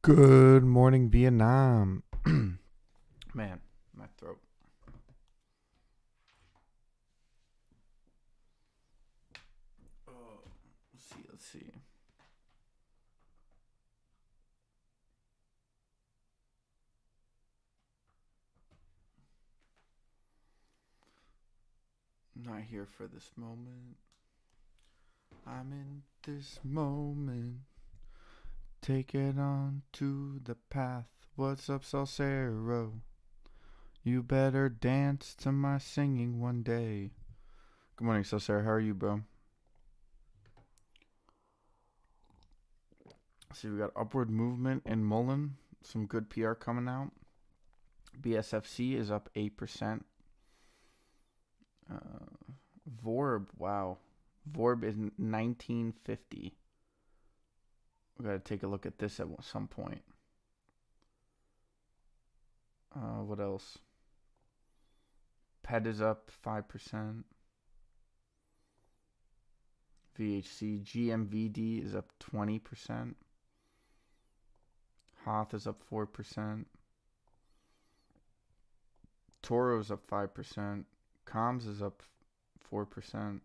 Good morning, Vietnam. Man, my throat. Oh, let's see. I'm not here for this moment. I'm in this moment. Take it on to the path. What's up, Salsero? You better dance to my singing one day. Good morning, Salsero. How are you, bro? See, we got upward movement in MULN. Some good PR coming out. BSFC is up 8%. Vorb, wow. Vorb is 1950. We gotta take a look at this at some point. What else? PET is up 5%. VHC GMVD is up 20%. Hoth is up 4%. Toro is up 5%. Comms is up 4%.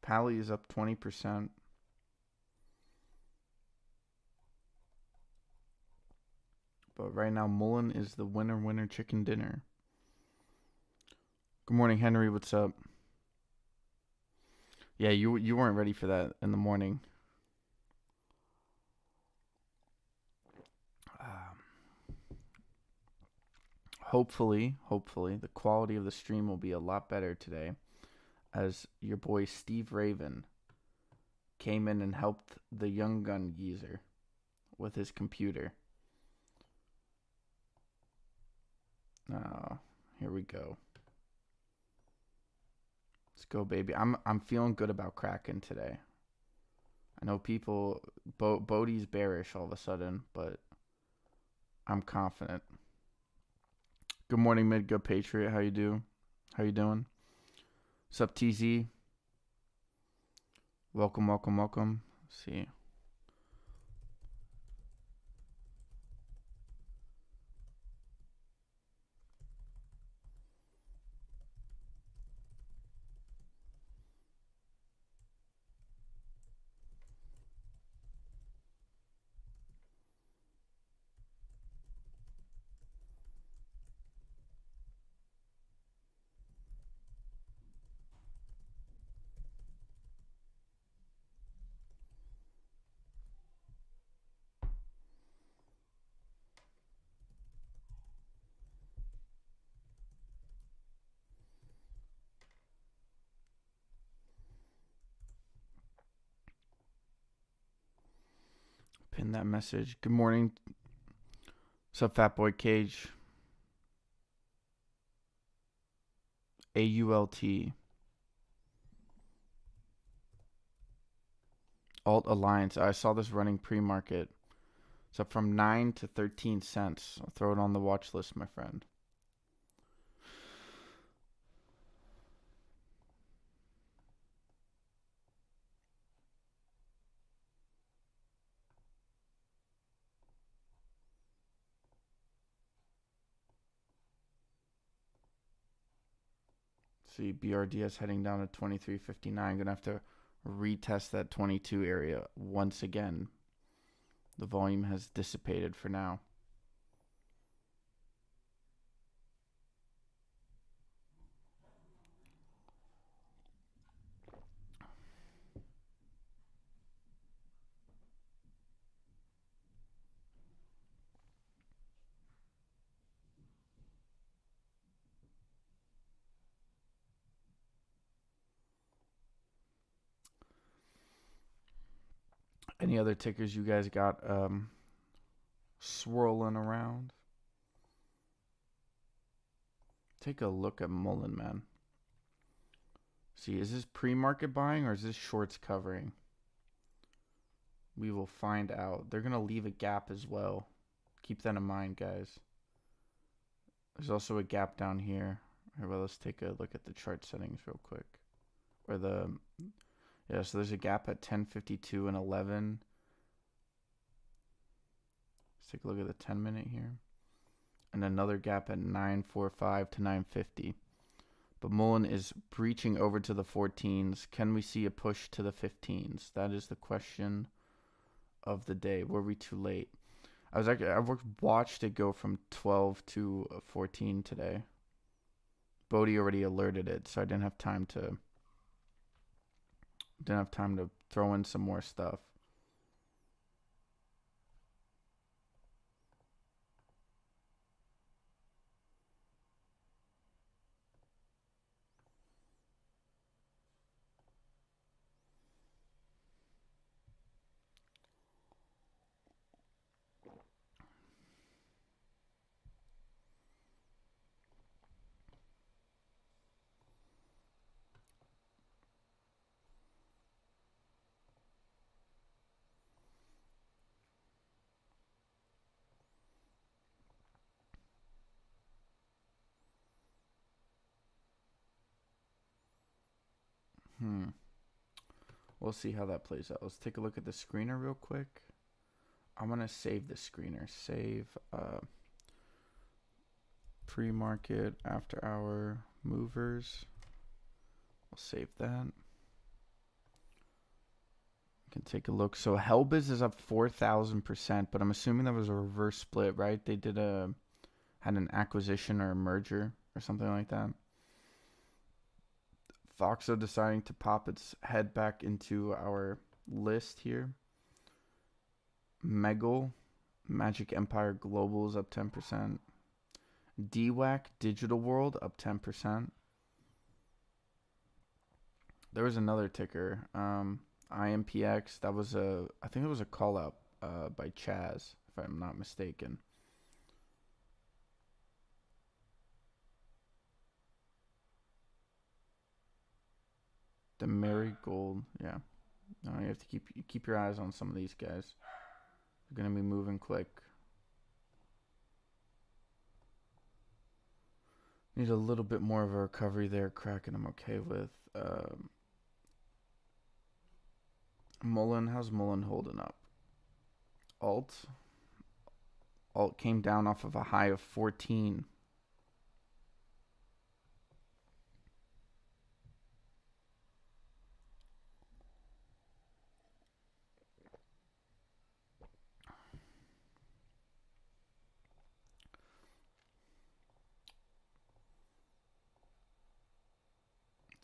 Pally is up 20%. But right now, MULN is the winner chicken dinner. Good morning, Henry. What's up? Yeah, you weren't ready for that in the morning. Hopefully, the quality of the stream will be a lot better today, as your boy Steve Raven came in and helped the young gun geezer with his computer. Oh, here we go. Let's go, baby. I'm feeling good about Kraken today. I know people, Bodie's bearish all of a sudden, but I'm confident. Good morning, Midgo Patriot. How you doing? What's up, TZ? Welcome. Let's see. Pin that message. Good morning. What's up, Fat Boy Cage? AULT. Alt Alliance. I saw this running pre-market. It's up from 9 to 13 cents. I'll throw it on the watch list, my friend. See, BRDS heading down to 23.59. Gonna have to retest that 22 area once again. The volume has dissipated for now. Any other tickers you guys got swirling around? Take a look at MULN, man. See, is this pre-market buying or is this shorts covering? We will find out. They're going to leave a gap as well. Keep that in mind, guys. There's also a gap down here. All right, well, let's take a look at the chart settings real quick. Or the Yeah, so there's a gap at 10:52 and 11. Let's take a look at the 10-minute here. And another gap at 9:45 to 9:50. But MULN is breaching over to the 14s. Can we see a push to the 15s? That is the question of the day. Were we too late? I watched it go from 12 to 14 today. Bodie already alerted it, so I didn't have time to throw in some more stuff. We'll see how that plays out. Let's take a look at the screener real quick. I'm going to save the screener. Save pre-market, after hour, movers. We'll save that. Can take a look. So Hellbiz is up 4,000%, but I'm assuming that was a reverse split, right? They had an acquisition or a merger or something like that. Foxo deciding to pop its head back into our list here. Megal, Magic Empire Global is up 10%. DWAC, Digital World, up 10%. There was another ticker, IMPX. I think it was a call out by Chaz, if I'm not mistaken. The Marigold, yeah. No, you have to keep your eyes on some of these guys. They're gonna be moving quick. Need a little bit more of a recovery there. Kraken, I'm okay with. MULN, how's MULN holding up? Alt came down off of a high of 14.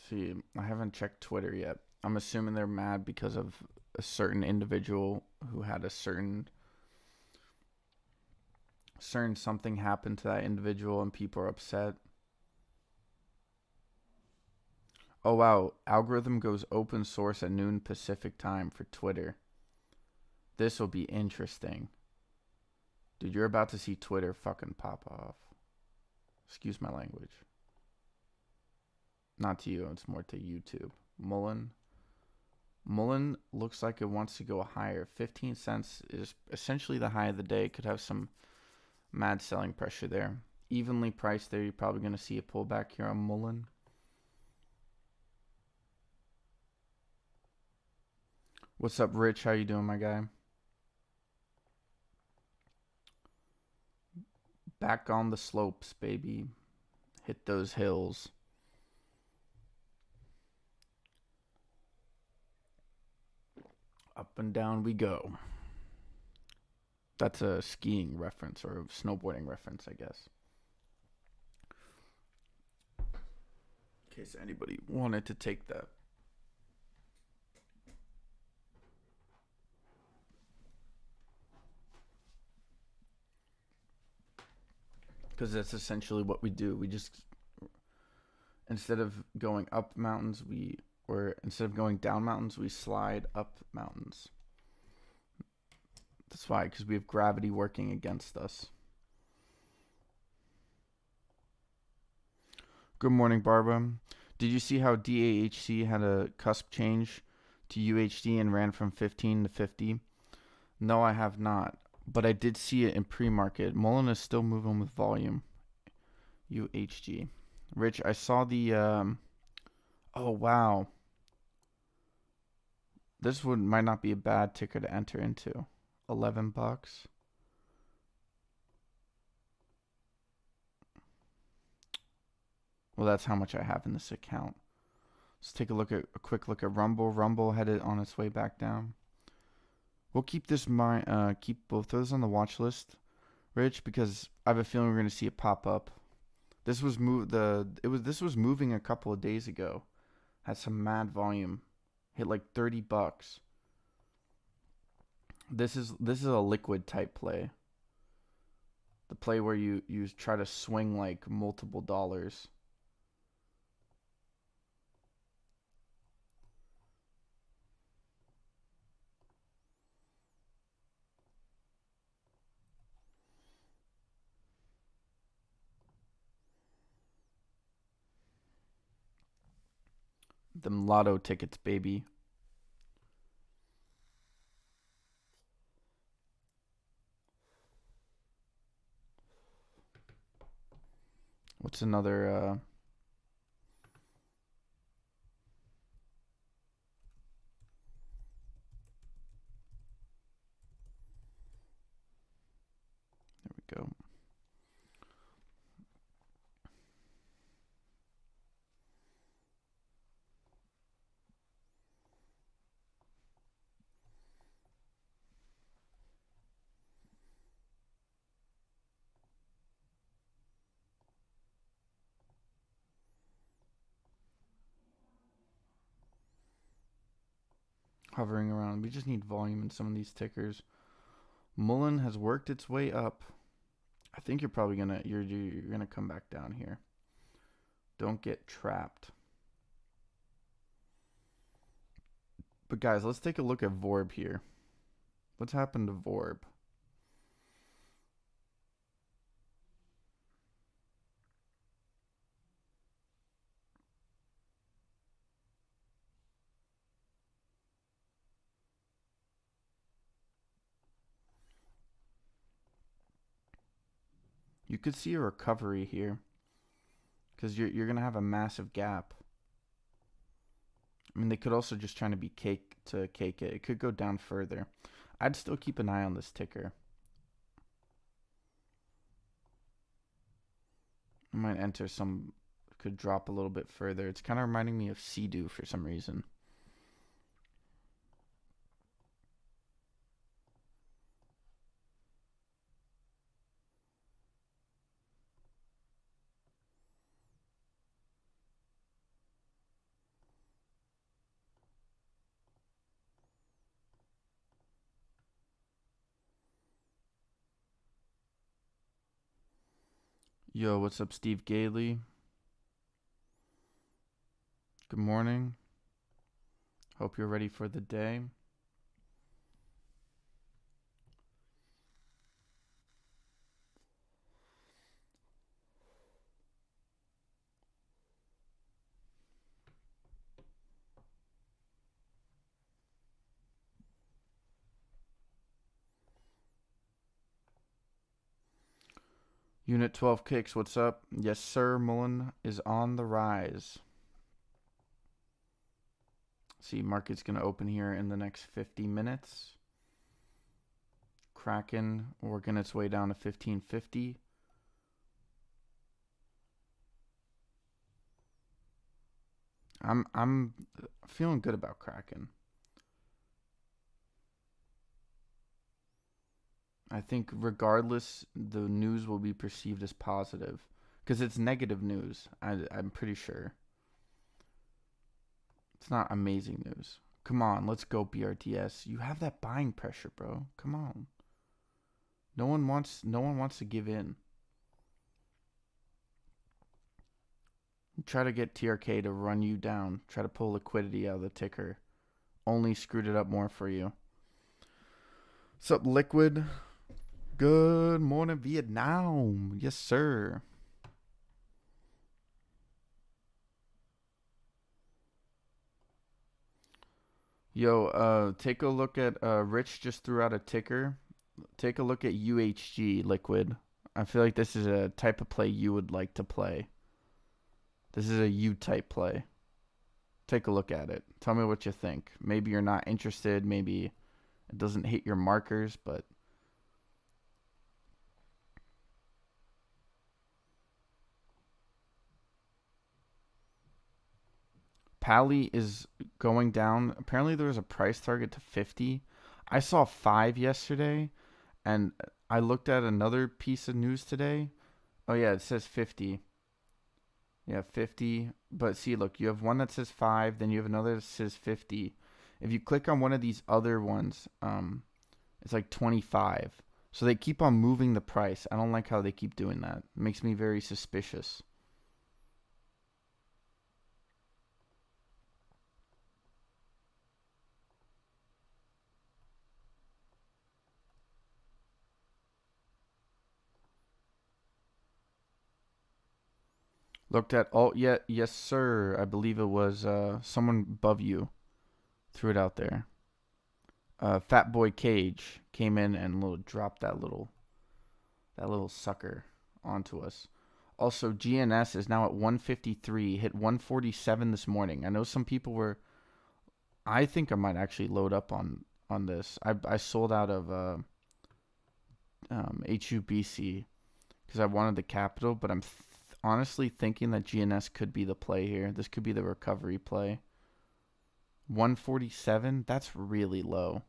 See, I haven't checked Twitter yet. I'm assuming they're mad because of a certain individual who had a certain something happened to that individual and people are upset. Oh wow, algorithm goes open source at noon Pacific time for Twitter. This will be interesting. Dude, you're about to see Twitter fucking pop off. Excuse my language. Not to you, it's more to YouTube. MULN looks like it wants to go higher. 15 cents is essentially the high of the day. Could have some mad selling pressure there. Evenly priced there. You're probably going to see a pullback here on MULN. What's up, Rich? How you doing, my guy? Back on the slopes, baby. Hit those hills. Up and down we go. That's a skiing reference or a snowboarding reference, I guess. In case anybody wanted to take that. Because that's essentially what we do. We just, instead of going up mountains, instead of going down mountains, we slide up mountains. That's why, because we have gravity working against us. Good morning, Barbara. Did you see how DAHC had a cusp change to UHD and ran from 15 to 50? No, I have not. But I did see it in pre-market. MULN is still moving with volume. UHG. Rich, I saw the... oh, wow. This would might not be a bad ticker to enter into. $11. Well, that's how much I have in this account. Let's take a quick look at Rumble. Rumble headed on its way back down. We'll keep this keep both those on the watch list, Rich, because I have a feeling we're going to see it pop up. This was this was moving a couple of days ago. Had some mad volume. Hit like $30. This is a liquid type play. The play where you try to swing like multiple dollars. Them lotto tickets, baby. What's another there we go. Hovering around. We just need volume in some of these tickers. MULN has worked its way up. I think you're probably gonna you're gonna come back down here. Don't get trapped. But guys, let's take a look at Vorb here. What's happened to Vorb? You could see a recovery here because you're gonna have a massive gap. I mean, they could also just try to be cake it. It could go down further. I'd still keep an eye on this ticker. I might enter some. Could drop a little bit further. It's kind of reminding me of Sea-Doo for some reason. Yo, what's up, Steve Gailey? Good morning. Hope you're ready for the day. Unit 12 Kicks, what's up? Yes, sir. MULN is on the rise. See, market's going to open here in the next 50 minutes. Kraken working its way down to 1550. I'm feeling good about Kraken. I think regardless, the news will be perceived as positive because it's negative news. I'm pretty sure. It's not amazing news. Come on, let's go BRDS. You have that buying pressure, bro. Come on. No one wants to give in. Try to get TRKA to run you down. Try to pull liquidity out of the ticker. Only screwed it up more for you. What's up, Liquid? Good morning, Vietnam. Yes, sir. Yo, take a look at Rich just threw out a ticker. Take a look at UHG, Liquid. I feel like this is a type of play you would like to play. This is a U type play. Take a look at it. Tell me what you think. Maybe you're not interested. Maybe it doesn't hit your markers, but Pally is going down. Apparently, there was a price target to 50. I saw 5 yesterday, and I looked at another piece of news today. Oh, yeah, it says 50. Yeah, 50. But see, look, you have one that says 5, then you have another that says 50. If you click on one of these other ones, it's like 25. So they keep on moving the price. I don't like how they keep doing that. It makes me very suspicious. Looked at all. Yeah, yes, sir. I believe it was someone above you threw it out there. Fat Boy Cage came in and dropped that little sucker onto us. Also, GNS is now at 153. Hit 147 this morning. I know some people were. I think I might actually load up on this. I sold out of HUBC because I wanted the capital, but I'm honestly thinking that GNS could be the play here. This could be the recovery play. 147. That's really low.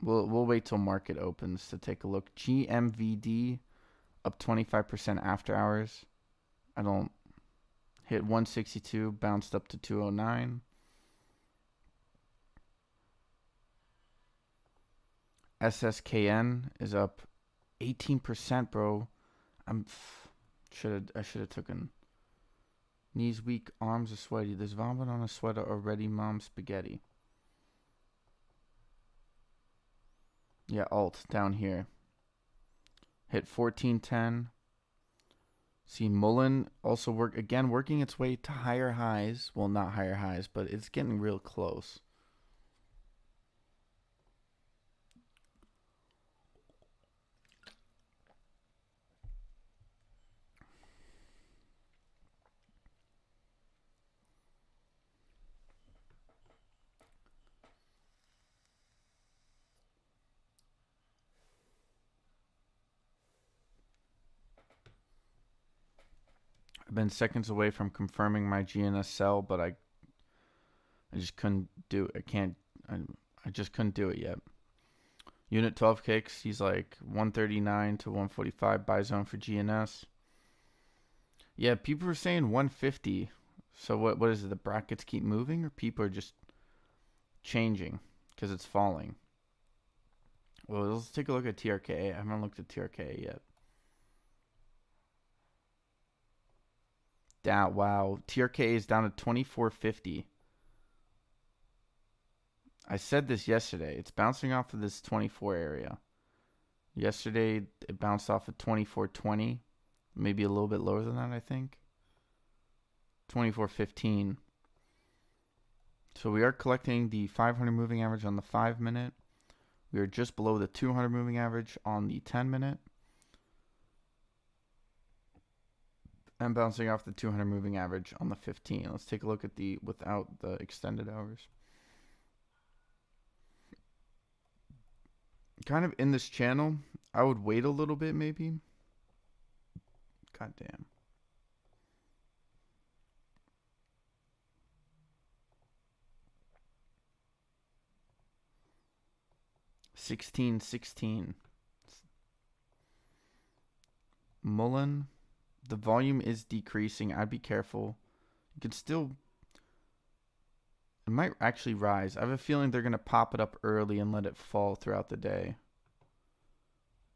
We'll wait till market opens to take a look. GMVD up 25% after hours. I don't hit 162, bounced up to 209. SSKN is up 18%, bro. I should have taken knees weak, arms are sweaty. There's vomit on a sweater already, mom spaghetti. Yeah, alt down here. Hit 1410. See, MULN also working its way to higher highs. Well, not higher highs, but it's getting real close. I've been seconds away from confirming my GNS sell, but I just couldn't do it. I just couldn't do it yet. Unit 12 kicks. He's like 139 to 145 buy zone for GNS. Yeah, people are saying 150. So what is it? The brackets keep moving, or people are just changing because it's falling? Well, let's take a look at TRKA. I haven't looked at TRKA yet. Down. Wow, TRKA is down to 2450. I said this yesterday. It's bouncing off of this 24 area. Yesterday, it bounced off of 2420. Maybe a little bit lower than that, I think. 2415. So we are collecting the 500 moving average on the 5 minute. We are just below the 200 moving average on the 10 minute. And bouncing off the 200 moving average on the 15. Let's take a look at the without the extended hours. Kind of in this channel, I would wait a little bit maybe. God damn. $16.16. MULN. The volume is decreasing. I'd be careful. You could still. It might actually rise. I have a feeling they're going to pop it up early and let it fall throughout the day.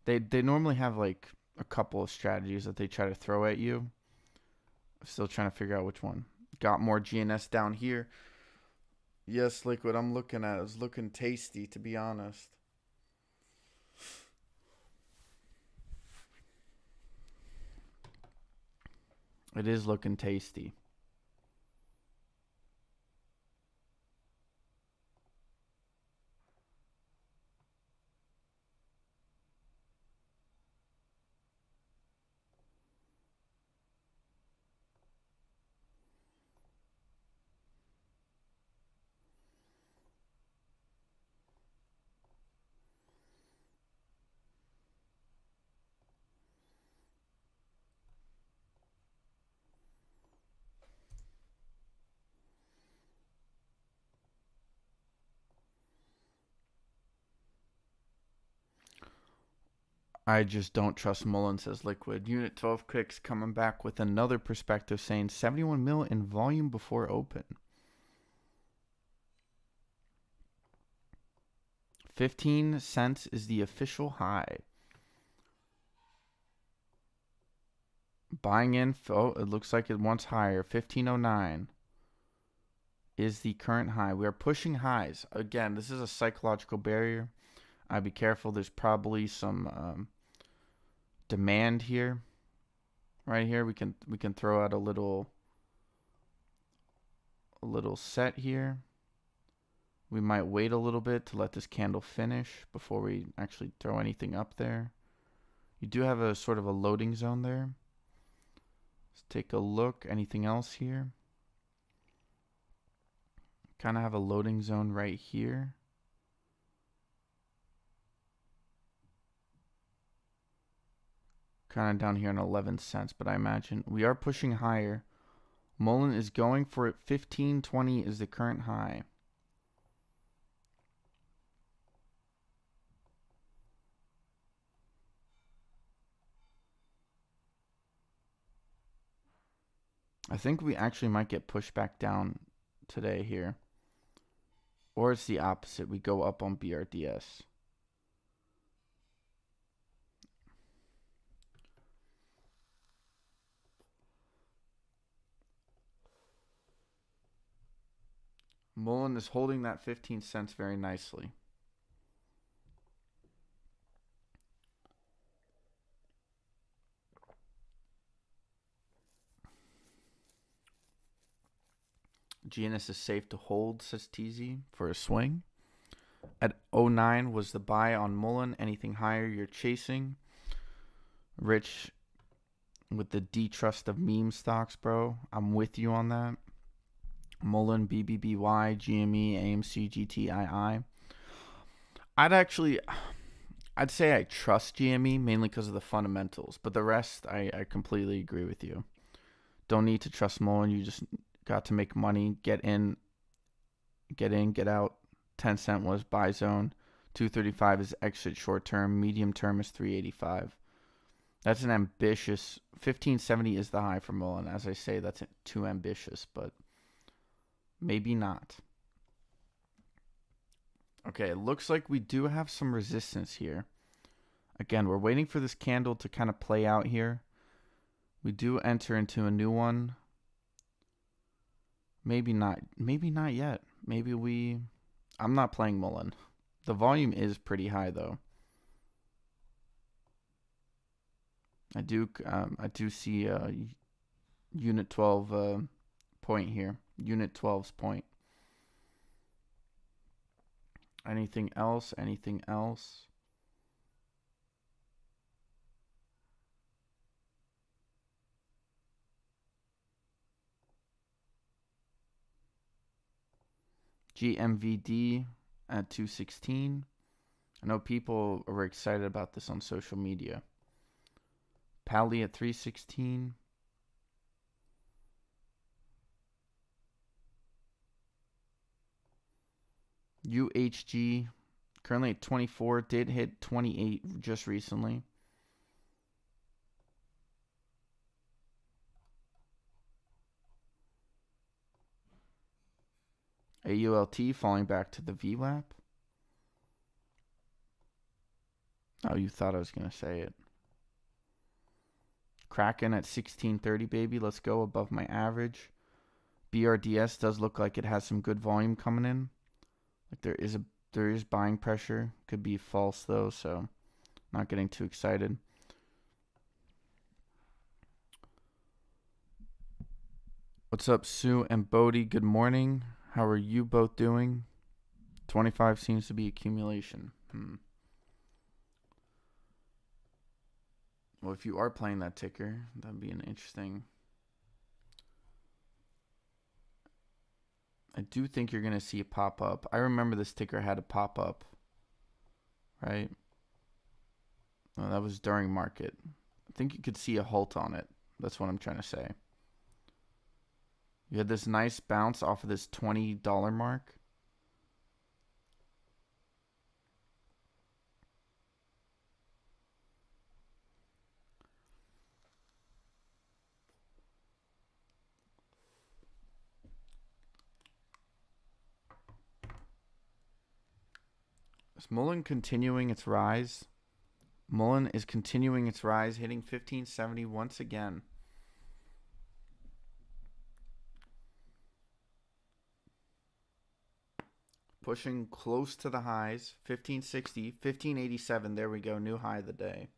They normally have like a couple of strategies that they try to throw at you. I'm still trying to figure out which one. Got more GNS down here. Yes, Liquid, I'm looking at it. It's looking tasty, to be honest. It is looking tasty. I just don't trust MULN, says Liquid. Unit 12 Kicks coming back with another perspective saying 71 mil in volume before open. 15 cents is the official high. Buying in, oh, it looks like it wants higher. 1509 is the current high. We are pushing highs. Again, this is a psychological barrier. I'd be careful. There's probably some demand here. Right here, we can throw out a little set here. We might wait a little bit to let this candle finish before we actually throw anything up there. You do have a sort of a loading zone there. Let's take a look. Anything else here? Kind of have a loading zone right here. Kind of down here in 11 cents, but I imagine we are pushing higher. MULN is going for it. 1520 is the current high. I think we actually might get pushed back down today here. Or it's the opposite. We go up on BRDS. MULN is holding that 15 cents very nicely. GNS is safe to hold, says TZ, for a swing. At 09 was the buy on MULN. Anything higher, you're chasing. Rich with the detrust of meme stocks, bro. I'm with you on that. MULN, BBBY, GME, AMC, GTII. I'd say I trust GME mainly because of the fundamentals, but the rest, I completely agree with you. Don't need to trust MULN. You just got to make money, get in, get out. 10 cent was buy zone. 235 is exit short term. Medium term is 385. That's an ambitious. 1570 is the high for MULN. As I say, that's too ambitious, but maybe not. Okay, it looks like we do have some resistance here. Again, we're waiting for this candle to kind of play out here. We do enter into a new one. Maybe not. Maybe not yet. I'm not playing MULN. The volume is pretty high though. I do see unit 12 point here. Unit 12's point. Anything else? Anything else? GMVD at 216. I know people are excited about this on social media. Pally at 316. UHG currently at 24. Did hit 28 just recently. AULT falling back to the VWAP. Oh, you thought I was going to say it. Kraken at 1630, baby. Let's go above my average. BRDS does look like it has some good volume coming in. Like there is buying pressure. Could be false though, so not getting too excited. What's up, Sue and Bodie? Good morning. How are you both doing? 25 seems to be accumulation. Well, if you are playing that ticker, that'd be an interesting. I do think you're going to see a pop up. I remember this ticker had a pop up, right? Well, that was during market. I think you could see a halt on it. That's what I'm trying to say. You had this nice bounce off of this $20 mark. Is MULN continuing its rise? MULN is continuing its rise, hitting 1570 once again. Pushing close to the highs. 1560, 1587. There we go. New high of the day.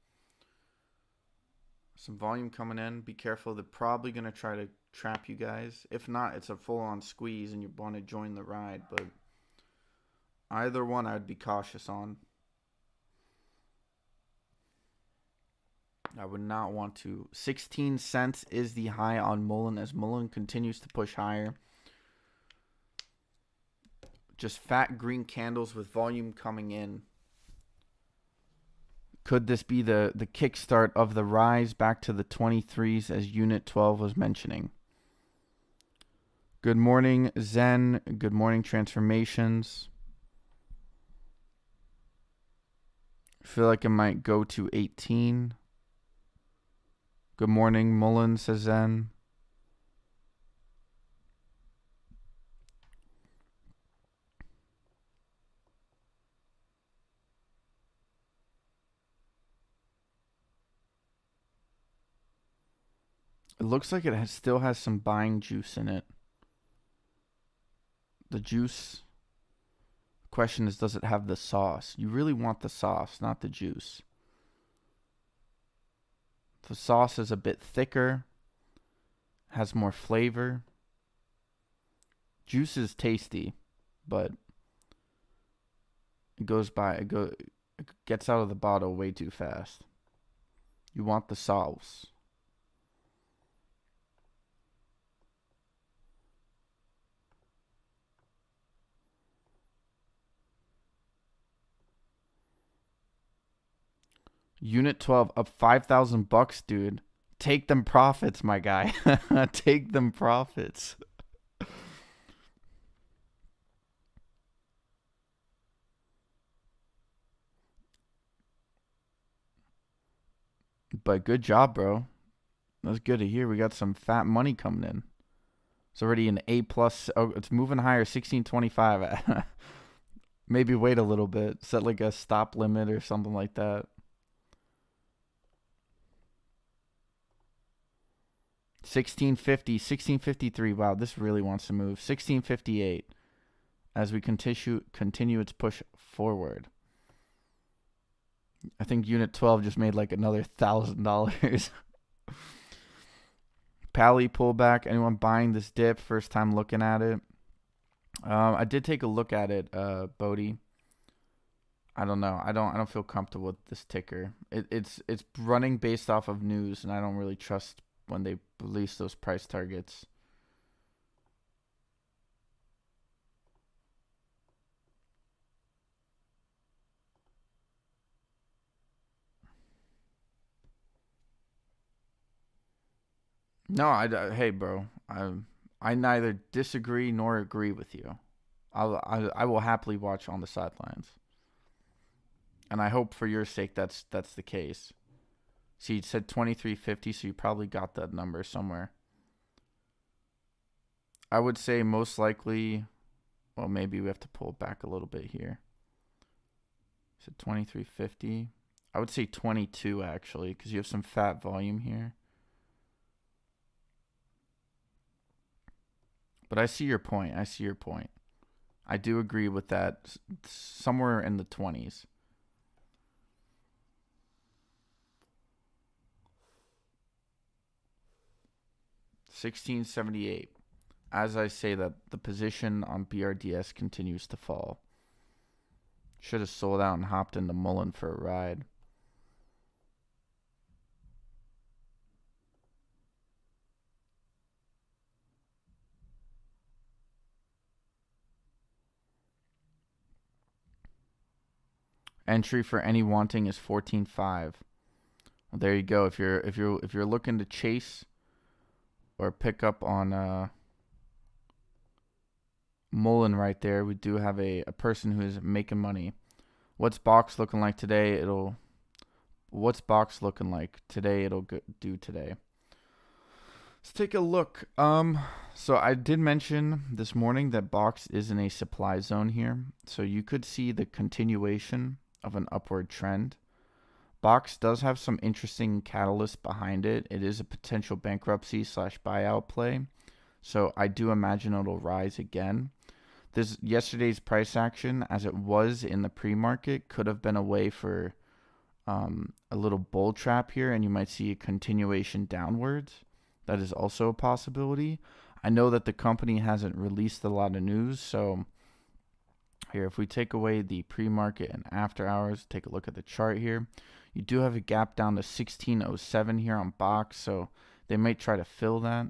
Some volume coming in. Be careful. They're probably going to try to trap you guys. If not, it's a full-on squeeze and you want to join the ride. But either one I would be cautious on. I would not want to. 16 cents is the high on MULN as MULN continues to push higher. Just fat green candles with volume coming in. Could this be the kickstart of the rise back to the 23s as Unit 12 was mentioning? Good morning, Zen. Good morning, Transformations. I feel like it might go to 18. Good morning, MULN, says Zen. It looks like it still has some buying juice in it. The juice. Question is, does it have the sauce? You really want the sauce, not the juice. The sauce is a bit thicker. Has more flavor. Juice is tasty, but it gets out of the bottle way too fast. You want the sauce. Unit 12 up $5,000, dude. Take them profits, my guy. Take them profits. But good job, bro. That's good to hear. We got some fat money coming in. It's already an A plus. Oh, it's moving higher. 1625. Maybe wait a little bit. Set like a stop limit or something like that. 1650, 1653. Wow, this really wants to move. 1658 as we continue its push forward. I think Unit 12 just made like another $1,000. Pally pullback. Anyone buying this dip? First time looking at it. I did take a look at it, Bodie. I don't know. I don't feel comfortable with this ticker. It's running based off of news, and I don't really trust when they release those price targets. No, hey, bro. I neither disagree nor agree with you. I will happily watch on the sidelines, and I hope for your sake that's the case. See, you said 2350, so you probably got that number somewhere. I would say most likely, well, maybe we have to pull it back a little bit here. So 2350. I would say 22 actually, because you have some fat volume here. But I see your point. I do agree with that. Somewhere in the 20s. $16.78. As I say that, the position on BRDS continues to fall. Should have sold out and hopped into MULN for a ride. Entry for any wanting is 14.5. Well, there you go. If you're looking to chase or pick up on MULN right there, we do have a person who is making money. What's box looking like today? What's box looking like today? It'll do today. Let's take a look. So I did mention this morning that Box is in a supply zone here, so you could see the continuation of an upward trend. Box does have some interesting catalysts behind it. It is a potential bankruptcy slash buyout play, so I do imagine it'll rise again. This yesterday's price action, as it was in the pre-market, could have been a way for a little bull trap here, and you might see a continuation downwards. That is also a possibility. I know that the company hasn't released a lot of news, so here, if we take away the pre-market and after hours, take a look at the chart here. You do have a gap down to 1607 here on Box, so they might try to fill that.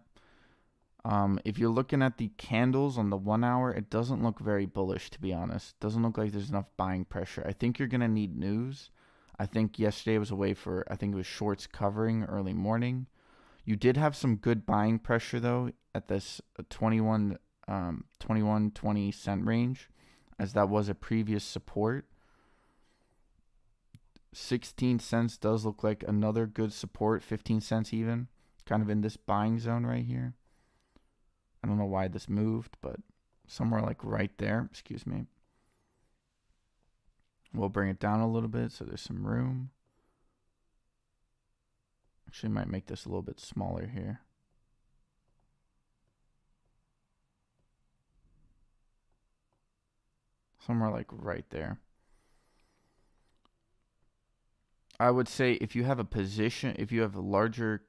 If you're looking at the candles on the 1 hour, it doesn't look very bullish, to be honest. Doesn't look like there's enough buying pressure. I think you're going to need news. I think yesterday was a way for, I think it was shorts covering early morning. You did have some good buying pressure, though, at this 21, 20 cent range, as that was a previous support. 16 cents does look like another good support, 15 cents even, kind of in this buying zone right here. I don't know why this moved, but somewhere like right there, excuse me. We'll bring it down a little bit so there's some room. Actually might make this a little bit smaller here. Somewhere like right there. I would say if you have a position, if you have a larger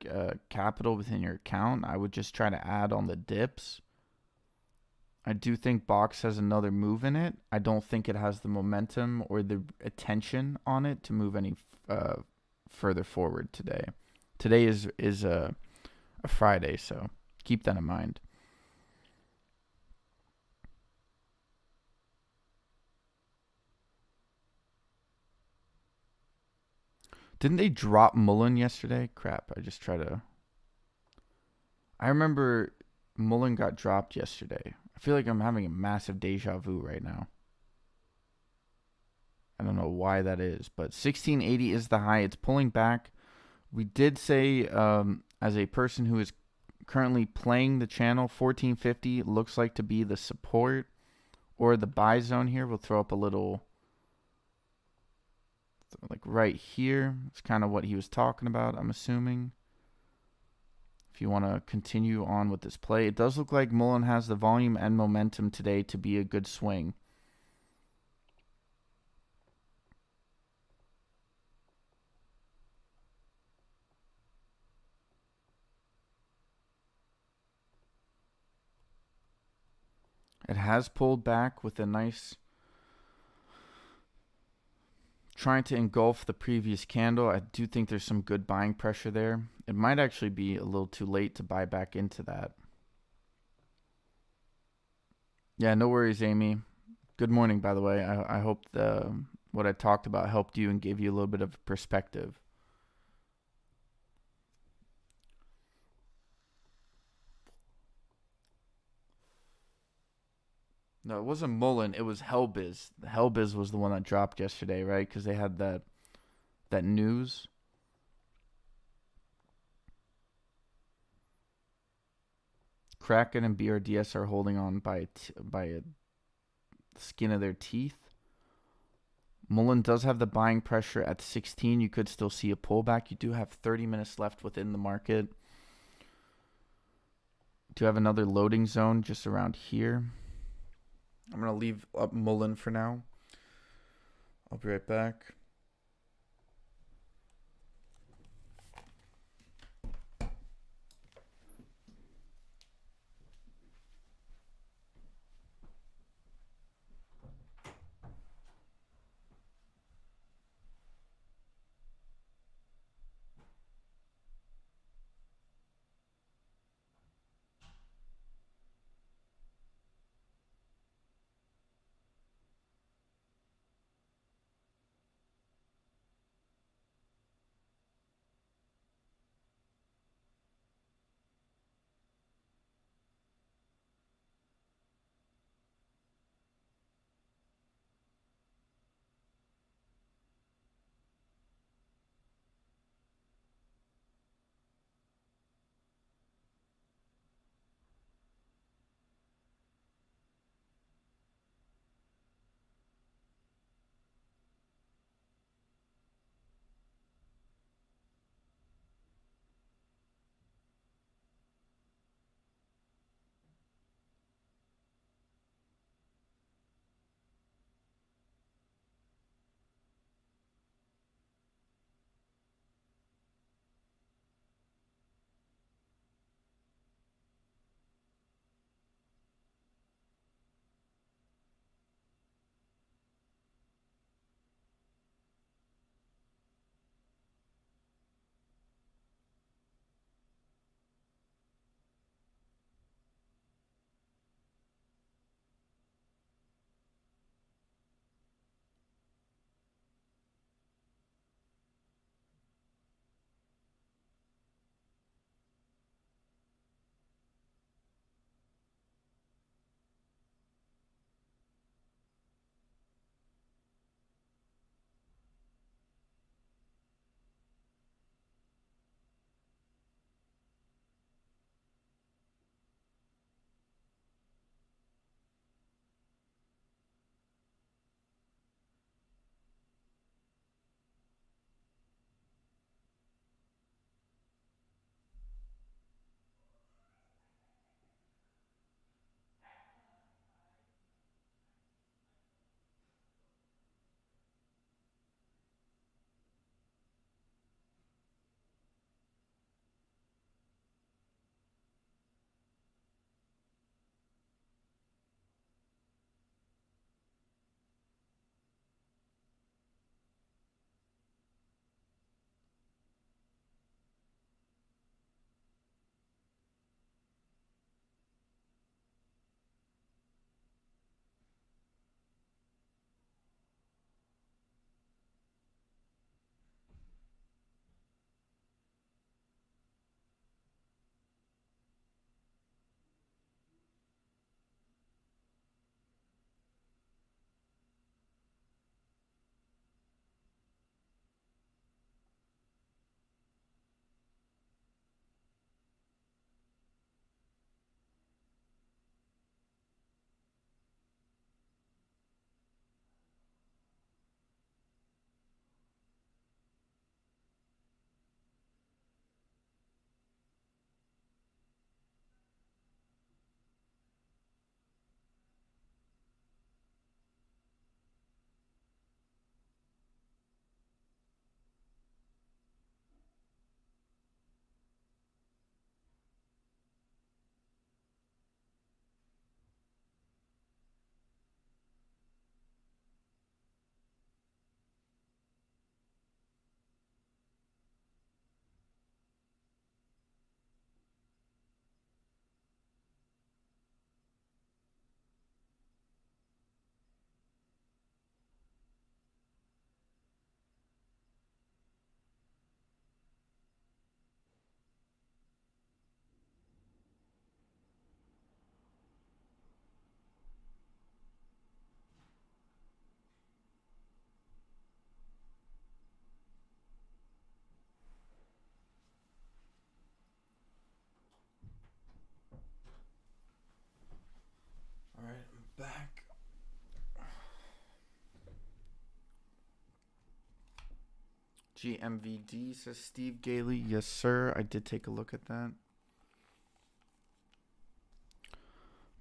capital within your account, I would just try to add on the dips. I do think Box has another move in it. I don't think it has the momentum or the attention on it to move any further forward today. Today is a Friday, so keep that in mind. Didn't they drop MULN yesterday? Crap, I remember MULN got dropped yesterday. I feel like I'm having a massive deja vu right now. I don't know why that is, but 1680 is the high. It's pulling back. We did say, as a person who is currently playing the channel, 1450 looks like to be the support or the buy zone here. We'll throw up a little, like right here. It's kind of what he was talking about, I'm assuming. If you want to continue on with this play, it does look like MULN has the volume and momentum today to be a good swing. It has pulled back with a nice, trying to engulf the previous candle. I do think there's some good buying pressure there. It might actually be a little too late to buy back into that. Yeah, no worries, Amy. Good morning, by the way. I hope what I talked about helped you and gave you a little bit of perspective. No, it wasn't MULN. It was Hellbiz. Hellbiz was the one that dropped yesterday, right? Because they had that news. Kraken and BRDS are holding on by a skin of their teeth. MULN does have the buying pressure at 16. You could still see a pullback. You do have 30 minutes left within the market. Do have another loading zone just around here. I'm going to leave up MULN for now. I'll be right back. GMVD, says Steve Gailey. Yes, sir. I did take a look at that.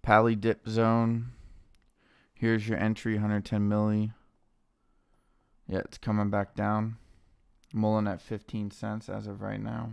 Pally dip zone. Here's your entry, 110 milli. Yeah, it's coming back down. MULN at 15 cents as of right now.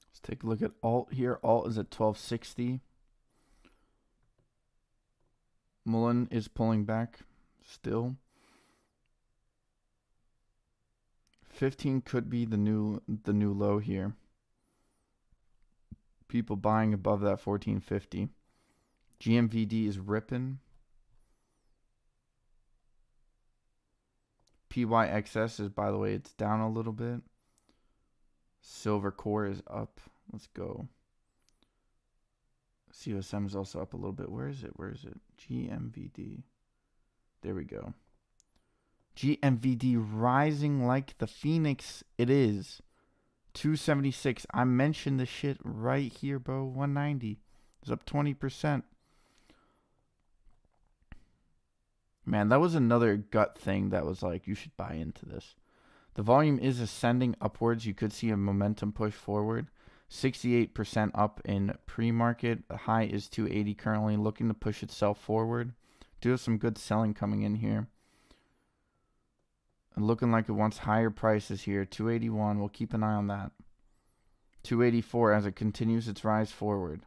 Let's take a look at alt here. Alt is at 1260. MULN is pulling back still. 15 could be the new low here. People buying above that 1450. GMVD is ripping. PYXS is, by the way, it's down a little bit. Silver core is up. Let's go. COSM is also up a little bit. Where is it? Where is it? GMVD. There we go. GMVD rising like the phoenix it is. 276. I mentioned the shit right here, bro. 190. It's up 20%. Man, that was another gut thing that was like, you should buy into this. The volume is ascending upwards. You could see a momentum push forward. 68% up in pre-market. The high is 280 currently, looking to push itself forward. Do have some good selling coming in here. And looking like it wants higher prices here. 281. We'll keep an eye on that. 284 as it continues its rise forward.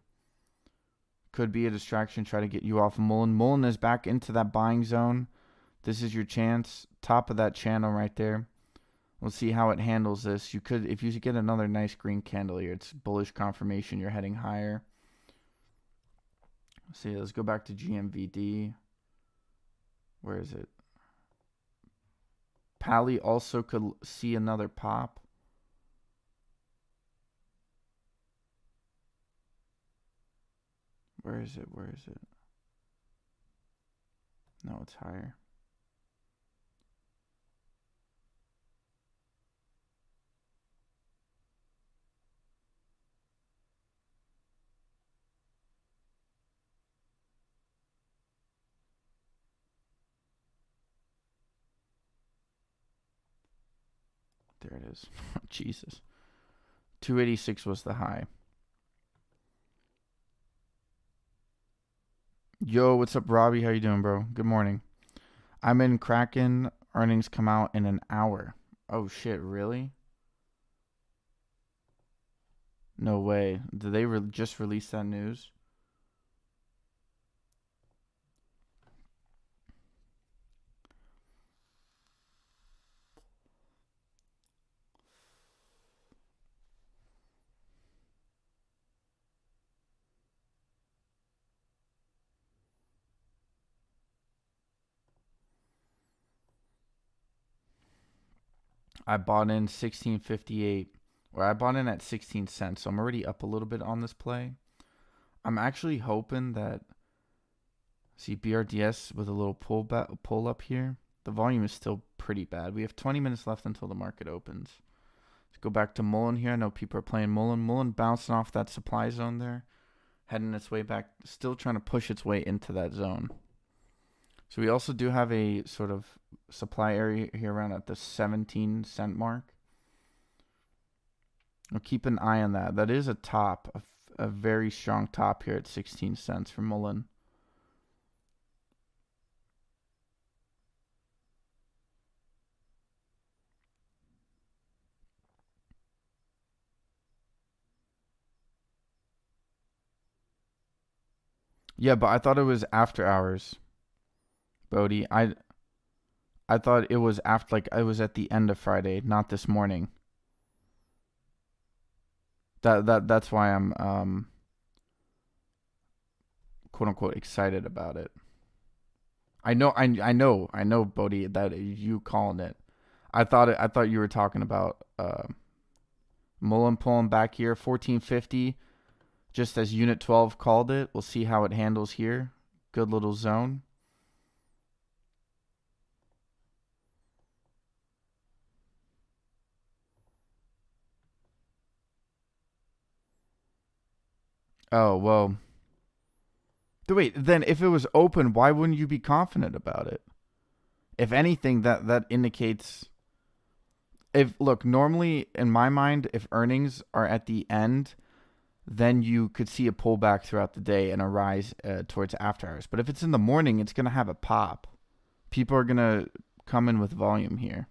Could be a distraction. Try to get you off of MULN. MULN is back into that buying zone. This is your chance. Top of that channel right there. We'll see how it handles this. You could, if you get another nice green candle here, it's bullish confirmation. You're heading higher. Let's see. Let's go back to GMVD. Where is it? Pally also could see another pop. Where is it? Where is it? No, it's higher. There it is. Jesus. 286 was the high. Yo, what's up, Robbie? How you doing, bro? Good morning. I'm in CRKN. Earnings come out in an hour. Oh, shit. Really? No way. Did they just release that news? I bought in 1658, or I bought in at 16 cents, so I'm already up a little bit on this play. I'm actually hoping that, see BRDS with a little pull up here. The volume is still pretty bad. We have 20 minutes left until the market opens. Let's go back to MULN here. I know people are playing MULN. MULN bouncing off that supply zone there, heading its way back, still trying to push its way into that zone. So we also do have a sort of supply area here around at the 17 cent mark. I'll keep an eye on that. That is a top, a very strong top here at 16 cents for MULN. Yeah, but I thought it was after hours, Bodie. I thought it was after, like, it was at the end of Friday, not this morning. That's why I'm quote unquote excited about it. I know, Bodie, that you calling it. I thought you were talking about MULN pulling back here, 1450, just as Unit 12 called it. We'll see how it handles here. Good little zone. Oh, well. Wait, then if it was open, why wouldn't you be confident about it? If anything, that indicates, if look, normally in my mind, if earnings are at the end, then you could see a pullback throughout the day and a rise towards after hours. But if it's in the morning, it's going to have a pop. People are going to come in with volume here.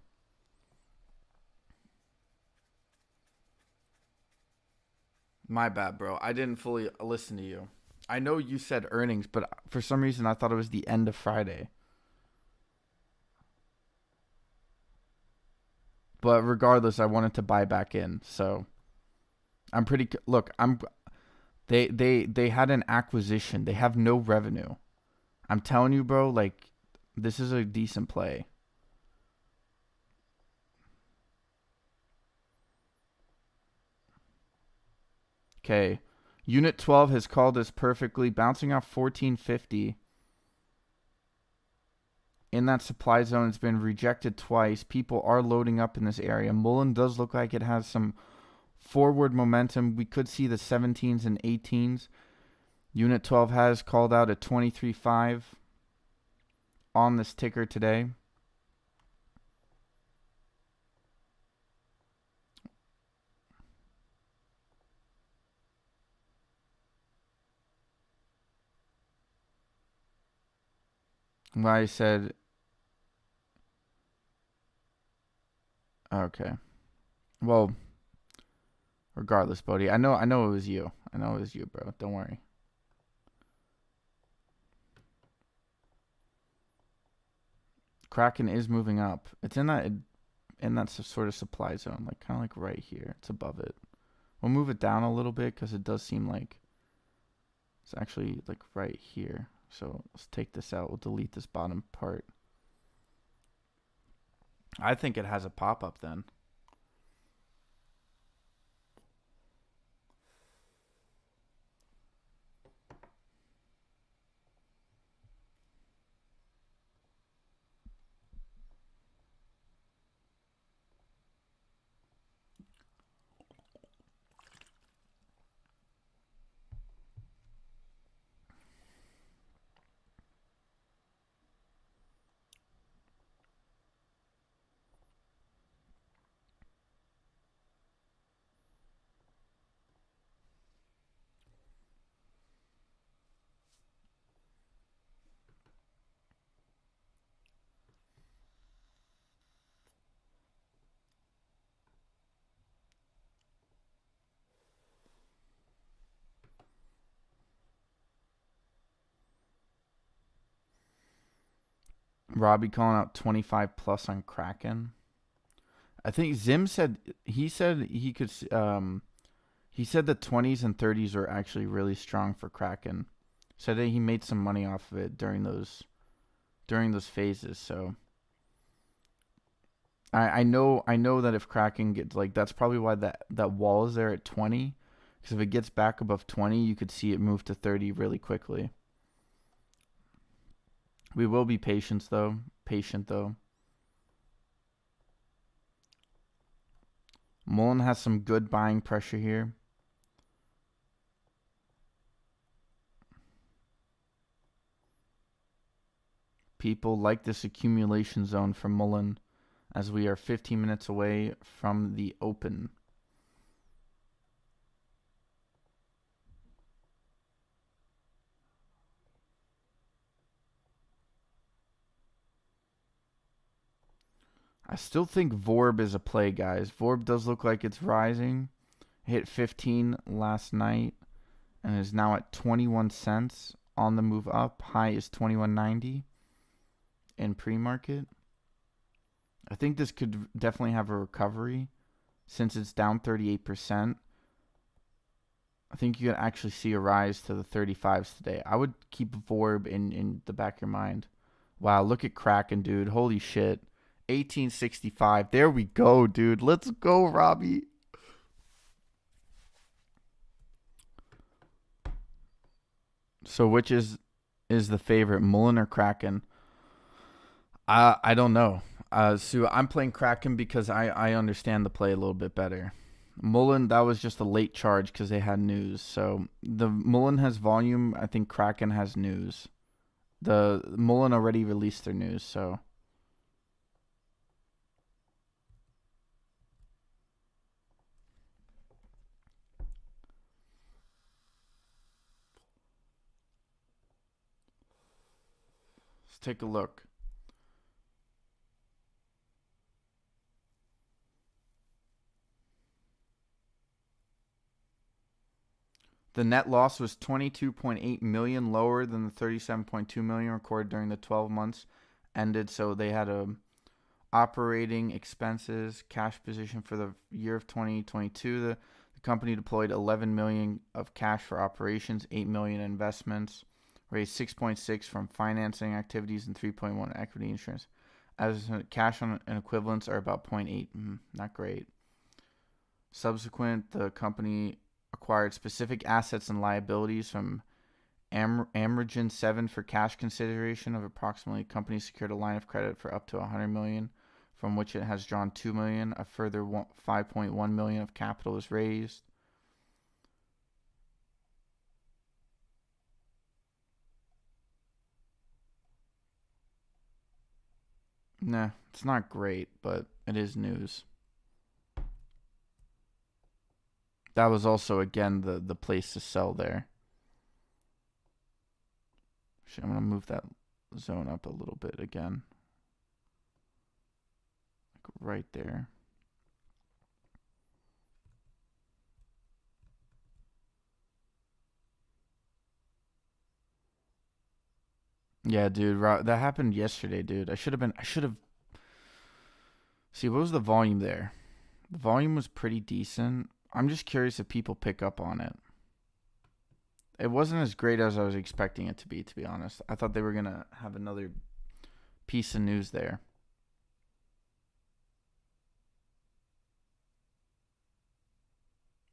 My bad, bro. I didn't fully listen to you. I know you said earnings, but for some reason I thought it was the end of Friday. But regardless, I wanted to buy back in. So I'm pretty look, I'm they had an acquisition. They have no revenue. I'm telling you, bro, like this is a decent play. Okay. Unit 12 has called this perfectly, bouncing off 1450. In that supply zone, it's been rejected twice. People are loading up in this area. MULN does look like it has some forward momentum. We could see the 17s and 18s. Unit 12 has called out a 23.5 on this ticker today. Why I said, okay. Well, regardless, Bodie, I know it was you. I know it was you, bro. Don't worry. Kraken is moving up. It's in that sort of supply zone, like kind of like right here. It's above it. We'll move it down a little bit because it does seem like it's actually like right here. So let's take this out. We'll delete this bottom part. I think it has a pop-up then. Robbie calling out 25 plus on Kraken. I think Zim said he could he said the 20s and 30s are actually really strong for Kraken. Said that he made some money off of it during those phases. So I know that if Kraken gets, like, that's probably why that wall is there at 20, because if it gets back above 20, you could see it move to 30 really quickly. We will be patient though. MULN has some good buying pressure here. People like this accumulation zone from MULN, as we are 15 minutes away from the open. I still think Vorb is a play, guys. Vorb does look like it's rising. Hit 15 last night and is now at 21 cents on the move up. High is 21.90 in pre-market. I think this could definitely have a recovery since it's down 38%. I think you can actually see a rise to the 35s today. I would keep VORB in the back of your mind. Wow, look at Kraken, dude. Holy shit. 1865. There we go, dude. Let's go, Robbie. So which is the favorite, MULN or Kraken? I don't know. So I'm playing Kraken because I understand the play a little bit better. MULN, that was just a late charge because they had news. So the MULN has volume. I think Kraken has news. The MULN already released their news, so. Let's take a look. The net loss was 22.8 million, lower than the 37.2 million recorded during the 12 months ended. So they had a operating expenses cash position for the year of 2022. The company deployed 11 million of cash for operations, 8 million investments, raised 6.6 from financing activities, and 3.1 equity insurance. As cash and equivalents are about 0.8. Not great. Subsequent, the company acquired specific assets and liabilities from Amergen 7 for cash consideration of approximately. Company secured a line of credit for up to 100 million, from which it has drawn 2 million. A further 5.1 million of capital is raised. Nah, it's not great, but it is news. That was also, again, the place to sell there. Actually, I'm going to move that zone up a little bit again. Like right there. Yeah, dude, that happened yesterday, dude. I should have. See, what was the volume there? The volume was pretty decent. I'm just curious if people pick up on it. It wasn't as great as I was expecting it to be honest. I thought they were going to have another piece of news there.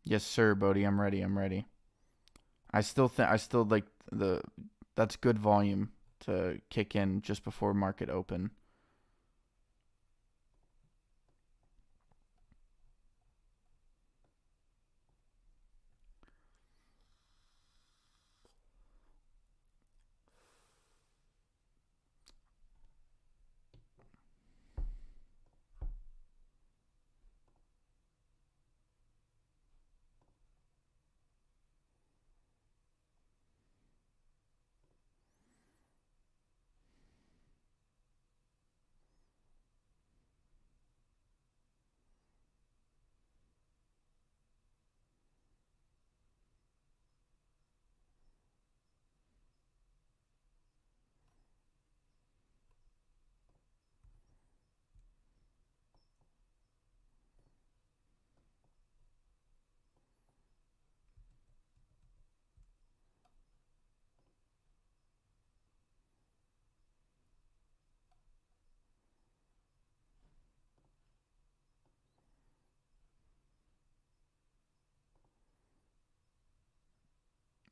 Yes, sir, Bodie. I'm ready. I still like that's good volume to kick in just before market open.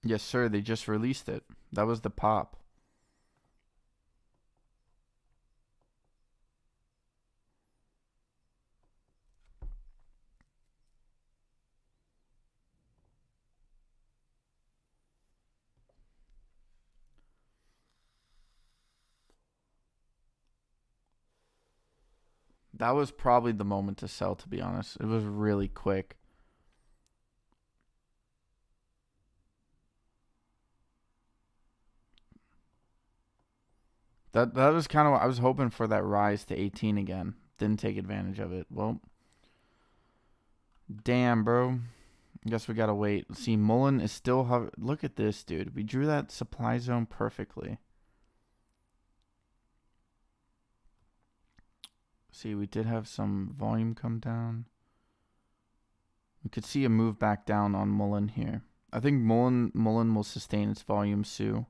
Yes, sir. They just released it. That was the pop. That was probably the moment to sell, to be honest. It was really quick. That was kind of what I was hoping for, that rise to 18 again. Didn't take advantage of it. Well, damn, bro. Guess we gotta wait. See, MULN is still look at this, dude. We drew that supply zone perfectly. See, we did have some volume come down. We could see a move back down on MULN here. I think MULN will sustain its volume, Sue.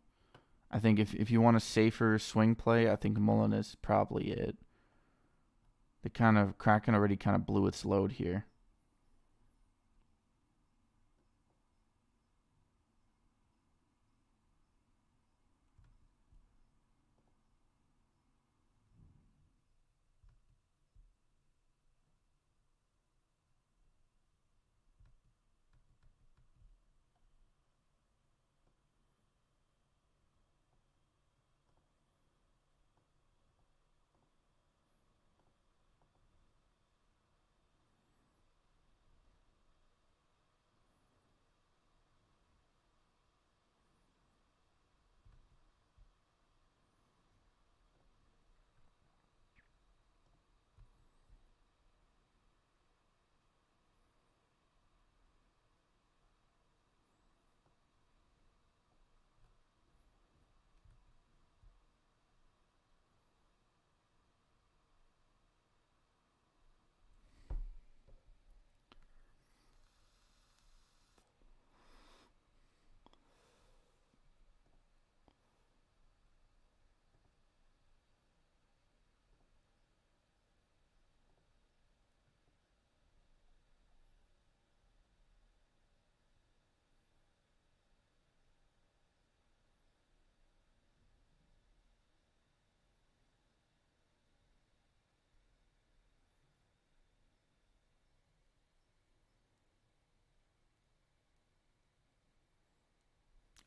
I think if you want a safer swing play, I think MULN is probably it. The kind of Kraken already kind of blew its load here.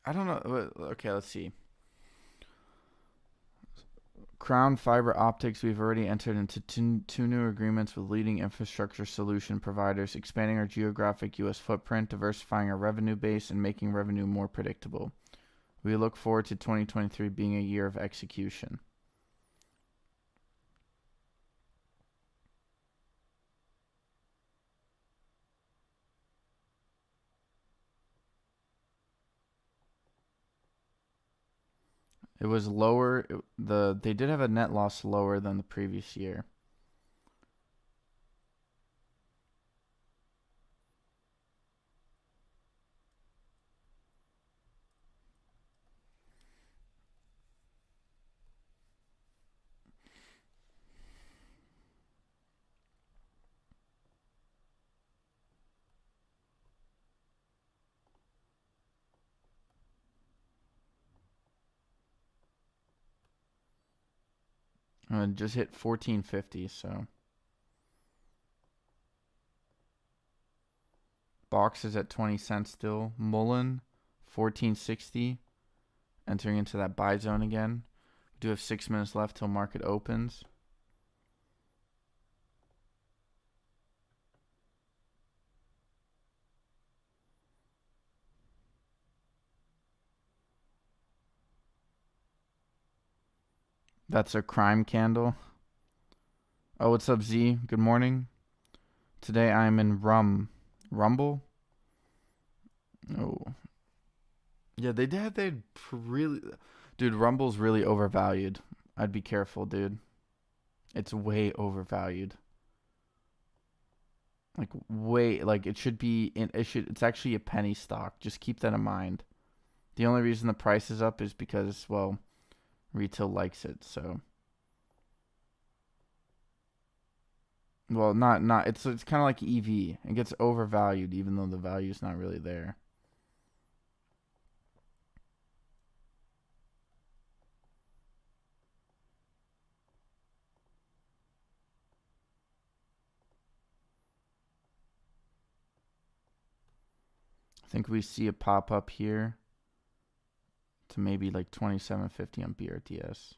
I don't know. Okay, let's see. Crown Fiber Optics, we've already entered into two new agreements with leading infrastructure solution providers, expanding our geographic U.S. footprint, diversifying our revenue base, and making revenue more predictable. We look forward to 2023 being a year of execution. It was lower. They did have a net loss lower than the previous year. Just hit 1450, so. Box is at 20 cents still. MULN, 1460. Entering into that buy zone again. We do have 6 minutes left till market opens. That's a crime candle. Oh, what's up, Z? Good morning. Today I'm in Rumble? Oh. Yeah, they'd really... Dude, Rumble's really overvalued. I'd be careful, dude. It's way overvalued. It should be... It's actually a penny stock. Just keep that in mind. The only reason the price is up is because, well, retail likes it, so... Well, not it's kind of like EV. It gets overvalued even though the value's not really there. I think we see a pop up here to maybe like 27.50 on BRDS.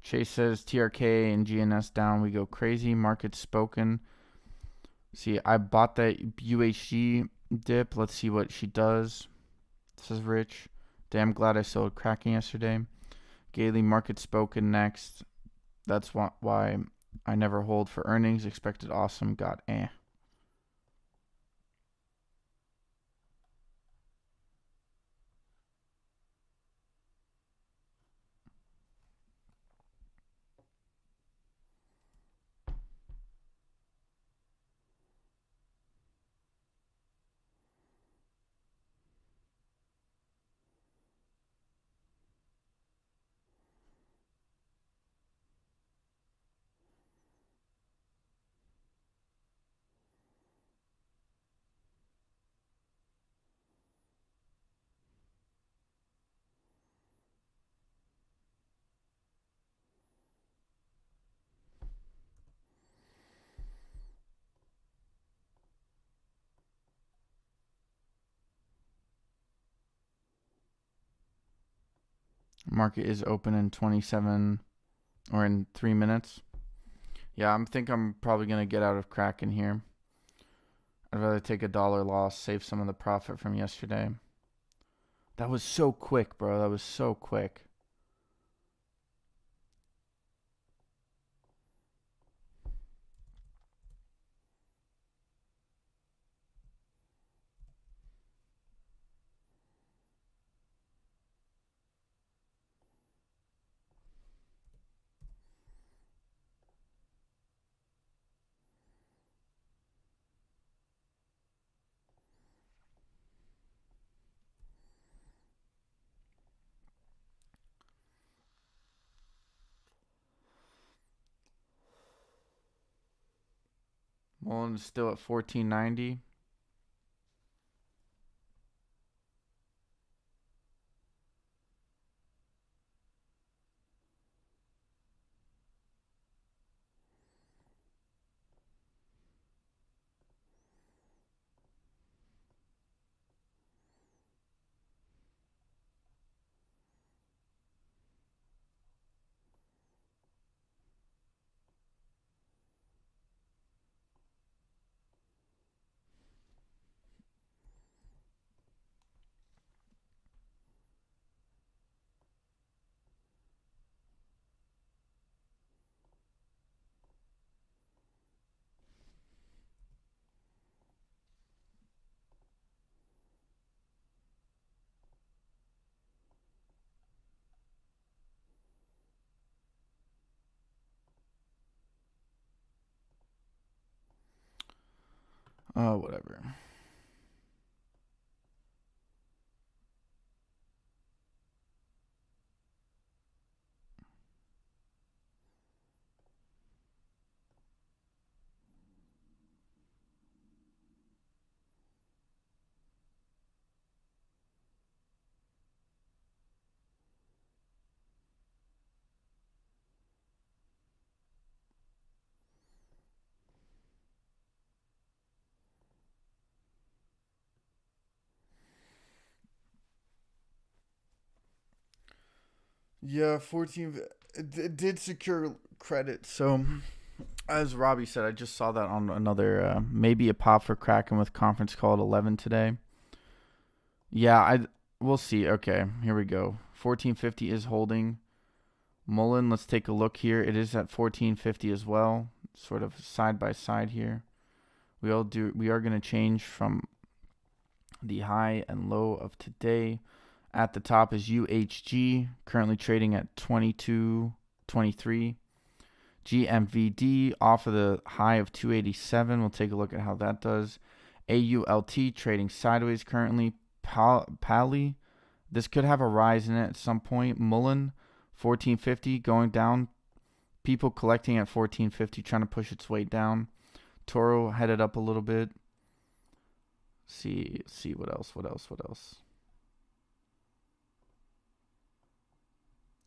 Chase says TRKA and GNS down. We go crazy. Market spoken. See, I bought that UHG dip. Let's see what she does. This is Rich. Damn glad I sold Kraken yesterday. Gailey, market spoken next. That's why I never hold for earnings. Expected awesome. Got eh. Market is open in 27 or in 3 minutes. Yeah, I'm probably going to get out of Kraken here. I'd rather take $1 loss, save some of the profit from yesterday. That was so quick, bro. That was so quick. MULN is still at 1490. Oh, whatever. Yeah, 14. It did secure credit. So, as Robbie said, I just saw that on another, maybe a pop for Kraken with conference call at 11 today. Yeah, we'll see. Okay, here we go. 1450 is holding. MULN, let's take a look here. It is at 1450 as well, sort of side by side here. We are going to change from the high and low of today. At the top is UHG, currently trading at 22.23. GMVD off of the high of 287. We'll take a look at how that does. AULT trading sideways currently. Pally, this could have a rise in it at some point. MULN, 1450 going down. People collecting at 1450, trying to push its weight down. Toro headed up a little bit. See what else.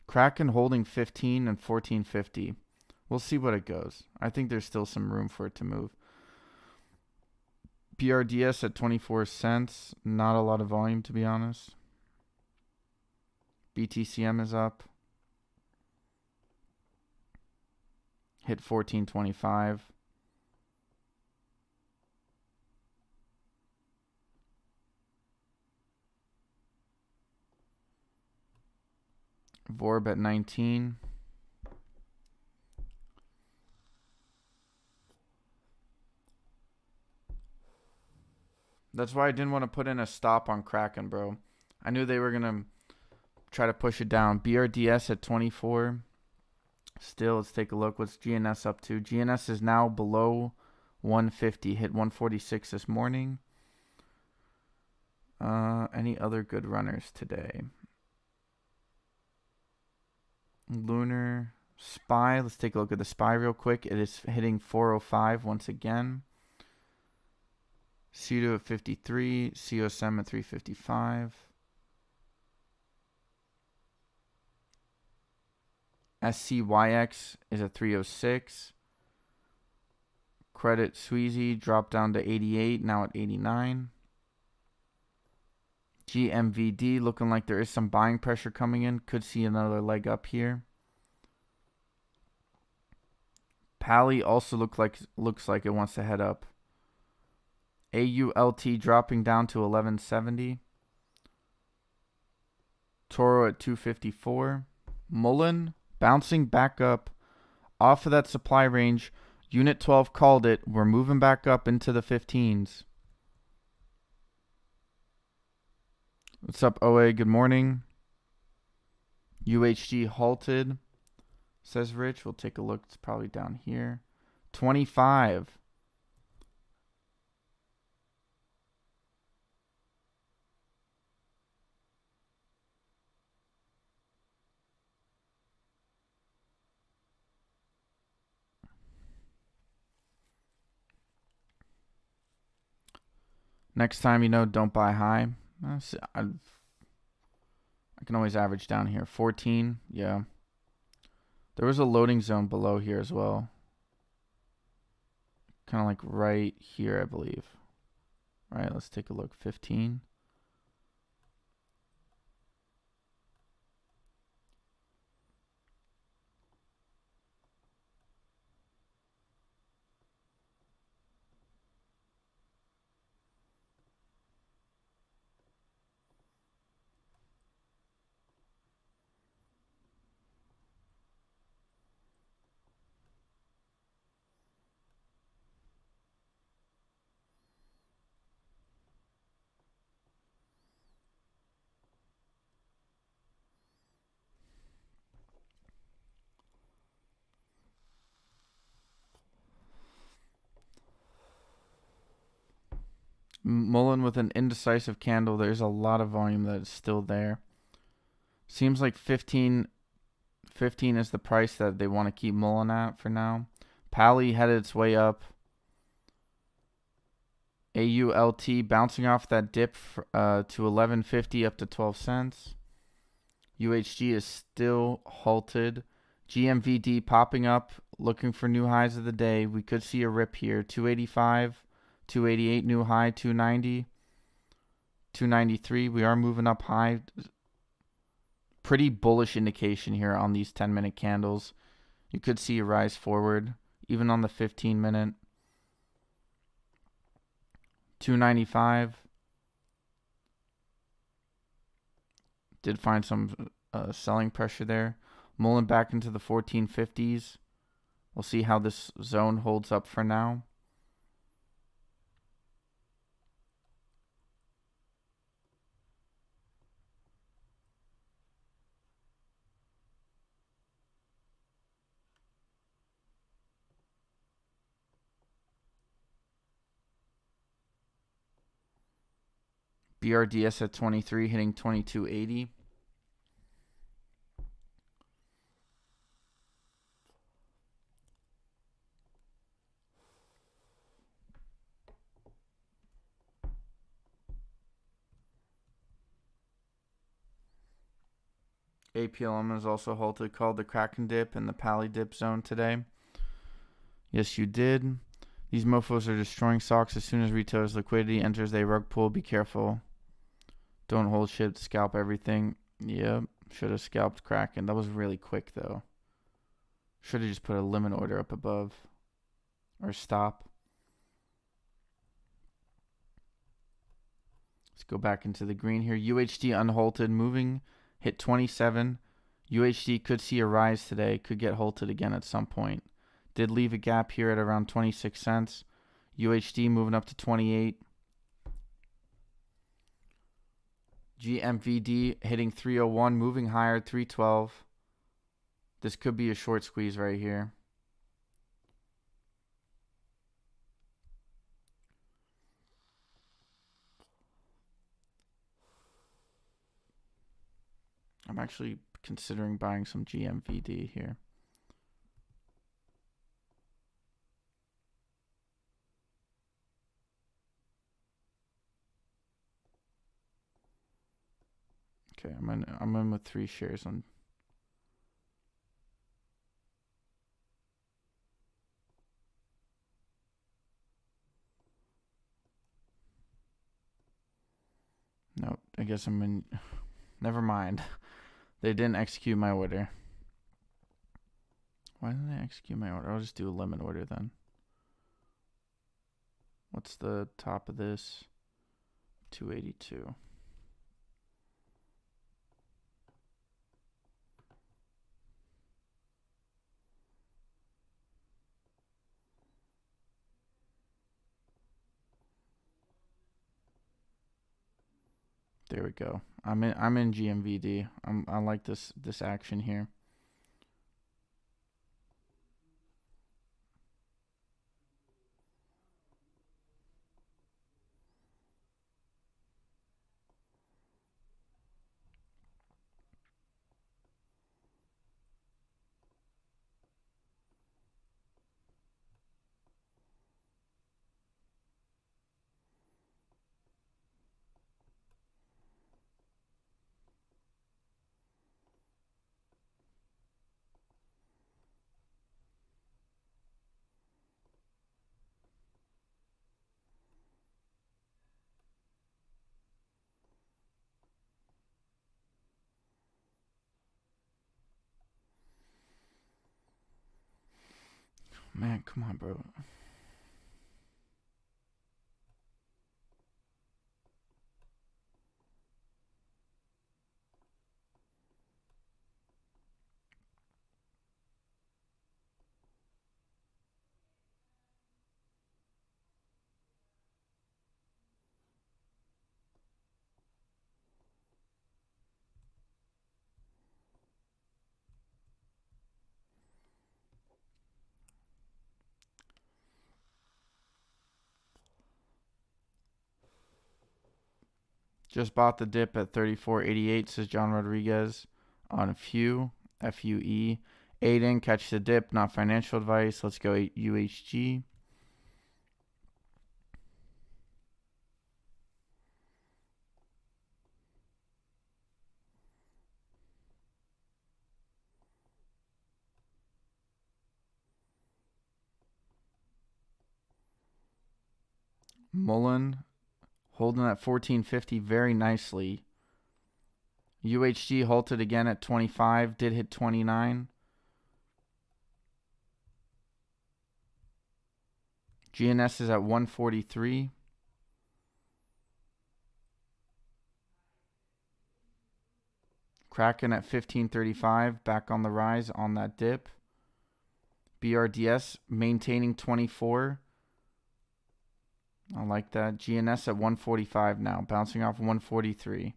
Kraken holding 15 and 1450. We'll see what it goes. I think there's still some room for it to move. BRDS at 24 cents. Not a lot of volume, to be honest. BTCM is up. Hit 1425. Vorb at 19. That's why I didn't want to put in a stop on Kraken, bro. I knew they were going to try to push it down. BRDS at 24. Still, let's take a look. What's GNS up to? GNS is now below 150. Hit 146 this morning. Any other good runners today? Lunar SPY. Let's take a look at the SPY real quick. It is hitting 405 once again. CUDO at 53. COSM at 355. SCYX is at 306. Credit Sweezy dropped down to 88, now at 89. GMVD looking like there is some buying pressure coming in. Could see another leg up here. Pally also looks like it wants to head up. AULT dropping down to 1170. Toro at 254. MULN bouncing back up off of that supply range. Unit 12 called it. We're moving back up into the 15s. What's up, OA? Good morning. UHG halted, says Rich. We'll take a look. It's probably down here. 25. Next time, don't buy high. I can always average down here. 14, yeah. There was a loading zone below here as well. Kind of like right here, I believe. All right, let's take a look. 15. MULN with an indecisive candle. There's a lot of volume that is still there. Seems like 15 is the price that they want to keep MULN at for now. Pally headed its way up. AULT bouncing off that dip to 11.50 up to 12 cents. UHG is still halted. GMVD popping up, looking for new highs of the day. We could see a rip here. 285, 288 new high, 290, 293. We are moving up high. Pretty bullish indication here on these 10-minute candles. You could see a rise forward, even on the 15-minute. 295. Did find some selling pressure there. MULN back into the 1450s. We'll see how this zone holds up for now. BRDS at 23, hitting 2280. APLM is also halted, called the Kraken dip and the Pally dip zone today. Yes, you did. These mofos are destroying stocks as soon as retailers' liquidity enters a rug pull. Be careful. Don't hold shit, scalp everything. Yep, should have scalped Kraken. That was really quick, though. Should have just put a limit order up above. Or stop. Let's go back into the green here. UHD unhalted, moving, hit 27. UHD could see a rise today, could get halted again at some point. Did leave a gap here at around 26 cents. UHD moving up to 28. GMVD hitting 301, moving higher, 312. This could be a short squeeze right here. I'm actually considering buying some GMVD here. Okay, I'm in with 3 shares on. Nope, I guess I'm in. Never mind. They didn't execute my order. Why didn't they execute my order? I'll just do a limit order then. What's the top of this? 282. There we go. I'm in GMVD. I like this action here. Man, come on, bro. Just bought the dip at 34.88, says John Rodriguez on FUE. FUE. Aiden, catch the dip, not financial advice. Let's go UHG. MULN holding at 14.50 very nicely. UHG halted again at 25, did hit 29. GNS is at 143. Kraken at 15.35, back on the rise on that dip. BRDS maintaining 24. I like that. GNS at 145 now, bouncing off 143.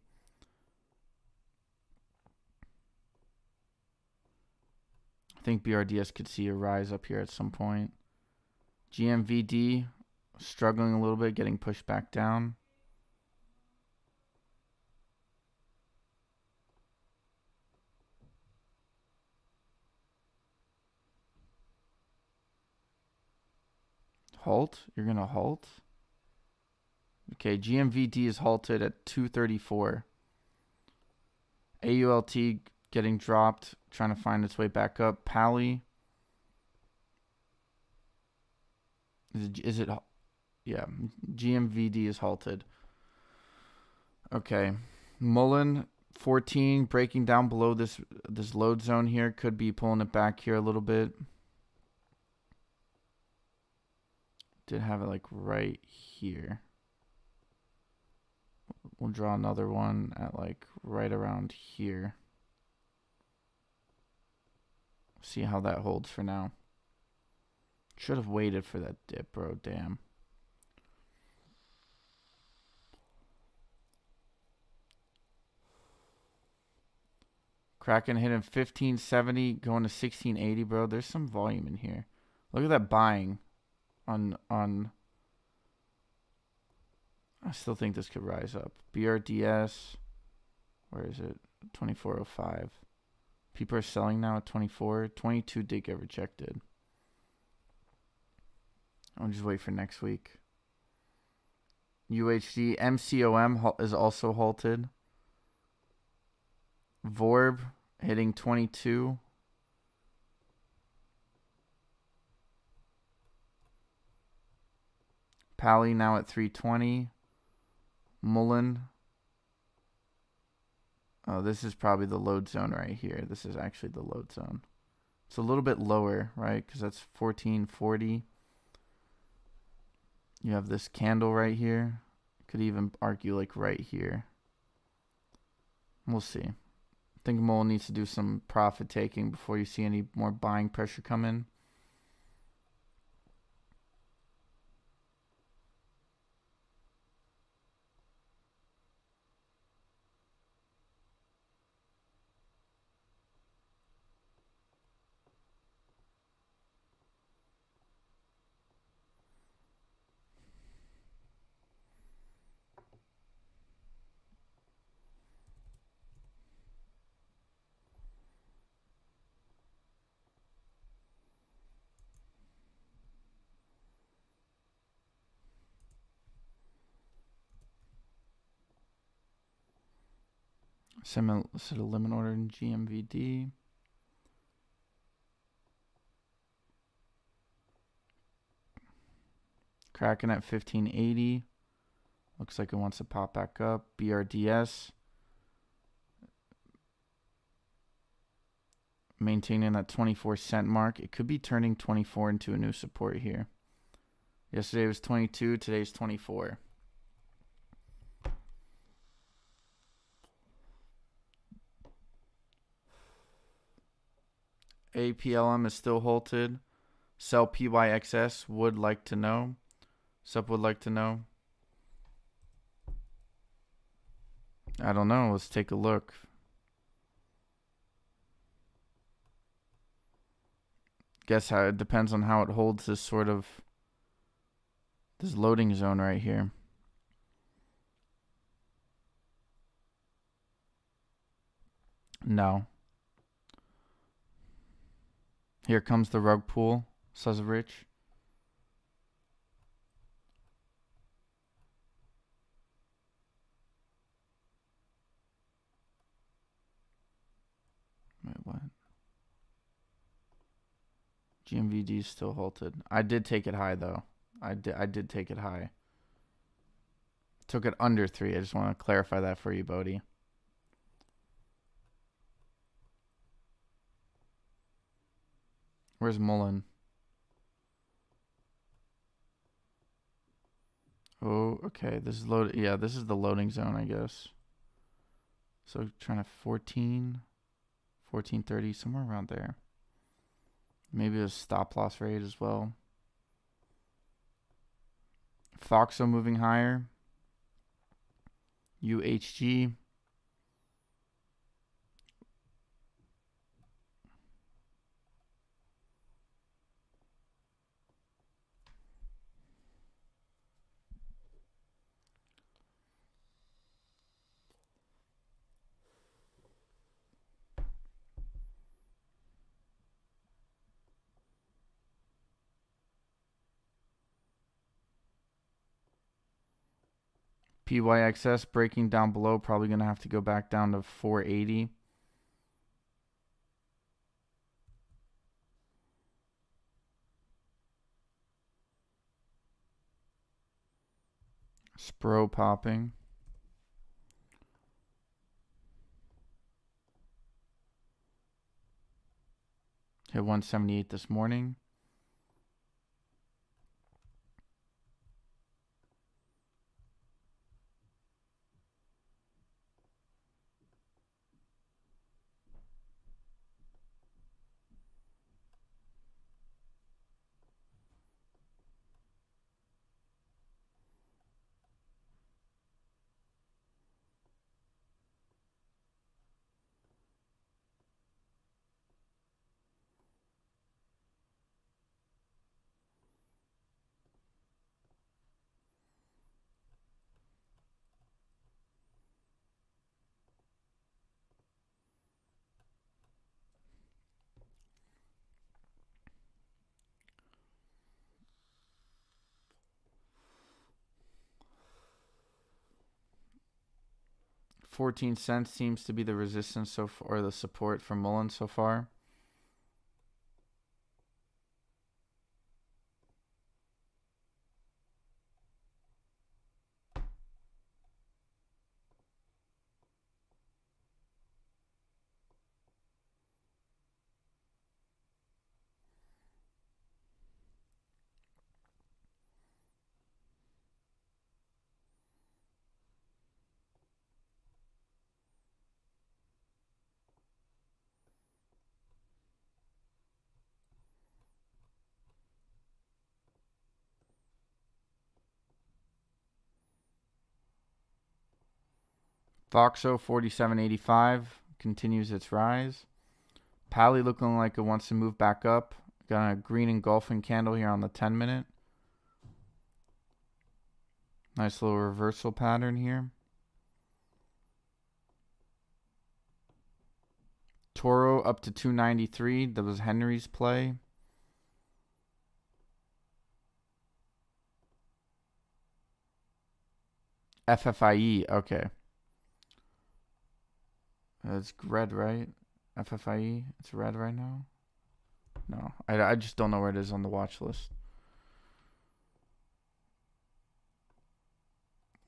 I think BRDS could see a rise up here at some point. GMVD struggling a little bit, getting pushed back down. Halt? You're going to halt? Okay, GMVD is halted at 234. AULT getting dropped, trying to find its way back up. Pally. Is it? Yeah, GMVD is halted. Okay. MULN 14 breaking down below this load zone here. Could be pulling it back here a little bit. Did have it like right here. We'll draw another one at like right around here. See how that holds for now. Should have waited for that dip, bro. Damn. Kraken hitting 1570, going to 1680, bro. There's some volume in here. Look at that buying on I still think this could rise up. BRDS, where is it? 2405. People are selling now at 24. 22 did get rejected. I'll just wait for next week. UHD, MCOM is also halted. Vorb hitting 22. Pally now at 320. MULN. Oh, this is probably the load zone right here. This is actually the load zone. It's a little bit lower, right? Because that's 1440. You have this candle right here. Could even argue like right here. We'll see. I think MULN needs to do some profit taking before you see any more buying pressure come in. Set a limit order in GMVD. Kraken at 1580. Looks like it wants to pop back up. BRDS. Maintaining that 24-cent mark. It could be turning 24 into a new support here. Yesterday was 22. Today's 24. APLM is still halted. Sell PYXS would like to know. Sup would like to know. I don't know. Let's take a look. Guess how it depends on how it holds this sort of this loading zone right here. No. Here comes the rug pull, says Rich. Wait, what? GMVD is still halted. I did take it high though. I did take it high. Took it under 3. I just want to clarify that for you, Bodie. Where's MULN? Oh, okay. This is load. Yeah, this is the loading zone, I guess. So trying to 1430, somewhere around there. Maybe a stop loss rate as well. Foxo moving higher. UHG. PYXS breaking down below. Probably going to have to go back down to 480. Spro popping. Hit 178 this morning. $0.14 seems to be the resistance so far, or the support for MULN so far. Foxo 47.85 continues its rise. Pally looking like it wants to move back up. Got a green engulfing candle here on the 10-minute. Nice little reversal pattern here. Toro up to 293. That was Henry's play. FFIE. Okay. It's red, right? FFIE. It's red right now. No, I just don't know where it is on the watch list.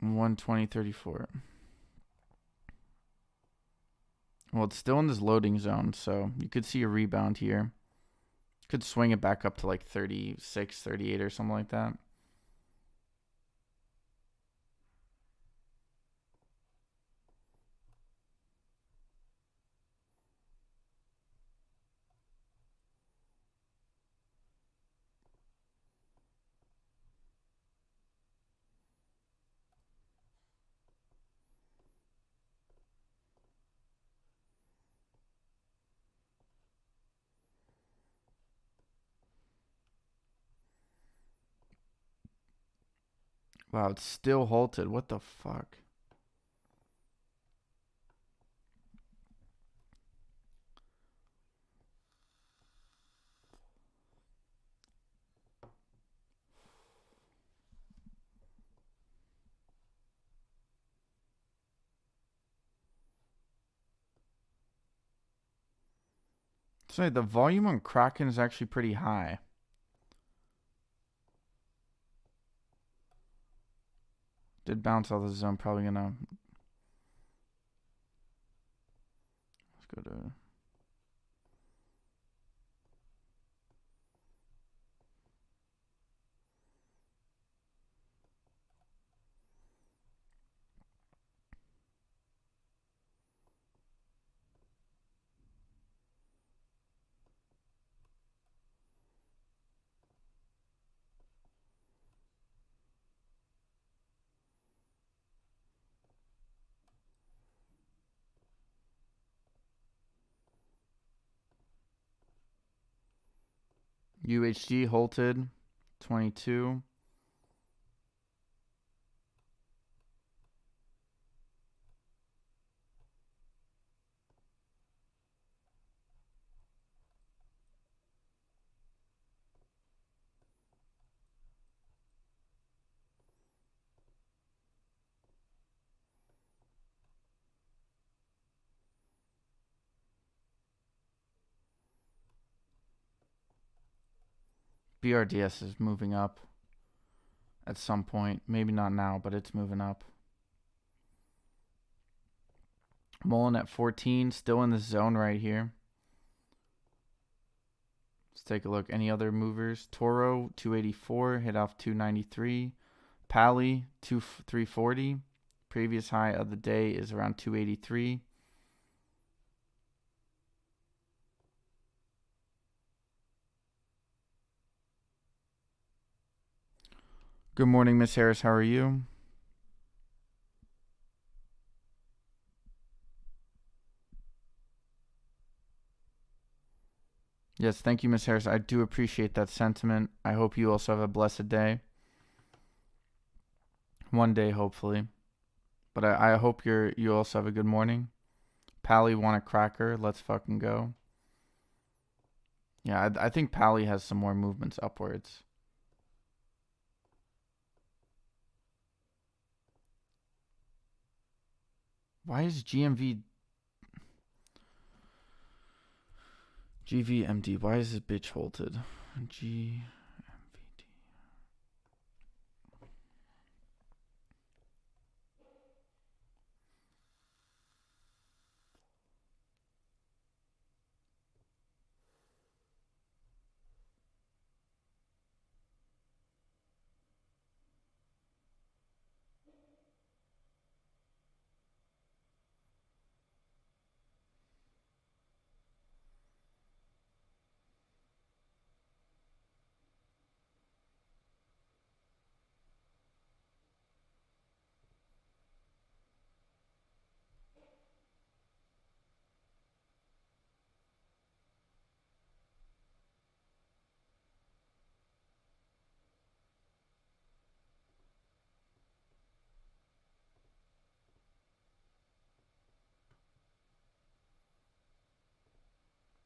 120.34. Well, it's still in this loading zone, so you could see a rebound here. Could swing it back up to like 36, 38 or something like that. Wow, it's still halted. What the fuck? So the volume on Kraken is actually pretty high. Did bounce out of the zone. Probably gonna. Let's go to. UHG halted. 22. BRDS is moving up at some point. Maybe not now, but it's moving up. MULN at 14, still in the zone right here. take a look. Any other movers? Toro 284 hit off 293. Pally 340. Previous high of the day is around 283. Good morning, Miss Harris. How are you? Yes, thank you, Miss Harris. I do appreciate that sentiment. I hope you also have a blessed day. One day, hopefully. But I hope you also have a good morning. Pally want a cracker. Let's fucking go. Yeah, I think Pally has some more movements upwards. Why is GVMD? Why is this bitch halted? GVD.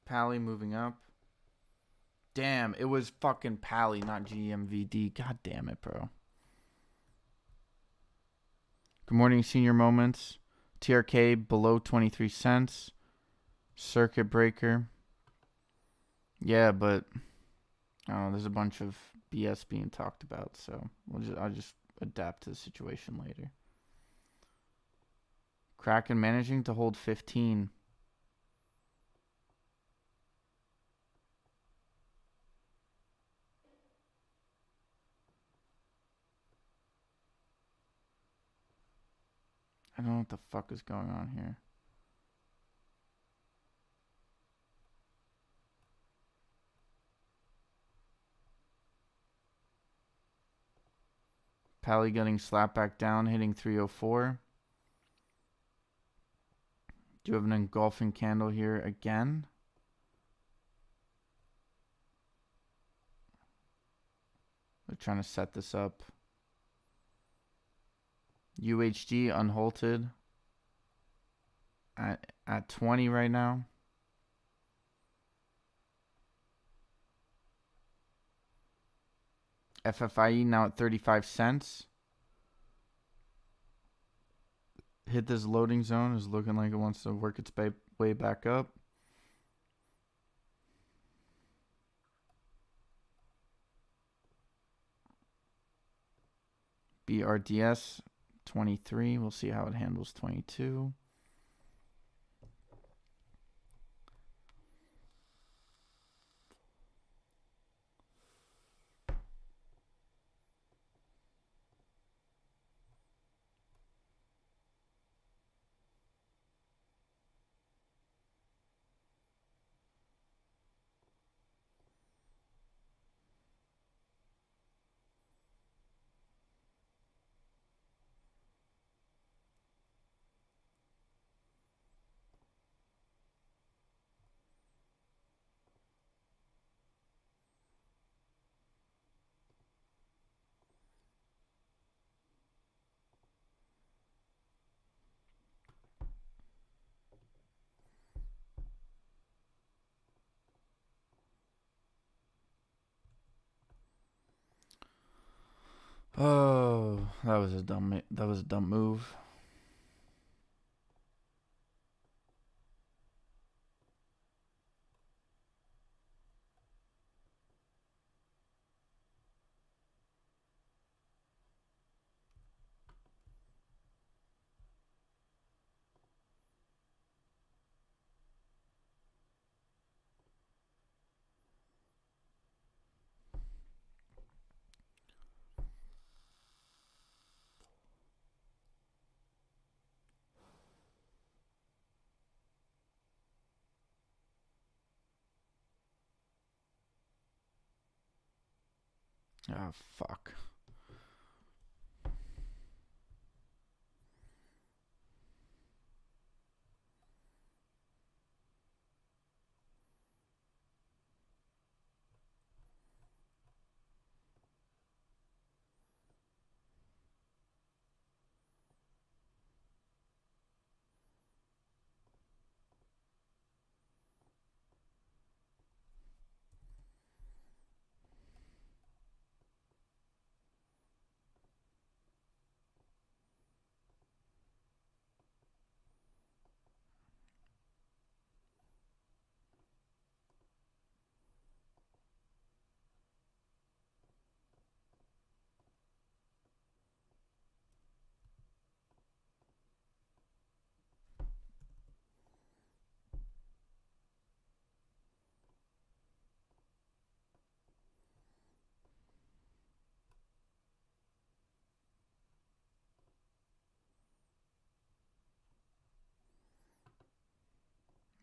Pally moving up. Damn, it was fucking Pally, not GMVD. God damn it, bro. Good morning, senior moments. TRKA below 23 cents. Circuit breaker. Yeah, but I don't know, there's a bunch of BS being talked about, so I'll just adapt to the situation later. Kraken managing to hold 15. I don't know what the fuck is going on here. Pally getting slapped back down, hitting 304. Do you have an engulfing candle here again? They're trying to set this up. UHG unhalted at 20 right now. FFIE now at 35 cents. Hit this loading zone. Is looking like it wants to work its way back up. BRDS 23. We'll see how it handles 22. Oh, that was a dumb move. Ah, fuck.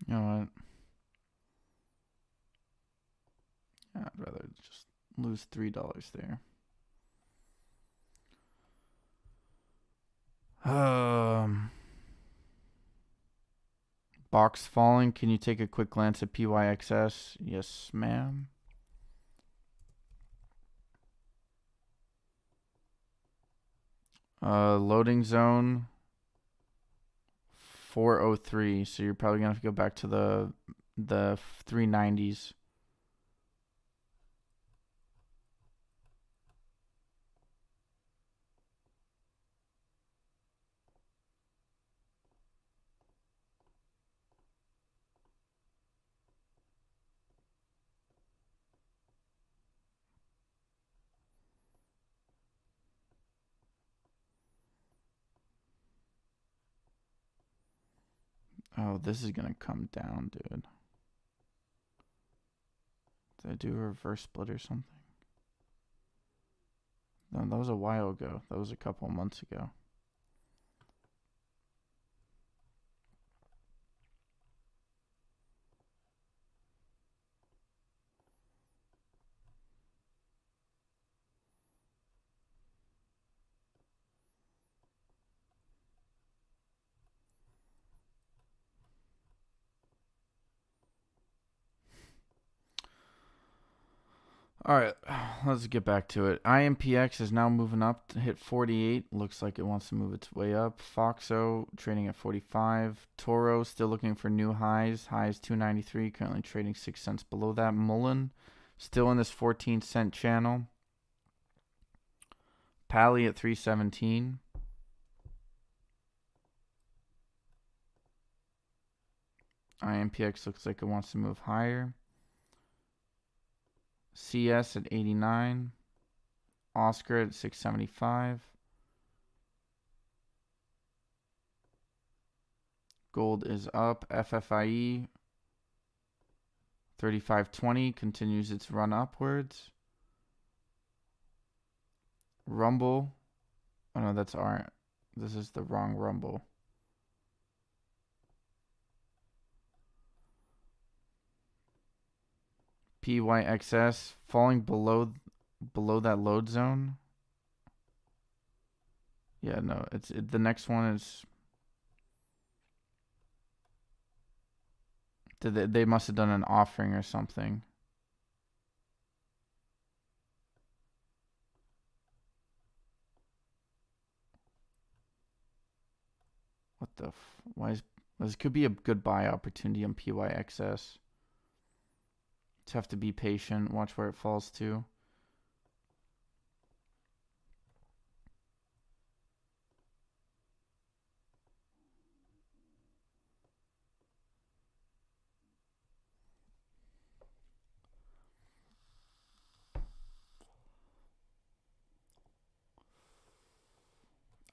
You know what? I'd rather just lose $3 there. Box falling. Can you take a quick glance at PYXS? Yes, ma'am. Loading zone 403. So you're probably gonna have to go back to the 390s. Oh, this is gonna come down, dude. Did I do a reverse split or something? No, that was a while ago. That was a couple months ago. All right, let's get back to it. IMPX is now moving up to hit 48. Looks like it wants to move its way up. Foxo trading at 45. Toro still looking for new highs. Highs 293, currently trading 6 cents below that. MULN still in this 14-cent channel. Pally at 317. IMPX looks like it wants to move higher. CS at 89. Oscar at 675. Gold is up. FFIE 35.20 continues its run upwards. Rumble. Oh no, that's our. This is the wrong Rumble. PYXS falling below that load zone. Yeah, no, the next one is. They must have done an offering or something. What the? Why is this could be a good buy opportunity on PYXS. Just have to be patient. Watch where it falls to.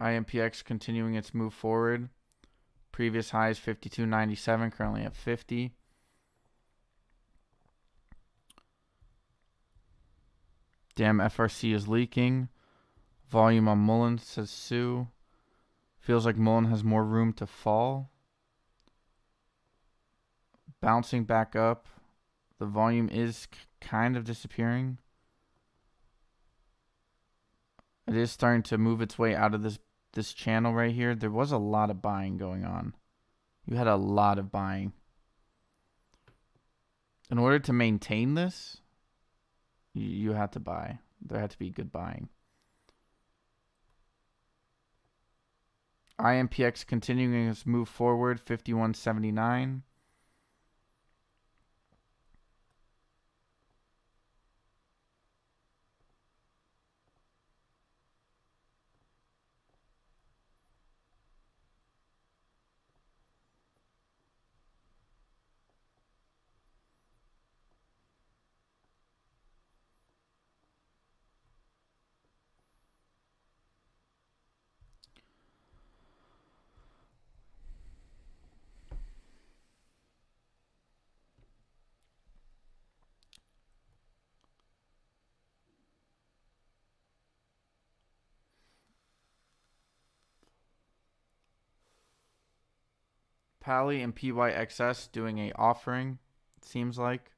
IMPX continuing its move forward. Previous high is 52.97, currently at 50. Damn, FRC is leaking. Volume on MULN, says Sue. Feels like MULN has more room to fall. Bouncing back up. The volume is kind of disappearing. It is starting to move its way out of this channel right here. There was a lot of buying going on. You had a lot of buying. In order to maintain this, you had to buy. There had to be good buying. IMPX continuing its move forward, 51.79. Pally and PYXS doing a offering, it seems like.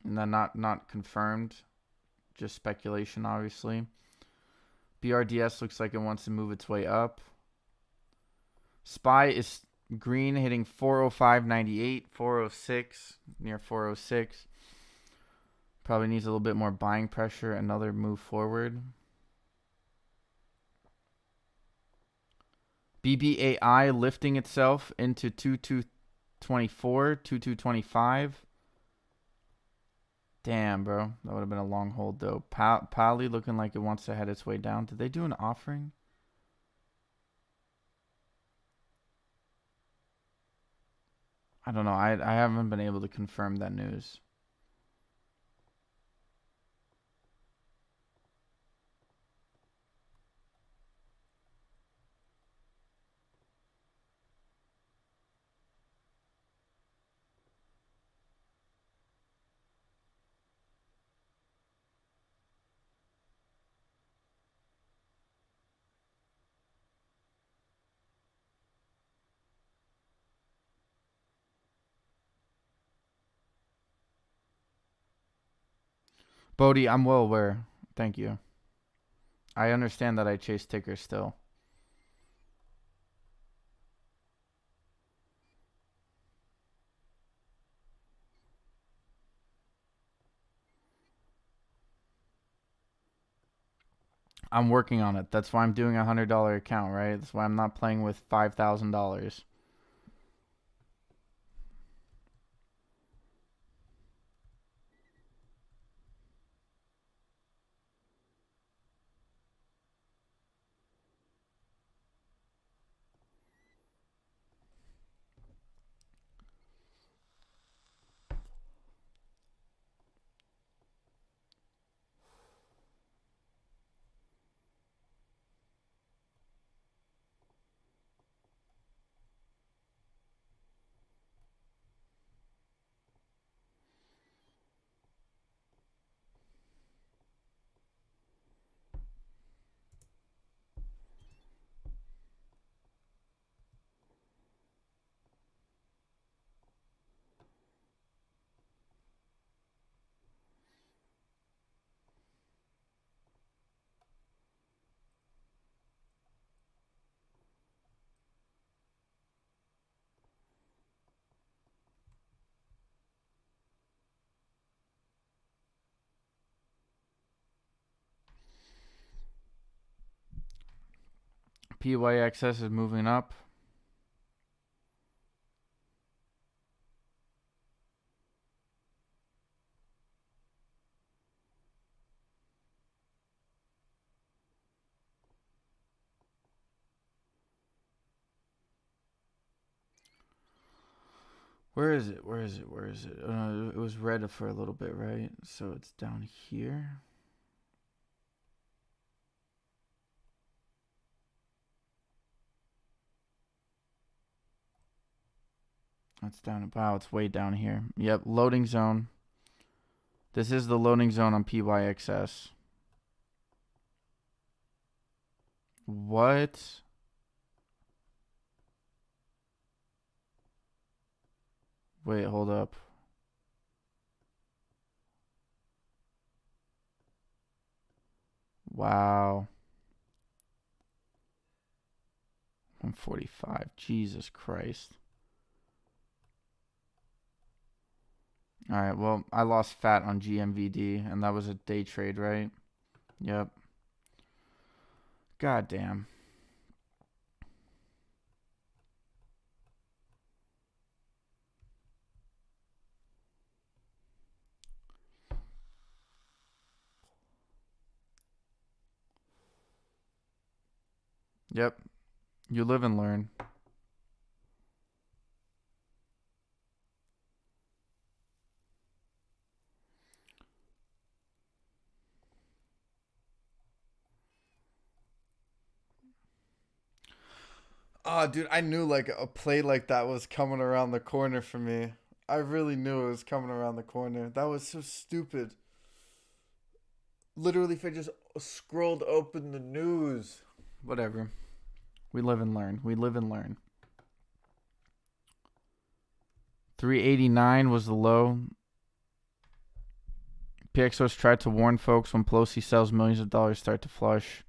And then not confirmed. Just speculation, obviously. BRDS looks like it wants to move its way up. SPY is green, hitting 405.98, 406, near 406. Probably needs a little bit more buying pressure, another move forward. BBAI lifting itself into 2224, 2225. Damn, bro. That would have been a long hold, though. Pally looking like it wants to head its way down. Did they do an offering? I don't know. I haven't been able to confirm that news. Bodhi, I'm well aware. Thank you. I understand that I chase tickers still. I'm working on it. That's why I'm doing a $100 account, right? That's why I'm not playing with $5,000. PYXS is moving up. Where is it? Where is it? Where is it? It was red for a little bit, right? So it's down here. That's down. Wow, it's way down here. Yep, loading zone. This is the loading zone on PYXS. What? Wait, hold up. Wow. 145. Jesus Christ. All right, well, I lost fat on GMVD, and that was a day trade, right? Yep. God damn. Yep. You live and learn. Oh, dude, I knew like a play like that was coming around the corner for me. I really knew it was coming around the corner. That was so stupid. Literally, if I just scrolled open the news. Whatever. We live and learn. We live and learn. 389 was the low. PXOs tried to warn folks when Pelosi sells millions of dollars start to flush.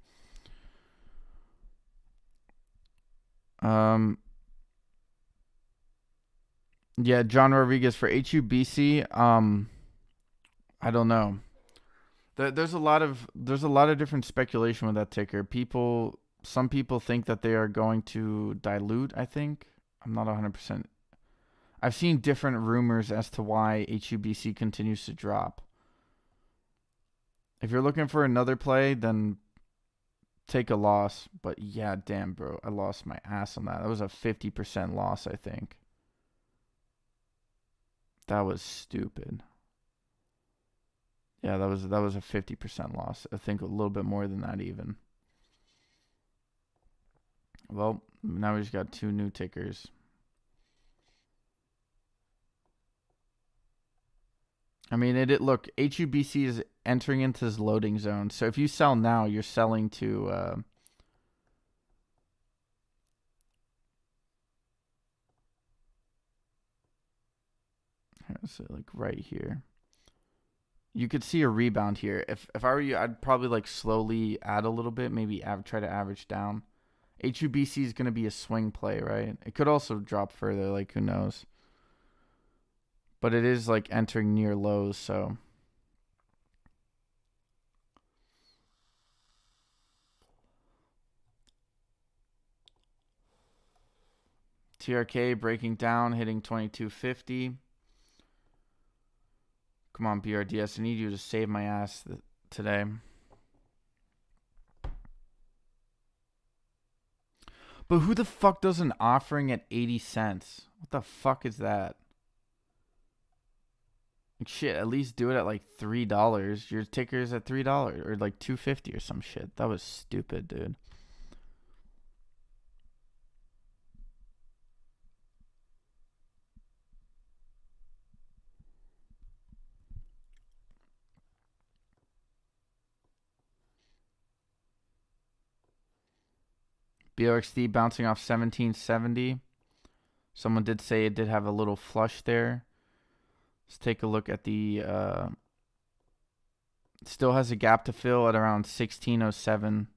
Yeah, John Rodriguez for HUBC. I don't know. There's a lot of different speculation with that ticker. Some people think that they are going to dilute. I think I'm not 100%. I've seen different rumors as to why HUBC continues to drop. If you're looking for another play, then take a loss. But yeah, damn, bro, I lost my ass on that. That was a 50% loss, I think. That was stupid. Yeah, that was a 50% loss. I think a little bit more than that even. Well, now we just got two new tickers. I mean, look, HUBC is entering into this loading zone. So if you sell now, you're selling to so like right here. You could see a rebound here. If I were you, I'd probably like slowly add a little bit, maybe try to average down. HUBC is going to be a swing play, right? It could also drop further, like who knows. But it is like entering near lows, so TRKA breaking down, hitting 2250. Come on, BRDS. I need you to save my ass today. But who the fuck does an offering at 80 cents? What the fuck is that? Like, shit, at least do it at like $3. Your ticker's at $3 or like $2.50 or some shit. That was stupid, dude. BOXD bouncing off 1770. Someone did say it did have a little flush there. Let's take a look at the still has a gap to fill at around 1607.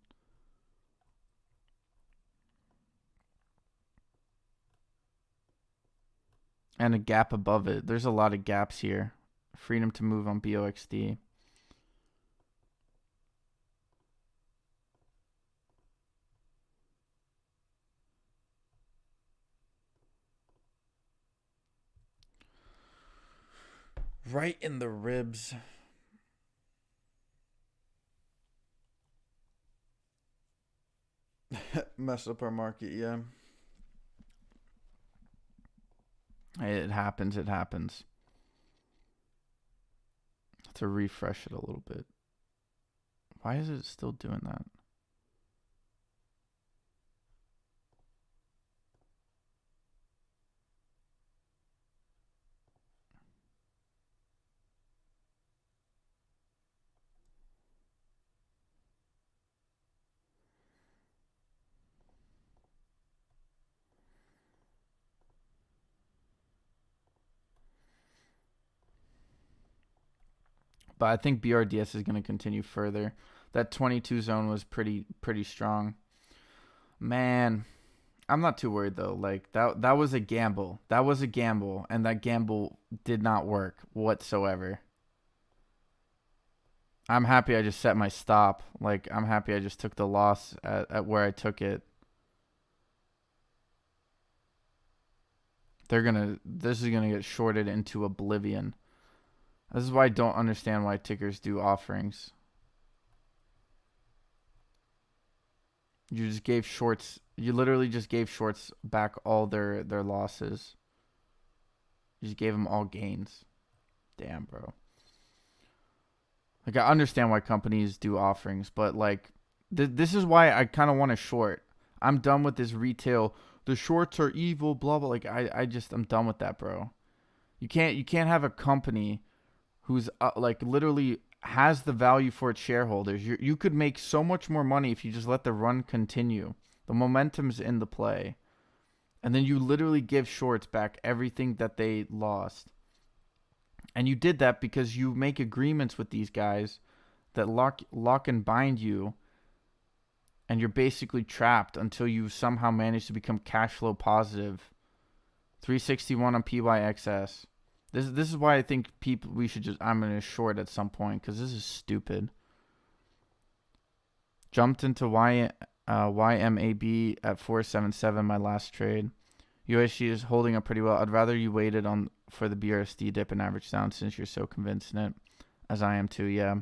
And a gap above it. There's a lot of gaps here. Freedom to move on BOXD. Right in the ribs. Messed up our market, yeah. It happens, it happens. To refresh it a little bit. Why is it still doing that? But I think BRDS is going to continue further. That 22 zone was pretty strong. Man, I'm not too worried though. Like that was a gamble. That was a gamble, and that gamble did not work whatsoever. I'm happy I just set my stop. Like I'm happy I just took the loss at where I took it. This is gonna get shorted into oblivion. This is why I don't understand why tickers do offerings. You just gave shorts. You literally just gave shorts back all their losses. You just gave them all gains. Damn, bro. Like I understand why companies do offerings, but like this is why I kind of want to short. I'm done with this retail. The shorts are evil, blah blah. Like I'm done with that, bro. You can't have a company who's like literally has the value for its shareholders. You could make so much more money if you just let the run continue. The momentum's in the play. And then you literally give shorts back everything that they lost. And you did that because you make agreements with these guys that lock and bind you, and you're basically trapped until you somehow manage to become cash flow positive. 361 on PYXS. This is why I think we should just, I'm going to short at some point because this is stupid. Jumped into YMAB at 477 my last trade. USG is holding up pretty well. I'd rather you waited for the BRSD dip and average down since you're so convinced in it, as I am too, yeah.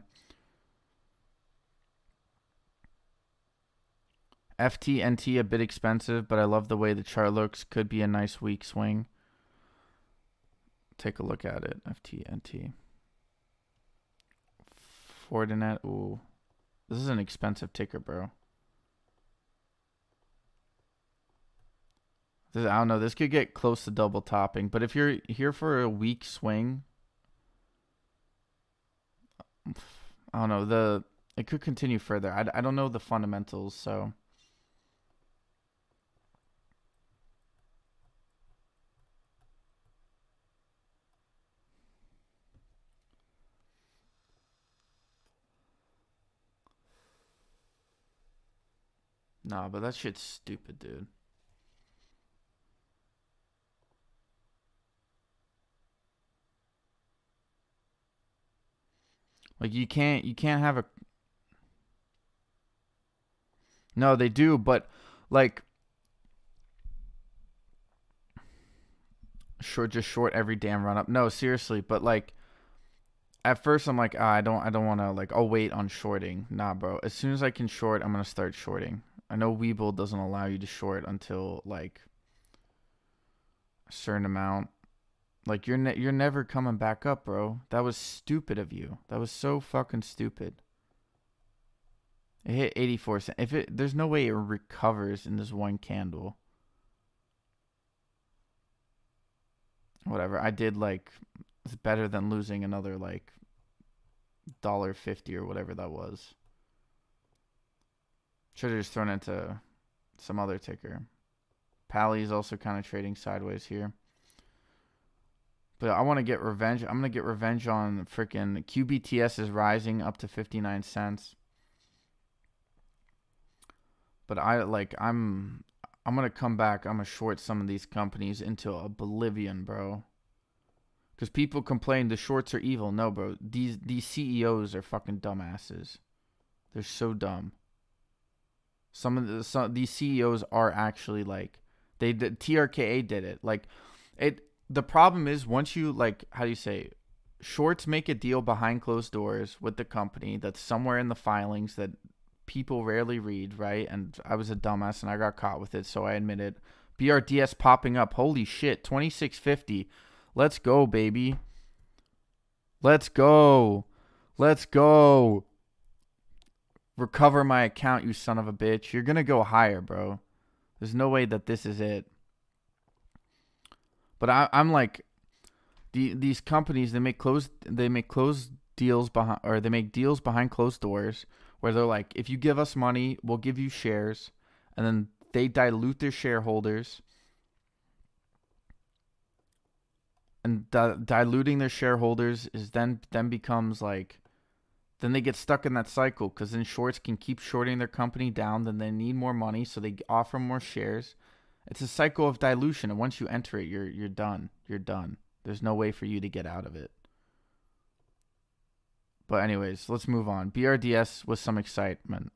FTNT a bit expensive, but I love the way the chart looks. Could be a nice weak swing. Take a look at it. FTNT. Fortinet. Ooh. This is an expensive ticker, bro. I don't know. This could get close to double topping. But if you're here for a weak swing, I don't know. It could continue further. I don't know the fundamentals, so. Nah, but that shit's stupid, dude. Like you can't have a. No, they do, but like just short every damn run up. No, seriously, but like at first I'm like, I don't want to, like, I'll wait on shorting. Nah, bro. As soon as I can short, I'm going to start shorting. I know Webull doesn't allow you to short until like a certain amount. Like you're never coming back up, bro. That was stupid of you. That was so fucking stupid. It hit 84 cents. There's no way it recovers in this one candle. Whatever. I did, like, it's better than losing another like $1.50 or whatever that was. Should have just thrown into some other ticker. Pally is also kind of trading sideways here. But I want to get revenge. I'm going to get revenge on freaking QBTS is rising up to 59 cents. But I'm going to come back. I'm going to short some of these companies into oblivion, bro. Because people complain the shorts are evil. No, bro. These CEOs are fucking dumbasses. They're so dumb. Some these CEOs are actually like, the TRKA did it. Like it. The problem is once you, like, how do you say, shorts make a deal behind closed doors with the company that's somewhere in the filings that people rarely read, right? And I was a dumbass and I got caught with it, so I admit it. BRDS popping up. Holy shit, 2650. Let's go, baby. Let's go. Let's go. Recover my account, you son of a bitch. You're going to go higher, bro. There's no way that this is it. But I'm like, these companies, they make closed deals behind, or they make deals behind closed doors where they're like, if you give us money, we'll give you shares, and then they dilute their shareholders, and diluting their shareholders is then becomes like Then they get stuck in that cycle because then shorts can keep shorting their company down. Then they need more money, so they offer more shares. It's a cycle of dilution, and once you enter it, you're done. You're done. There's no way for you to get out of it. But anyways, let's move on. BRDS with some excitement.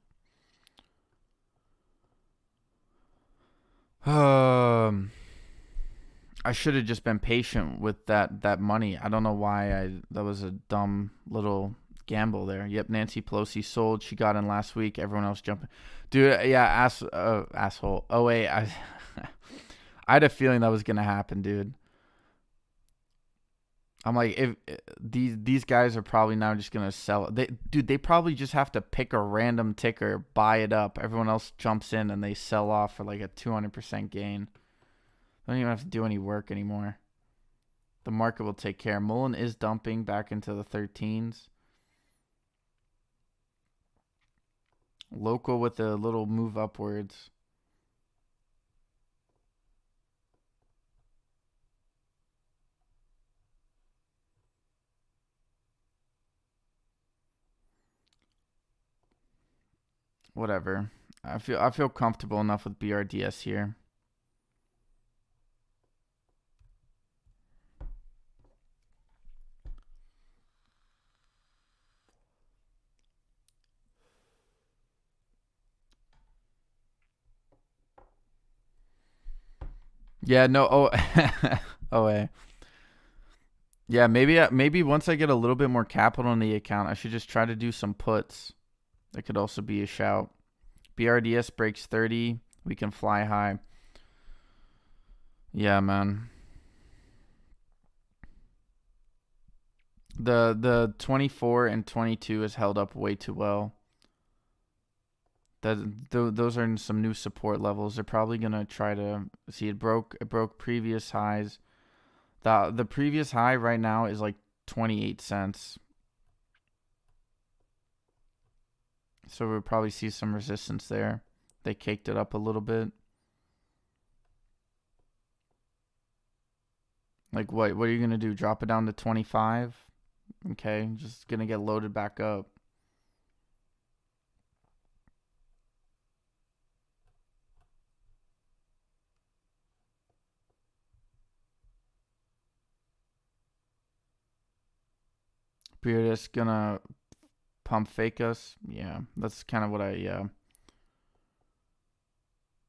I should have just been patient with that money. I don't know why that was a dumb little gamble there. Yep, Nancy Pelosi sold. She got in last week. Everyone else jumping. Dude, yeah, asshole. Oh wait, I had a feeling that was gonna happen, dude. I'm like, if these guys are probably now just gonna sell it. They probably just have to pick a random ticker, buy it up. Everyone else jumps in and they sell off for like a 200% gain. Don't even have to do any work anymore. The market will take care. MULN is dumping back into the 13s. Local with a little move upwards. Whatever. I feel comfortable enough with BRDS here. Yeah, no. Oh, oh, yeah. Maybe once I get a little bit more capital in the account, I should just try to do some puts. That could also be a shout. BRDS breaks 30. We can fly high. Yeah, man. The 24 and 22 has held up way too well. Those are some new support levels. They're probably gonna try to see it broke previous highs. The previous high right now is like 28 cents. So we'll probably see some resistance there. They caked it up a little bit. Like what are you gonna do? Drop it down to 25? Okay, just gonna get loaded back up. BRDS gonna pump fake us. Yeah, that's kind of what yeah.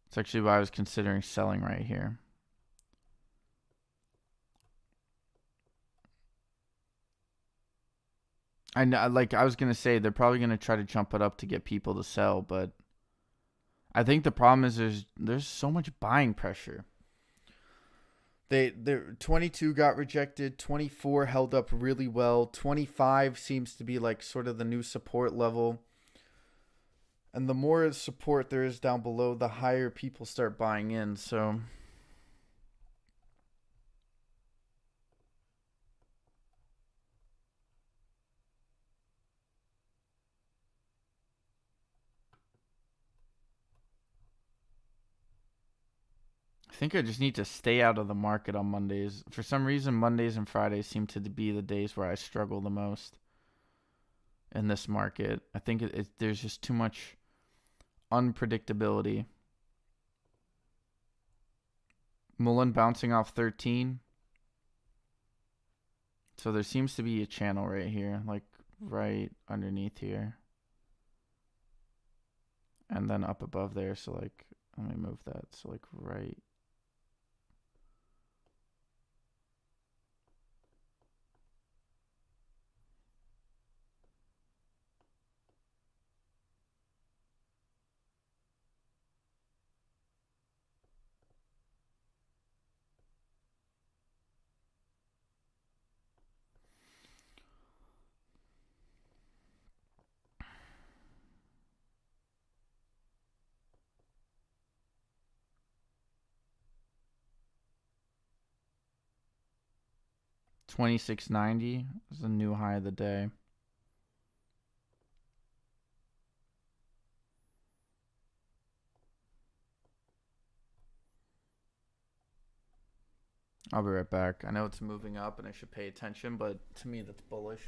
It's actually why I was considering selling right here. I know, like I was gonna say, they're probably gonna try to jump it up to get people to sell, but I think the problem is there's so much buying pressure. They 22 got rejected, 24 held up really well, 25 seems to be like sort of the new support level. And the more support there is down below, the higher people start buying in, so I think I just need to stay out of the market on Mondays. For some reason, Mondays and Fridays seem to be the days where I struggle the most in this market. I think there's just too much unpredictability. MULN bouncing off 13. So there seems to be a channel right here, like right underneath here. And then up above there. So like, let me move that. So like right. $26.90 is the new high of the day. I'll be right back. I know it's moving up and I should pay attention, but to me that's bullish.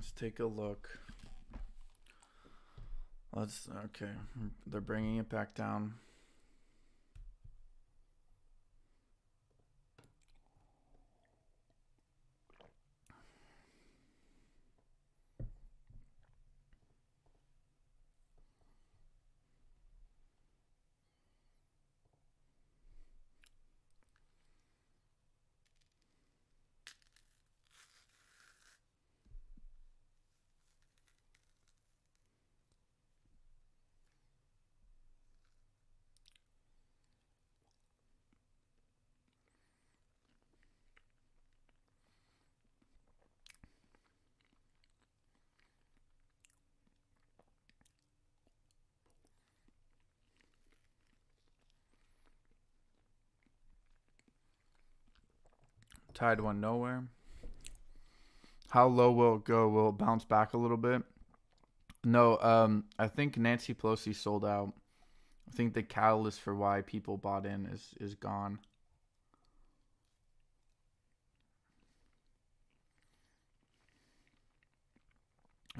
Let's take a look. Okay. They're bringing it back down. Tide went nowhere. How low will it go? Will it bounce back a little bit? No, I think Nancy Pelosi sold out. I think the catalyst for why people bought in is gone.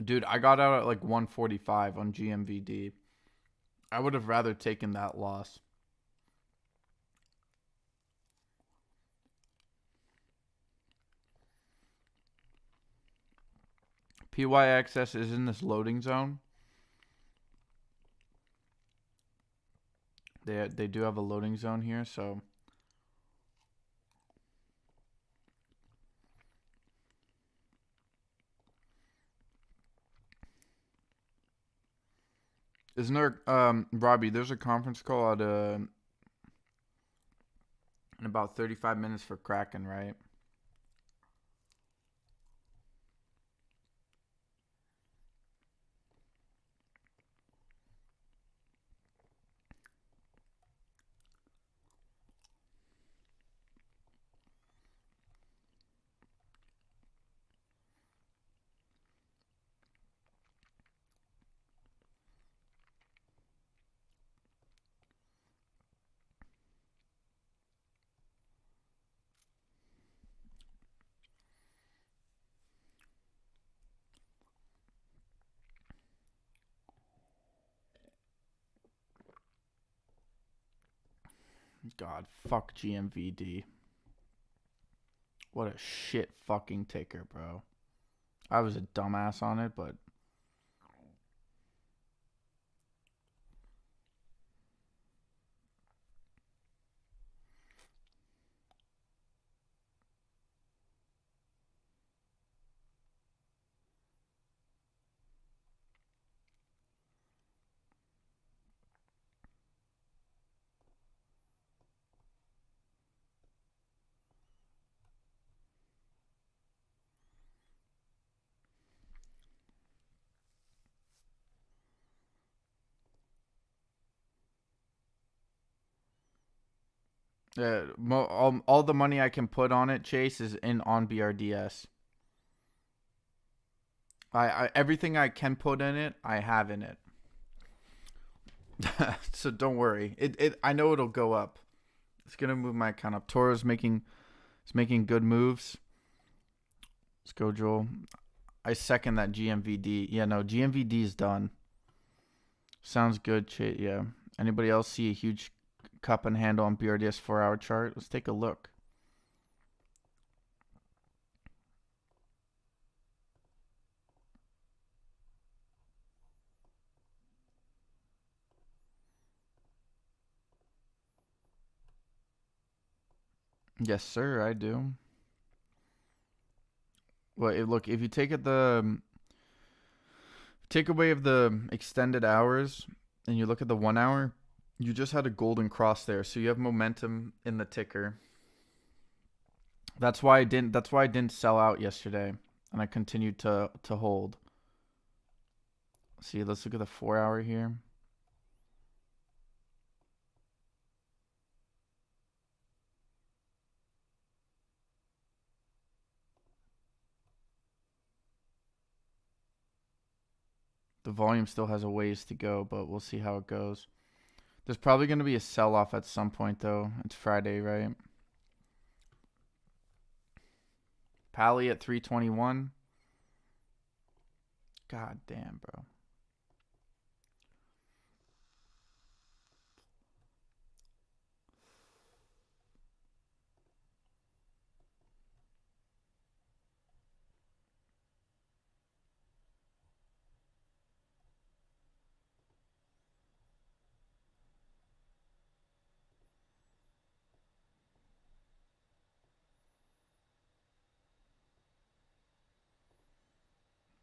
Dude, I got out at like 145 on GMVD. I would have rather taken that loss. PYXS is in this loading zone. They do have a loading zone here, so isn't there Robbie, there's a conference call at in about 35 minutes for Kraken, right? God, fuck GMVD. What a shit fucking ticker, bro. I was a dumbass on it, but all the money I can put on it, Chase, is in on BRDS. I everything I can put in it, I have in it. So don't worry. I know it'll go up. It's gonna move my account up. Toro's making good moves. Let's go, Joel. I second that GMVD. Yeah, no, GMVD is done. Sounds good, Chase. Yeah. Anybody else see a huge cup and handle on BRDS 4-hour chart? Let's take a look. Yes, sir, I do. Well, look, if you take away of the extended hours and you look at the 1 hour, you just had a golden cross there, so you have momentum in the ticker. That's why I didn't sell out yesterday, and I continued to hold. See, let's look at the 4 hour here. The volume still has a ways to go, but we'll see how it goes. There's probably going to be a sell-off at some point, though. It's Friday, right? Pally at 321. God damn, bro.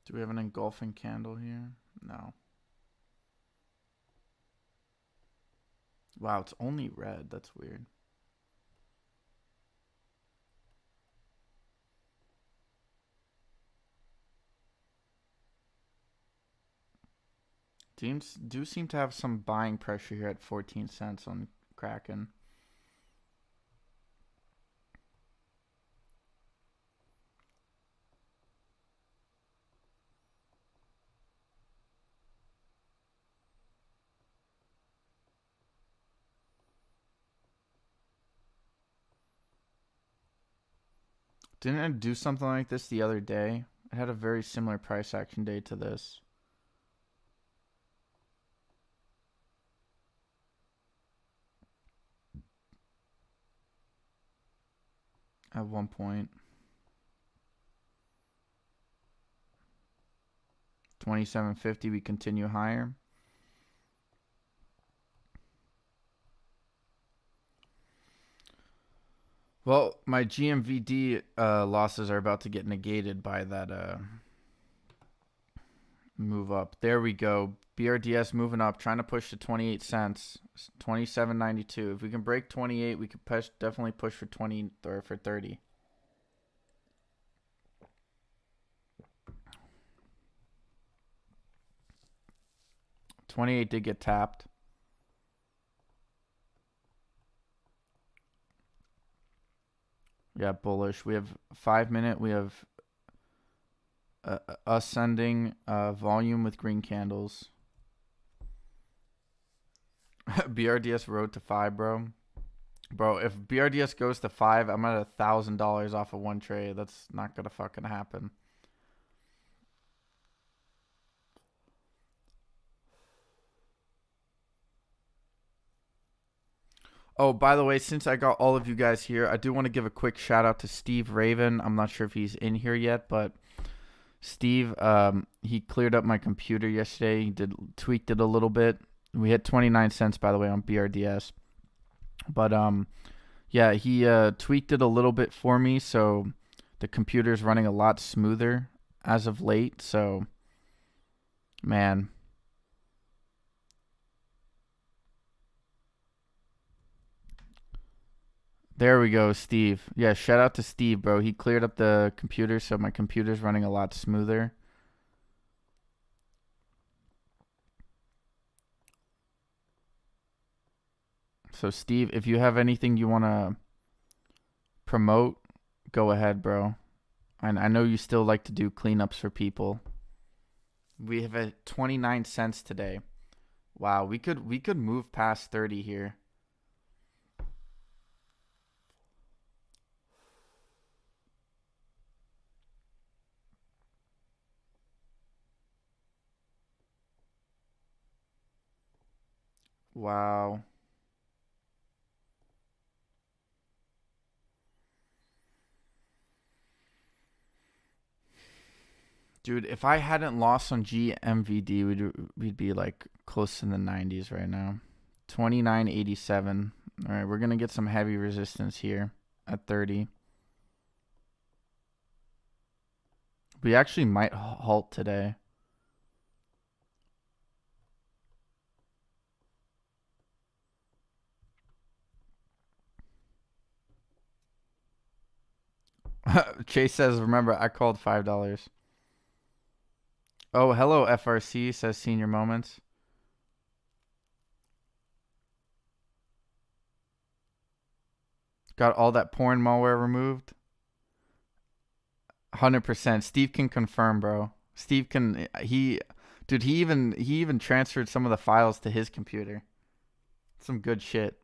Do we have an engulfing candle here? No. Wow, it's only red. That's weird. Teams do seem to have some buying pressure here at 14 cents on Kraken. Didn't it do something like this the other day? It had a very similar price action day to this. At one point. 27.50, we continue higher. Well, my GMVD losses are about to get negated by that move up. There we go. BRDS moving up, trying to push to 28 cents. 27.92. If we can break 28, we could definitely push for 20 or for 30. $28 did get tapped. Yeah, bullish. We have 5 minute. We have ascending volume with green candles. BRDS rode to 5, bro. Bro, if BRDS goes to 5, I'm at $1,000 off of one trade. That's not gonna fucking happen. Oh, by the way, since I got all of you guys here, I do want to give a quick shout out to Steve Raven. I'm not sure if he's in here yet, but Steve, he cleared up my computer yesterday. He tweaked it a little bit. We hit 29 cents, by the way, on BRDS. But yeah, he tweaked it a little bit for me, so the computer's running a lot smoother as of late. So, man. There we go, Steve. Yeah, shout out to Steve, bro. He cleared up the computer, so my computer's running a lot smoother. So, Steve, if you have anything you want to promote, go ahead, bro. And I know you still like to do cleanups for people. We have at 29 cents today. Wow, we could move past 30 here. Wow. Dude, if I hadn't lost on GMVD, we'd be like close to the 90s right now. 29.87. All right, we're going to get some heavy resistance here at 30. We actually might halt today. Chase says, remember, I called $5. Oh, hello, FRC, says Senior Moments. Got all that porn malware removed? 100%. Steve can confirm, bro. Steve can, dude, he even transferred some of the files to his computer. Some good shit.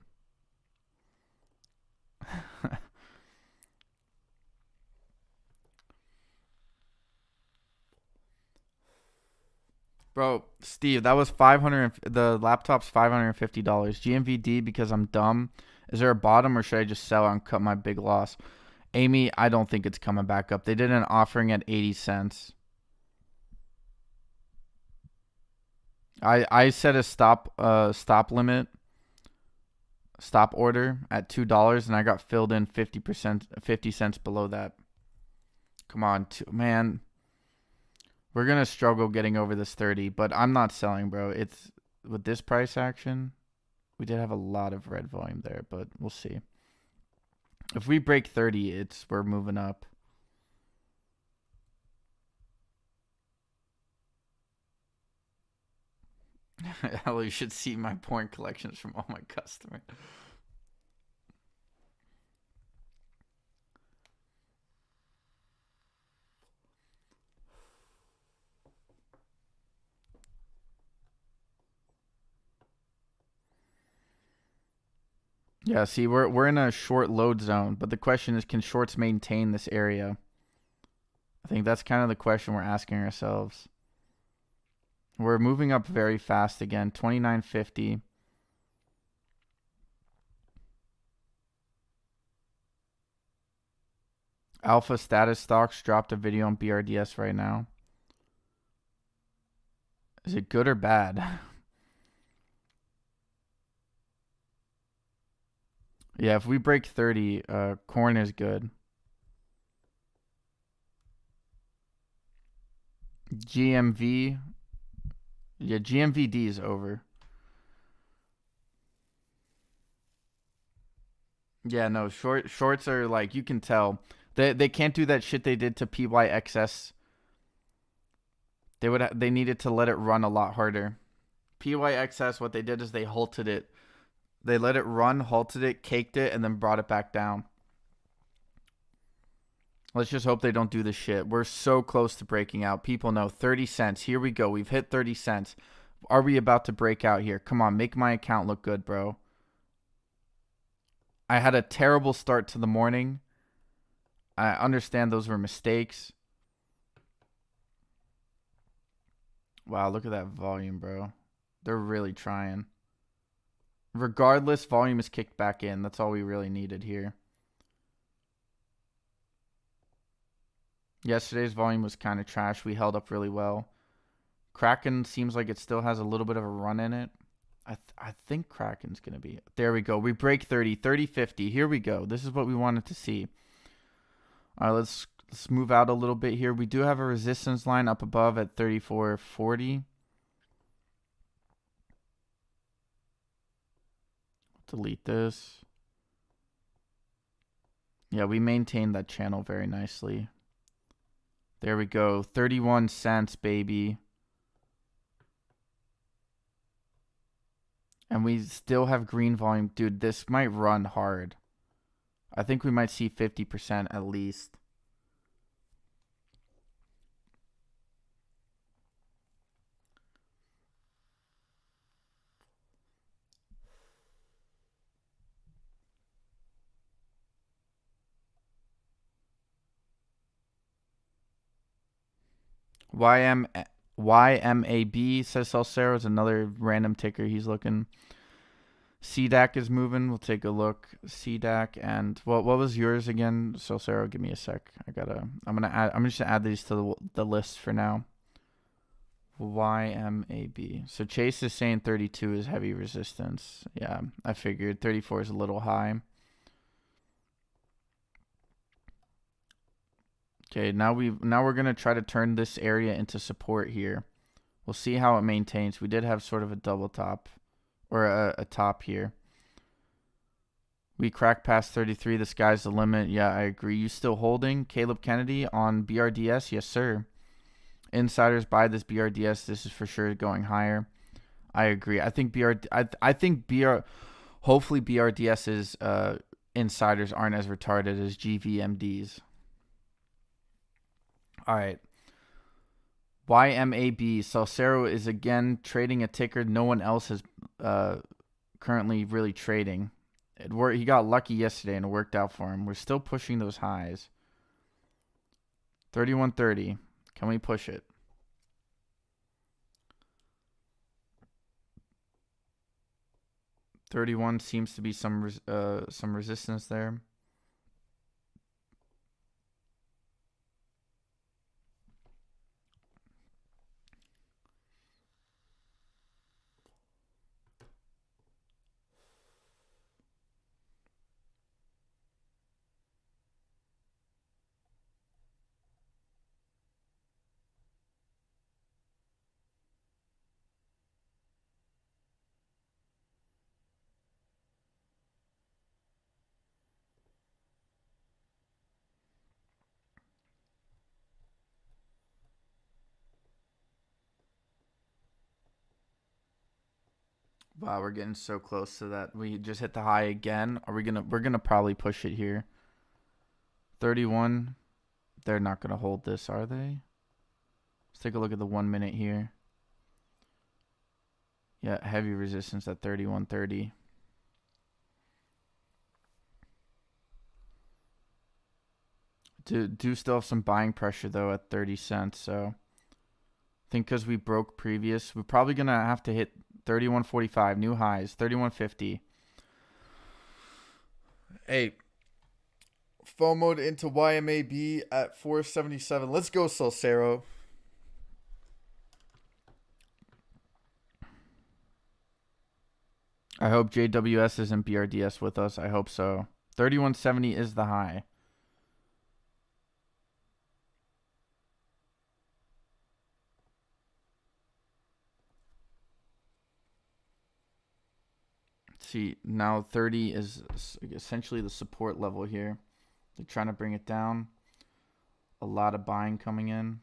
Bro, Steve, that was 500. The laptop's $550. GMVD because I'm dumb. Is there a bottom or should I just sell and cut my big loss? Amy, I don't think it's coming back up. They did an offering at 80 cents. I set a stop limit, stop order at $2 and I got filled in 50 cents below that. Come on, man. We're going to struggle getting over this 30, but I'm not selling, bro. It's with this price action, we did have a lot of red volume there, but we'll see. If we break 30, we're moving up. Hell, you should see my porn collections from all my customers. Yeah, see, we're in a short load zone, but the question is, can shorts maintain this area? I think that's kind of the question we're asking ourselves. We're moving up very fast again, 29.50. Alpha status stocks dropped a video on BRDS right now. Is it good or bad? Yeah, if we break 30, corn is good. GMV. Yeah, GMVD is over. Yeah, no, shorts are like, you can tell. They can't do that shit they did to PYXS. They needed to let it run a lot harder. PYXS, what they did is they halted it. They let it run, halted it, caked it, and then brought it back down. Let's just hope they don't do this shit. We're so close to breaking out. People know 30 cents. Here we go. We've hit 30 cents. Are we about to break out here? Come on, make my account look good, bro. I had a terrible start to the morning. I understand those were mistakes. Wow, look at that volume, bro. They're really trying. Regardless, volume is kicked back in. That's all we really needed here. Yesterday's volume was kind of trash. We held up really well. Kraken seems like it still has a little bit of a run in it. I think Kraken's going to be. There we go. We break 30, 50. Here we go. This is what we wanted to see. All right, let's move out a little bit here. We do have a resistance line up above at 34.40. Delete this. Yeah, we maintained that channel very nicely. There we go. 31 cents, baby. And we still have green volume. Dude, this might run hard. I think we might see 50% at least. YMAB says Salcero is another random ticker he's looking. CDAC is moving. We'll take a look. CDAC and what was yours again? Salcero, give me a sec. I'm just gonna add these to the list for now. YMAB. So Chase is saying 32 is heavy resistance. Yeah, I figured 34 is a little high. Okay, now we're gonna try to turn this area into support here. We'll see how it maintains. We did have sort of a double top, or a top here. We cracked past 33. The sky's the limit. Yeah, I agree. You still holding Caleb Kennedy on BRDS? Yes, sir. Insiders buy this BRDS. This is for sure going higher. I agree. I think hopefully BRDS's insiders aren't as retarded as GVMDs. All right. YMAB. Salcero is again trading a ticker no one else is currently really trading. He got lucky yesterday and it worked out for him. We're still pushing those highs. 31.30. Can we push it? 31 seems to be some resistance there. Wow, we're getting so close to that. We just hit the high again. We're gonna probably push it here. 31. They're not gonna hold this, are they? Let's take a look at the 1 minute here. Yeah, heavy resistance at 31.30. Do still have some buying pressure though at 30 cents. So I think because we broke previous, we're probably gonna have to hit 31.45 new highs, 31.50. Hey, FOMO'd into YMAB at 477. Let's go, Salcero. I hope JWS isn't BRDS with us. I hope so. 31.70 is the high. See, now 30 is essentially the support level here. They're trying to bring it down. A lot of buying coming in.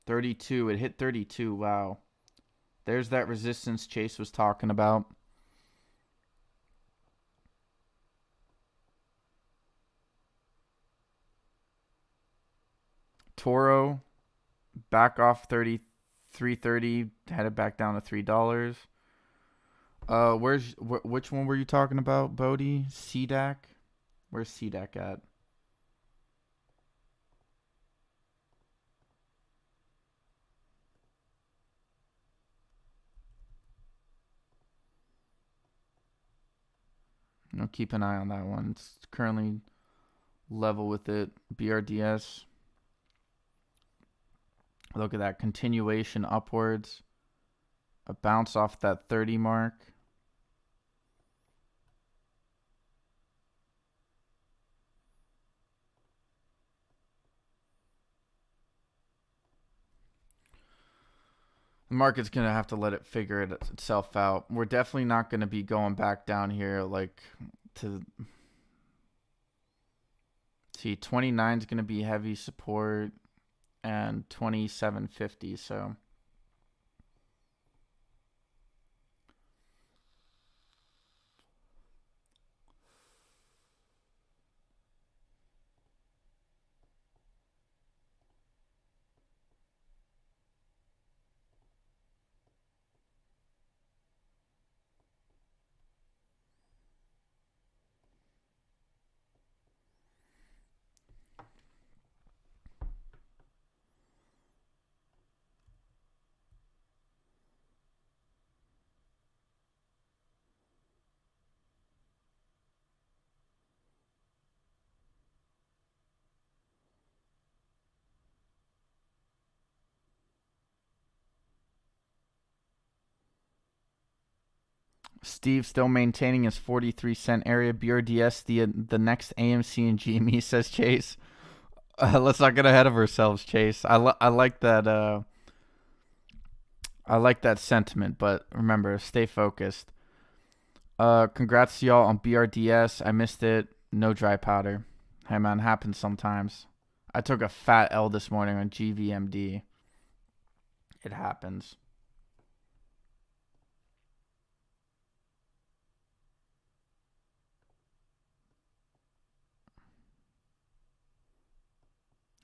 32, it hit 32. Wow. There's that resistance Chase was talking about. Toro, back off 33.30, headed back down to $3. Which one were you talking about, Bodie? CDAC? Where's CDAC at? No, keep an eye on that one. It's currently level with it. BRDS. Look at that continuation upwards. A bounce off that 30 mark. The market's going to have to let it figure itself out. We're definitely not going to be going back down here like to... See, 29 is going to be heavy support and 27.50, so... Steve still maintaining his 43-cent area. BRDS, the next AMC and GME, says Chase. Let's not get ahead of ourselves, Chase. I like that. I like that sentiment, but remember, stay focused. Congrats to y'all on BRDS. I missed it. No dry powder. Hey man, happens sometimes. I took a fat L this morning on GVMD. It happens.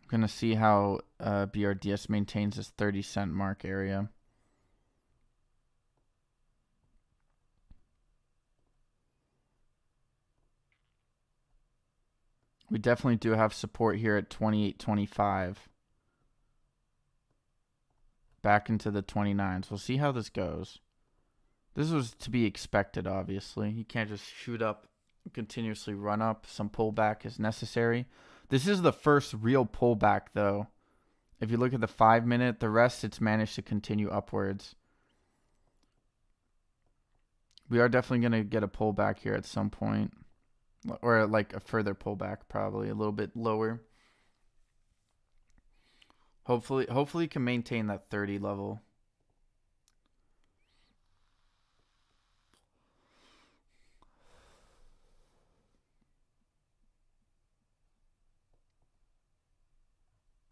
Gonna see how BRDS maintains this 30-cent mark area. We definitely do have support here at 28.25. Back into the 29s. We'll see how this goes. This was to be expected, obviously. You can't just shoot up, continuously run up. Some pullback is necessary. This is the first real pullback, though. If you look at the 5-minute, the rest it's managed to continue upwards. We are definitely going to get a pullback here at some point. Or like a further pullback, probably a little bit lower. Hopefully can maintain that 30 level.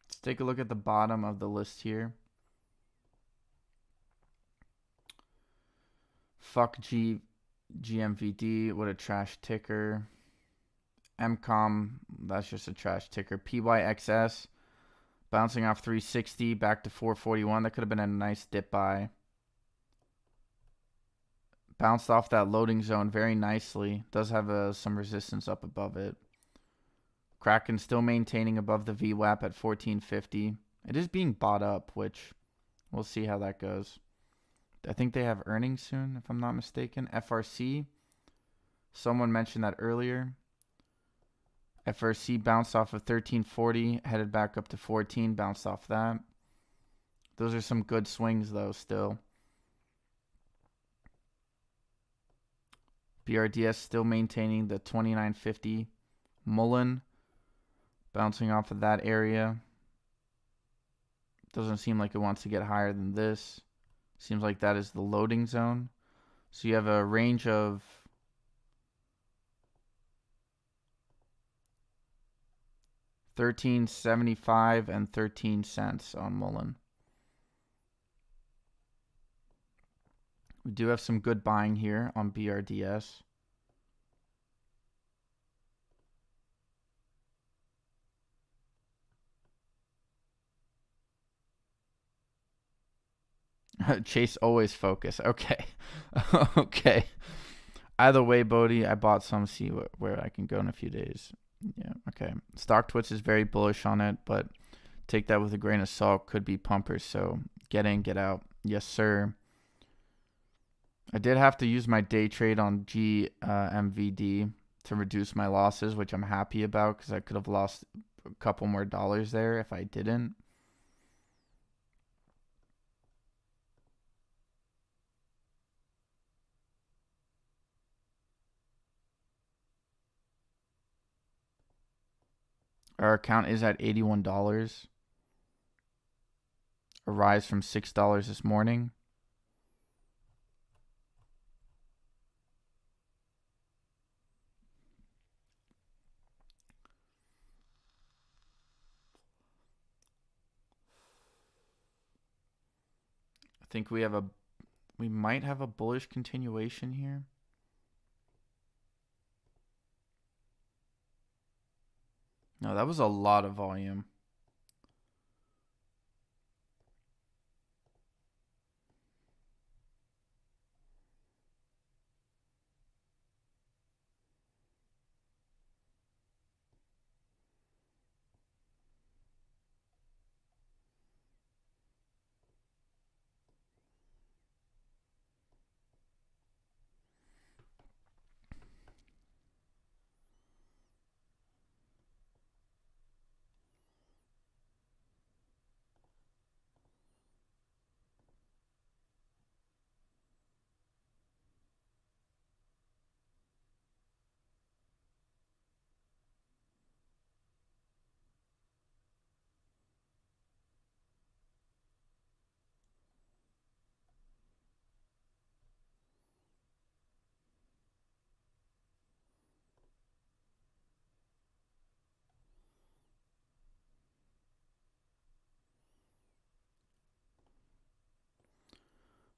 Let's take a look at the bottom of the list here. Fuck GMVD, what a trash ticker. MCOM, that's just a trash ticker. PYXS, bouncing off 360 back to 441. That could have been a nice dip buy. Bounced off that loading zone very nicely. Does have some resistance up above it. Kraken still maintaining above the VWAP at 1450. It is being bought up, which we'll see how that goes. I think they have earnings soon, if I'm not mistaken. FRC, someone mentioned that earlier. FRC bounced off of 1340, headed back up to 14, bounced off that. Those are some good swings, though, still. BRDS still maintaining the 2950. MULN bouncing off of that area. Doesn't seem like it wants to get higher than this. Seems like that is the loading zone. So you have a range of $13.75 and 13 cents on MULN. We do have some good buying here on BRDS. Chase always focus. Okay. Okay. Either way, Bodie, I bought some. See where I can go in a few days. Yeah, okay. StockTwits is very bullish on it, but take that with a grain of salt. Could be pumpers, so get in, get out. Yes, sir. I did have to use my day trade on GMVD to reduce my losses, which I'm happy about because I could have lost a couple more dollars there if I didn't. Our account is at $81. A rise from $6 this morning. I think we might have a bullish continuation here. No, that was a lot of volume.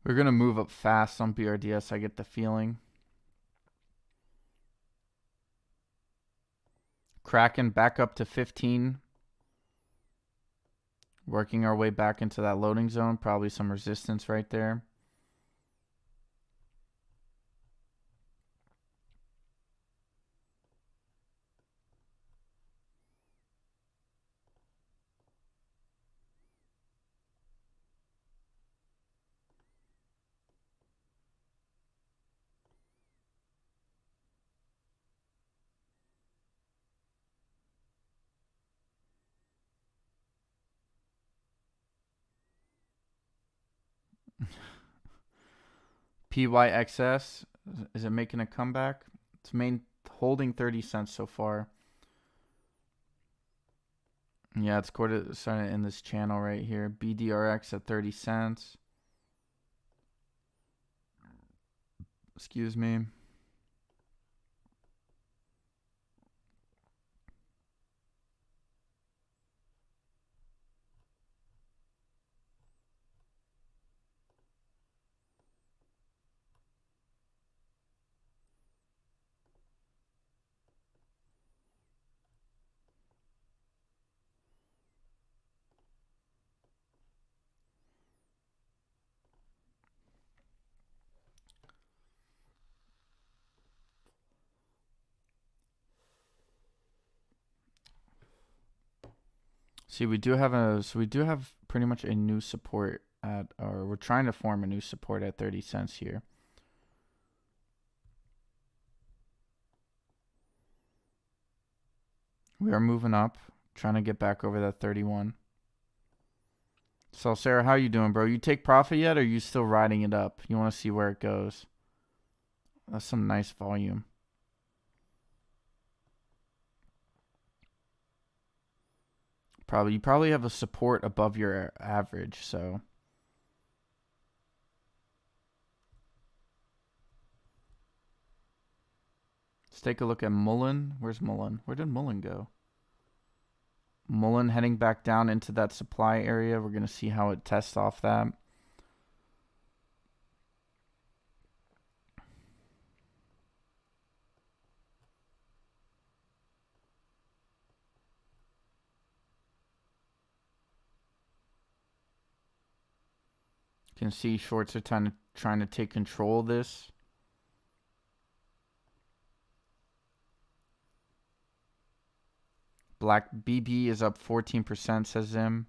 We're going to move up fast on BRDS, I get the feeling. Kraken back up to 15. Working our way back into that loading zone. Probably some resistance right there. PYXS, is it making a comeback? It's holding 30 cents so far. Yeah, it's starting in this channel right here. BDRX at 30 cents. Excuse me. See, we do have pretty much a new support or we're trying to form a new support at 30 cents here. We are moving up, trying to get back over that 31. So, Sarah, how you doing, bro? You take profit yet, or are you still riding it up? You want to see where it goes? That's some nice volume. You probably have a support above your average, so. Let's take a look at MULN. Where's MULN? Where did MULN go? MULN heading back down into that supply area. We're going to see how it tests off that. You can see shorts are trying to take control of this. Black BB is up 14%, says Zim.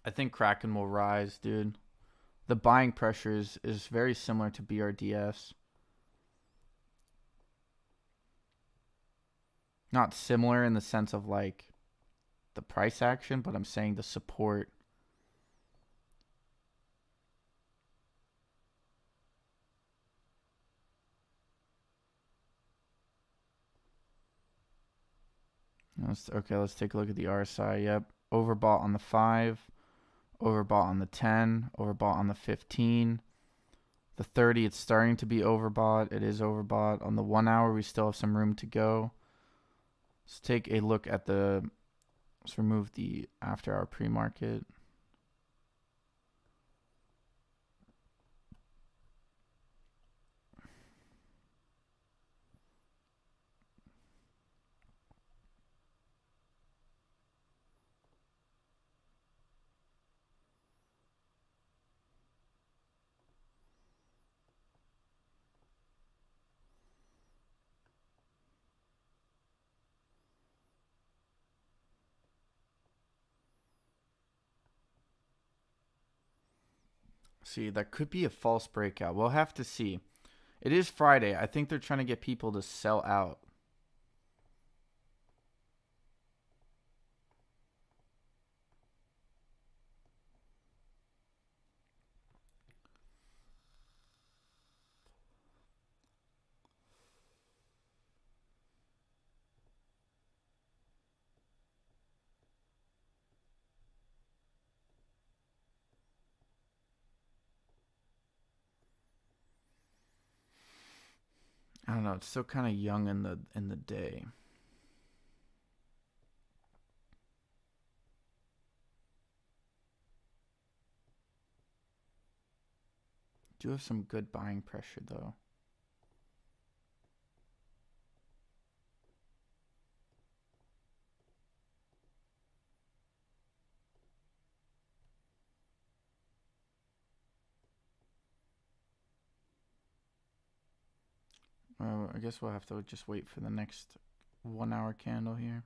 I think Kraken will rise, dude. The buying pressure is very similar to BRDS. Not similar in the sense of like the price action, but I'm saying the support. Let's take a look at the RSI. Yep. Overbought on the 5. Overbought on the 10. Overbought on the 15. The 30, it's starting to be overbought. It is overbought. On the 1 hour, we still have some room to go. Let's take a look at let's remove the after hour pre-market. See, that could be a false breakout. We'll have to see. It is Friday. I think they're trying to get people to sell out. I don't know. It's still kind of young in the day. Do have some good buying pressure though. I guess we'll have to just wait for the next 1 hour candle here.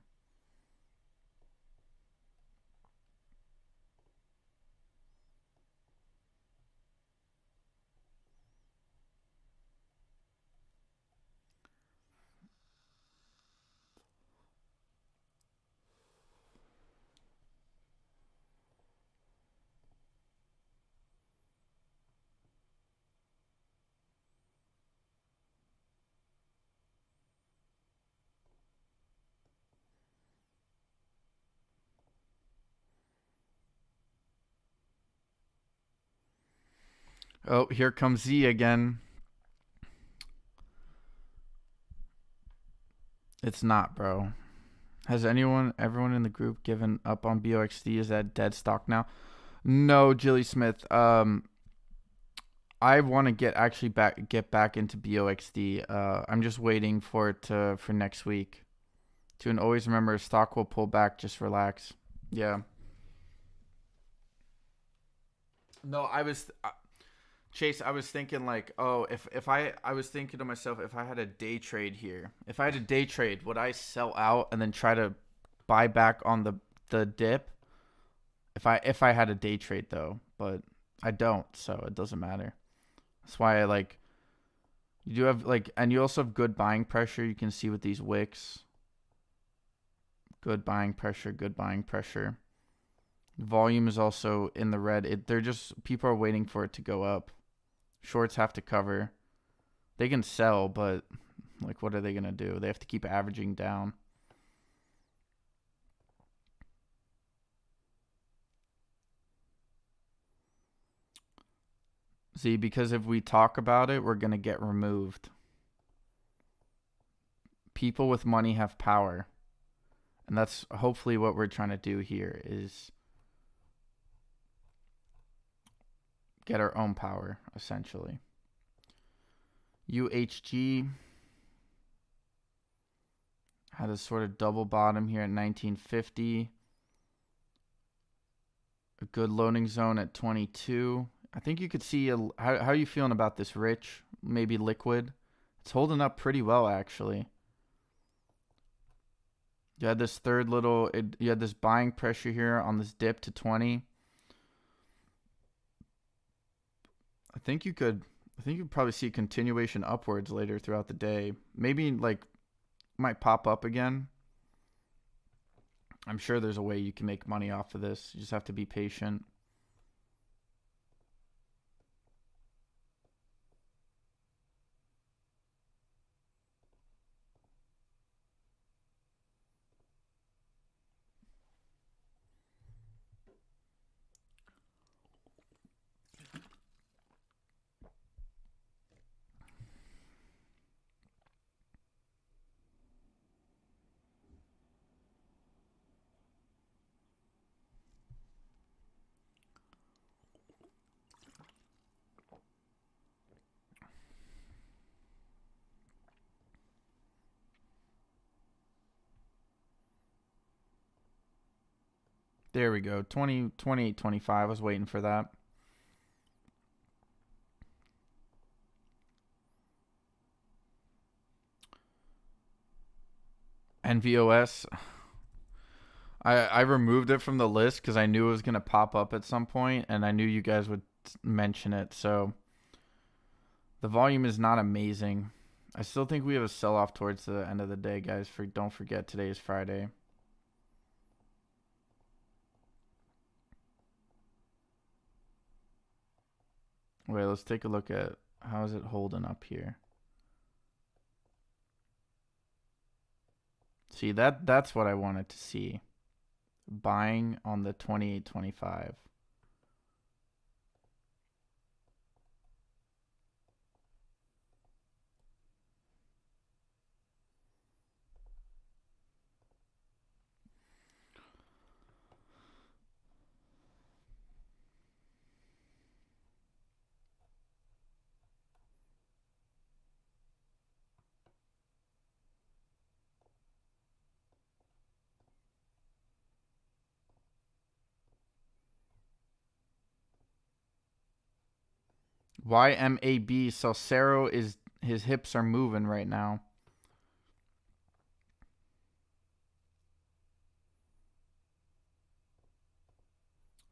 Oh, here comes Z again. It's not, bro. Has everyone in the group given up on BOXD? Is that dead stock now? No, Jilly Smith. I want to get back into BOXD. I'm just waiting for it for next week. And always remember, stock will pull back. Just relax. Yeah. No, Chase, I was thinking like, oh, if I was thinking to myself, if I had a day trade here, would I sell out and then try to buy back on the dip? If I had a day trade though, but I don't, so it doesn't matter. That's why I like. You do have and you also have good buying pressure. You can see with these wicks. Good buying pressure. Good buying pressure. Volume is also in the red. People are waiting for it to go up. Shorts have to cover. They can sell, but what are they gonna do? They have to keep averaging down. See, because if we talk about it, we're gonna get removed. People with money have power. And that's hopefully what we're trying to do here is get our own power, essentially. UHG had a sort of double bottom here at 1950. A good loading zone at 22. I think you could see how are you feeling about this, Rich? Maybe liquid. It's holding up pretty well, actually. You had this you had this buying pressure here on this dip to 20. I think you could probably see a continuation upwards later throughout the day. Maybe might pop up again. I'm sure there's a way you can make money off of this. You just have to be patient. There we go. 28.25. I was waiting for that. NVOS. I removed it from the list because I knew it was going to pop up at some point, and I knew you guys would mention it. So the volume is not amazing. I still think we have a sell-off towards the end of the day, guys. Don't forget, today is Friday. Wait, let's take a look at how is it holding up here. See, that's what I wanted to see. Buying on the 28.25. YMAB. Salcero is, his hips are moving right now.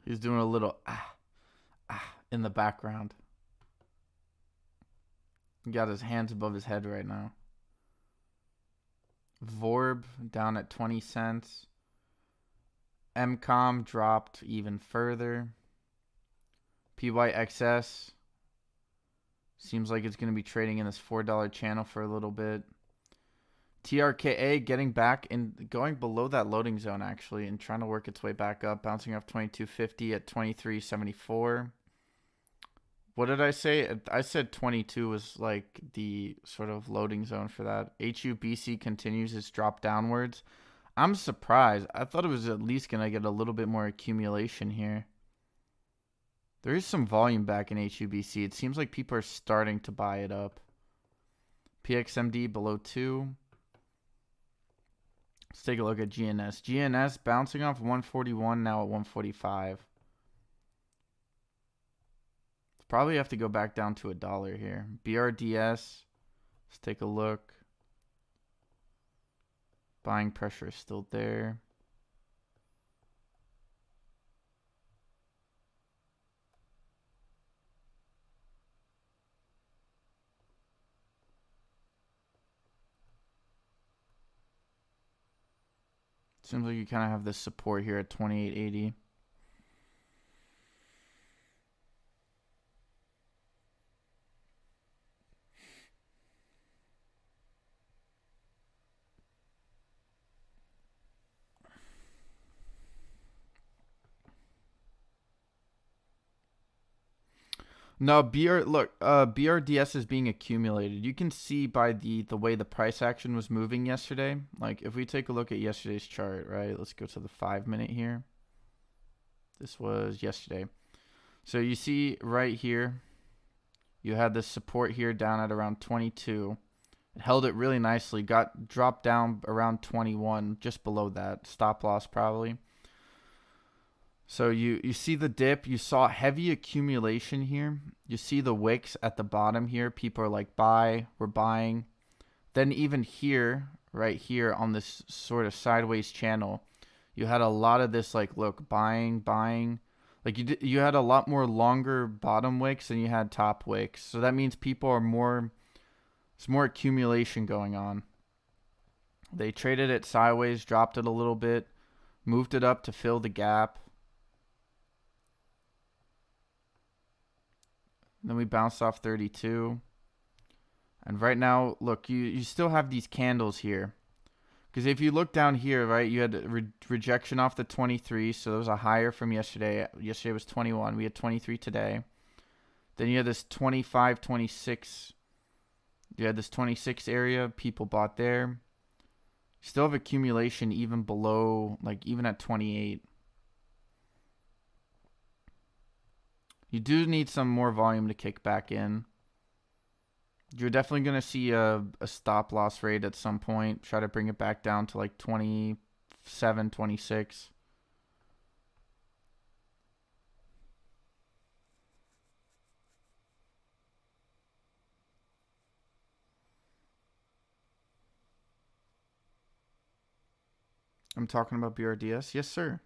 He's doing a little in the background. He got his hands above his head right now. Vorb down at 20 cents. MCOM dropped even further. PYXS seems like it's going to be trading in this $4 channel for a little bit. TRKA getting back and going below that loading zone actually and trying to work its way back up, bouncing off 2250 at 2374. What did I say? I said 22 was like the sort of loading zone for that. HUBC continues its drop downwards. I'm surprised. I thought it was at least going to get a little bit more accumulation here. There is some volume back in HUBC. It seems like people are starting to buy it up. PXMD below 2. Let's take a look at GNS. GNS bouncing off 141, now at 145. Probably have to go back down to $1 here. BRDS. Let's take a look. Buying pressure is still there. Seems like you kind of have this support here at 2880. No, BRDS is being accumulated. You can see by the way the price action was moving yesterday. Like if we take a look at yesterday's chart, right? Let's go to the 5-minute here. This was yesterday. So you see right here, you had this support here down at around 22. It held it really nicely, got dropped down around 21, just below that. Stop loss probably. So you see the dip. You saw heavy accumulation here. You see the wicks at the bottom here. People are like, buy, we're buying. Then even here, right here on this sort of sideways channel, you had a lot of this like, look, buying. Like you had a lot more longer bottom wicks than you had top wicks. So that means people are more, there's more accumulation going on. They traded it sideways, dropped it a little bit, moved it up to fill the gap. Then we bounced off 32. And right now, look, you still have these candles here. Because if you look down here, right, you had rejection off the 23. So there was a higher from yesterday. Yesterday was 21. We had 23 today. Then you had this 25, 26. You had this 26 area. People bought there. Still have accumulation even below, like even at 28. You do need some more volume to kick back in. You're definitely going to see a stop loss rate at some point. Try to bring it back down to like 27, 26. I'm talking about BRDS? Yes, sir.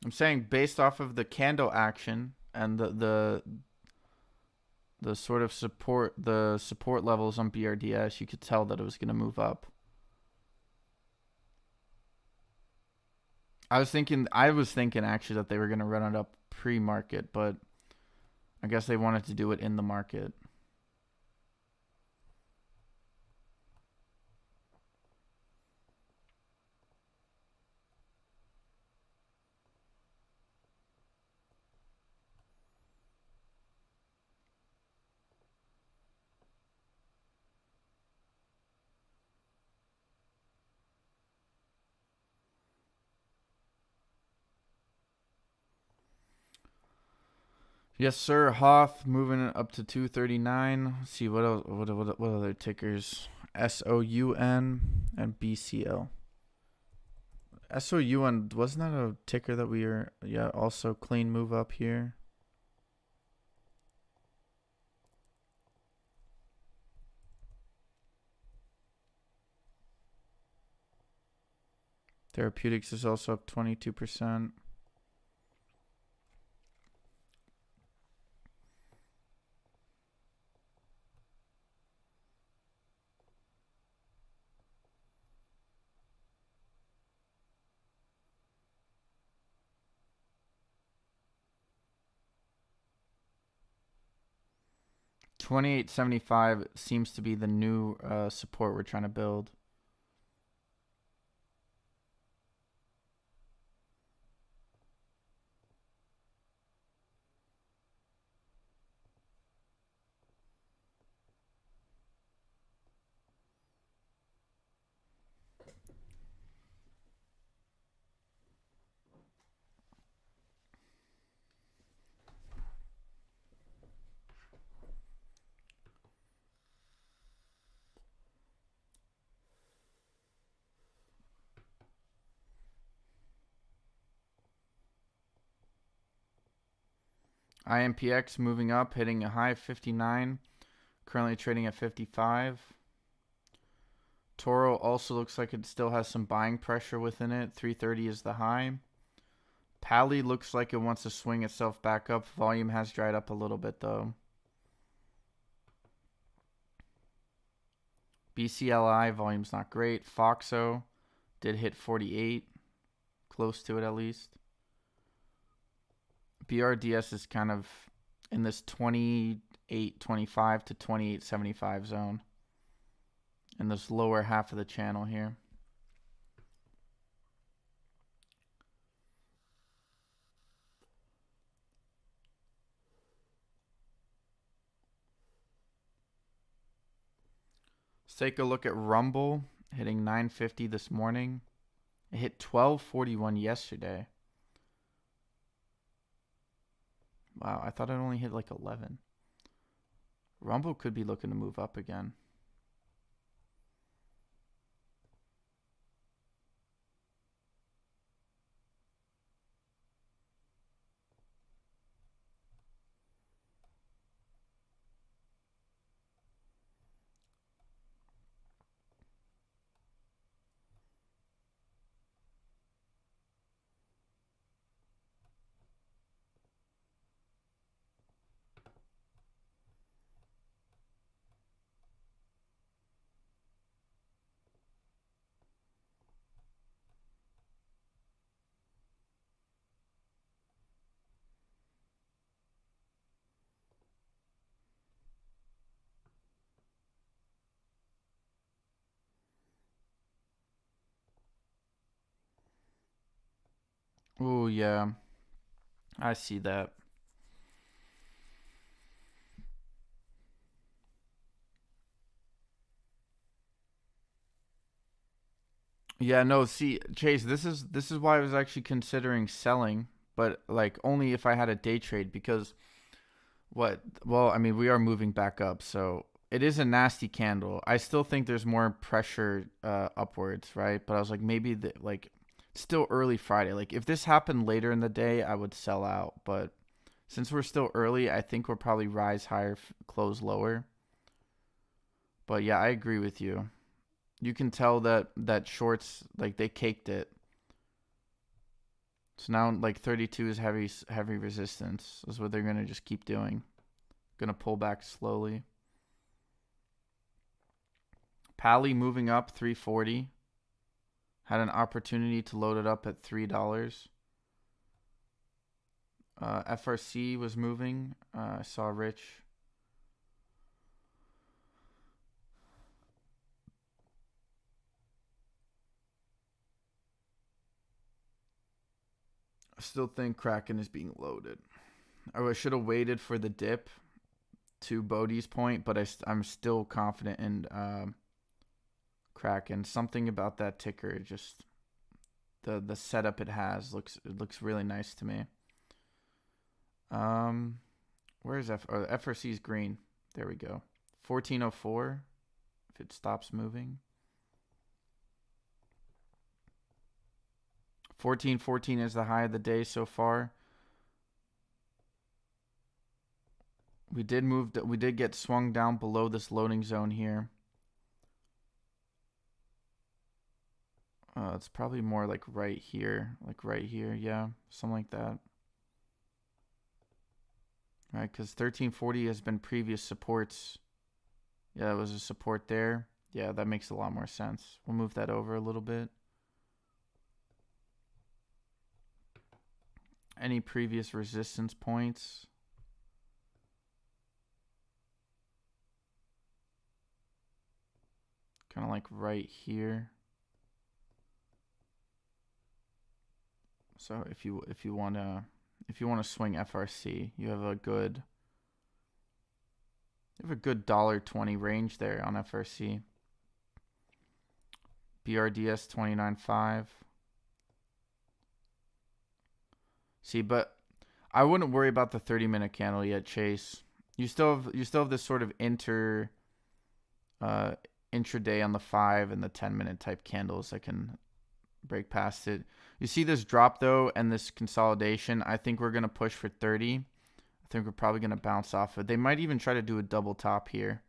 I'm saying based off of the candle action and the sort of support levels on BRDS, you could tell that it was going to move up. I was thinking actually that they were going to run it up pre-market, but I guess they wanted to do it in the market. Yes, sir. Hoth moving up to 239. Let's see what else, what other tickers? SOUN and BCL. SOUN, wasn't that a ticker that we were, yeah, also clean move up here? Therapeutics is also up 22%. $28.75 seems to be the new support we're trying to build. IMPX moving up, hitting a high of 59. Currently trading at 55. Toro also looks like it still has some buying pressure within it. 330 is the high. Pally looks like it wants to swing itself back up. Volume has dried up a little bit though. BCLI volume's not great. Foxo did hit 48. Close to it at least. BRDS is kind of in this 28.25 to 28.75 zone. In this lower half of the channel here. Let's take a look at Rumble hitting 950 this morning. It hit 1241 yesterday. Wow, I thought it only hit like 11. Rumble could be looking to move up again. Oh, yeah. I see that. Yeah, no, see, Chase, this is why I was actually considering selling, but like only if I had a day trade because I mean, we are moving back up, so it is a nasty candle. I still think there's more pressure upwards, right? But I was like maybe it's still early Friday. Like if this happened later in the day, I would sell out, but since we're still early, I think we'll probably rise higher, close lower. But yeah, I agree with you. You can tell that shorts like they caked it. So now like 32 is heavy resistance. Is what they're gonna just keep doing. Gonna pull back slowly. Pally moving up 340. Had an opportunity to load it up at $3. FRC was moving. I saw Rich. I still think Kraken is being loaded. I should have waited for the dip to Bodie's point, but I'm still confident in Kraken. Something about that ticker, just the setup it has looks really nice to me. Where is FRC's green? There we go. 1404. If it stops moving. 1414 is the high of the day so far. We did get swung down below this loading zone here. It's probably more like right here. Like right here, yeah. Something like that. Right, because 1340 has been previous supports. Yeah, it was a support there. Yeah, that makes a lot more sense. We'll move that over a little bit. Any previous resistance points? Kind of like right here. So if you want to swing FRC, you have a good $1.20 range there on FRC. BRDS 29.5. See, but I wouldn't worry about the 30-minute candle yet, Chase. You still have this sort of intraday on the 5 and the 10-minute type candles that can break past it. You see this drop though and this consolidation. I think we're gonna push for 30. I think we're probably gonna bounce off it. They might even try to do a double top here.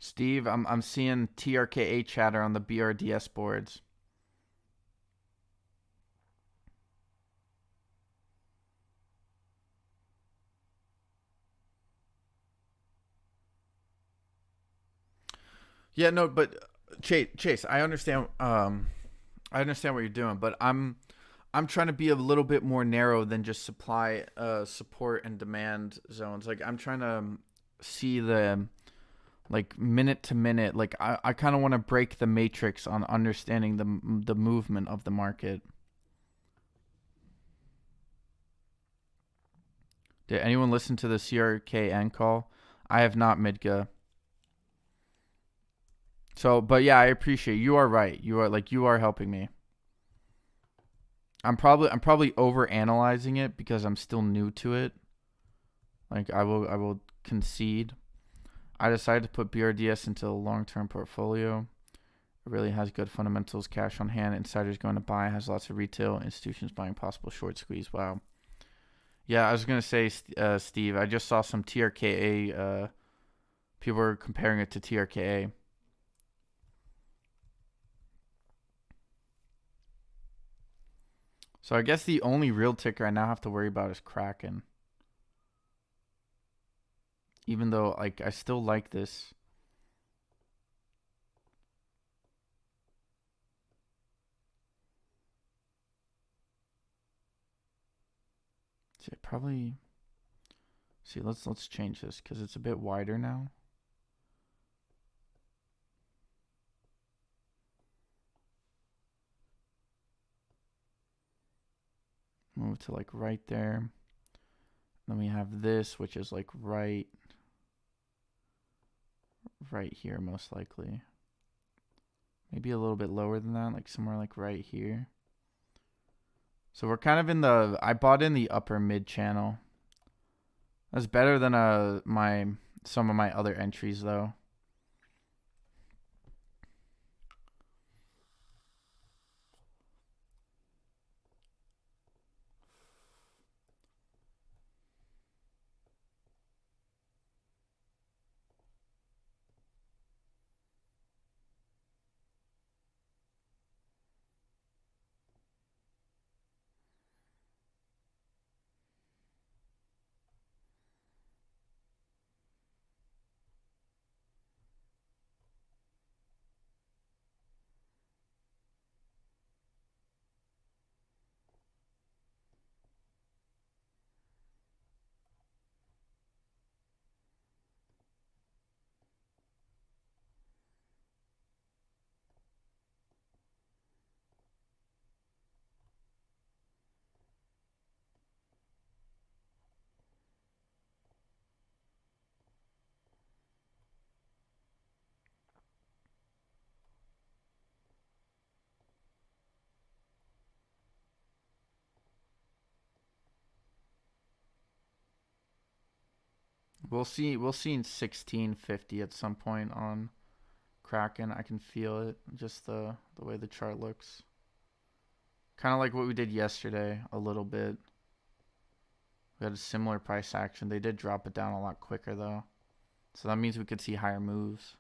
Steve, I'm seeing TRKA chatter on the BRDS boards. Yeah, no, but Chase, I understand. I understand what you're doing, but I'm trying to be a little bit more narrow than just supply, support and demand zones. Like I'm trying to see the like minute to minute. Like I kind of want to break the matrix on understanding the movement of the market. Did anyone listen to the CRKN call? I have not, Midga. So, but yeah, I appreciate you are right. You are helping me. I'm probably over analyzing it because I'm still new to it. Like I will concede. I decided to put BRDS into a long-term portfolio. It really has good fundamentals, cash on hand, insiders going to buy, has lots of retail institutions buying, possible short squeeze. Wow. Yeah, I was gonna say, Steve. I just saw some TRKA. People were comparing it to TRKA. So I guess the only real ticker I now have to worry about is Kraken. Even though like I still like this. See, probably. See, let's change this because it's a bit wider now. Move to like right there. Then we have this, which is like right here, most likely. Maybe a little bit lower than that, like somewhere like right here. So we're kind of in the, I bought in the upper mid channel. That's better than some of my other entries though. We'll see in 1650 at some point on Kraken. I can feel it, just the way the chart looks. Kind of like what we did yesterday a little bit. We had a similar price action. They did drop it down a lot quicker though. So that means we could see higher moves.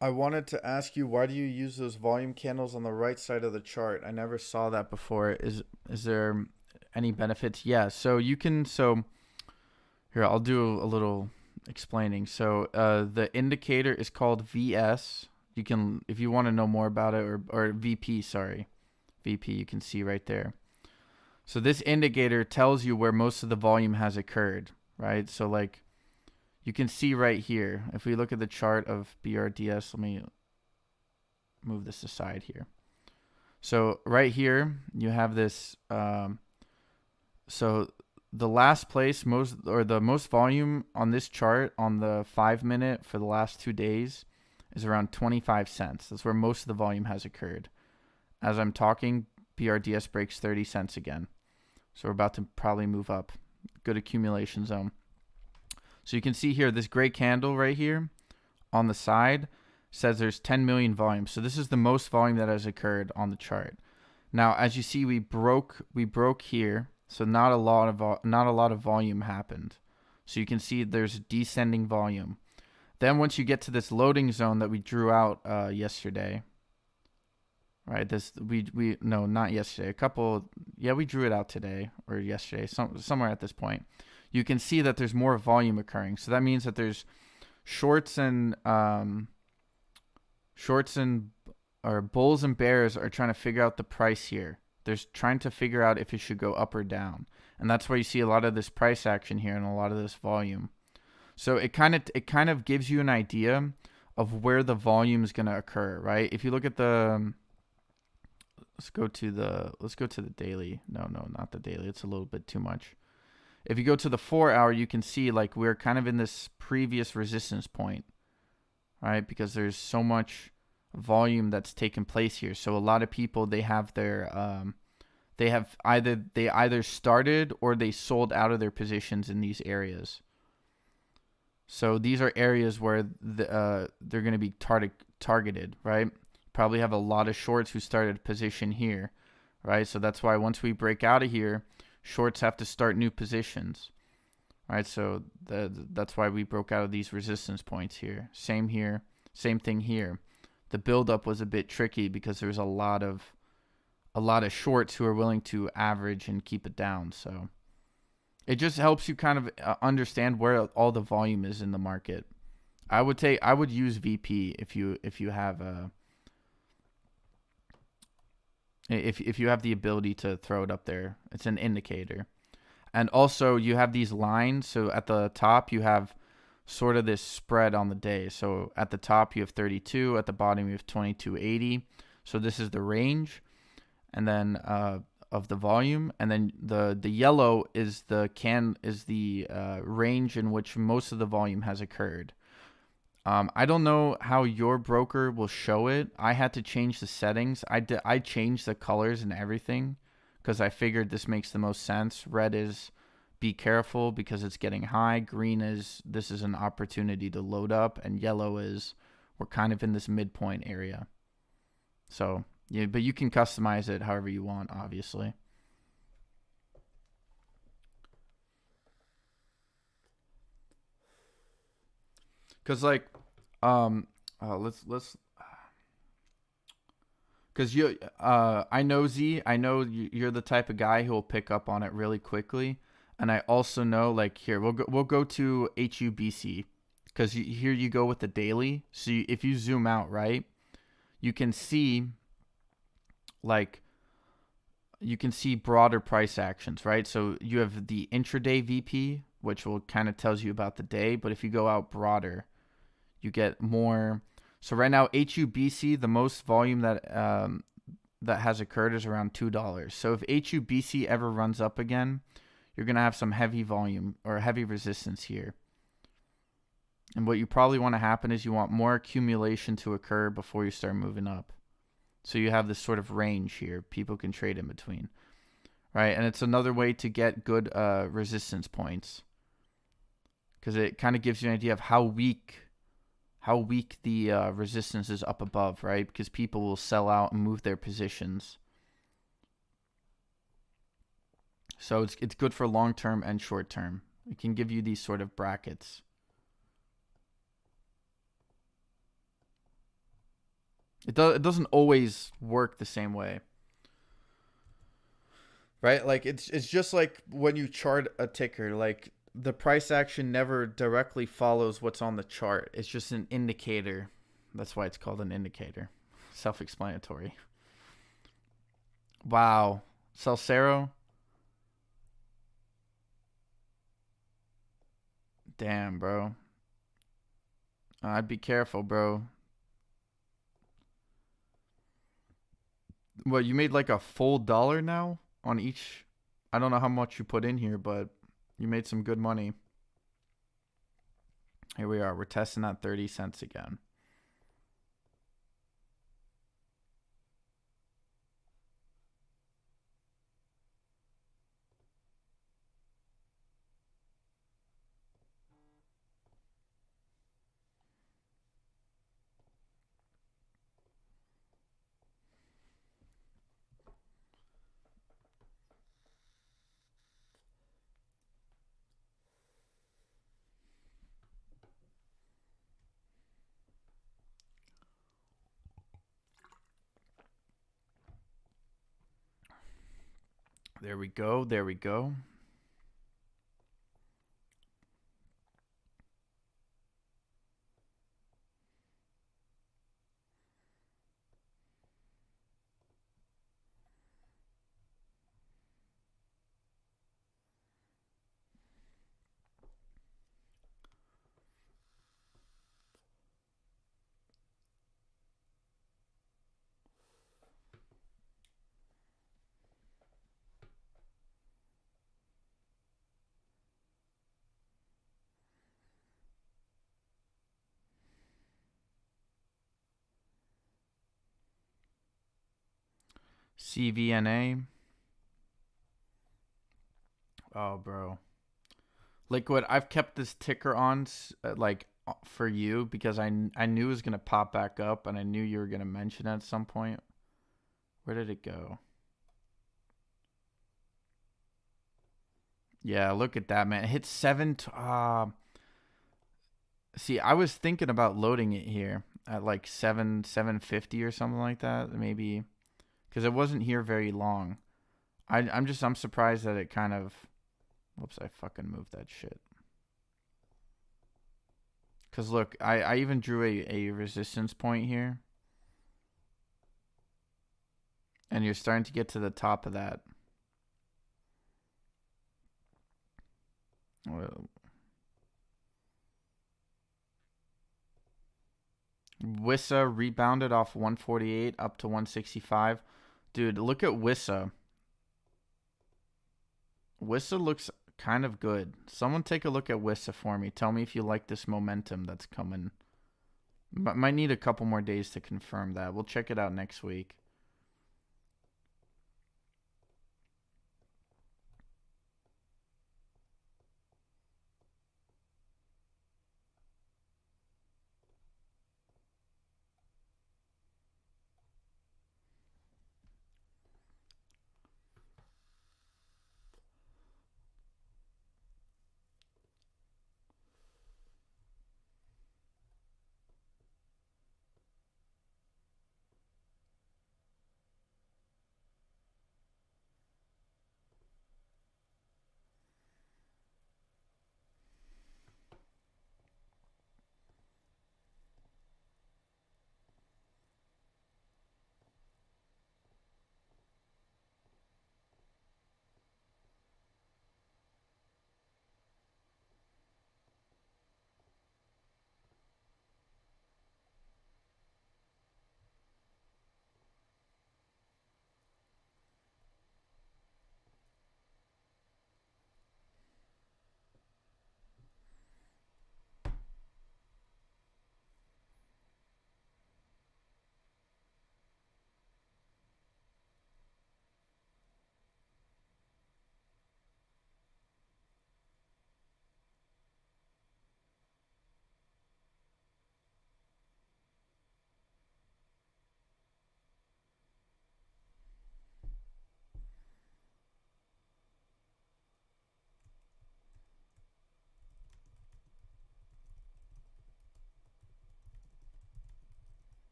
I wanted to ask you, why do you use those volume candles on the right side of the chart? I never saw that before. Is there any benefits? Yeah, so you can, here, I'll do a little explaining. So the indicator is called VS. You can, if you want to know more about it, or VP, sorry. VP, you can see right there. So this indicator tells you where most of the volume has occurred, right? So like, you can see right here, if we look at the chart of BRDS, let me move this aside here. So right here, you have this, so the last place, the most volume on this chart on the 5 minute for the last 2 days is around 25 cents. That's where most of the volume has occurred. As I'm talking, BRDS breaks 30 cents again. So we're about to probably move up. Good accumulation zone. So you can see here, this gray candle right here on the side says there's 10 million volume. So this is the most volume that has occurred on the chart. Now, as you see, we broke here. So not a lot of volume happened. So you can see there's descending volume. Then once you get to this loading zone that we drew out yesterday, right? No, not yesterday. We drew it out today or yesterday, somewhere at this point. You can see that there's more volume occurring. So that means that there's shorts and bulls and bears are trying to figure out the price here. They're trying to figure out if it should go up or down. And that's why you see a lot of this price action here and a lot of this volume. So it kind of gives you an idea of where the volume is going to occur, right? If you look at the let's go to the daily. No, not the daily. It's a little bit too much. If you go to the 4 hour, you can see like we're kind of in this previous resistance point, right? Because there's so much volume that's taken place here. So a lot of people, they have their they either started or they sold out of their positions in these areas. So these are areas where they're going to be targeted, right? Probably have a lot of shorts who started a position here, right? So that's why once we break out of here, shorts have to start new positions, right? So that's why we broke out of these resistance points here. Same here, same thing here. The buildup was a bit tricky because there's a lot of shorts who are willing to average and keep it down. So it just helps you kind of understand where all the volume is in the market. I would use VP if you have if you have the ability to throw it up there. It's an indicator. And also you have these lines. So at the top you have sort of this spread on the day. So at the top you have 32, at the bottom you have 2280. So this is the range, and then of the volume, and then the yellow is the range in which most of the volume has occurred. I don't know how your broker will show it. I had to change the settings. I changed the colors and everything because I figured this makes the most sense. Red is be careful because it's getting high. Green is this is an opportunity to load up, and yellow is we're kind of in this midpoint area. So yeah, but you can customize it however you want, obviously. Cause like, let's cause I know Z, I know you're the type of guy who will pick up on it really quickly, and I also know like here we'll go to HUBC, cause here you go with the daily. So if you zoom out, right, you can see broader price actions, right? So you have the intraday VP, which will kind of tells you about the day, but if you go out broader, you get more. So right now, HUBC, the most volume that has occurred is around $2. So if HUBC ever runs up again, you're going to have some heavy volume or heavy resistance here. And what you probably want to happen is you want more accumulation to occur before you start moving up. So you have this sort of range here people can trade in between, right? And it's another way to get good resistance points, because it kind of gives you an idea of how weak the resistance is up above, right? Because people will sell out and move their positions. So it's good for long term and short term. It can give you these sort of brackets. It doesn't always work the same way, right? Like it's just like when you chart a ticker, like the price action never directly follows what's on the chart. It's just an indicator. That's why it's called an indicator. Self-explanatory. Wow. Salsero. Damn, bro. I'd be careful, bro. What, you made like a full dollar now on each? I don't know how much you put in here, but you made some good money. Here we are. We're testing that 30 cents again. There we go. There we go. CVNA. Oh, bro. Liquid, I've kept this ticker on for you because I knew it was going to pop back up, and I knew you were going to mention it at some point. Where did it go? Yeah, look at that, man. It hit 7. See, I was thinking about loading it here at like 750 or something like that, maybe, because it wasn't here very long. I'm surprised that it kind of. Whoops, I fucking moved that shit. Because look, I even drew a resistance point here. And you're starting to get to the top of that. WISA rebounded off 148 up to 165. Dude, look at WISA. WISA looks kind of good. Someone take a look at WISA for me. Tell me if you like this momentum that's coming. Might need a couple more days to confirm that. We'll check it out next week.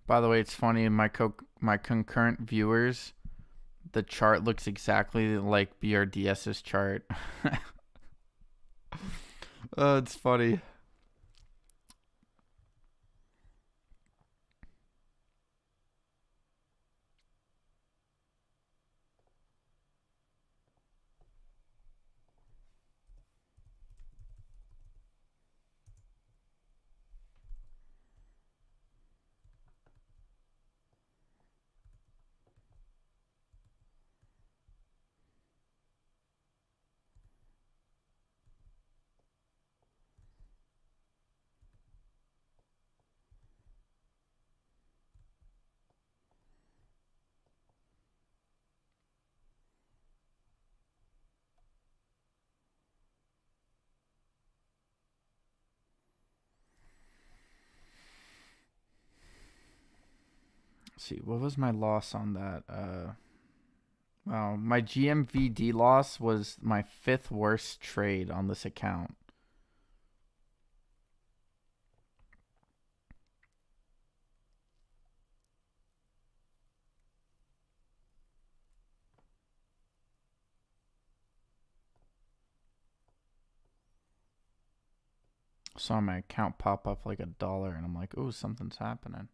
By the way, it's funny. My concurrent viewers, the chart looks exactly like BRDS's chart. It's funny. Let's see, what was my loss on that? Wow, my GMVD loss was my 5th worst trade on this account. Saw my account pop up like $1, and I'm like, "Ooh, something's happening."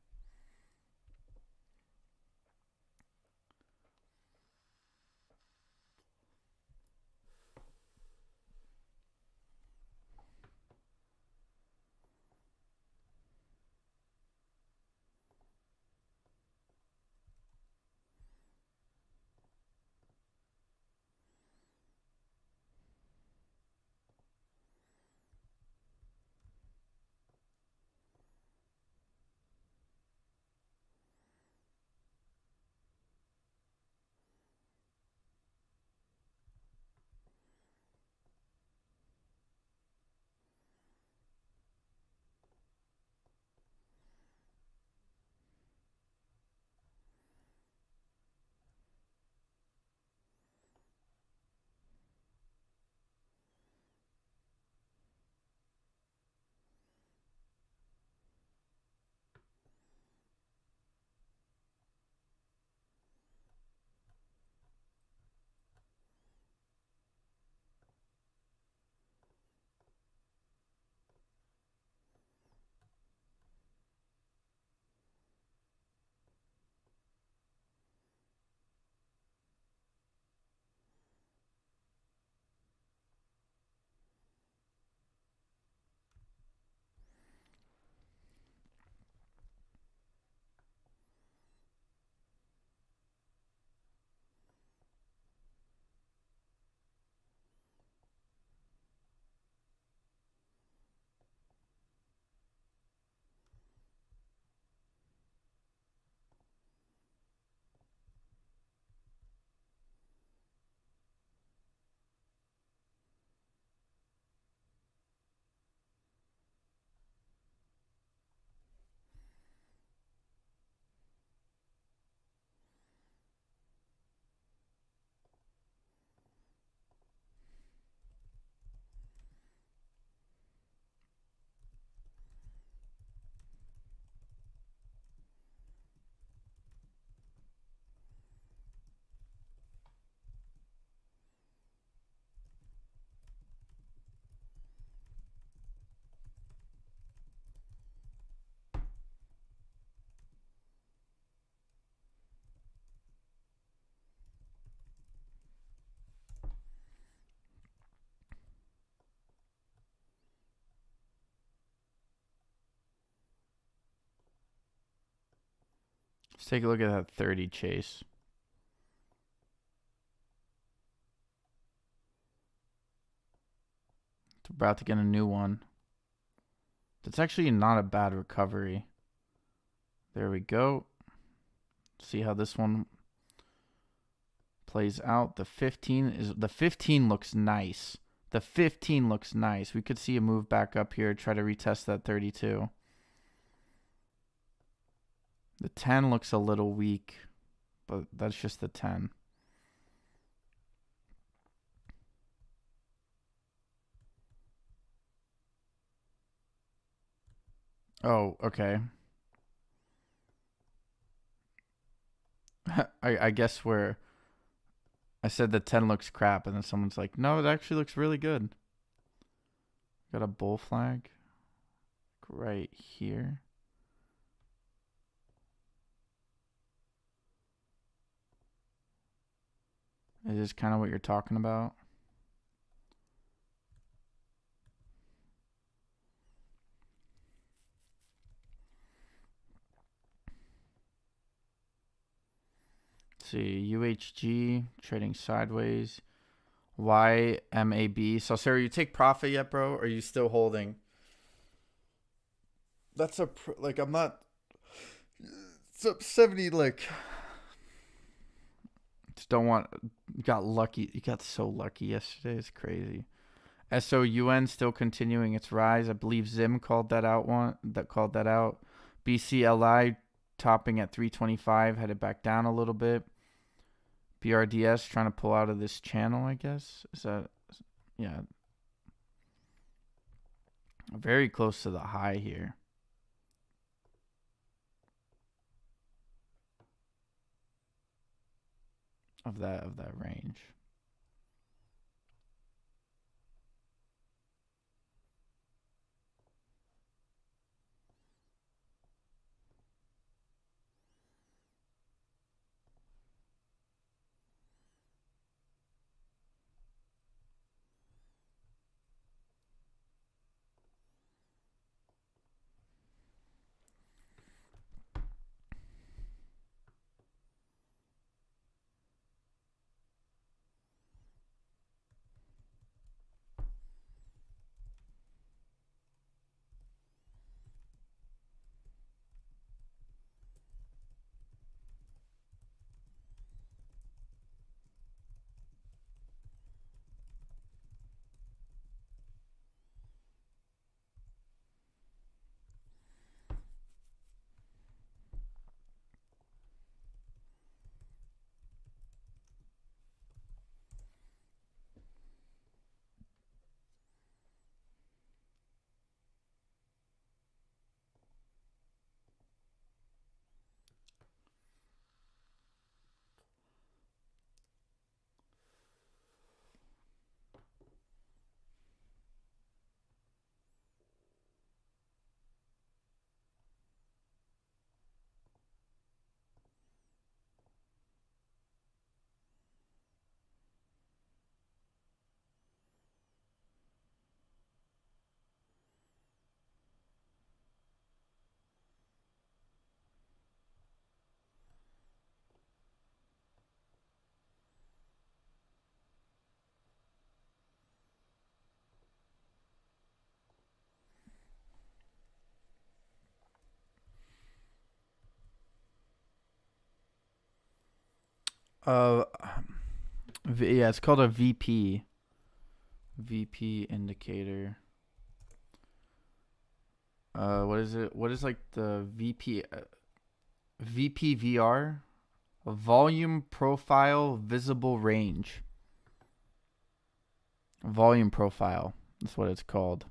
Let's take a look at that 30 chase. It's about to get a new one. That's actually not a bad recovery. There we go. See how this one plays out. The 15 looks nice. The 15 looks nice. We could see a move back up here, try to retest that 32. The 10 looks a little weak, but that's just the 10. Oh, okay. I guess where I said the 10 looks crap, and then someone's like, no, it actually looks really good. Got a bull flag right here. Is this kind of what you're talking about? Let's see, UHG trading sideways. YMAB. So, Sarah, you take profit yet, bro? Or are you still holding? That's like, I'm not. It's up 70, like. Just don't want. You got lucky. You got so lucky yesterday. It's crazy. SOUN still continuing its rise. I believe Zim called that out. Called that out. BCLI topping at 325, headed back down a little bit. BRDS trying to pull out of this channel, I guess. Is that, yeah. Very close to the high here. Of that range. Yeah, it's called a VP indicator. What is it? What is like the VPVR? A volume profile visible range. Volume profile. That's what it's called.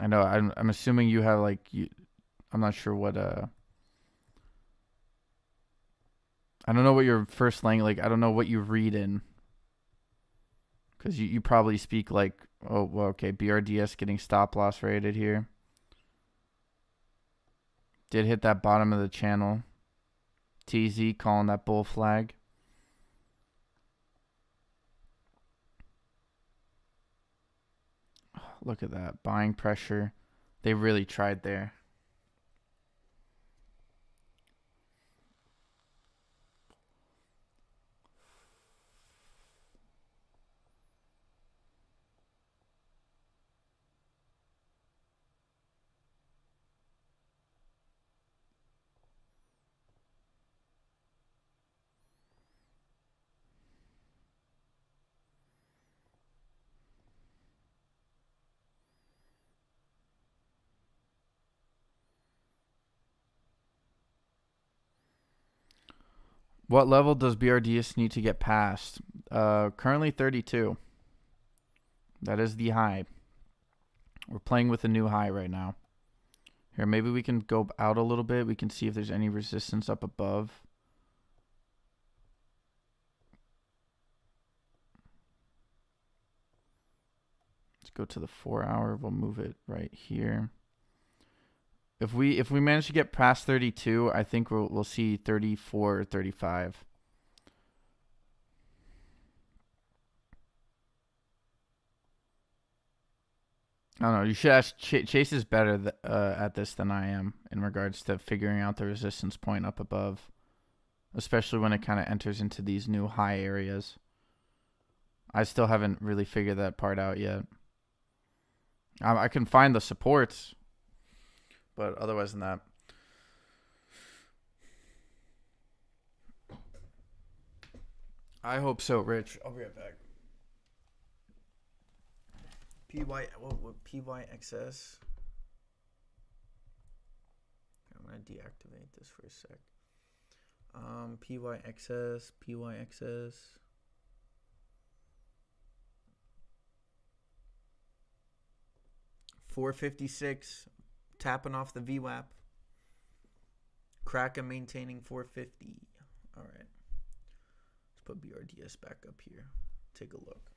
I know. I'm assuming you have like I'm not sure what I don't know what your first language, like, I don't know what you read in. Because you probably speak like, oh, well, okay, BRDS getting stop loss rated here. Did hit that bottom of the channel. TZ calling that bull flag. Look at that. Buying pressure. They really tried there. What level does BRDS need to get past? Currently 32. That is the high. We're playing with a new high right now. Here, maybe we can go out a little bit. We can see if there's any resistance up above. go to the 4 hour. We'll move it right here. If we manage to get past 32, I think we'll see 34 or 35. I don't know. You should ask. Chase is better at this than I am in regards to figuring out the resistance point up above, especially when it kind of enters into these new high areas. I still haven't really figured that part out yet. I can find the supports, but otherwise than that. I hope so, Rich. I'll be right back. PYXS. I'm gonna deactivate this for a sec. PYXS. 456, tapping off the VWAP. KRKA maintaining 450. All right. Let's put BRDS back up here. Take a look.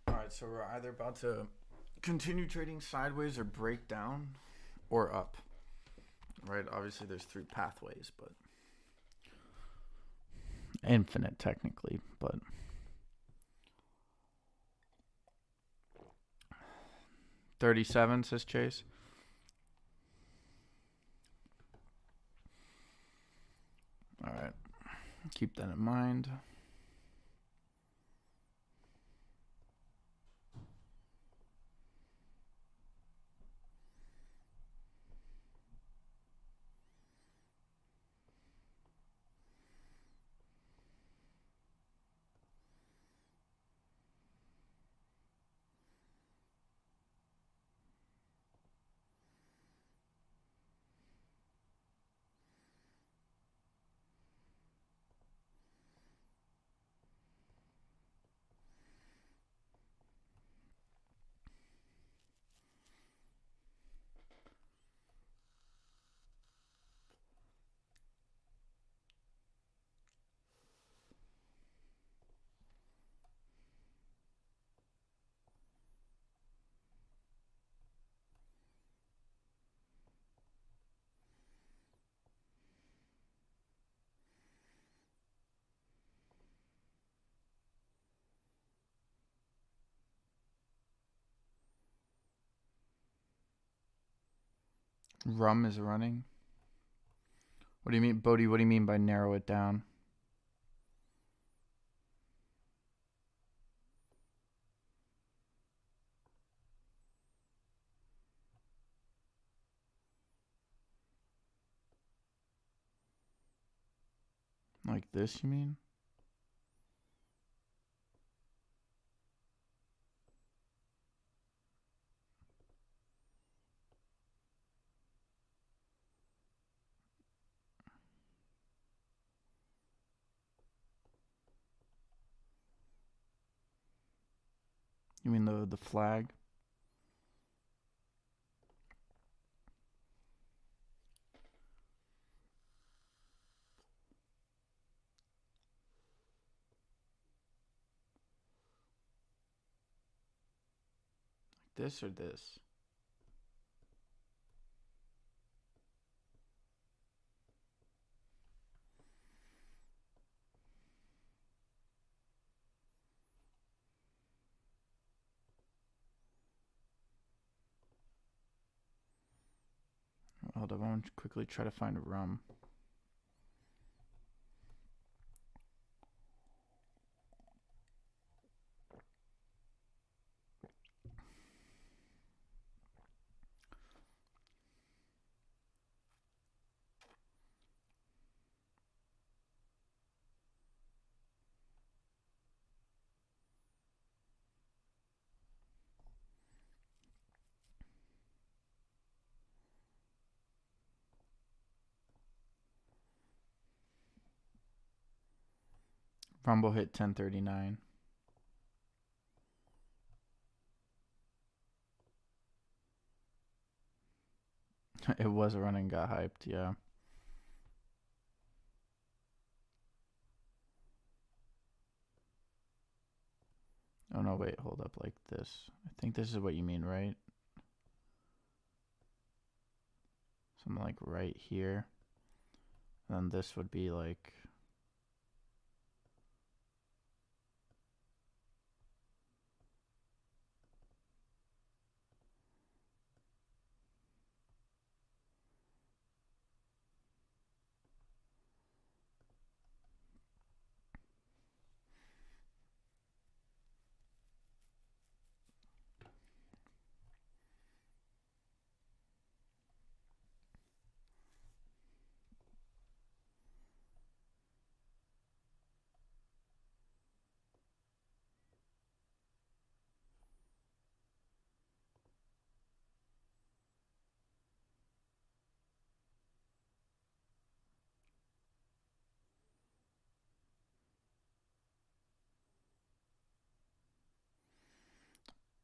Alright, so we're either about to continue trading sideways or break down or up. right? Obviously, there's 3 pathways, but infinite technically, but 37 says Chase. All right, keep that in mind. Rum is running. What do you mean, Bodhi? What do you mean by narrow it down? Like this, you mean? You mean the flag? This or this? Hold on, I want to quickly try to find rum. Rumble hit 1039. It was running, got hyped, yeah. Oh no, wait, hold up, like this. I think this is what you mean, right? Something like right here. And then this would be like...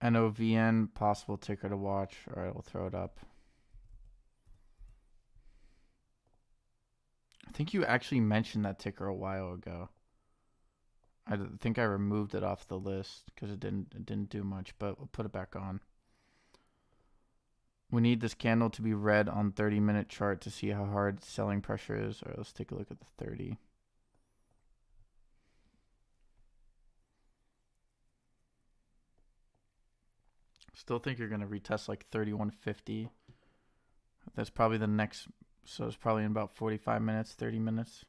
NOVN, possible ticker to watch. All right, we'll throw it up. I think you actually mentioned that ticker a while ago. I think I removed it off the list because it didn't do much, but we'll put it back on. We need this candle to be red on 30-minute chart to see how hard selling pressure is. All right, let's take a look at the 30. Still think you're going to retest like 3150. That's probably the next. So it's probably in about 45 minutes, 30 minutes.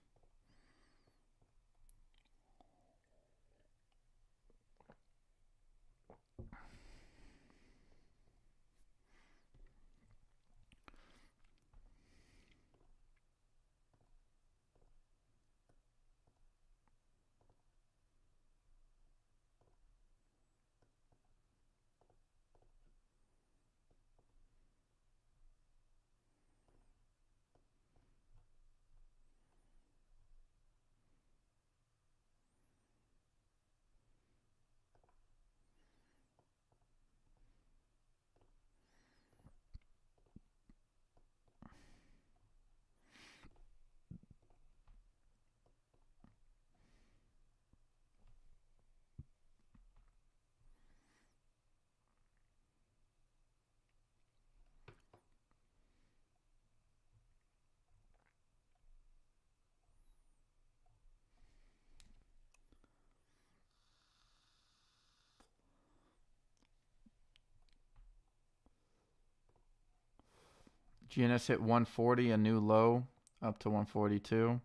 GNS hit 140, a new low, up to 142.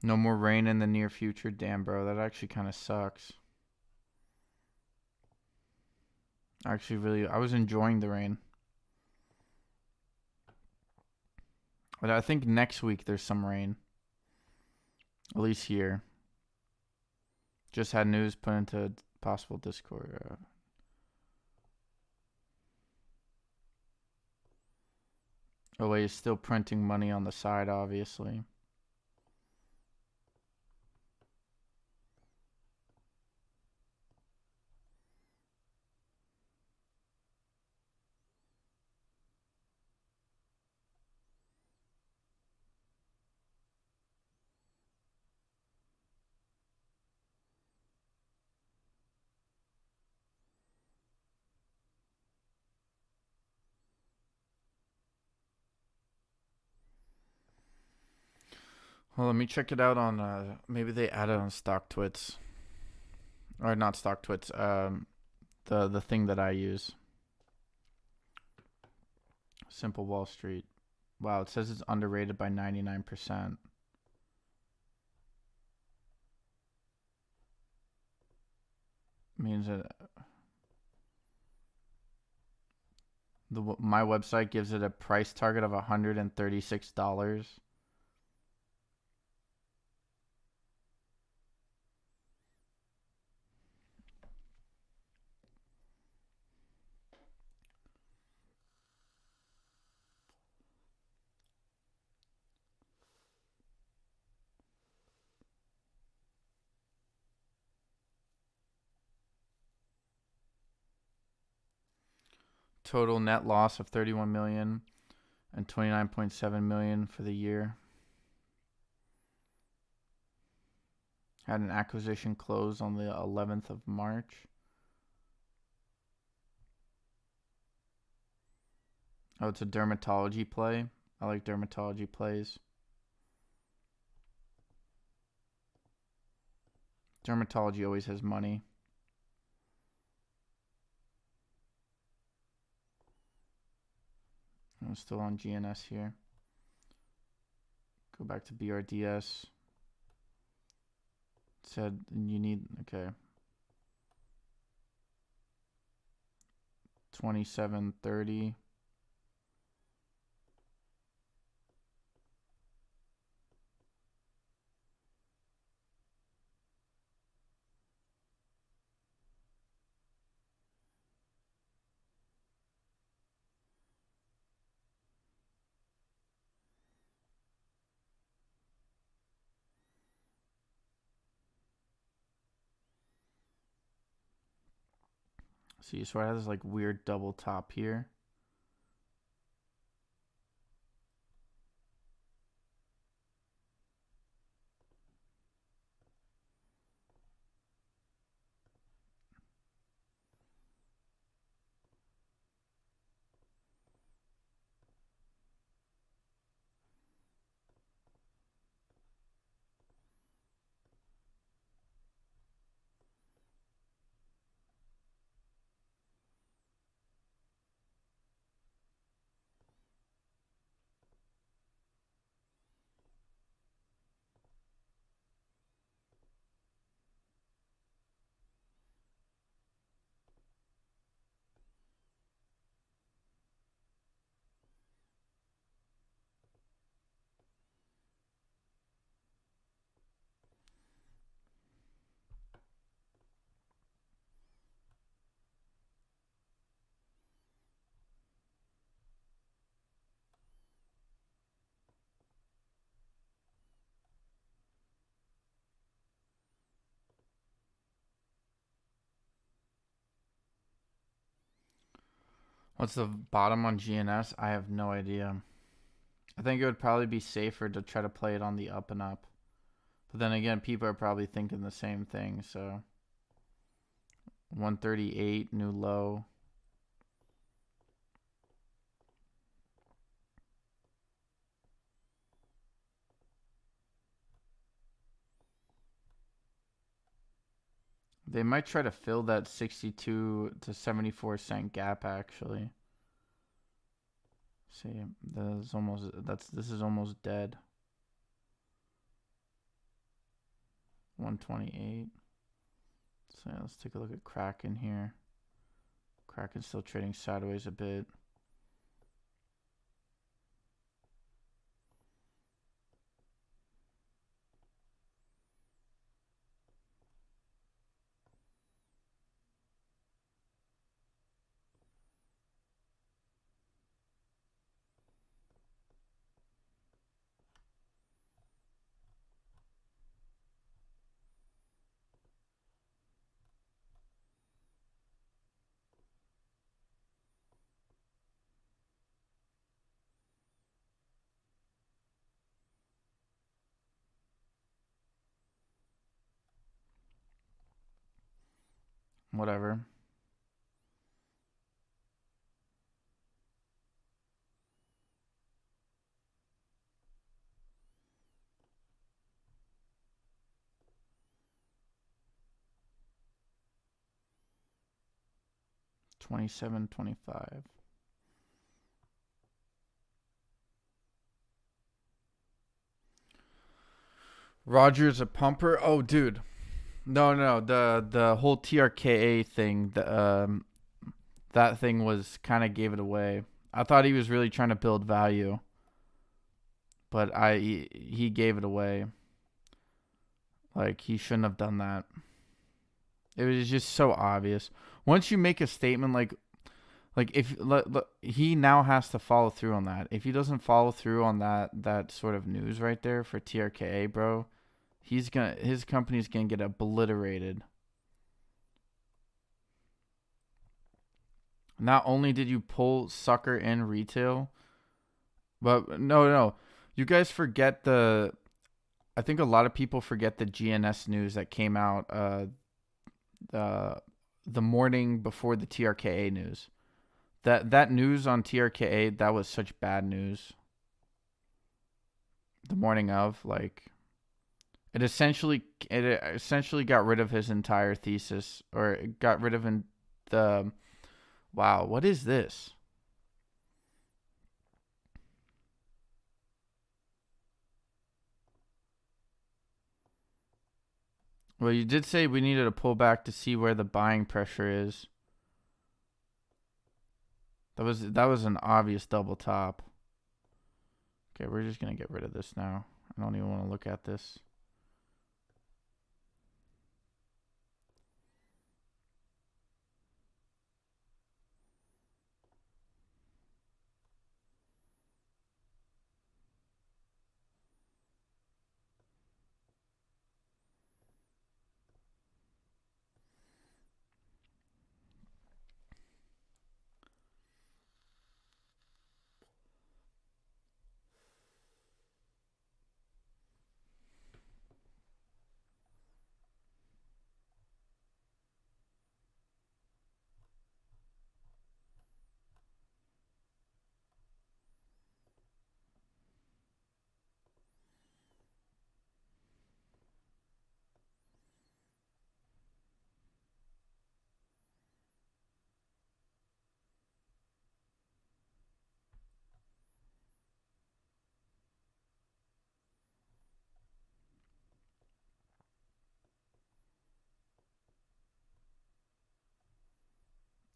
No more rain in the near future. Damn, bro, that actually kind of sucks. Actually, I was enjoying the rain. But I think next week there's some rain. At least here. Just had news put into possible Discord. OA is still printing money on the side, obviously. Well, let me check it out on, maybe they add it on StockTwits. Or not StockTwits, the thing that I use. Simple Wall Street. Wow, it says it's underrated by 99%. Means that my website gives it a price target of $136. Total net loss of 31 million and 29.7 million for the year. Had an acquisition close on the 11th of March. Oh, it's a dermatology play. I like dermatology plays. Dermatology always has money. I'm still on GNS here. Go back to BRDS. It said you need, okay. 2730. See, so it has like weird double top here. What's the bottom on GNS? I have no idea. I think it would probably be safer to try to play it on the up and up. But then again, people are probably thinking the same thing. So 138, new low. They might try to fill that 62 to 74 cent gap actually. See, this is almost dead. 128. So yeah, let's take a look at Kraken here. Kraken's still trading sideways a bit. Whatever. $27.25. Roger's a pumper. Oh, dude. No. The whole TRKA thing. That thing was kind of gave it away. I thought he was really trying to build value, but he gave it away. Like he shouldn't have done that. It was just so obvious. Once you make a statement like if he now has to follow through on that. If he doesn't follow through on that sort of news right there for TRKA, bro, his company's gonna get obliterated. Not only did you pull sucker in retail, but no, you guys forget I think a lot of people forget the GNS news that came out the morning before the TRKA news. That news on TRKA, that was such bad news. The morning of, like, it essentially got rid of his entire thesis, or it got rid of the. Wow, what is this? Well, you did say we needed to pull back to see where the buying pressure is. That was an obvious double top. Okay, we're just gonna get rid of this now. I don't even want to look at this.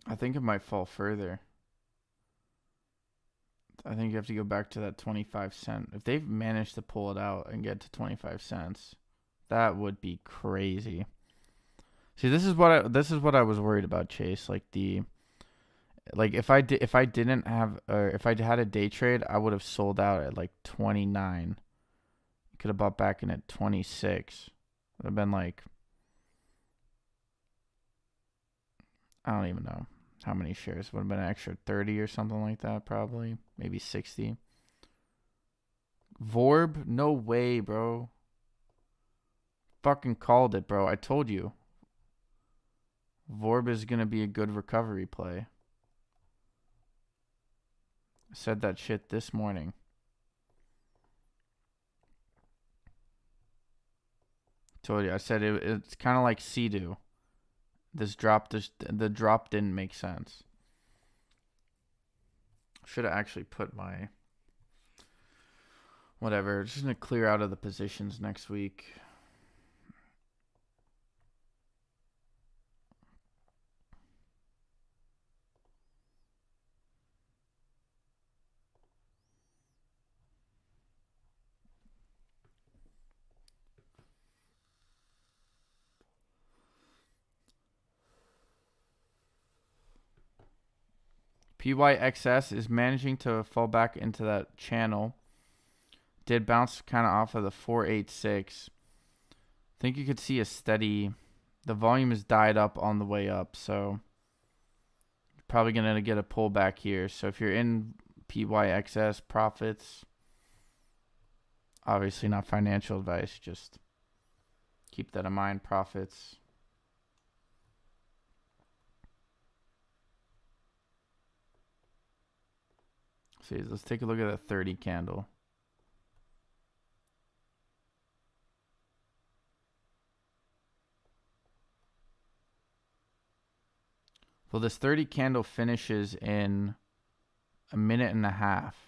I think it might fall further. I think you have to go back to that 25 cent. If they've managed to pull it out and get to 25 cents, that would be crazy. See, this is what I was worried about, Chase. Like if I didn't have, or if I had a day trade, I would have sold out at like 29. Could have bought back in at 26. Would have been like, I don't even know. How many shares? Would have been an extra 30 or something like that, probably. Maybe 60. Vorb? No way, bro. Fucking called it, bro. I told you. Vorb is going to be a good recovery play. I said that shit this morning. Told you. I said it's kind of like Sea-Doo. The drop didn't make sense. Should have actually put my... Whatever. Just going to clear out of the positions next week. PYXS is managing to fall back into that channel. Did bounce kind of off of the 486. Think you could see a steady... The volume has died up on the way up, so... Probably going to get a pullback here. So if you're in PYXS profits... Obviously not financial advice, just keep that in mind, profits. See, let's take a look at that 30 candle. Well, this 30 candle finishes in a minute and a half.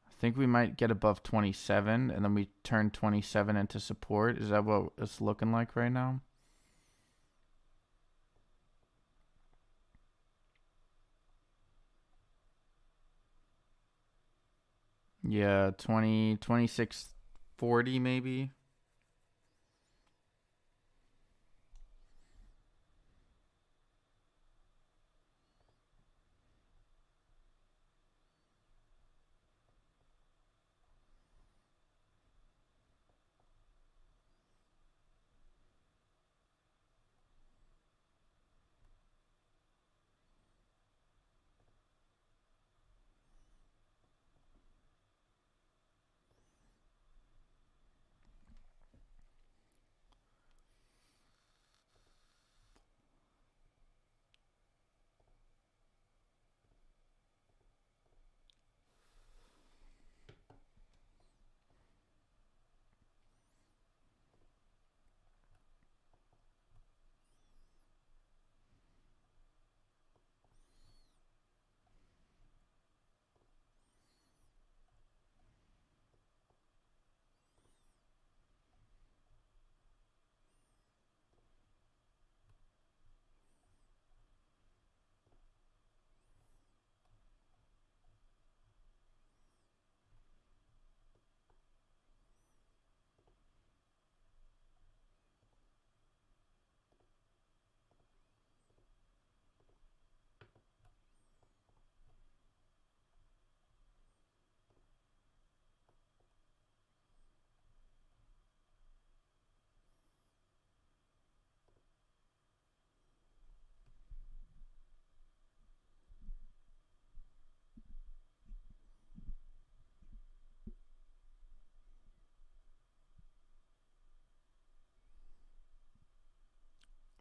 I think we might get above 27, and then we turn 27 into support. Is that what it's looking like right now? Yeah, 26.40 maybe.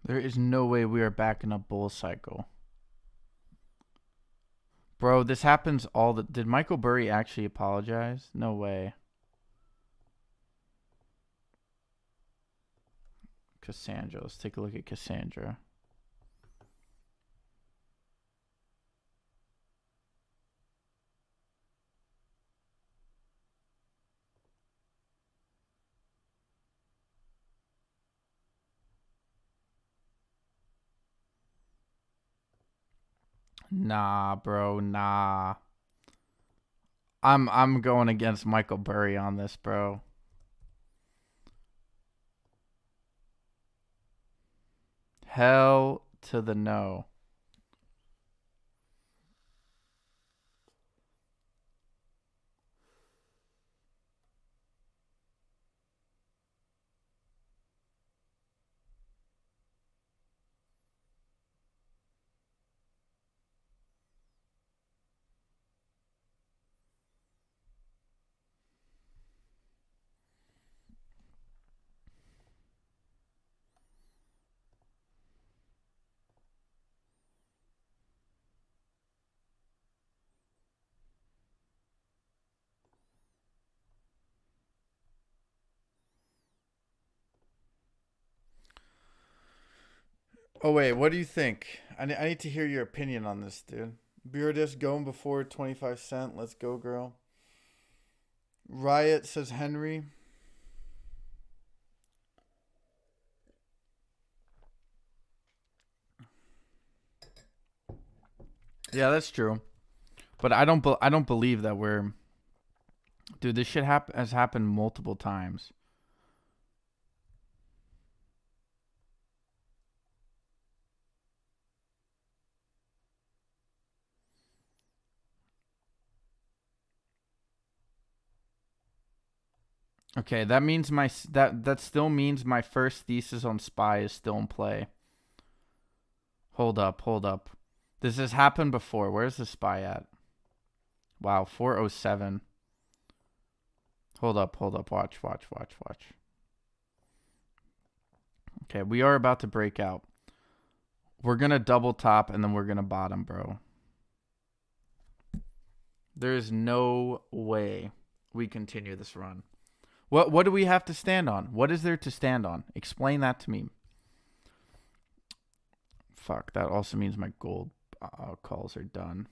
There is no way we are back in a bull cycle. Bro, this happens all the... Did Michael Burry actually apologize? No way. Cassandra. Let's take a look at Cassandra. Nah, bro, nah. I'm going against Michael Burry on this, bro. Hell to the no. Oh wait, what do you think? I need to hear your opinion on this, dude. BRDS going before 25 cents. Let's go, girl. Riot says Henry. Yeah, that's true. But I don't believe that we're, dude. This shit has happened multiple times. Okay, that means that still means my first thesis on SPY is still in play. Hold up, hold up. This has happened before. Where's the SPY at? Wow, 407. Hold up, hold up. Watch. Okay, we are about to break out. We're going to double top and then we're going to bottom, bro. There is no way we continue this run. What do we have to stand on? What is there to stand on? Explain that to me. Fuck, that also means my gold calls are done.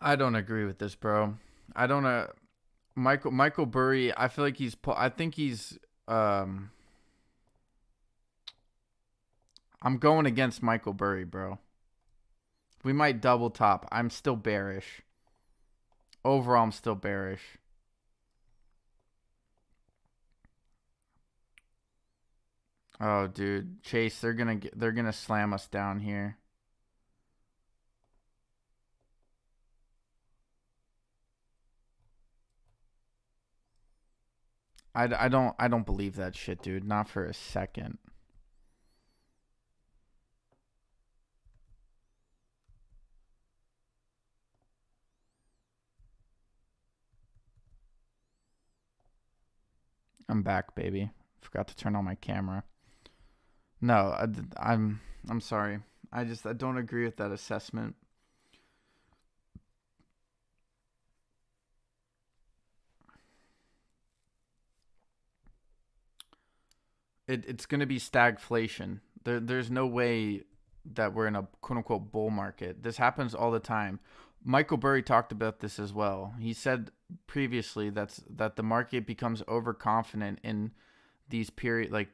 I don't agree with this, bro. I don't Michael Burry, I feel like I think he's I'm going against Michael Burry, bro. We might double top. I'm still bearish. Overall, I'm still bearish. Oh, dude, Chase, they're gonna slam us down here. I don't believe that shit, dude. Not for a second. I'm back, baby. Forgot to turn on my camera. No, I'm sorry. I don't agree with that assessment. It's gonna be stagflation. There's no way that we're in a quote unquote bull market. This happens all the time. Michael Burry talked about this as well. He said previously that the market becomes overconfident in these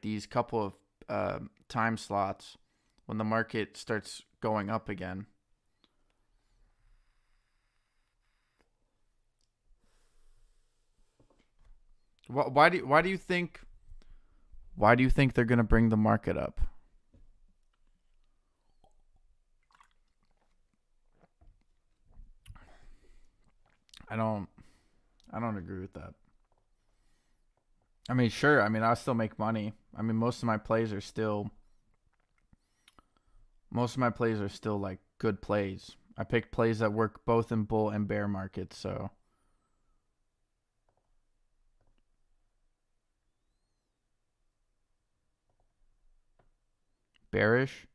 these couple of time slots when the market starts going up again. Why do you think they're gonna bring the market up? I don't agree with that. I mean, sure. I mean, I still make money. I mean, most of my plays are still like good plays. I pick plays that work both in bull and bear markets, so bearish.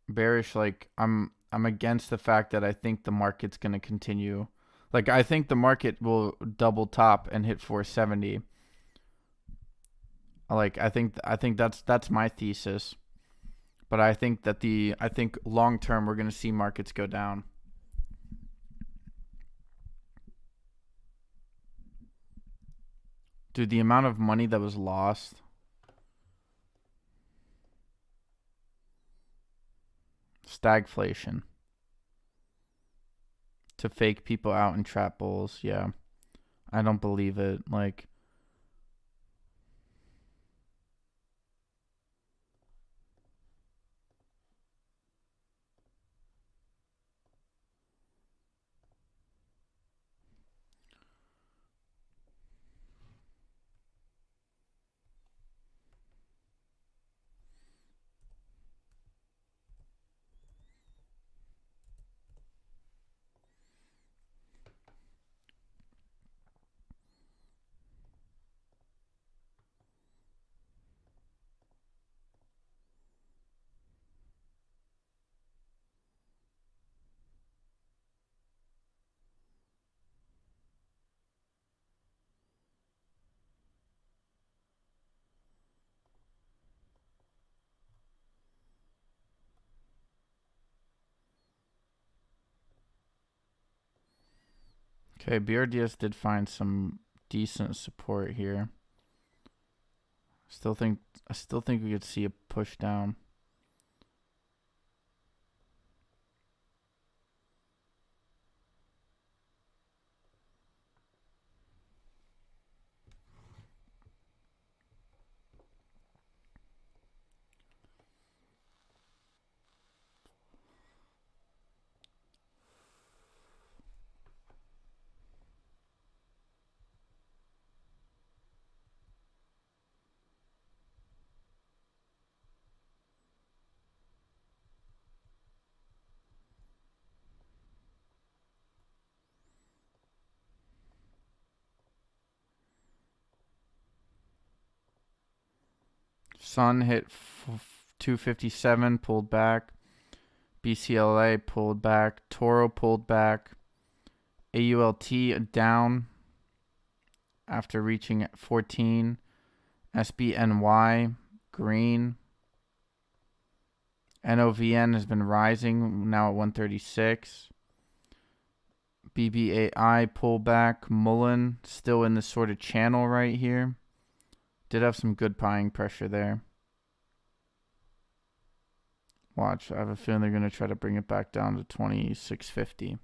Bearish, like I'm against the fact that I think the market's gonna continue. Like I think the market will double top and hit 470. Like I think that's my thesis. But I think that I think long term we're gonna see markets go down. Dude, the amount of money that was lost. Stagflation. To fake people out and trap bulls. Yeah. I don't believe it. Like, okay, BRDS did find some decent support here. I still think we could see a push down. Sun hit 257, pulled back. BCLA pulled back. Toro pulled back. AULT down after reaching 14. SBNY green. NOVN has been rising, now at 136. BBAI pullback. MULN still in this sort of channel right here. Did have some good buying pressure there. Watch, I have a feeling they're going to try to bring it back down to 2650.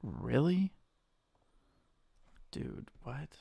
Really? Dude, what?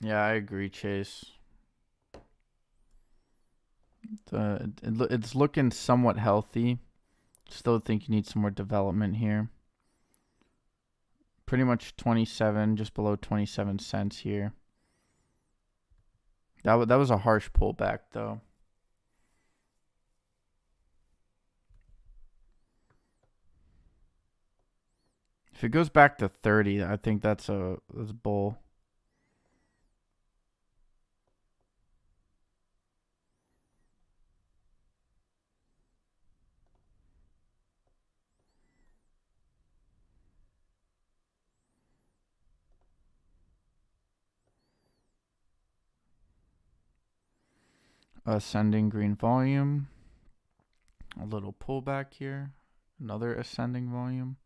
Yeah, I agree, Chase. It's looking somewhat healthy. Still think you need some more development here. Pretty much 27, just below 27 cents here. That was a harsh pullback, though. If it goes back to 30, I think that's a bull. Ascending green volume. A little pullback here. Another ascending volume.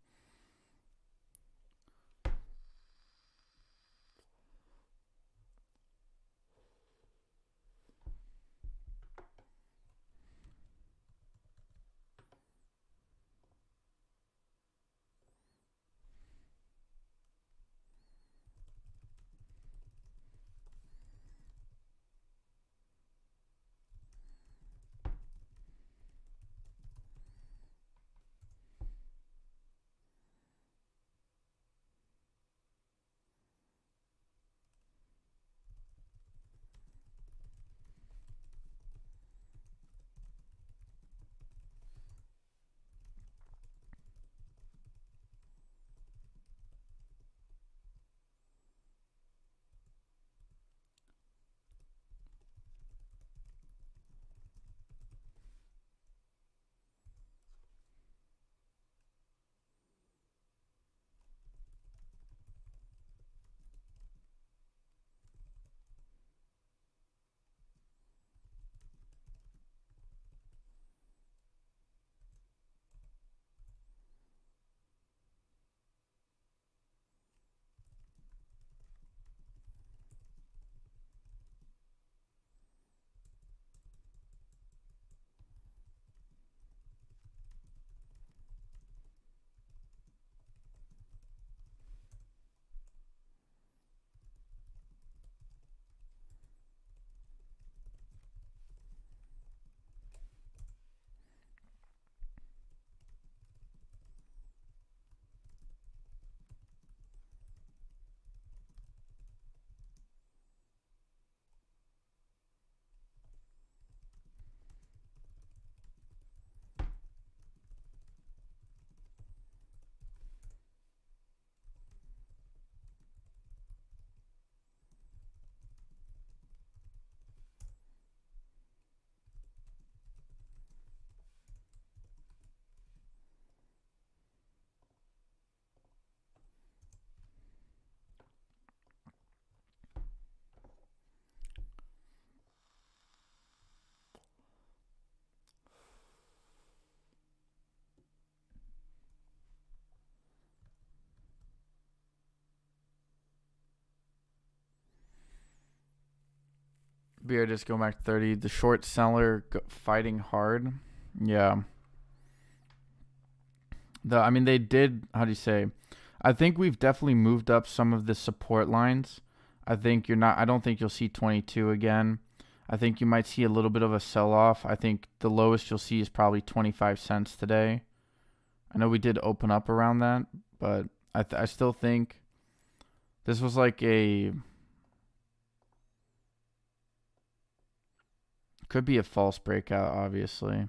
BRDS going back to 30. The short seller fighting hard. Yeah. I mean, they did. How do you say? I think we've definitely moved up some of the support lines. I think you're not. I don't think you'll see 22 again. I think you might see a little bit of a sell off. I think the lowest you'll see is probably 25 cents today. I know we did open up around that, but I still think this was like a could be a false breakout. Obviously,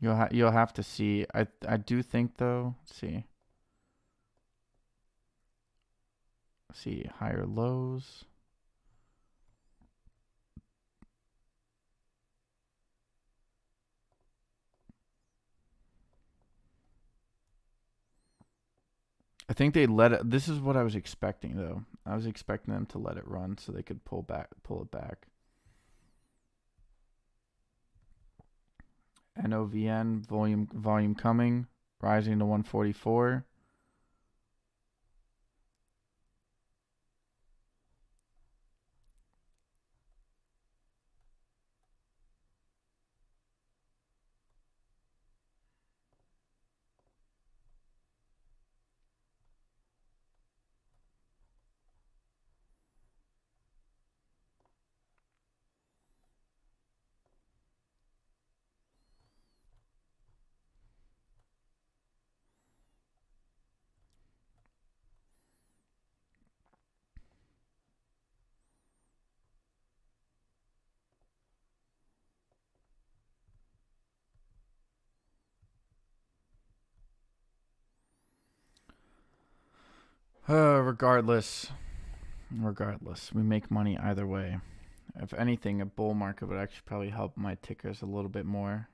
you'll have to see. I do think though. Let's see. See higher lows. I think they let it. This is what I was expecting though. I was expecting them to let it run so they could pull it back. NOVN volume coming, rising to 144. Regardless, we make money either way. If anything, a bull market would actually probably help my tickers a little bit more.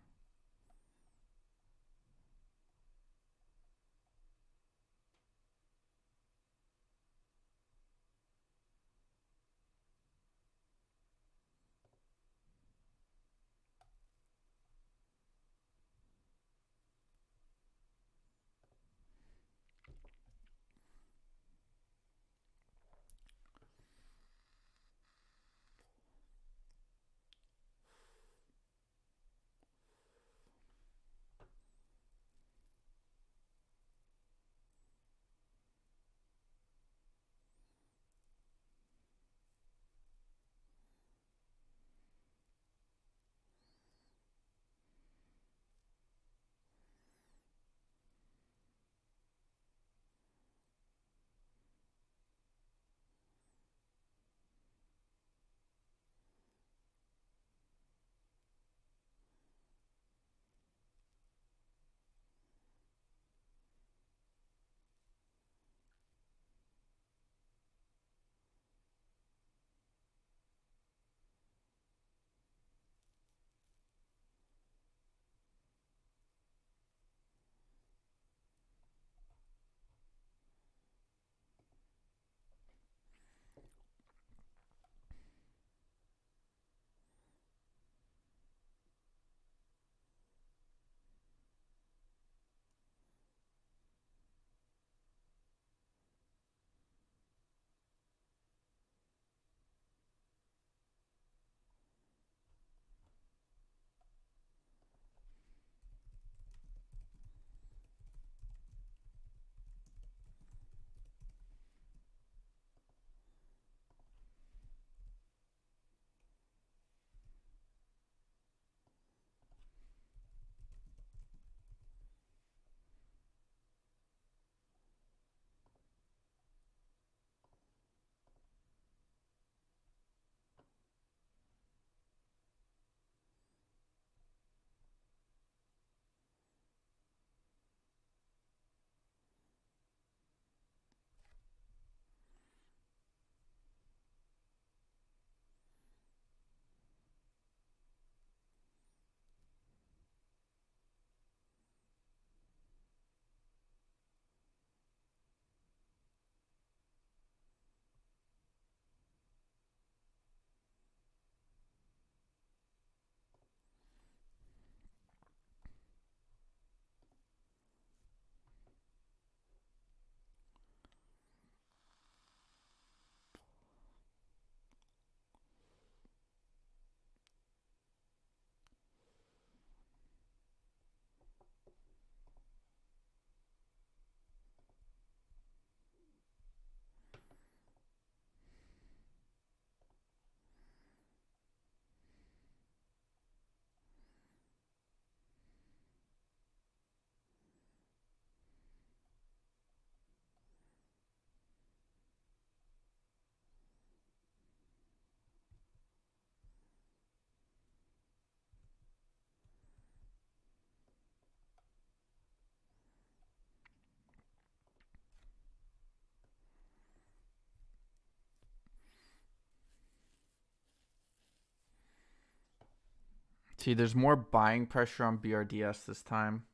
See, there's more buying pressure on BRDS this time.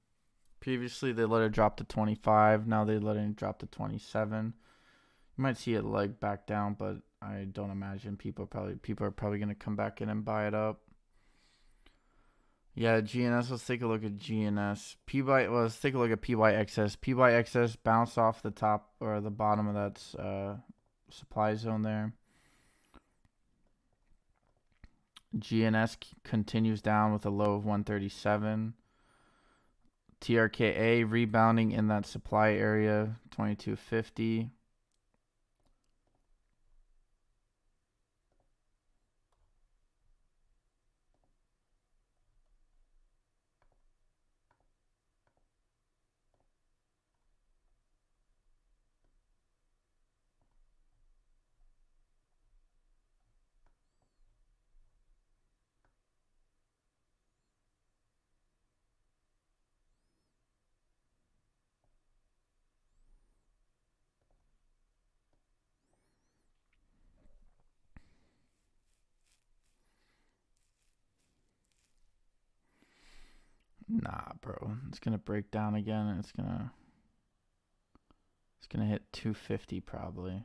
Previously, they let it drop to 25. Now they let it drop to 27. You might see it leg back down, but I don't imagine people are probably gonna come back in and buy it up. Yeah, GNS. Let's take a look at GNS. Let's take a look at PYXS. PYXS bounced off the top or the bottom of that supply zone there. GNS continues down with a low of 137. TRKA rebounding in that supply area, 2250. Nah, bro. It's gonna break down again. And it's gonna hit 250 probably.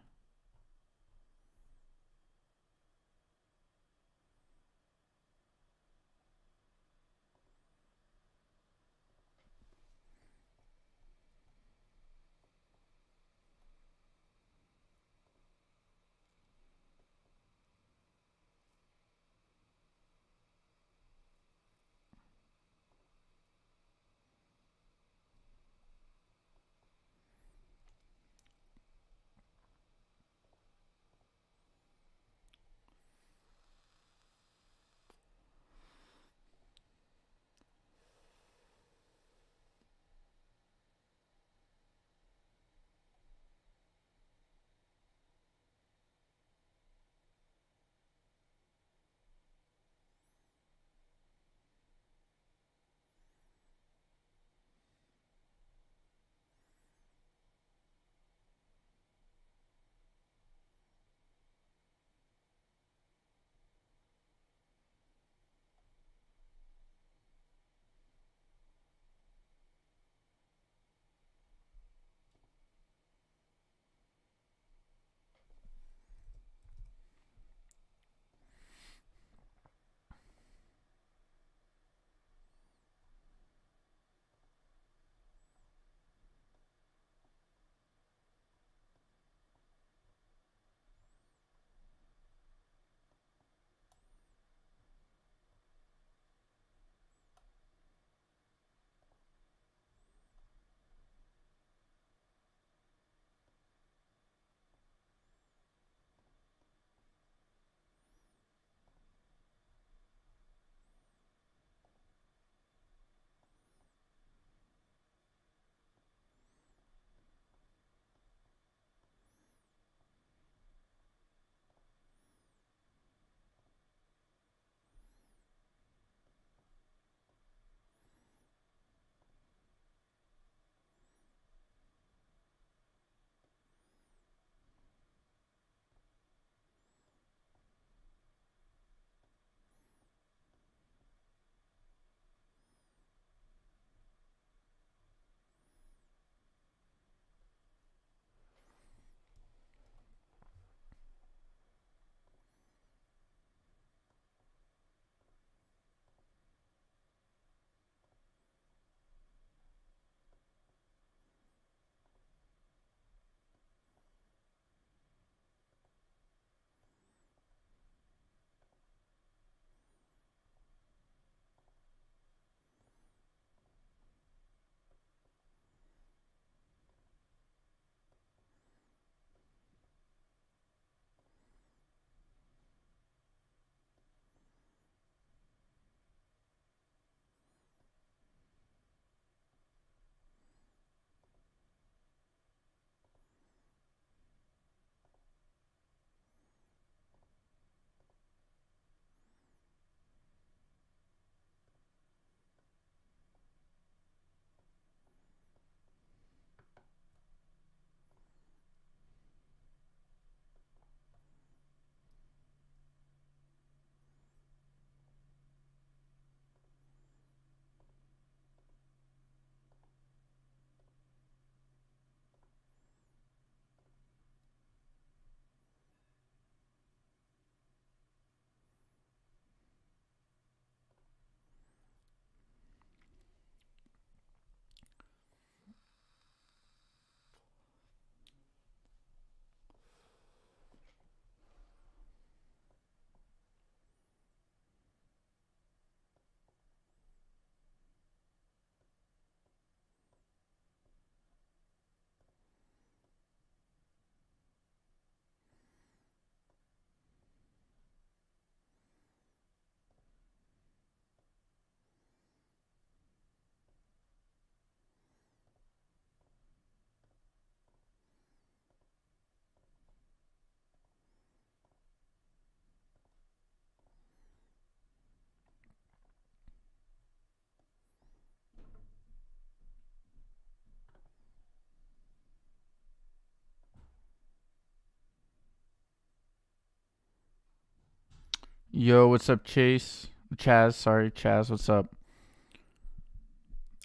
Yo, what's up, Chase? Chaz, sorry, Chaz, what's up?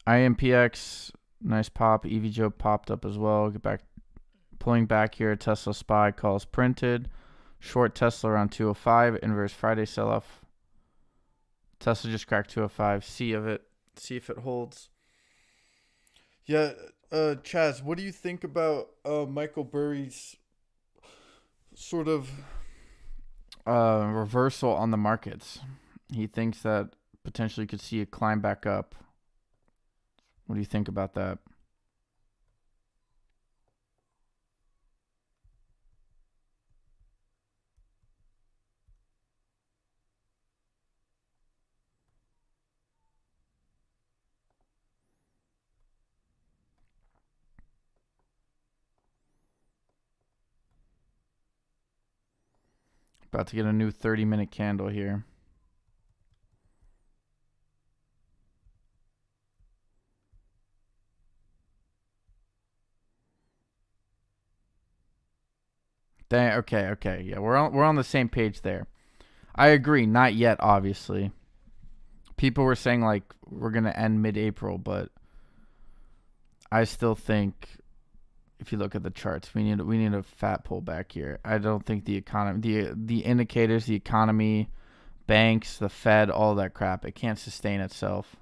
IMPX, nice pop. EVJO popped up as well. Get back, pulling back here. Tesla SPY calls printed. Short Tesla around 205. Inverse Friday sell off. Tesla just cracked 205. See if it holds. Yeah, Chaz, what do you think about Michael Burry's sort of reversal on the markets? He thinks that potentially could see a climb back up. What do you think about that? About to get a new 30-minute candle here. Dang, okay. Yeah, we're on the same page there. I agree. Not yet, obviously. People were saying like we're gonna end mid-April, but I still think if you look at the charts, we need a fat pullback here. I don't think the economy, the indicators, the economy, banks, the Fed, all that crap, it can't sustain itself.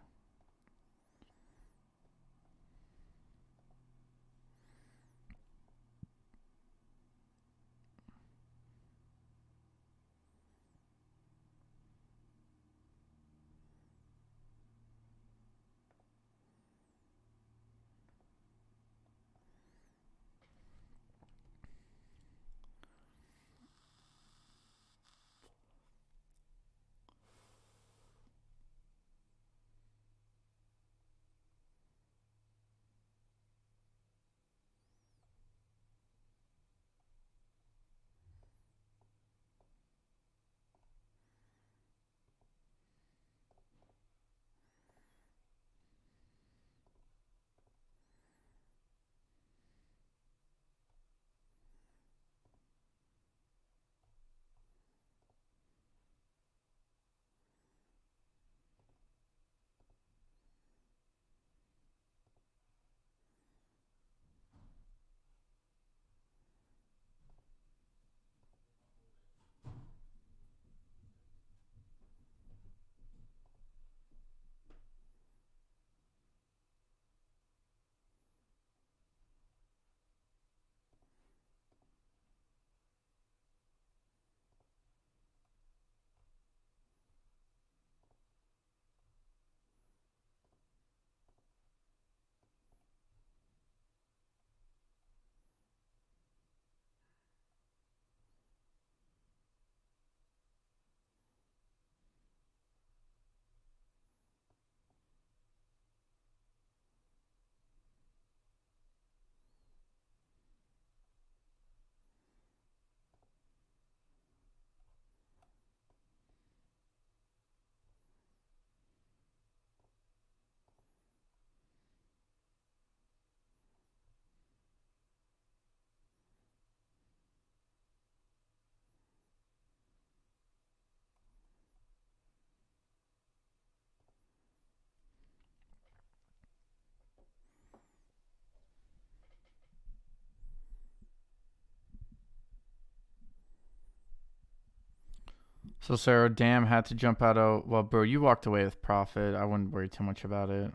So Sarah, damn, had to jump out of. Well, bro, you walked away with profit. I wouldn't worry too much about it.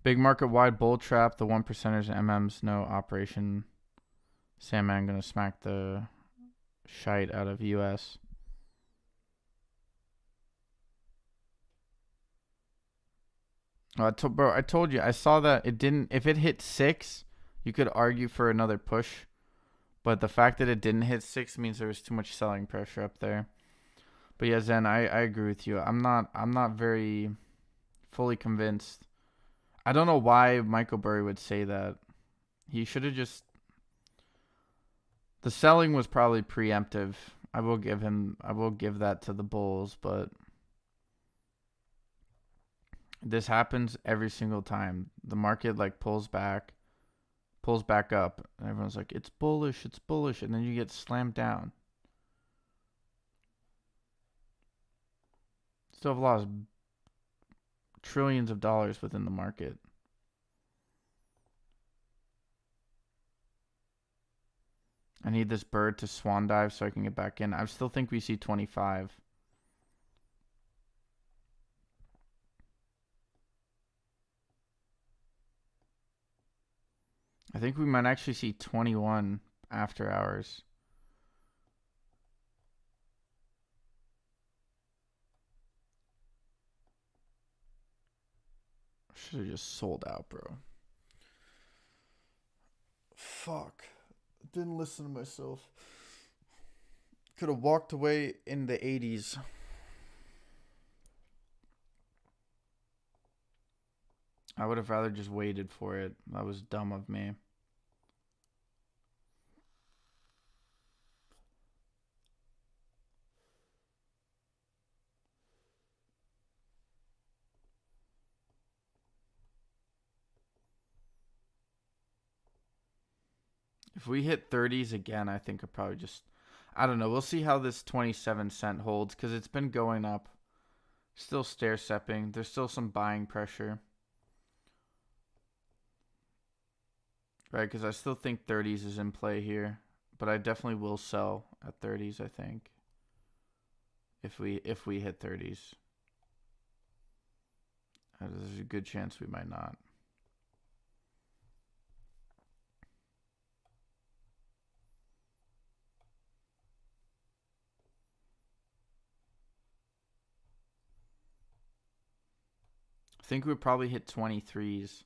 Big market wide bull trap. The 1%ers and MMs no operation. Sandman gonna smack the shite out of US. I told you. I saw that it didn't. If it hit 6, you could argue for another push. But the fact that it didn't hit 6 means there was too much selling pressure up there. But yeah, Zen, I agree with you. I'm not very fully convinced. I don't know why Michael Burry would say that. He should have just. The selling was probably preemptive. I will give that to the Bulls, but this happens every single time. The market like pulls back up, and everyone's like, it's bullish, and then you get slammed down. Still have lost trillions of dollars within the market. I need this bird to swan dive so I can get back in. I still think we see 25. I think we might actually see 21 after hours. Should have just sold out, bro. Fuck. Didn't listen to myself. Could have walked away in the 80s. I would have rather just waited for it. That was dumb of me. If we hit 30s again, I think I'll probably just... I don't know. We'll see how this 27 cent holds because it's been going up. Still stair-stepping. There's still some buying pressure. Right, because I still think 30s is in play here. But I definitely will sell at 30s, I think. If we hit 30s. There's a good chance we might not. I think we probably hit 23s.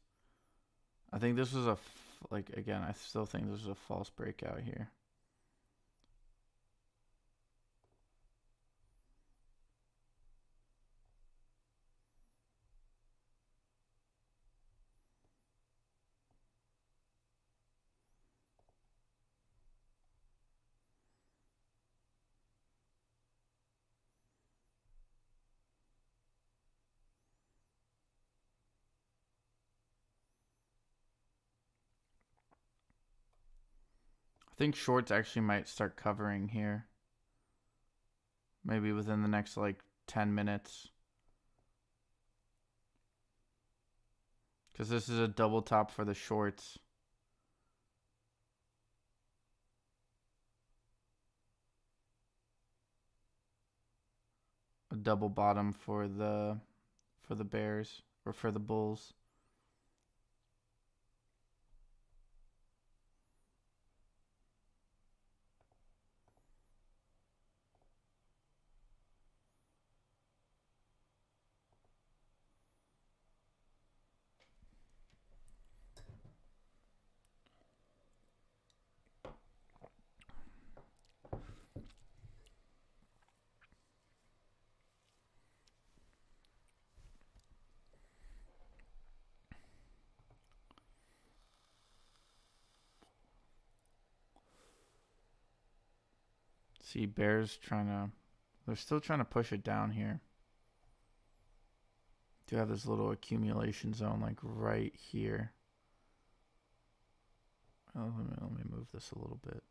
I think this was again, I still think this was a false breakout here. I think shorts actually might start covering here. Maybe within the next 10 minutes. Because this is a double top for the shorts. A double bottom for the Bears or for the Bulls. See, Bears they're still trying to push it down here. Do have this little accumulation zone right here. Oh, let me move this a little bit.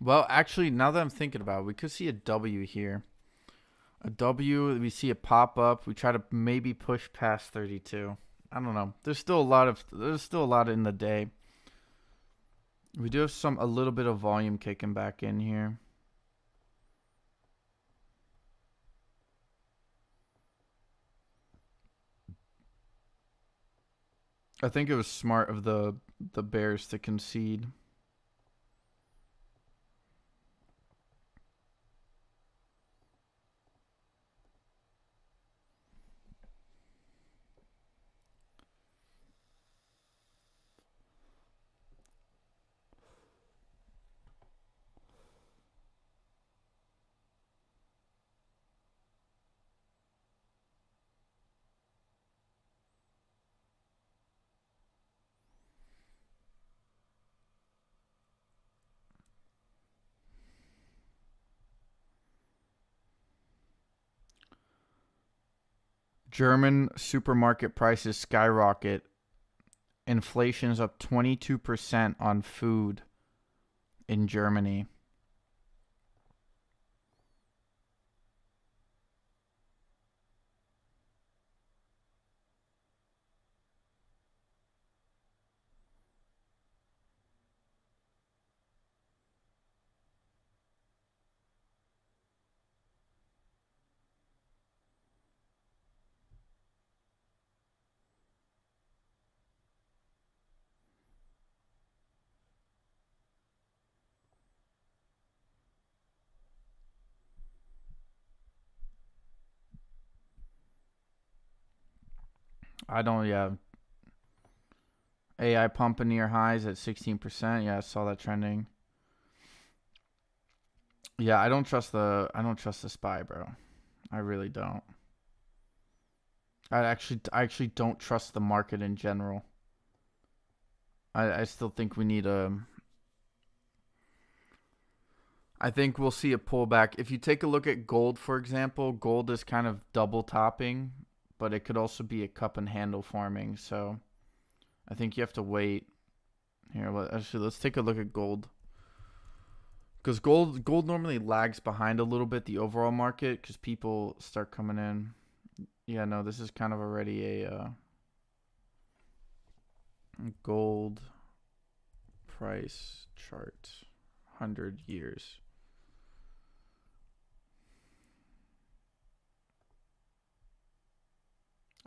Well, actually, now that I'm thinking about it, we could see a W here. A W, we see it pop up. We try to maybe push past 32. I don't know. There's still a lot in the day. We do have a little bit of volume kicking back in here. I think it was smart of the Bears to concede. German supermarket prices skyrocket inflation is up 22% on food in Germany. I don't, yeah. AI pumping near highs at 16%. Yeah, I saw that trending. Yeah, I don't trust the SPY, bro. I really don't. I actually don't trust the market in general. I still think we need a. I think we'll see a pullback. If you take a look at gold, for example, gold is kind of double topping, but it could also be a cup and handle forming. So I think you have to wait. Here, let's take a look at gold. Because gold normally lags behind a little bit the overall market because people start coming in. Yeah, no, this is kind of already a gold price chart, 100 years.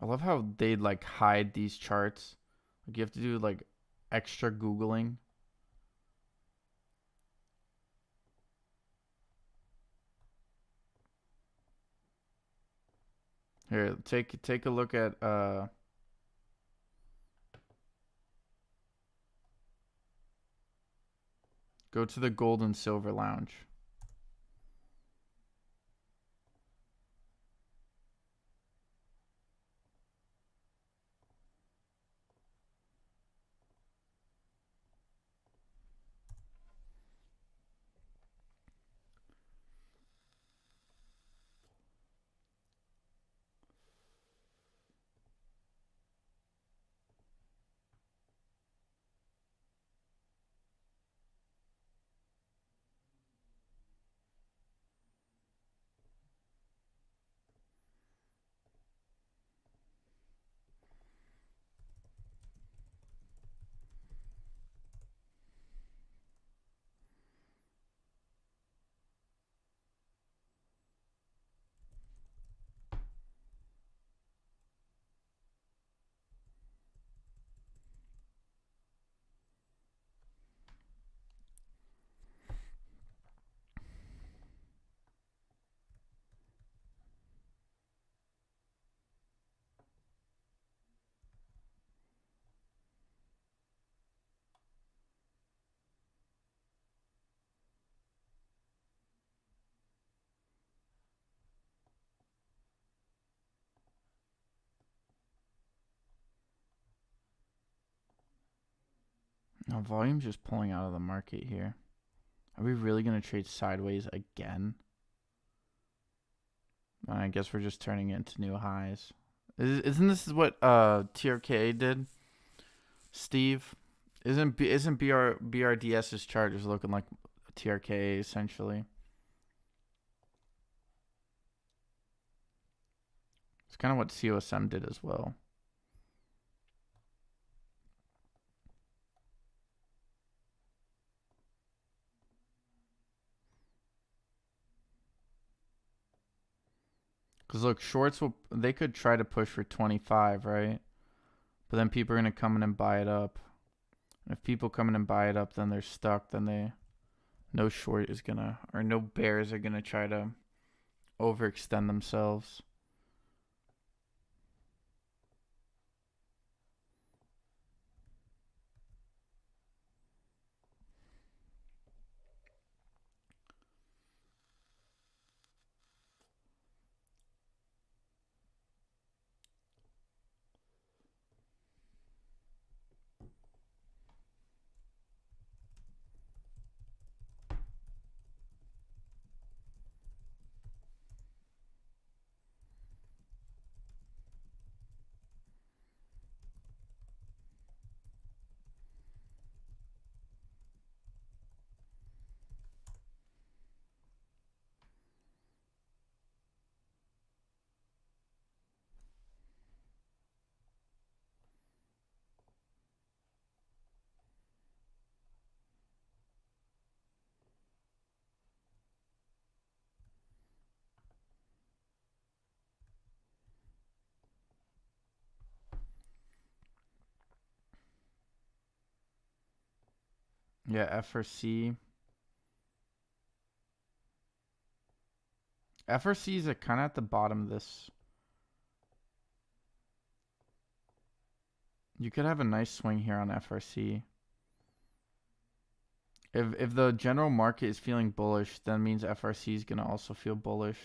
I love how they like hide these charts. Like you have to do like extra Googling. Here, take a look at go to the gold and silver lounge. Now volume's just pulling out of the market here. Are we really gonna trade sideways again? I guess we're just turning it into new highs. Isn't this what TRKA did, Steve? Isn't BRDS's chart just looking like TRKA essentially? It's kind of what COSM did as well. Because look, shorts they could try to push for 25, right? But then people are gonna come in and buy it up. And if people come in and buy it up, then they're stuck. Then no short is gonna, or no bears are gonna try to overextend themselves. Yeah, FRC. FRC is kind of at the bottom of this. You could have a nice swing here on FRC. If the general market is feeling bullish, that means FRC is gonna also feel bullish.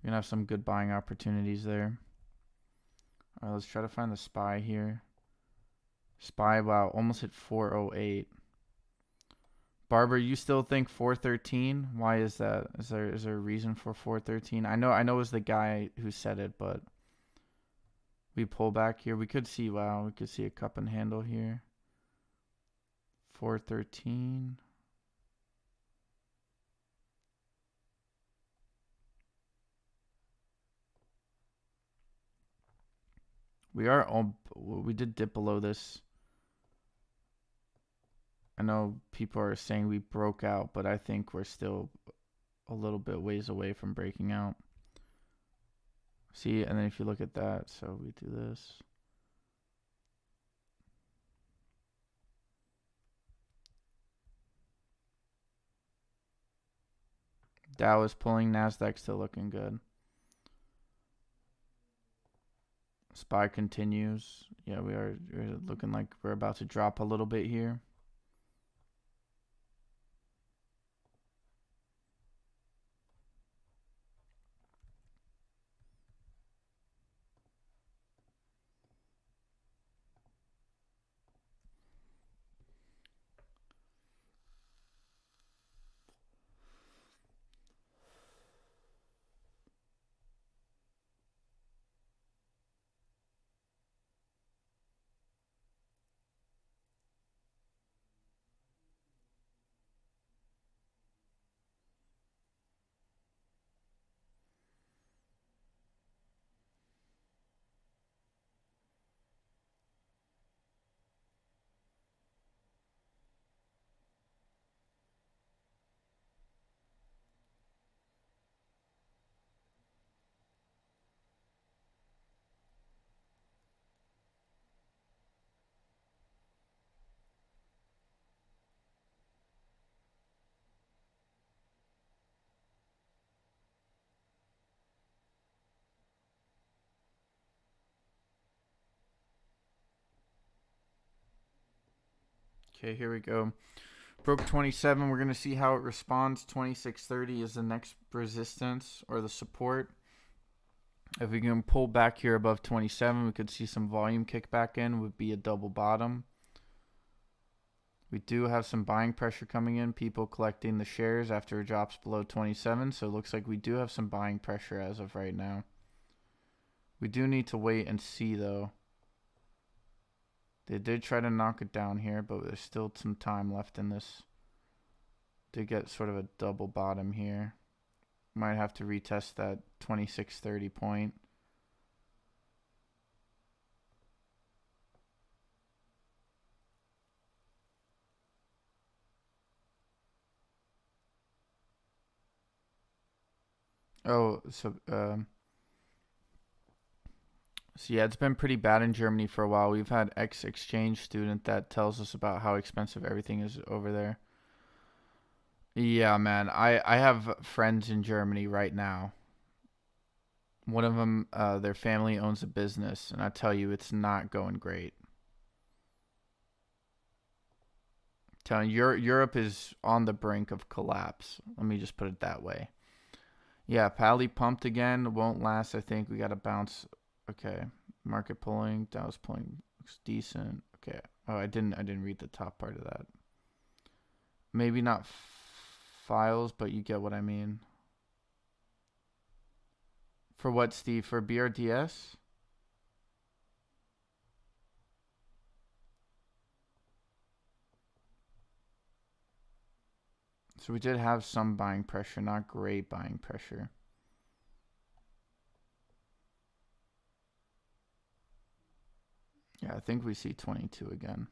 You're gonna have some good buying opportunities there. All right, let's try to find the SPY here. SPY, wow, almost hit 408. Barber, you still think 413? Why is that? Is there a reason for 413? I know it was the guy who said it, but we pull back here. We could see, wow, we could see a cup and handle here. 413. We did dip below this. I know people are saying we broke out, but I think we're still a little bit ways away from breaking out. See, and then if you look at that, so we do this. Dow is pulling, Nasdaq still looking good. SPY continues. Yeah, we're looking like we're about to drop a little bit here. Okay, here we go. Broke 27. We're going to see how it responds. 2630 is the next resistance or the support. If we can pull back here above 27, we could see some volume kick back in. Would be a double bottom. We do have some buying pressure coming in. People collecting the shares after it drops below 27. So it looks like we do have some buying pressure as of right now. We do need to wait and see, though. They did try to knock it down here, but there's still some time left in this. Did get sort of a double bottom here. Might have to retest that 2630 point. Oh, so yeah, it's been pretty bad in Germany for a while. We've had ex-exchange student that tells us about how expensive everything is over there. Yeah, man. I have friends in Germany right now. One of them, their family owns a business, and I tell you, it's not going great. Telling you, Europe is on the brink of collapse. Let me just put it that way. Yeah, Pally pumped again. Won't last, I think. We got to bounce. Okay. Market pulling. Dow's pulling. Looks decent. Okay. Oh, I didn't read the top part of that. Maybe not files, but you get what I mean. For what, Steve? For BRDS? So we did have some buying pressure, not great buying pressure. Yeah, I think we see 22 again.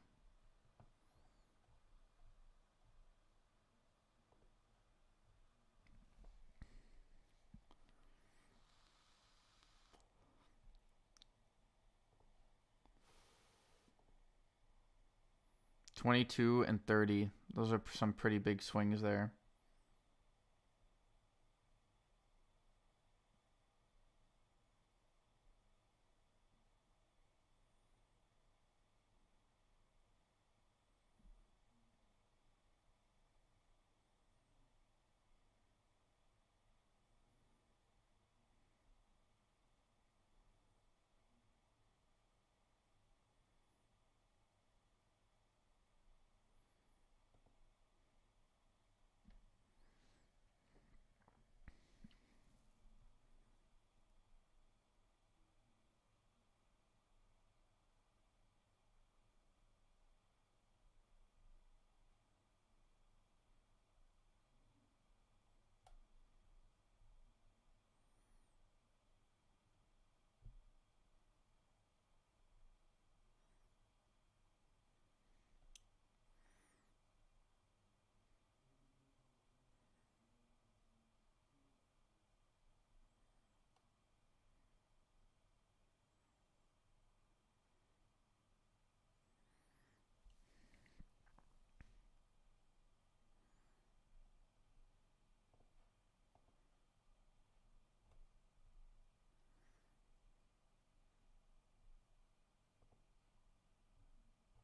22 and 30. Those are some pretty big swings there.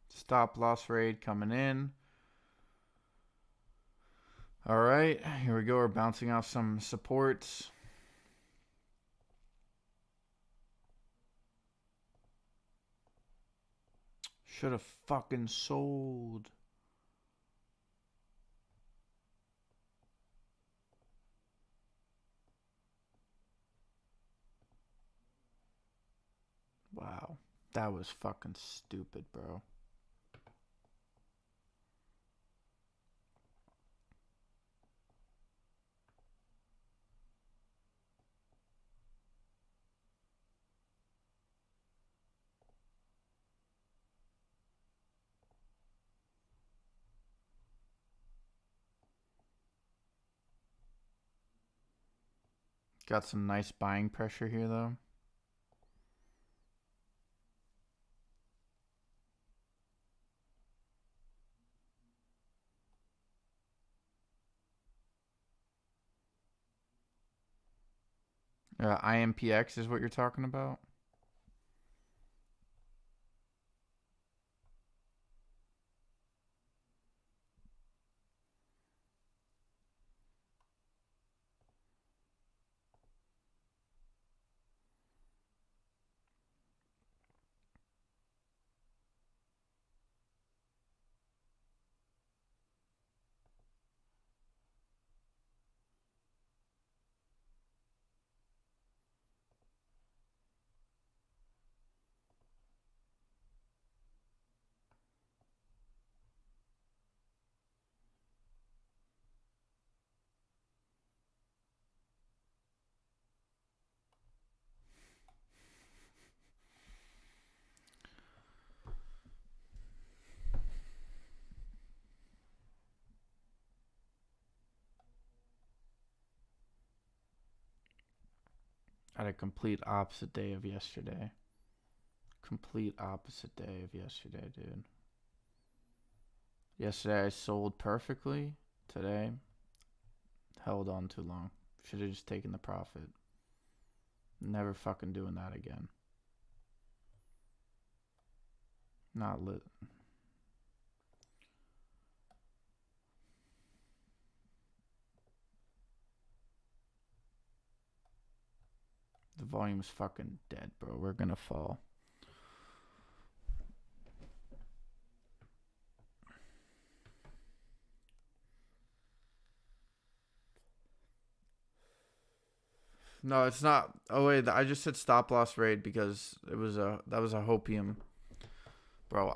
Stop loss raid coming in. All right, here we go. We're bouncing off some supports. Should have fucking sold. Wow. That was fucking stupid, bro. Got some nice buying pressure here, though. IMPX is what you're talking about? I had a complete opposite day of yesterday. Complete opposite day of yesterday, dude. Yesterday I sold perfectly. Today, held on too long. Should have just taken the profit. Never fucking doing that again. Not lit. The volume's fucking dead, bro. We're gonna fall. No, it's not. Oh wait, I just said stop loss raid because that was a hopium, bro.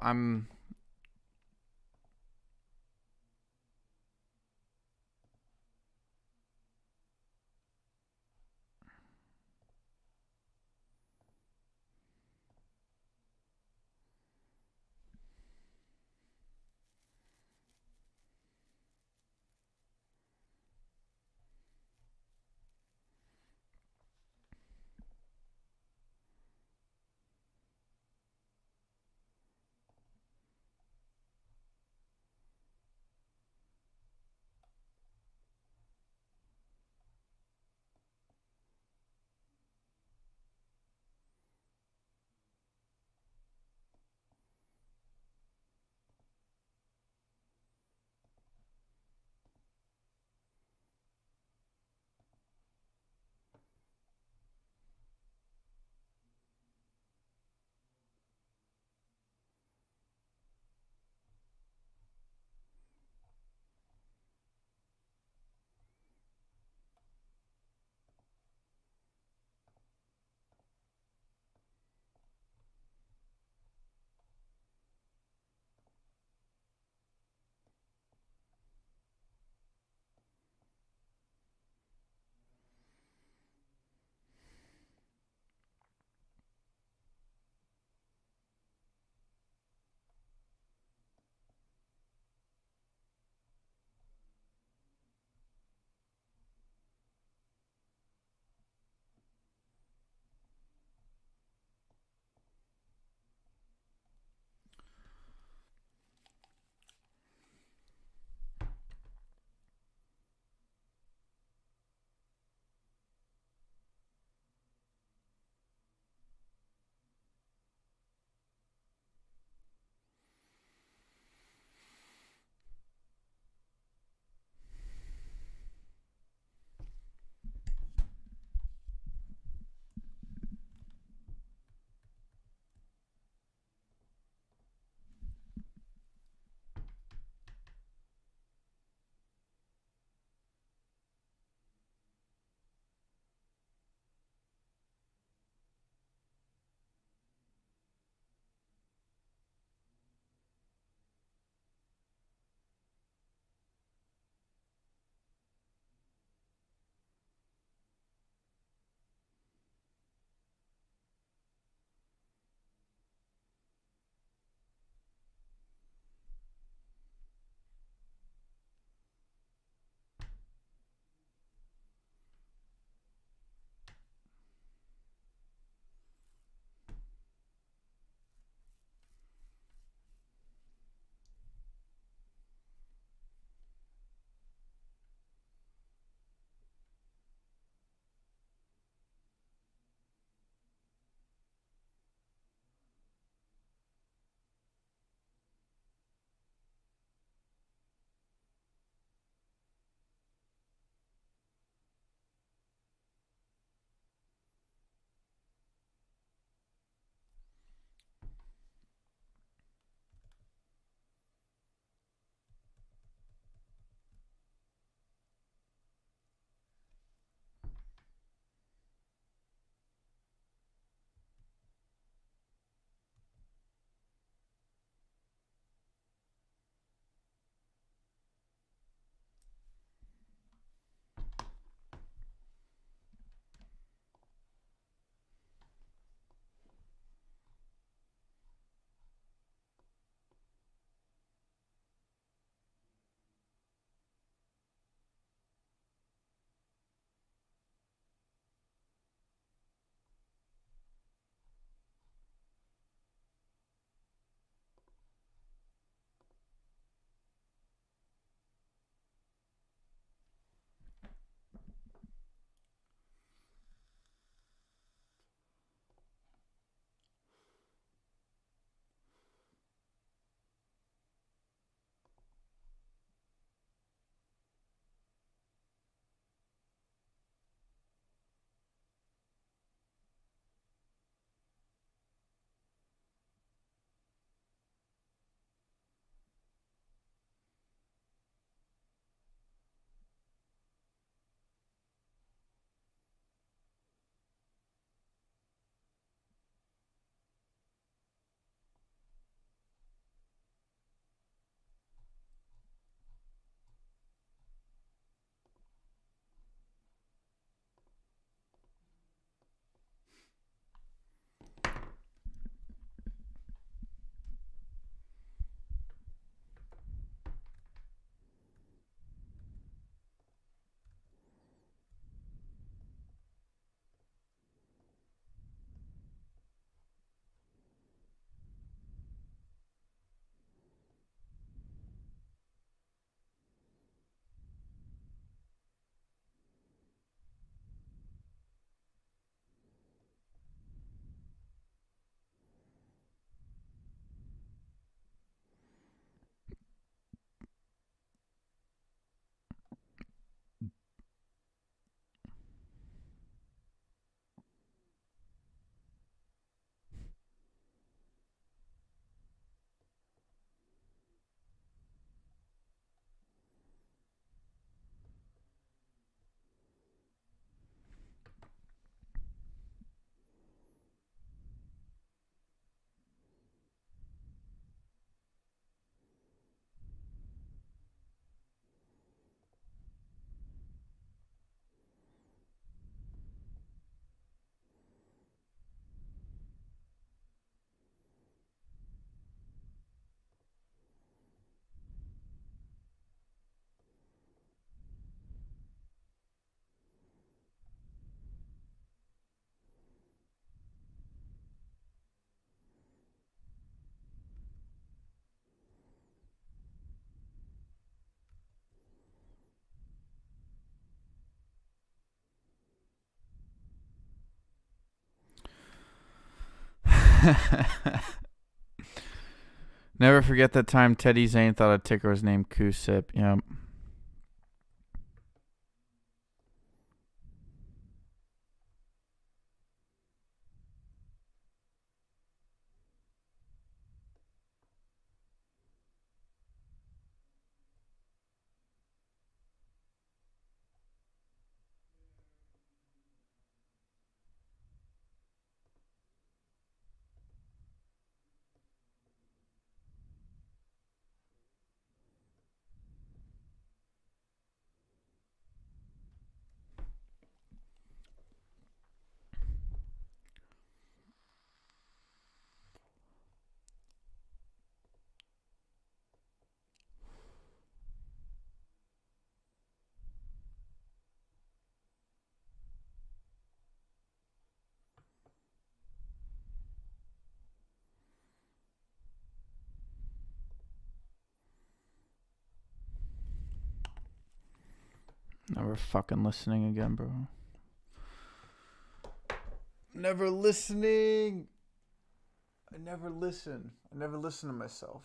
Never forget that time Teddy Zane thought a ticker was named Q-Sip. Yep. Never fucking listening again, bro. Never listening. I never listen. I never listen to myself.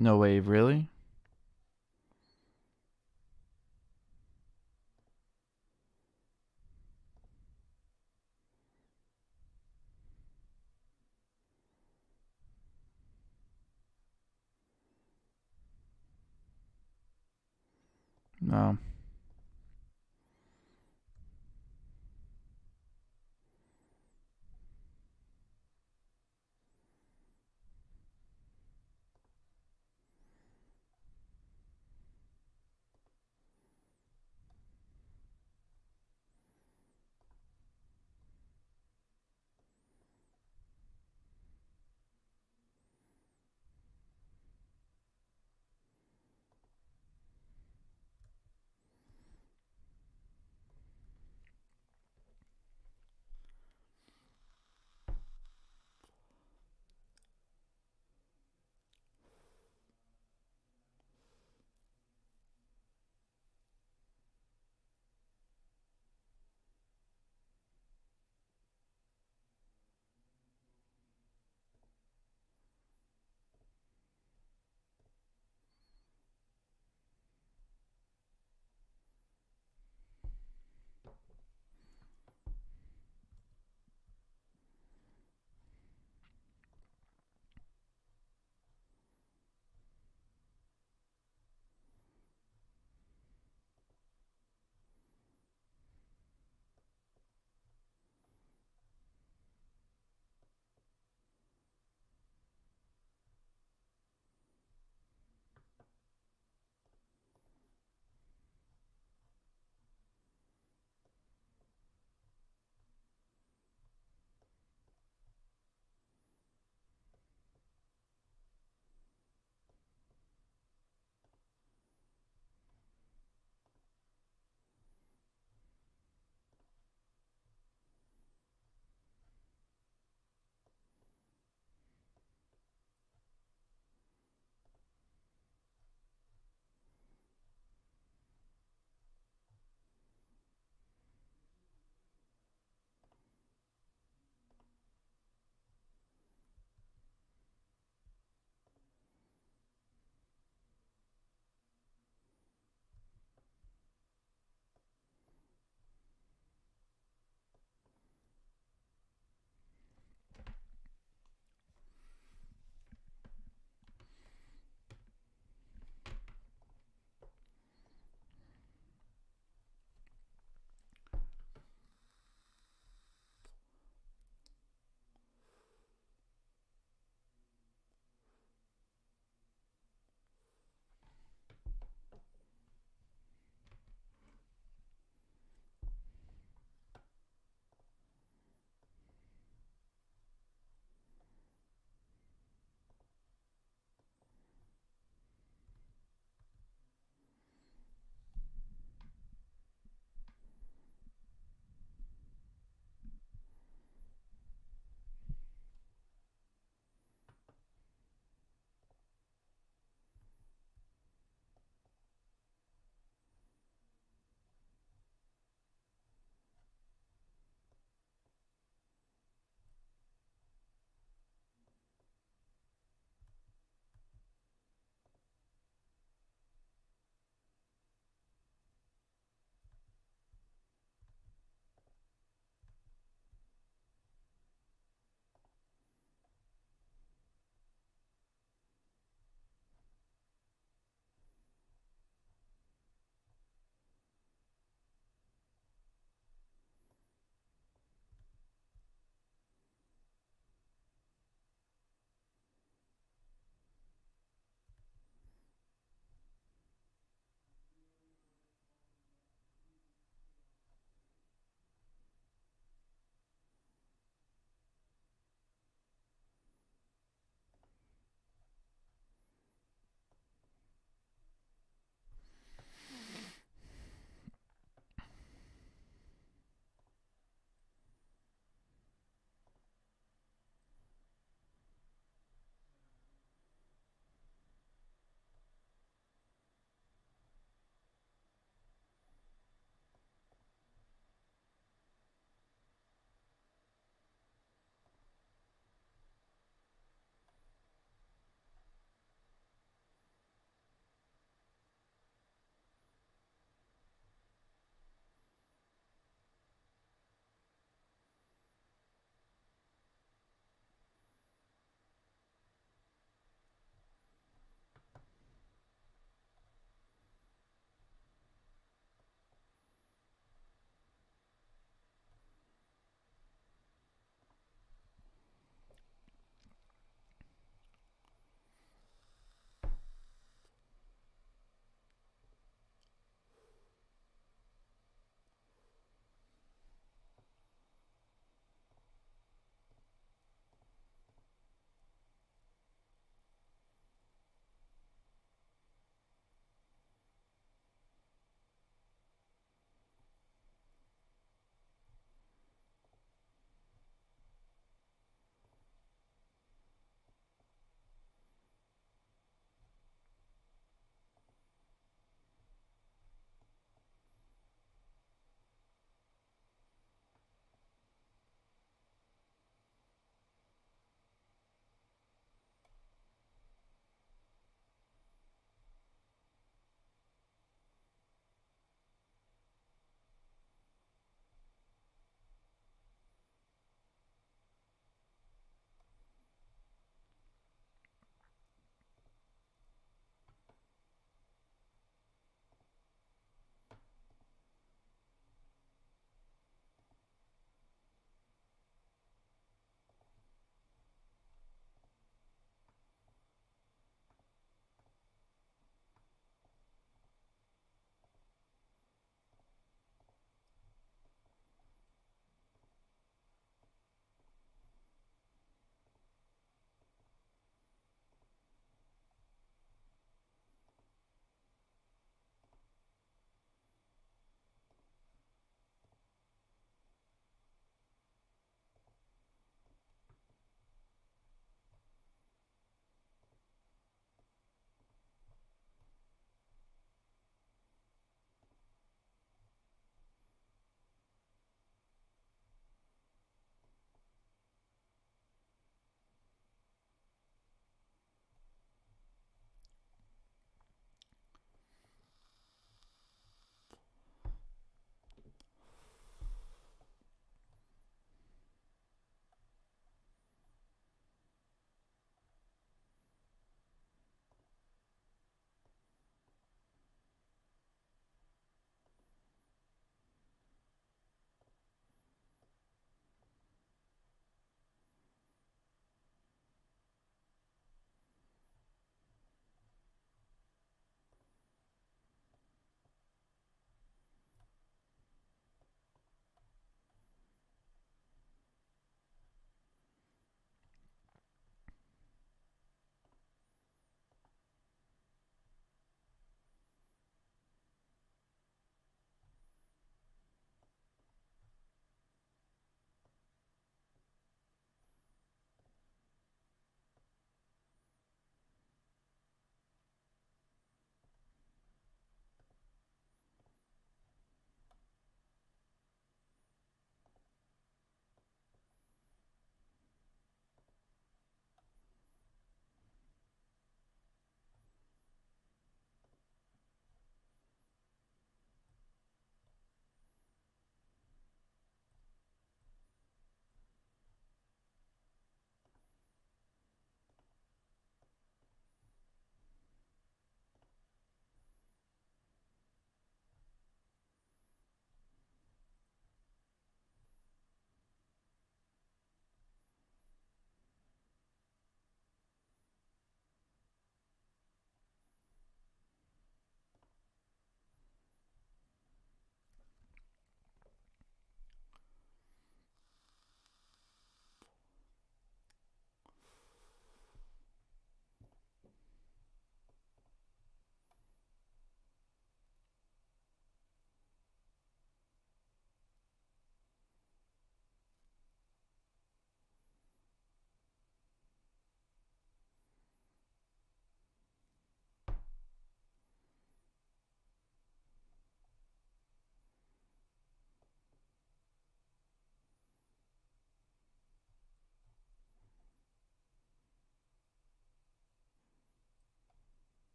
No way, really? No.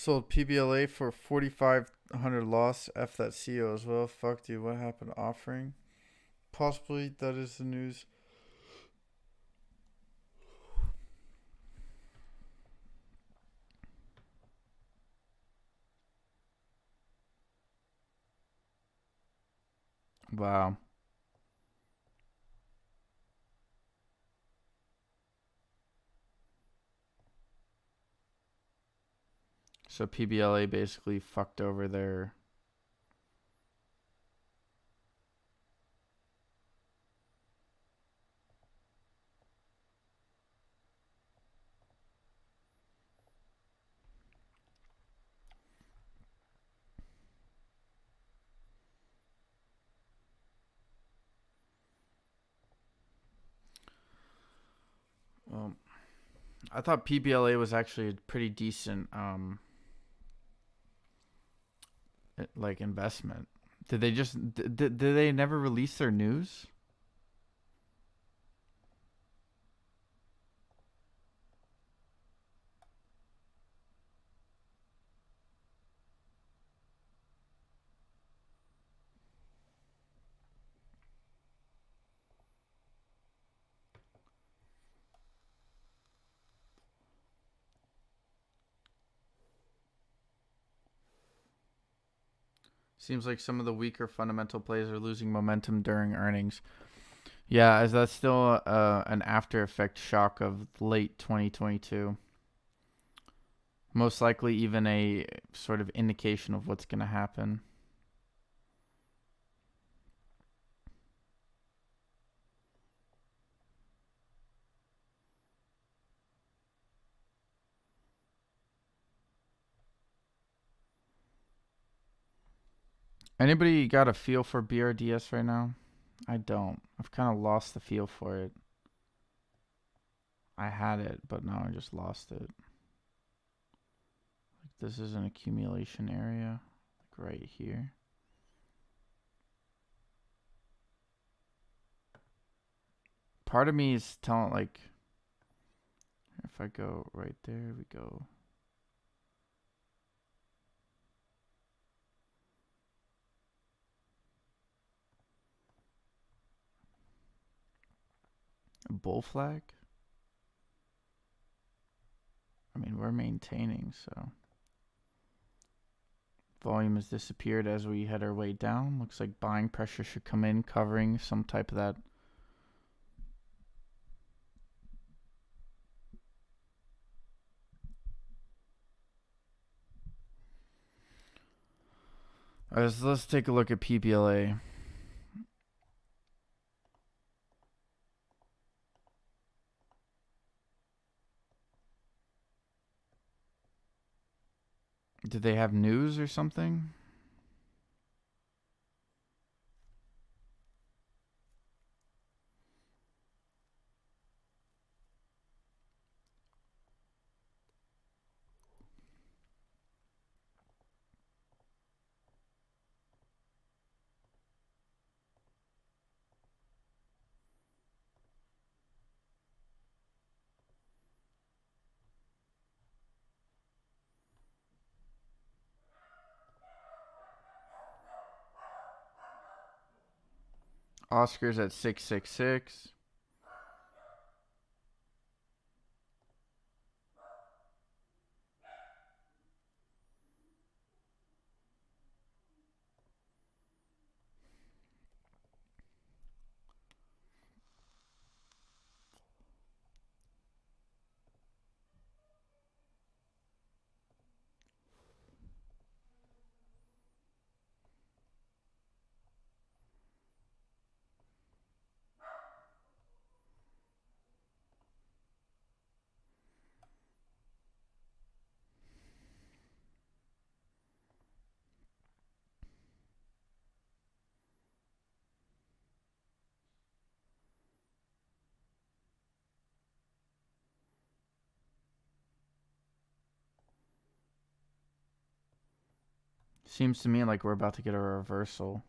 Sold PBLA for 4,500 loss. F that CEO as well. Fuck, dude. What happened? Offering? Possibly. That is the news. Wow. So PBLA basically fucked over their. Well, I thought PBLA was actually a pretty decent like investment. Did they just did they never release their news? Seems like some of the weaker fundamental plays are losing momentum during earnings. Yeah, as that's still an after effect shock of late 2022. Most likely even a sort of indication of what's going to happen. Anybody got a feel for BRDS right now? I don't. I've kind of lost the feel for it. I had it, but now I just lost it. Like this is an accumulation area, like right here. Part of me is telling, like, if I go right there, we go. A bull flag? I mean, we're maintaining, so. Volume has disappeared as we head our way down. Looks like buying pressure should come in, covering some type of that. All right, so let's take a look at PBLA. Did they have news or something? Oscars at 666. Seems to me like we're about to get a reversal.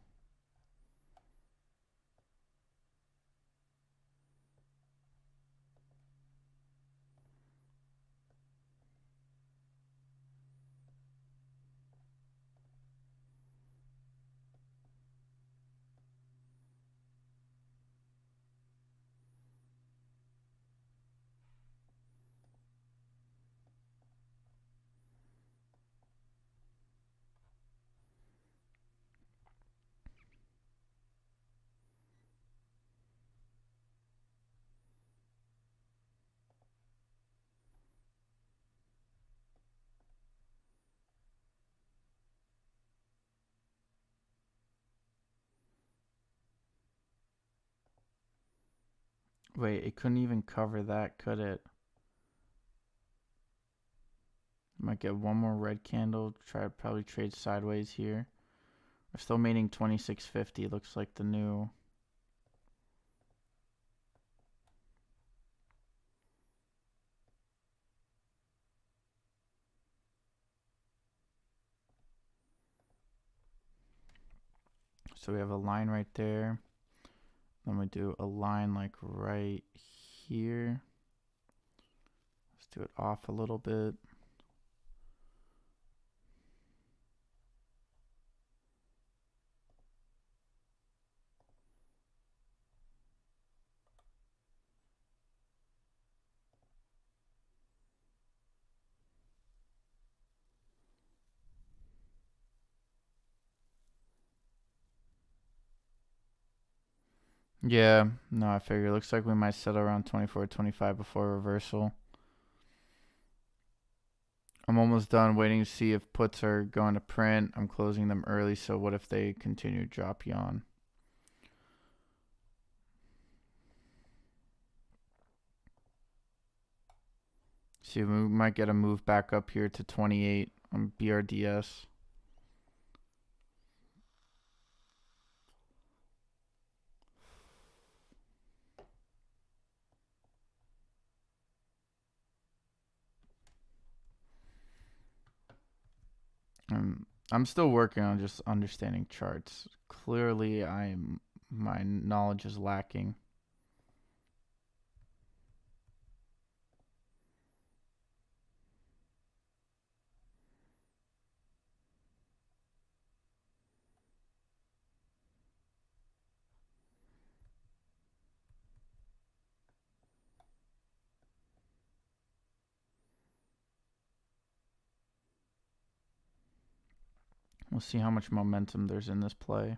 Wait, it couldn't even cover that, could it? Might get one more red candle. Try to probably trade sideways here. We're still maintaining 2650. Looks like the new. So we have a line right there. Then we do a line like right here. Let's do it off a little bit. Yeah, no, I figure. It looks like we might settle around 24.25 before reversal. I'm almost done waiting to see if puts are going to print. I'm closing them early, so what if they continue to drop yawn? See, we might get a move back up here to 28 on BRDS. I'm still working on just understanding charts. Clearly, my knowledge is lacking. We'll see how much momentum there's in this play.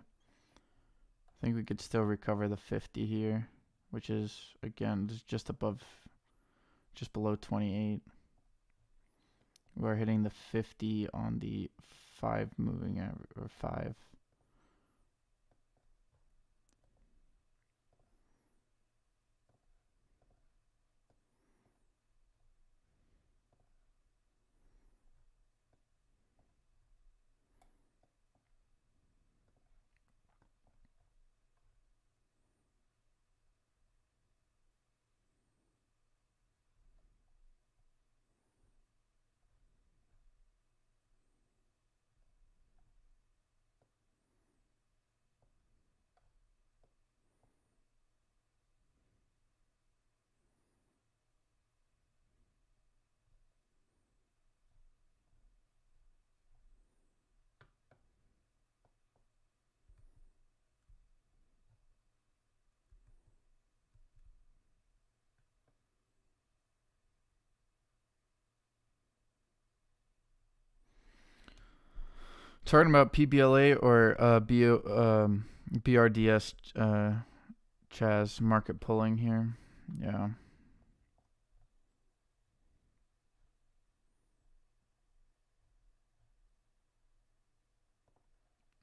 I think we could still recover the 50 here, which is, again, just below 28. We're hitting the 50 on the 5 moving average, or 5. Talking about PBLA or BRDS Chaz market pulling here. Yeah.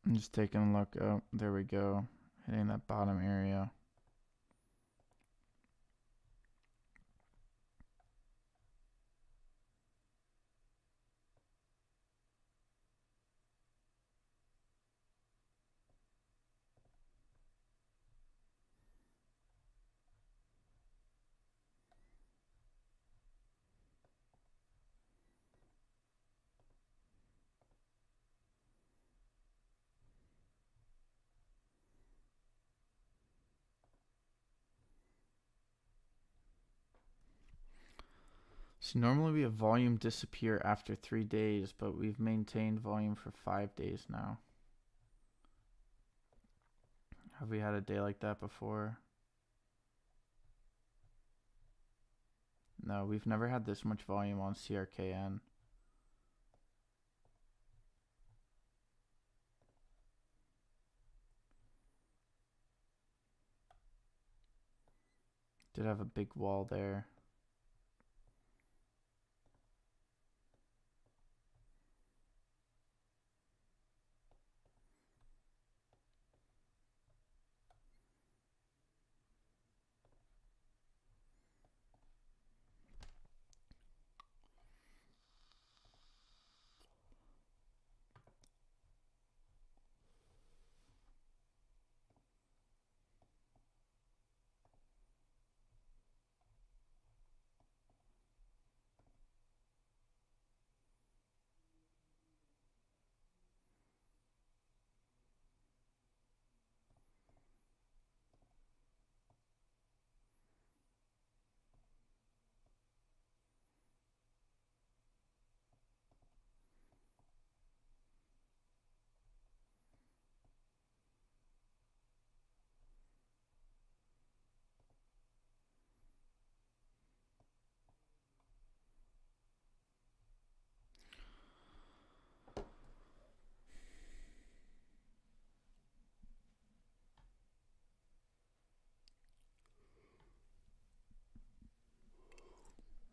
I'm just taking a look. Oh, there we go. Hitting that bottom area. So normally we have volume disappear after 3 days, but we've maintained volume for 5 days now. Have we had a day like that before? No, we've never had this much volume on CRKN. Did have a big wall there.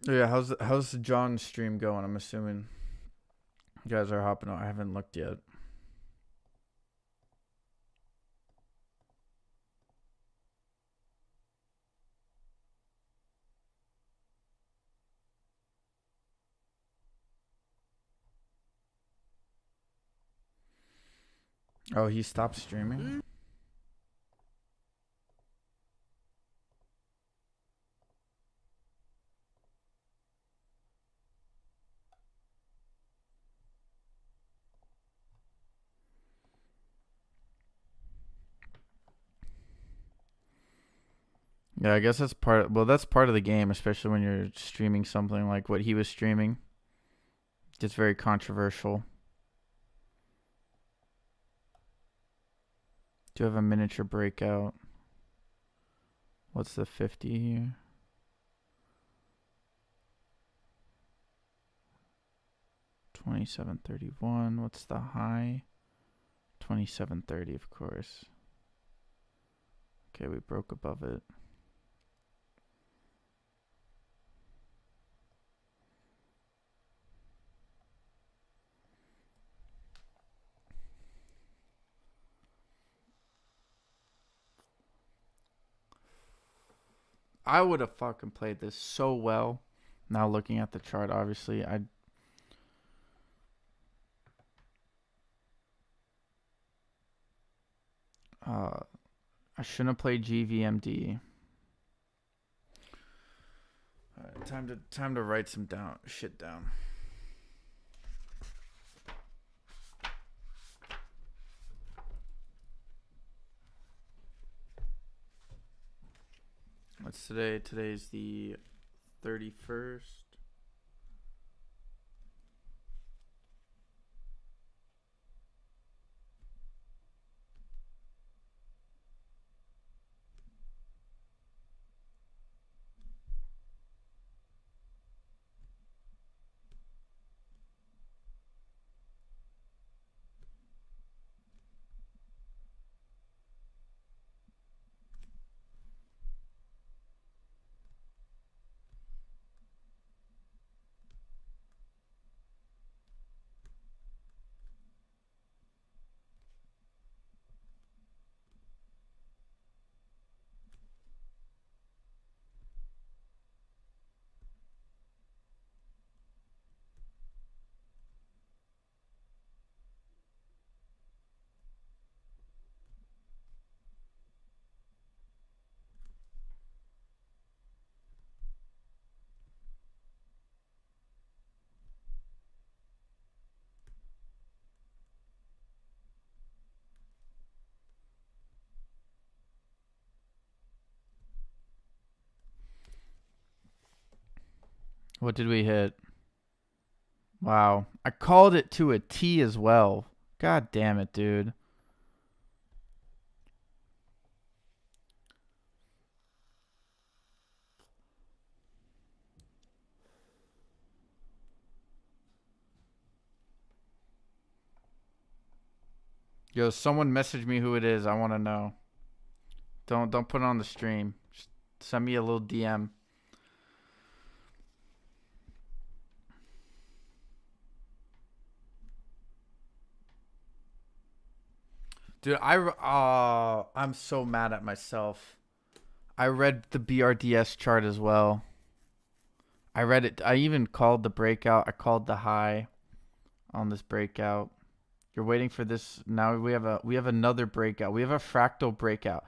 Yeah, how's the John stream going? I'm assuming you guys are hopping on. I haven't looked yet. Oh, he stopped streaming? Yeah, I guess that's that's part of the game, especially when you're streaming something like what he was streaming. It's very controversial. Do you have a miniature breakout? What's the 50 here? 2731. What's the high? 2730, of course. Okay, we broke above it. I would have fucking played this so well. Now looking at the chart, obviously, I shouldn't have played GVMD. Alright, time to write some shit down. What's today? Today's the 31st. What did we hit? Wow. I called it to a T as well. God damn it, dude. Yo, someone message me who it is. I want to know. Don't put it on the stream. Just send me a little DM. Dude, I'm so mad at myself. I read the BRDS chart as well. I read it. I even called the breakout. I called the high on this breakout. You're waiting for this. Now we have another breakout. We have a fractal breakout.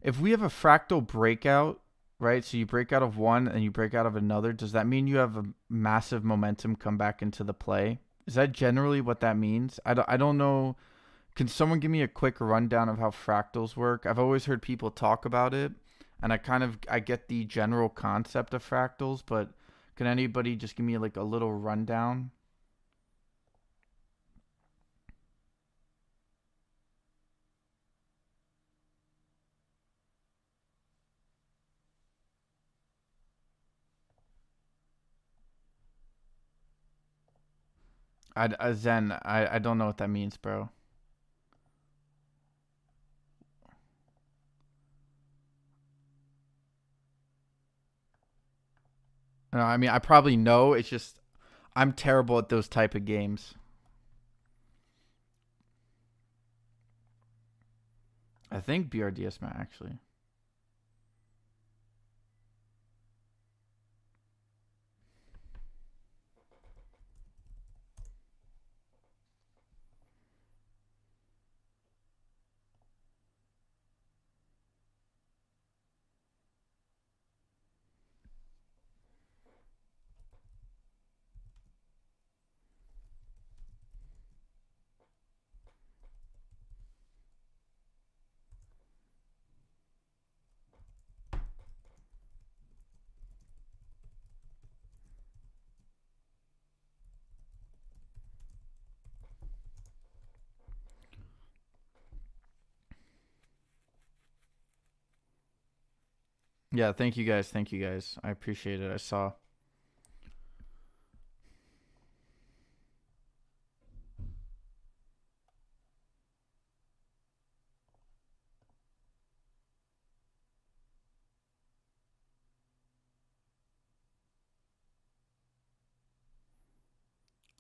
If we have a fractal breakout, right? So you break out of one and you break out of another. Does that mean you have a massive momentum come back into the play? Is that generally what that means? I don't know. Can someone give me a quick rundown of how fractals work? I've always heard people talk about it, and I get the general concept of fractals, but can anybody just give me like a little rundown? Zen, I don't know what that means, bro. I mean, I probably know. It's just I'm terrible at those type of games. I think BRDS Matt actually. Yeah, thank you guys. Thank you guys. I appreciate it. I saw.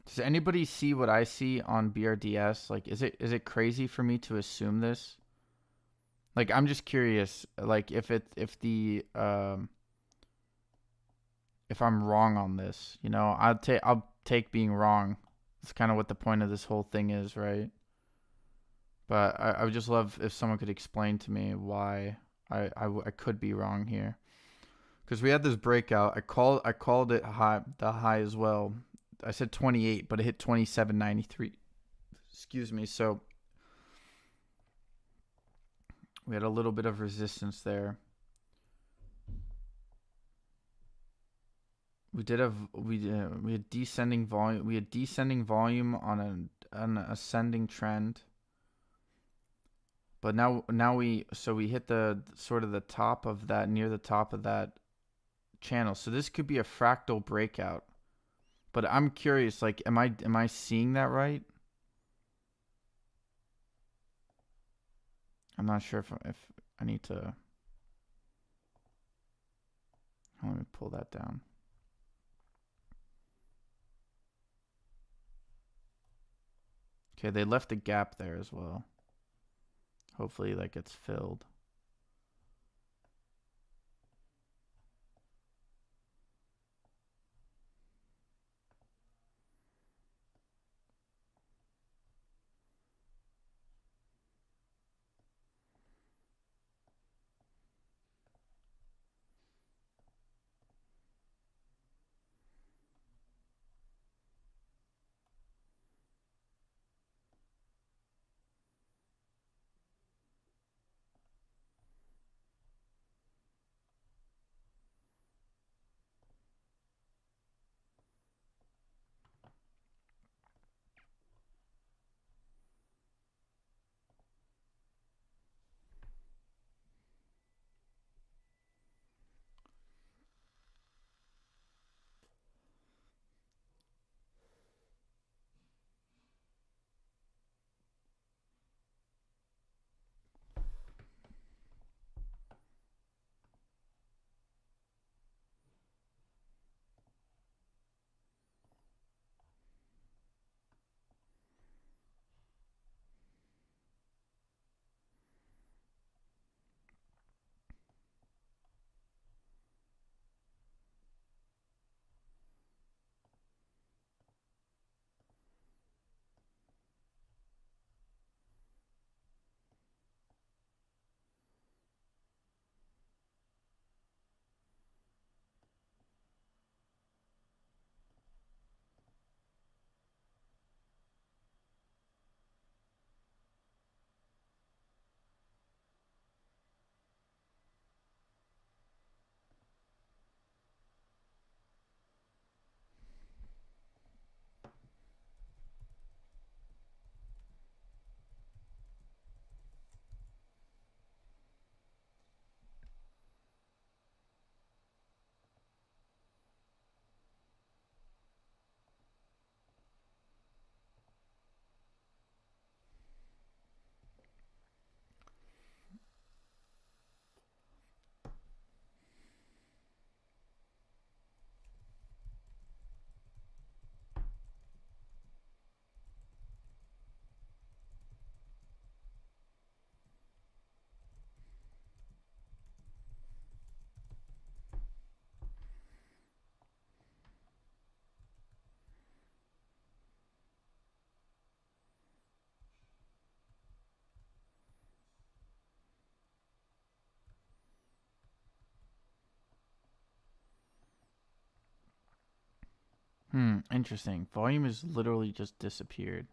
Does anybody see what I see on BRDS? Like, is it crazy for me to assume this? Like, I'm just curious. Like, if I'm wrong on this, I'll take being wrong. That's kind of what the point of this whole thing is, right? But I would just love if someone could explain to me why I could be wrong here. Because we had this breakout. I called it the high as well. I said 28, but it hit 27.93. Excuse me. So we had a little bit of resistance there. We had descending volume. We had descending volume on an ascending trend. But now we hit the sort of the top of that, near the top of that channel. So this could be a fractal breakout. But I'm curious, like, am I seeing that right? I'm not sure if I need to. Let me pull that down. Okay, they left a gap there as well. Hopefully that gets filled. Interesting. Volume has literally just disappeared.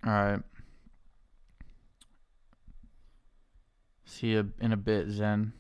All right. See you in a bit, Zen.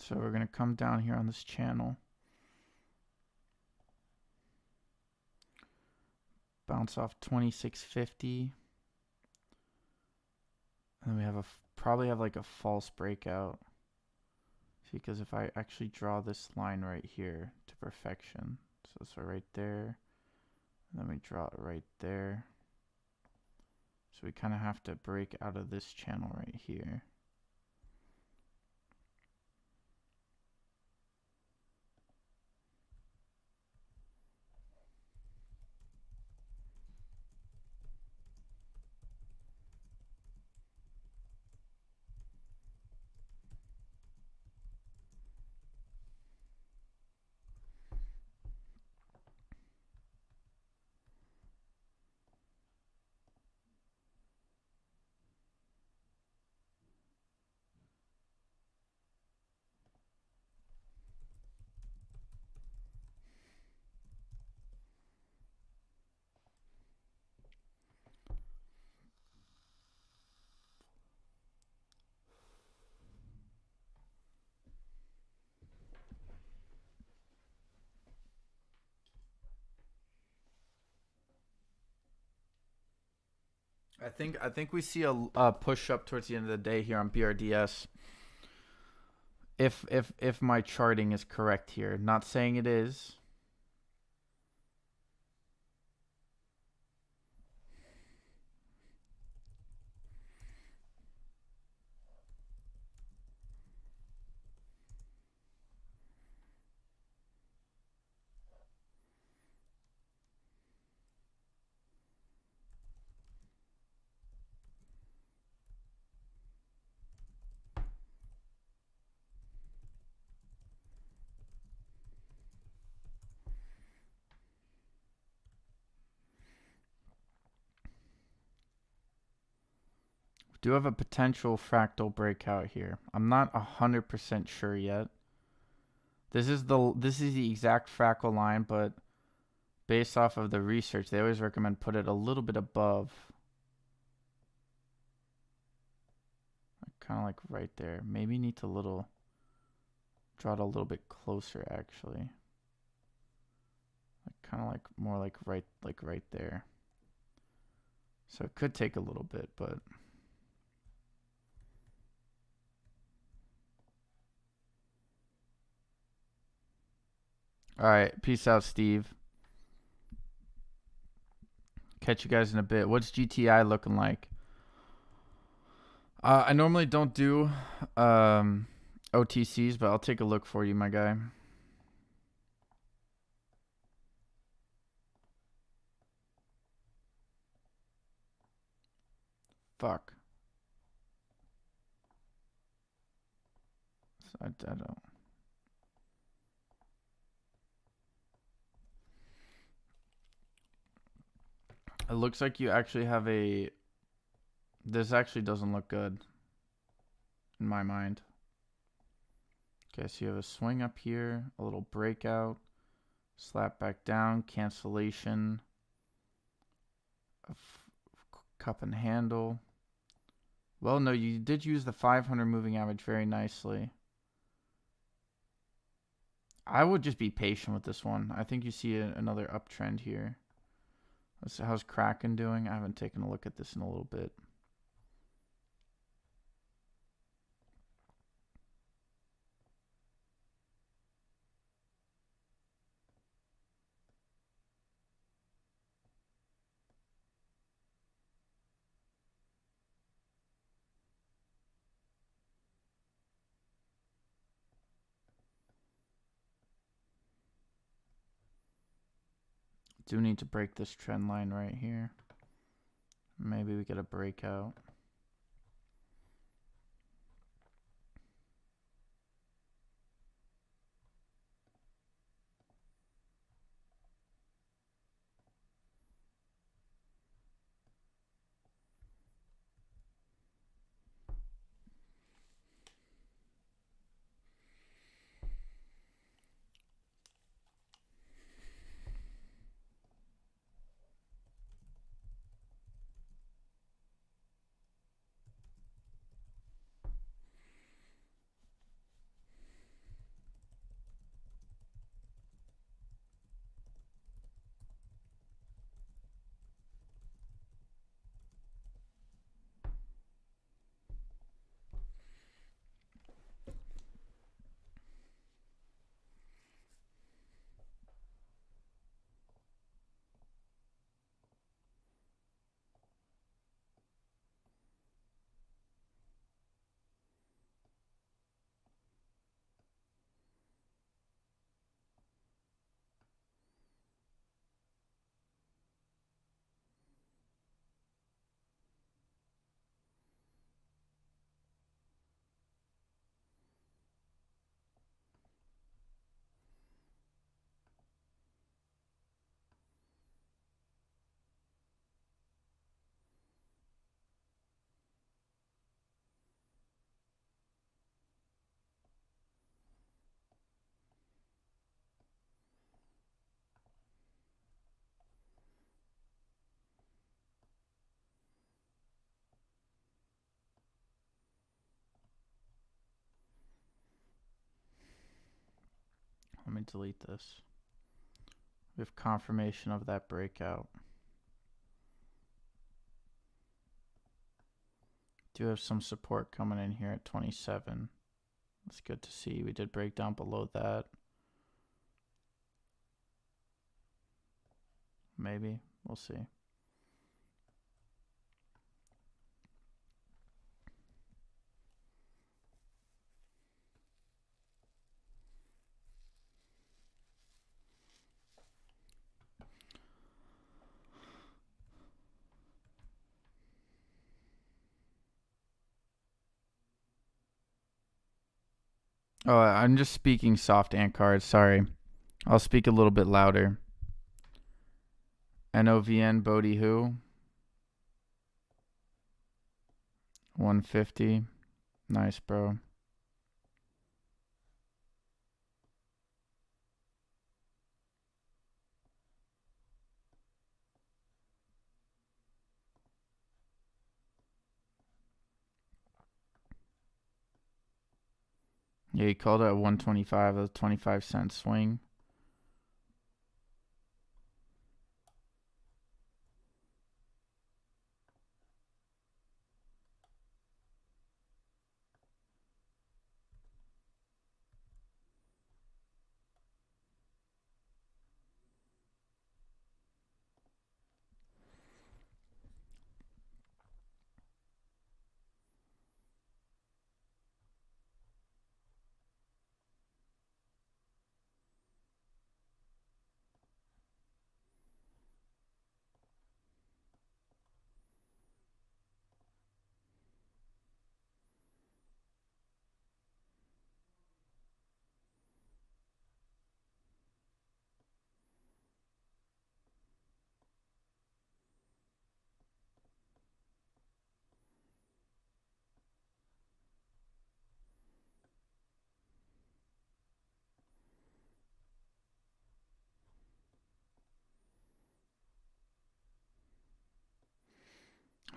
So we're going to come down here on this channel. Bounce off 2650. And then we have probably have like a false breakout. See, because if I actually draw this line right here to perfection. So right there. And then we draw it right there. So we kind of have to break out of this channel right here. I think we see a push up towards the end of the day here on BRDS. if my charting is correct here. Not saying it is. Do have a potential fractal breakout here. I'm not 100% sure yet. This is the exact fractal line, but based off of the research, they always recommend put it a little bit above. Kind of like right there. Maybe need to draw it a little bit closer actually. Like kind of like more like right there. So it could take a little bit, but all right, peace out, Steve. Catch you guys in a bit. What's GTI looking like? I normally don't do OTCs, but I'll take a look for you, my guy. Fuck. I don't. It looks like you actually have a... This actually doesn't look good in my mind. Okay, so you have a swing up here, a little breakout, slap back down, cancellation, a cup and handle. Well, no, you did use the 500 moving average very nicely. I would just be patient with this one. I think you see another uptrend here. How's Kraken doing? I haven't taken a look at this in a little bit. Do need to break this trend line right here. Maybe we get a breakout. Let me delete this. We have confirmation of that breakout. Do have some support coming in here at 27. It's good to see. We did break down below that. Maybe. We'll see. Oh, I'm just speaking soft ant cards. Sorry. I'll speak a little bit louder. NOVN Bodhi Who? 150. Nice, bro. Yeah, he called it at 125, a 25-cent swing.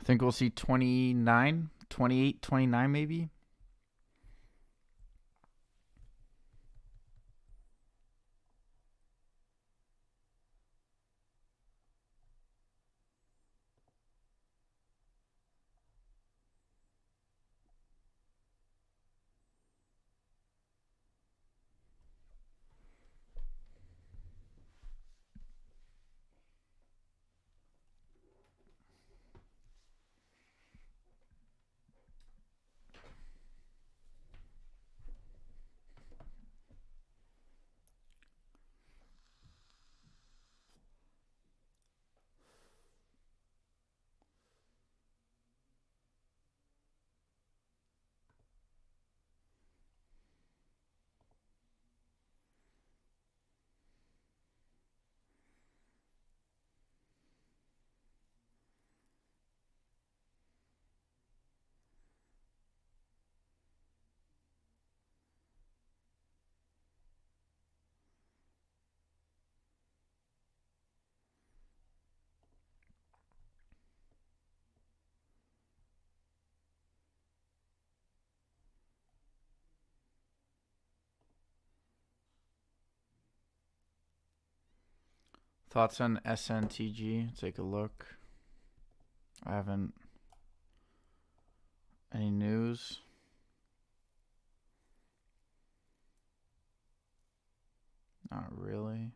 I think we'll see 29, 28, 29 maybe. Thoughts on SNTG? Take a look. I haven't. Any news? Not really.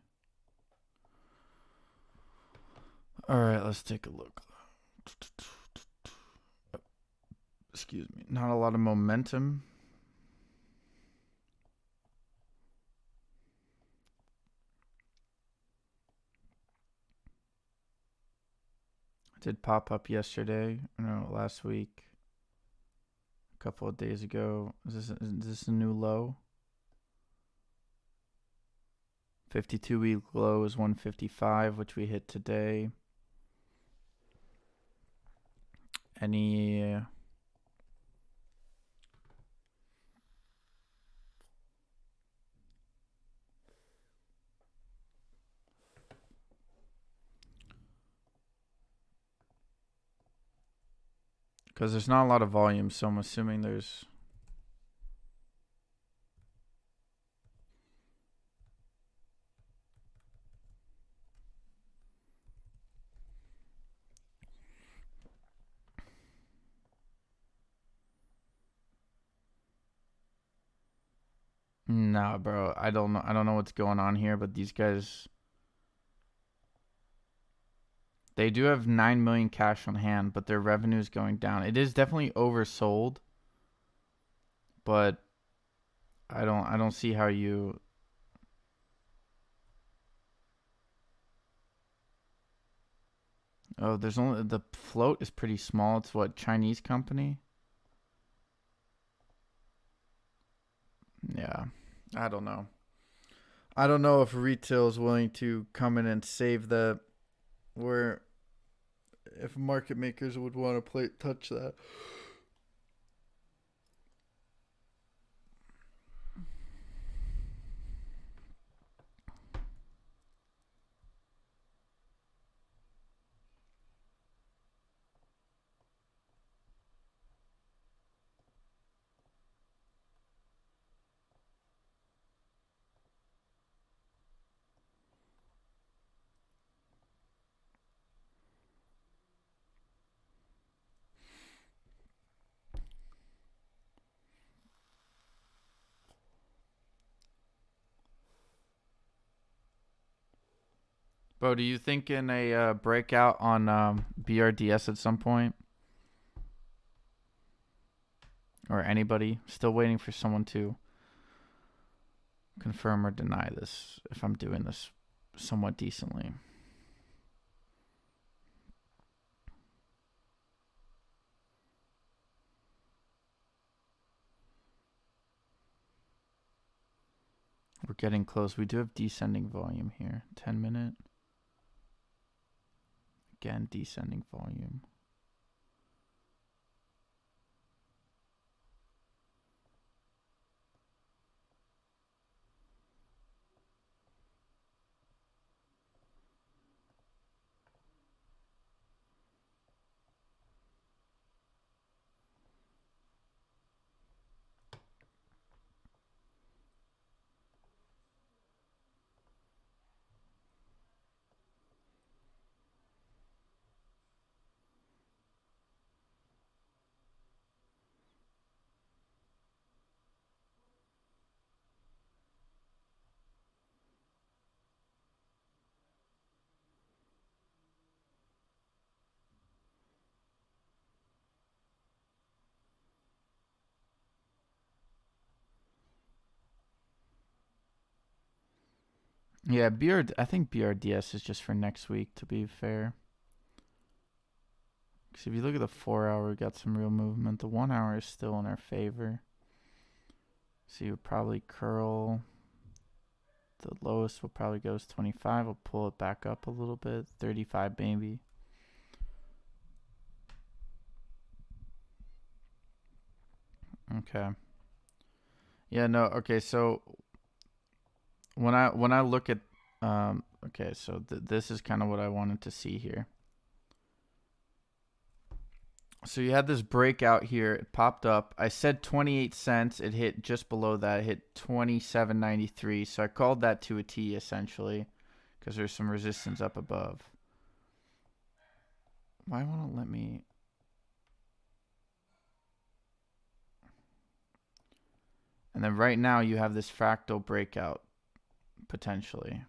All right, let's take a look. Excuse me. Not a lot of momentum. Did pop up yesterday. No, last week. A couple of days ago. Is this a new low? 52-week low is 155, which we hit today. Any because there's not a lot of volume, so I'm assuming there's Nah, bro. I don't know. I don't know what's going on here, but these guys, they do have 9 million cash on hand, but their revenue is going down. It is definitely oversold, but I don't see how you. Oh, there's only the float is pretty small. It's what, Chinese company? Yeah. I don't know. I don't know if retail is willing to come in and save the where if market makers would want to touch that. Bro, do you think in a breakout on BRDS at some point, or anybody still waiting for someone to confirm or deny this? If I'm doing this somewhat decently. We're getting close. We do have descending volume here. 10-minute. Again, descending volume. Yeah, I think BRDS is just for next week, to be fair. Because if you look at the 4 hour, we got some real movement. The 1 hour is still in our favor. So you would probably curl. The lowest will probably go to 25. We'll pull it back up a little bit. 35 maybe. Okay. Yeah, no, okay, so when I look at okay, so this is kind of what I wanted to see here. So you had this breakout here. It popped up. I said 28 cents. It hit just below that. It hit 27.93. So I called that to a T essentially because there's some resistance up above. Why won't it let me? And then right now you have this fractal breakout potentially.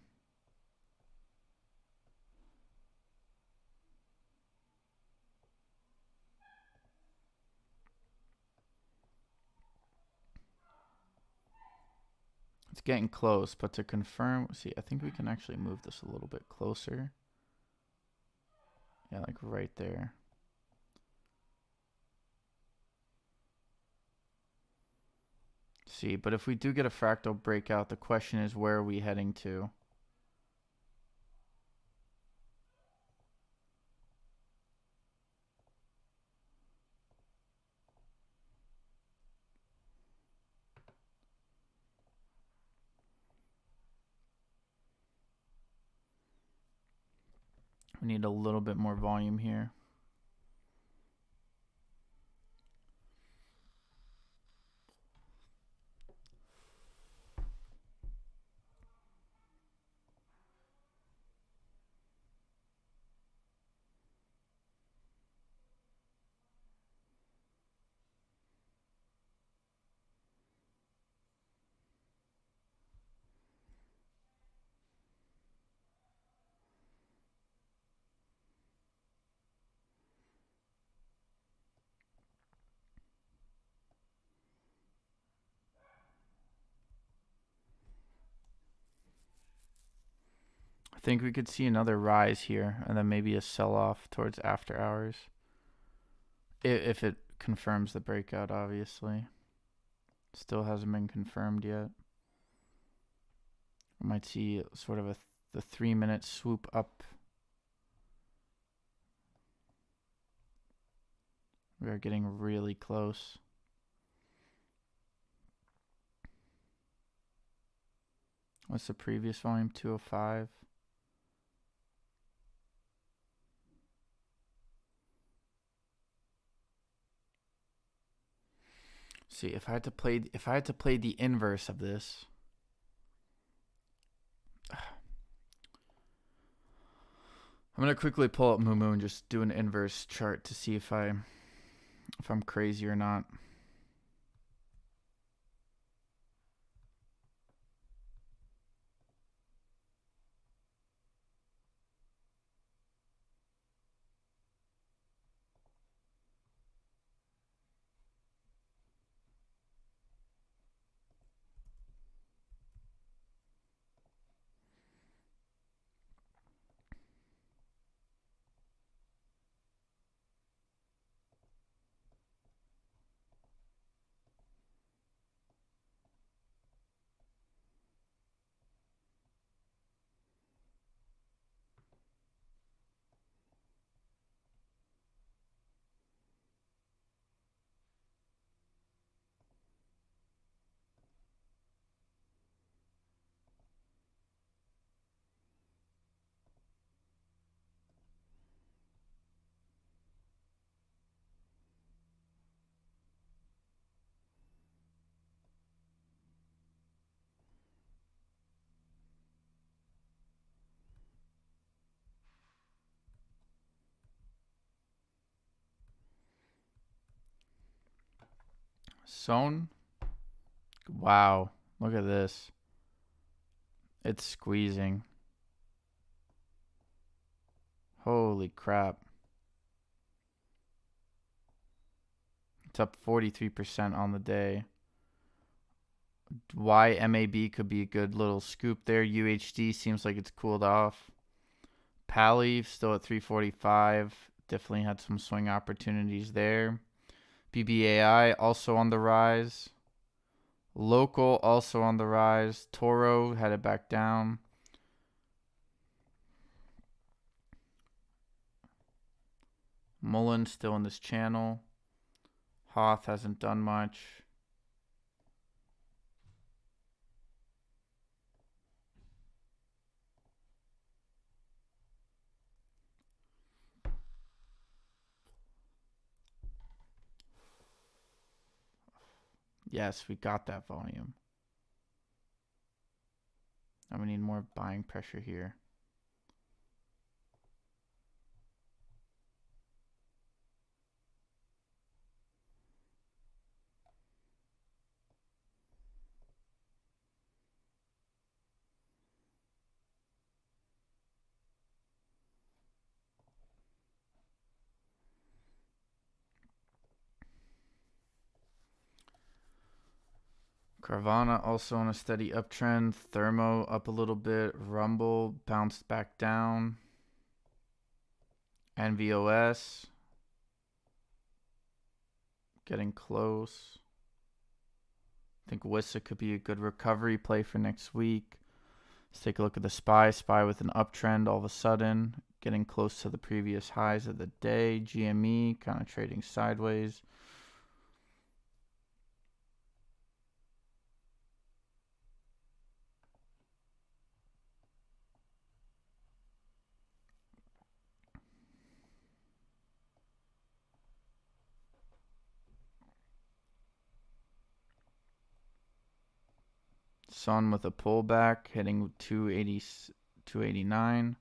It's getting close, but to confirm, see, I think we can actually move this a little bit closer. Yeah, like right there. See, but if we do get a fractal breakout, the question is, where are we heading to? We need a little bit more volume here. I think we could see another rise here and then maybe a sell-off towards after hours. If it confirms the breakout, obviously. Still hasn't been confirmed yet. We might see sort of the 3-minute swoop up. We are getting really close. What's the previous volume? 205. See, if I had to play the inverse of this, I'm gonna quickly pull up Mumu and just do an inverse chart to see if I'm crazy or not. Sewn. Wow, look at this. It's squeezing. Holy crap. It's up 43% on the day. YMAB could be a good little scoop there. UHD seems like it's cooled off. Pally still at 345. Definitely had some swing opportunities there. BBAI also on the rise. Local also on the rise. Toro headed back down. MULN still in this channel. Hoth hasn't done much. Yes, we got that volume. Now we need more buying pressure here. Carvana also on a steady uptrend. Thermo up a little bit. Rumble bounced back down. NVOS getting close. I think WISA could be a good recovery play for next week. Let's take a look at the SPY. SPY with an uptrend all of a sudden. Getting close to the previous highs of the day. GME kind of trading sideways. Sun with a pullback, hitting 280, 289.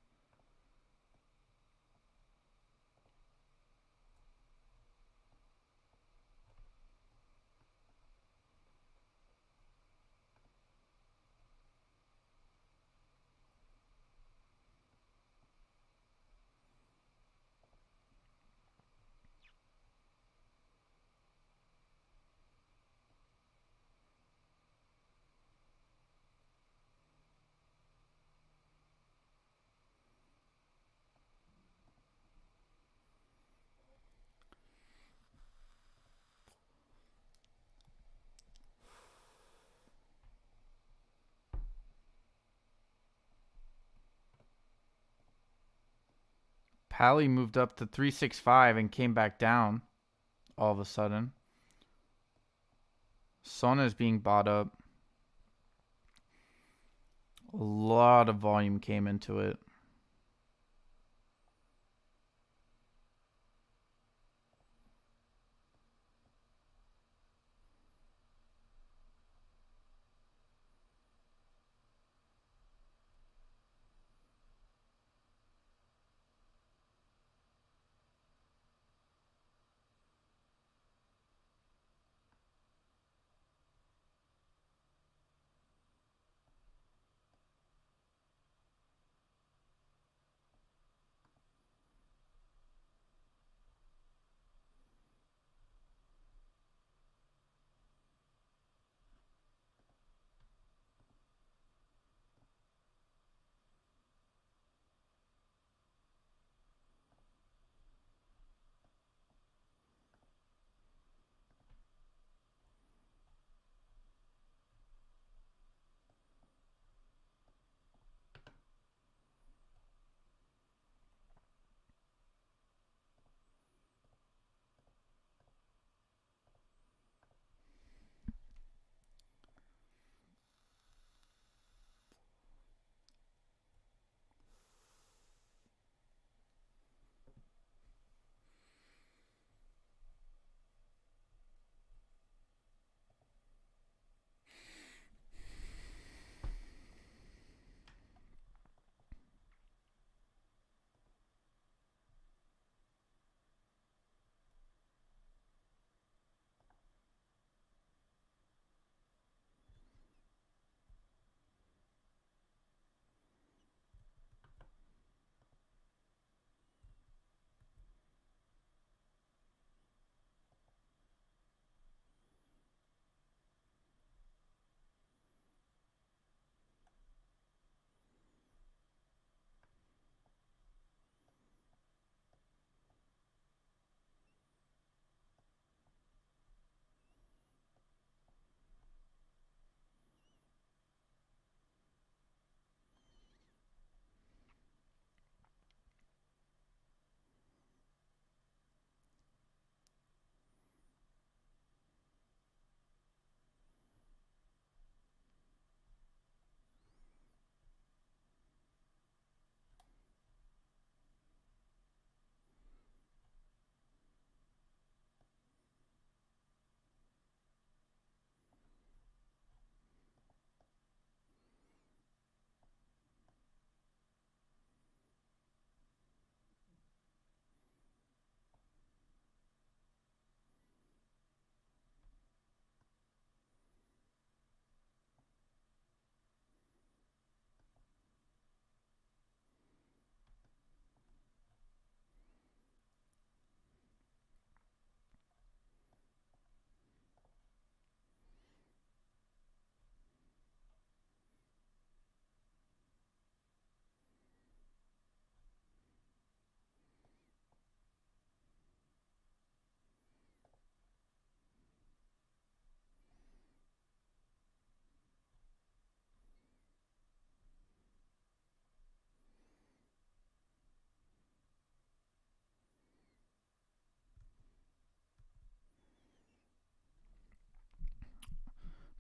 Pally moved up to 365 and came back down all of a sudden. Sona is being bought up. A lot of volume came into it.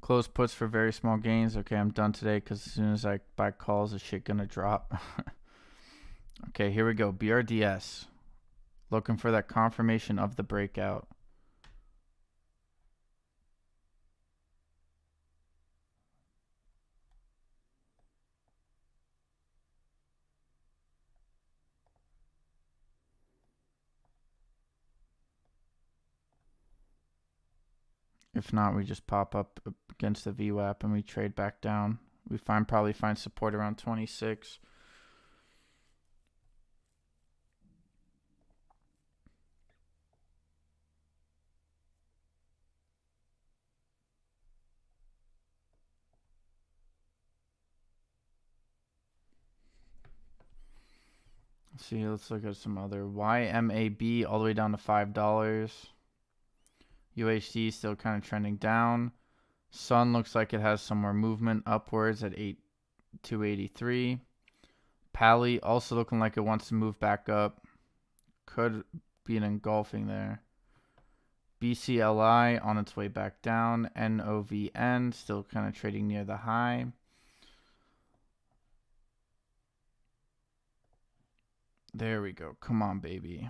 Close puts for very small gains. Okay, I'm done today because as soon as I buy calls, the shit gonna drop. Okay, here we go. BRDS. Looking for that confirmation of the breakout. If not, we just pop up against the VWAP and we trade back down. We probably find support around 26. Let's see, let's look at some other YMAB all the way down to $5. UHD still kind of trending down. Sun looks like it has some more movement upwards at 283. Pally also looking like it wants to move back up. Could be an engulfing there. BCLI on its way back down. NOVN still kind of trading near the high. There we go. Come on, baby.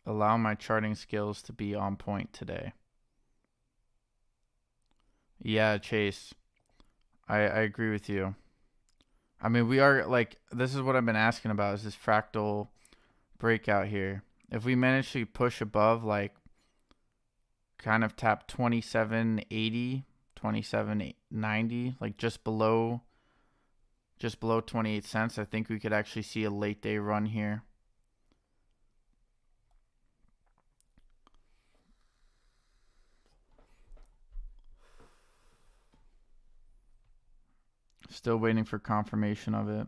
Allow my charting skills to be on point today. Yeah, Chase. I agree with you. I mean, we are like, this is what I've been asking about is this fractal breakout here. If we manage to push above, like, kind of tap 2780, 2790, like just below 28 cents, I think we could actually see a late day run here. Still waiting for confirmation of it.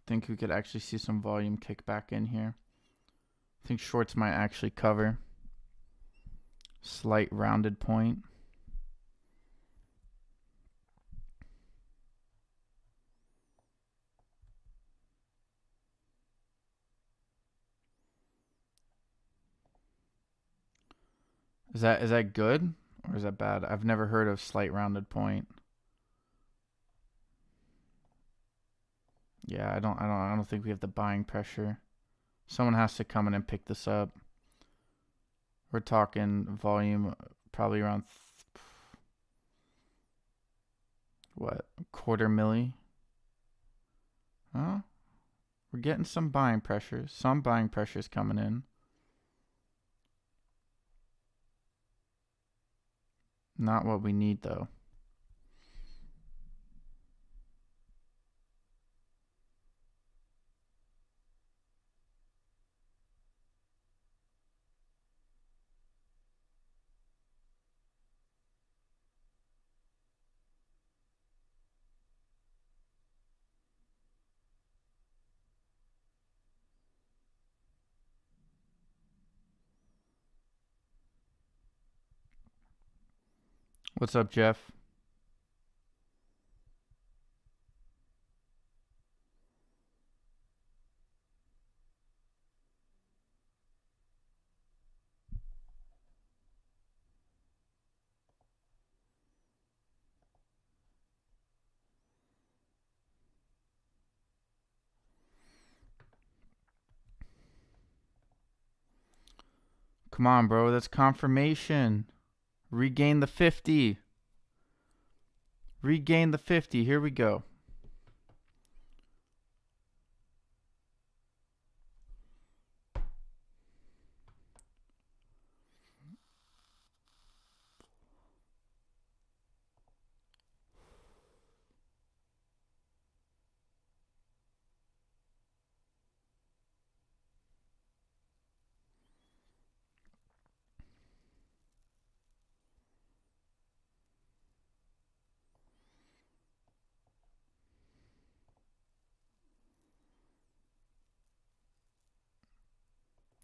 Think we could actually see some volume kick back in here. I think shorts might actually cover. Slight rounded point. Is that good or is that bad? I've never heard of slight rounded point. Yeah, I don't think we have the buying pressure. Someone has to come in and pick this up. We're talking volume probably around what, quarter milli? Huh? We're getting some buying pressure. Some buying pressures coming in. Not what we need though. What's up, Jeff? Come on, bro. That's confirmation. Regain the 50. Regain the 50. Here we go.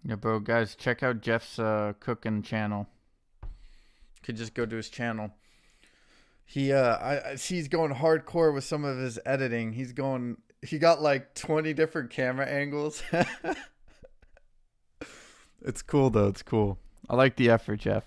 Yeah, bro, guys, check out Jeff's cooking channel. Could just go to his channel. I see he's going hardcore with some of his editing. He got like 20 different camera angles. It's cool though. It's cool. I like the effort, Jeff.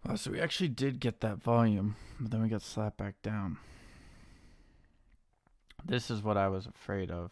Oh, so we actually did get that volume, but then we got slapped back down. This is what I was afraid of.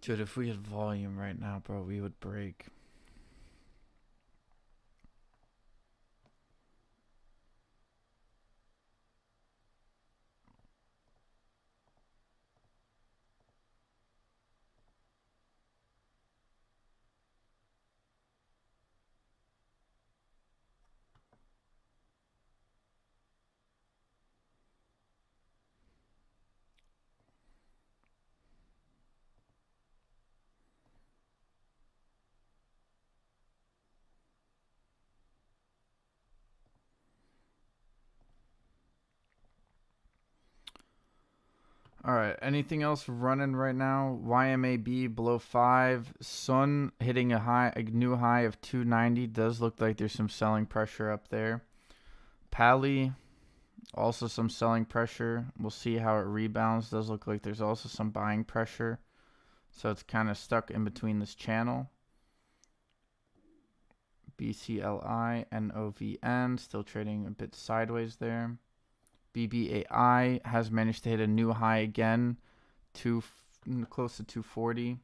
Dude, if we had volume right now, bro, we would break. All right. Anything else running right now? YMAB below 5. Sun hitting a new high of 290. Does look like there's some selling pressure up there. Pally, also some selling pressure. We'll see how it rebounds. Does look like there's also some buying pressure. So it's kind of stuck in between this channel. BCLI, NOVN, still trading a bit sideways there. BBAI has managed to hit a new high again, close to 240.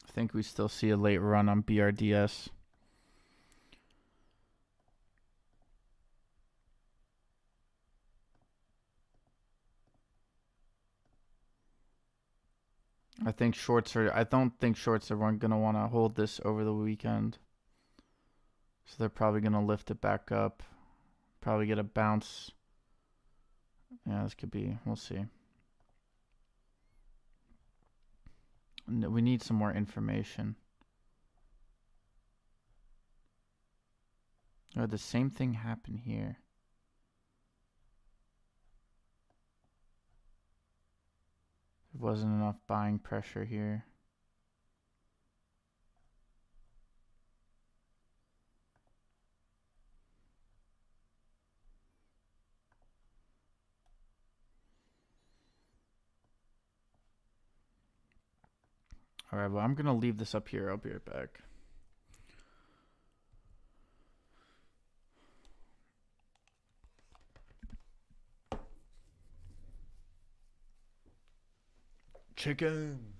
I think we still see a late run on BRDS. I don't think shorts are going to want to hold this over the weekend. So they're probably going to lift it back up. Probably get a bounce. Yeah, this could be. We'll see. We need some more information. Oh, the same thing happened here. wasn't enough buying pressure here. All right, well, I'm going to leave this up here. I'll be right back. Chicken.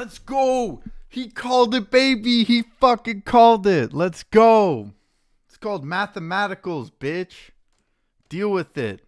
Let's go. He called it, baby. He fucking called it. Let's go. It's called mathematicals, bitch. Deal with it.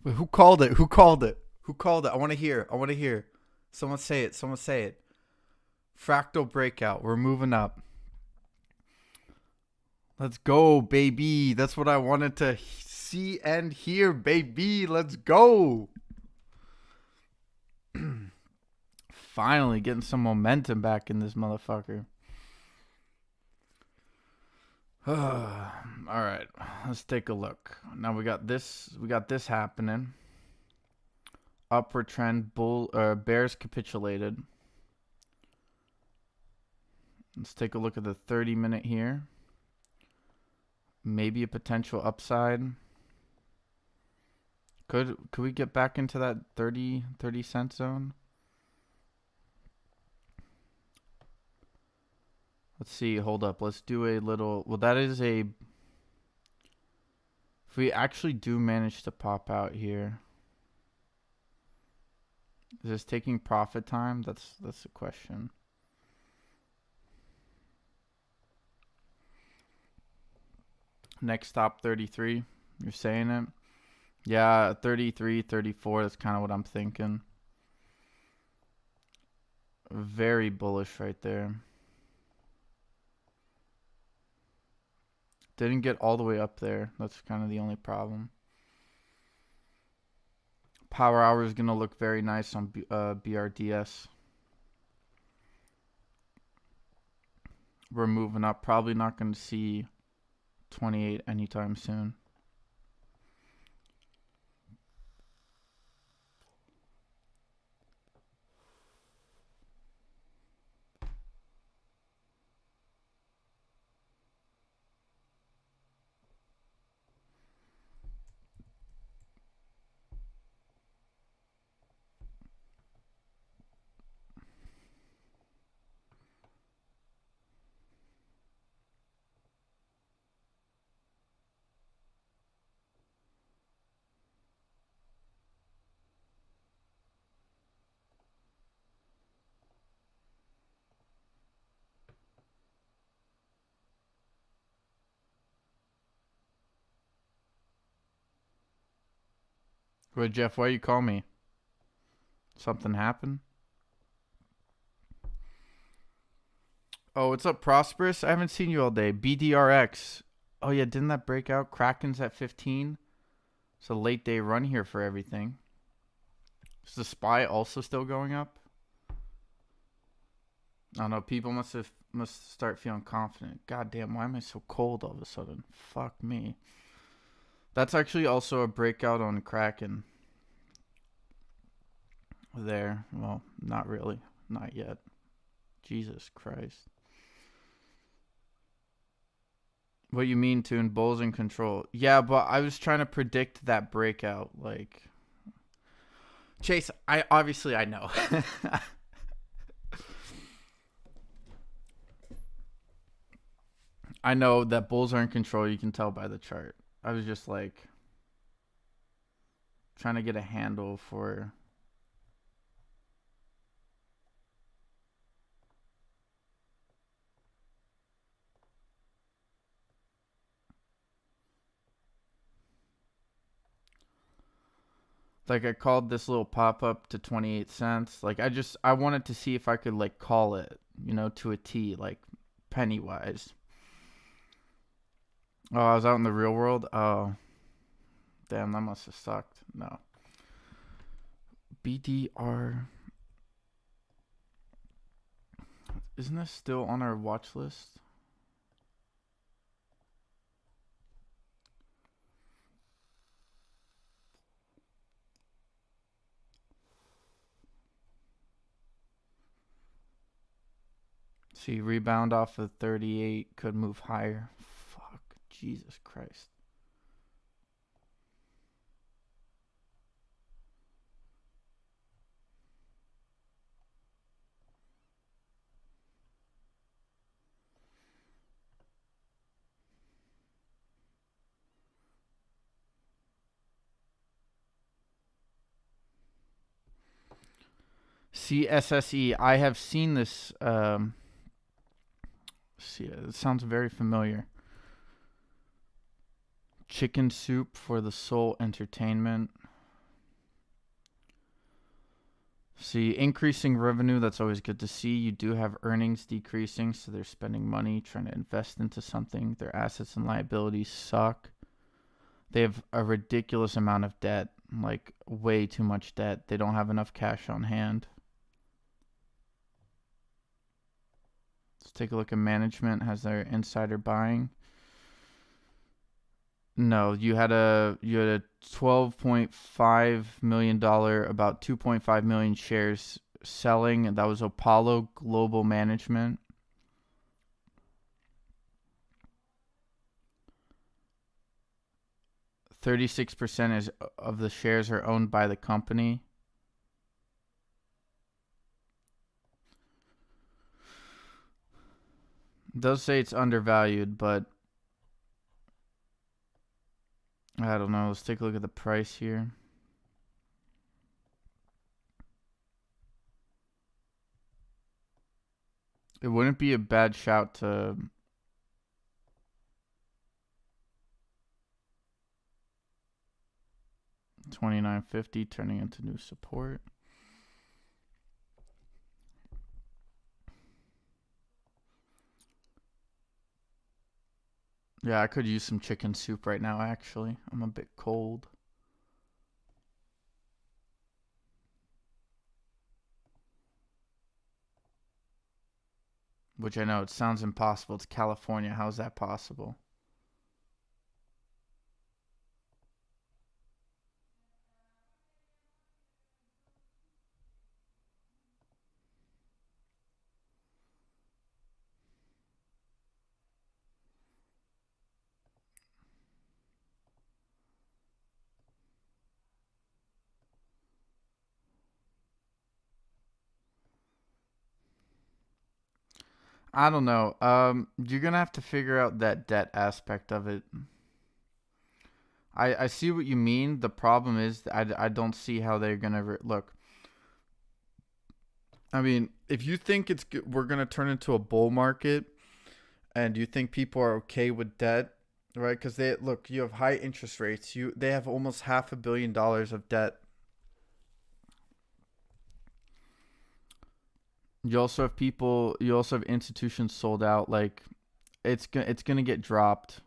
Wait, who called it? Who called it? Who called it? I want to hear. I want to hear. Someone say it. Someone say it. Fractal breakout. We're moving up. Let's go, baby. That's what I wanted to see and hear, baby. Let's go. Finally getting some momentum back in this motherfucker. All right, let's take a look. Now we got this happening. Upward trend, bears capitulated. Let's take a look at the 30-minute here. Maybe a potential upside. Could we get back into that 30 cent zone? Let's see. Hold up. Let's do a little. Well, that is a. If we actually do manage to pop out here, is this taking profit time? That's the question. Next stop 33. You're saying it? Yeah, 33, 34. That's kind of what I'm thinking. Very bullish right there. Didn't get all the way up there. That's kind of the only problem. Power hour is going to look very nice on BRDS. We're moving up. Probably not going to see 28 anytime soon. Wait, Jeff, why you call me? Something happened? Oh, what's up, Prosperous? I haven't seen you all day. BDRX. Oh, yeah, didn't that break out? Kraken's at 15. It's a late day run here for everything. Is the SPY also still going up? I don't know. People must start feeling confident. God damn, why am I so cold all of a sudden? Fuck me. That's actually also a breakout on Kraken. There. Well, not really. Not yet. Jesus Christ. What you mean, Tune? Bulls in control. Yeah, but I was trying to predict that breakout. Like, Chase, I know. I know that bulls are in control. You can tell by the chart. I was just like trying to get a handle for. Like, I called this little pop-up to 28 cents. Like, I wanted to see if I could, like, call it, to a T, like, penny-wise. Oh, I was out in the real world? Oh. Damn, that must have sucked. No. BDR. Isn't this still on our watch list? See, rebound off of 38 could move higher. Fuck, Jesus Christ. CSSE. I have seen this. See, it sounds very familiar. Chicken soup for the soul entertainment. See, increasing revenue, that's always good to see. You do have earnings decreasing, so they're spending money trying to invest into something. Their assets and liabilities suck. They have a ridiculous amount of debt, like way too much debt. They don't have enough cash on hand. Let's take a look at management. Has their insider buying? No, you had a $12.5 million, about 2.5 million shares selling, and that was Apollo Global Management. %36% of the shares are owned by the company. It does say it's undervalued, but I don't know. Let's take a look at the price here. It wouldn't be a bad shout to $29.50 turning into new support. Yeah, I could use some chicken soup right now, actually. I'm a bit cold. Which I know, it sounds impossible. It's California. How is that possible? I don't know. You're gonna have to figure out that debt aspect of it. I see what you mean. The problem is I don't see how they're gonna look. I mean, if you think we're gonna turn into a bull market, and you think people are okay with debt, right? Because you have high interest rates. They have almost $500 million of debt. You also have people. You also have institutions sold out. Like, it's gonna get dropped.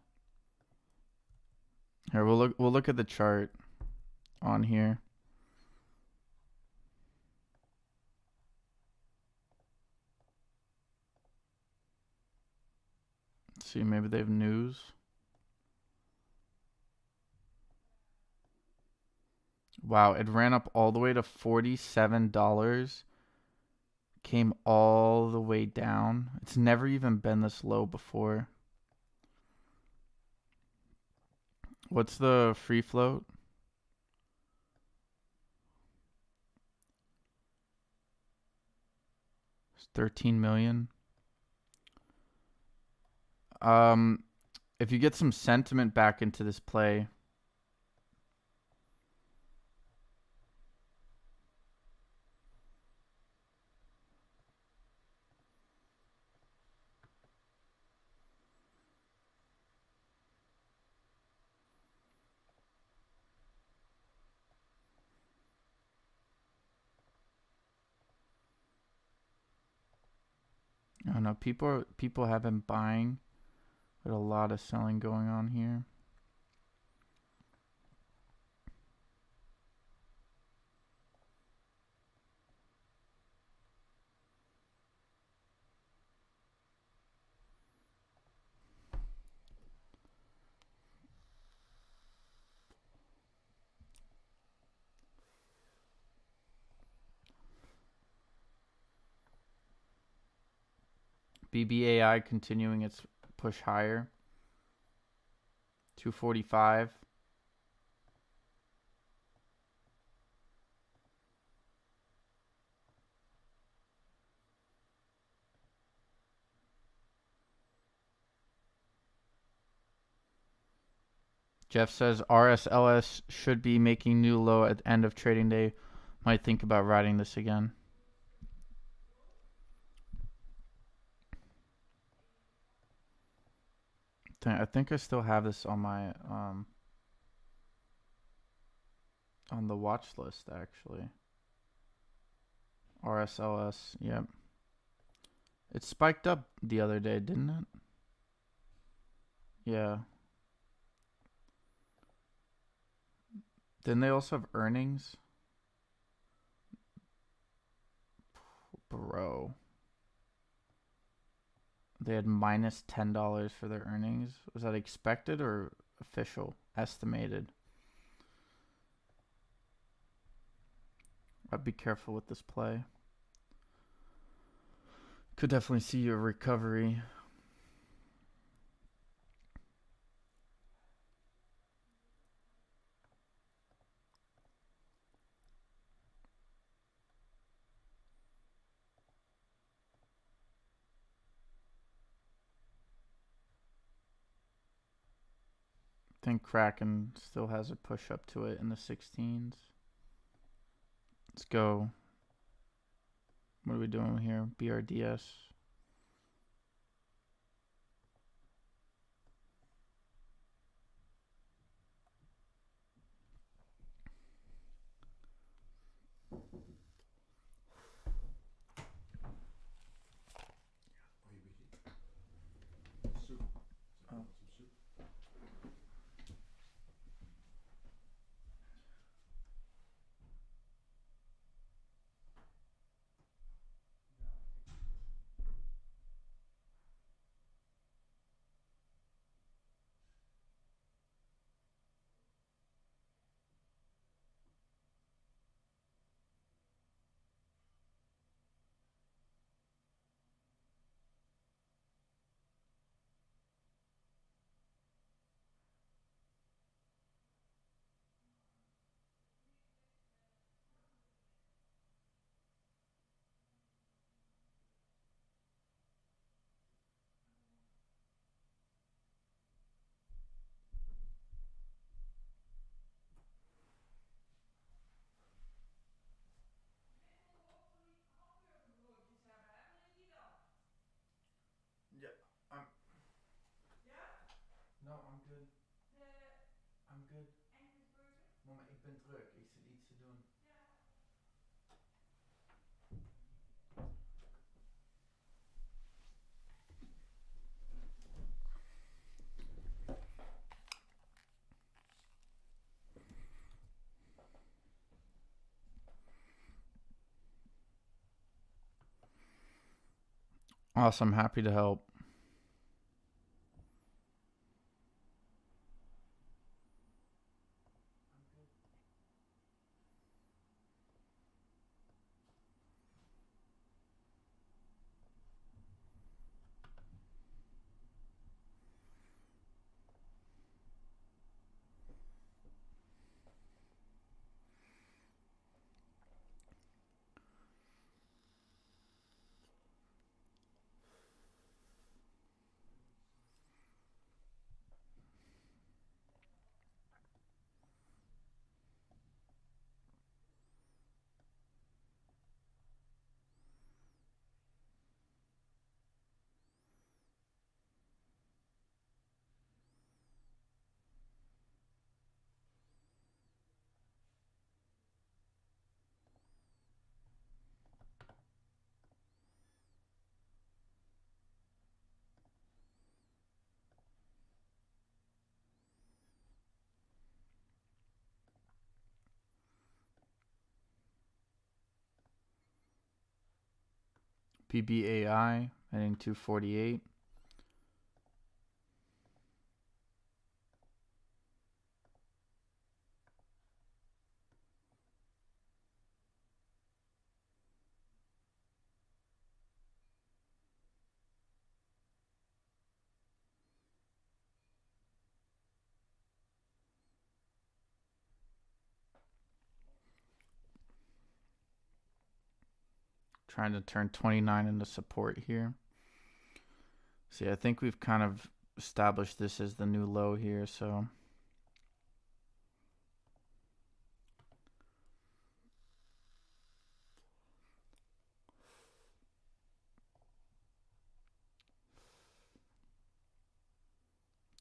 Here, we'll look at the chart on here. Let's see, maybe they have news. Wow, it ran up all the way to $47. Came all the way down. It's never even been this low before. What's the free float? It's 13 million. If you get some sentiment back into this play, I don't know. People have been buying, but a lot of selling going on here. BBAI continuing its push higher. 245. Jeff says RSLS should be making new low at the end of trading day. Might think about riding this again. I think I still have this on my on the watch list actually. RSLS, yep. It spiked up the other day, didn't it? Yeah. Didn't they also have earnings? Bro. They had minus $10 for their earnings. Was that expected or official? Estimated. I'd be careful with this play. Could definitely see a recovery. I think Kraken still has a push up to it in the 16s. Let's go. What are we doing here? BRDS. Yeah, I'm. No, I'm good. I'm good. Mama, ik ben druk. Ik zit iets te doen. Awesome. Happy to help. PBAI heading 248. Trying to turn 29 into support here. See, I think we've kind of established this as the new low here, so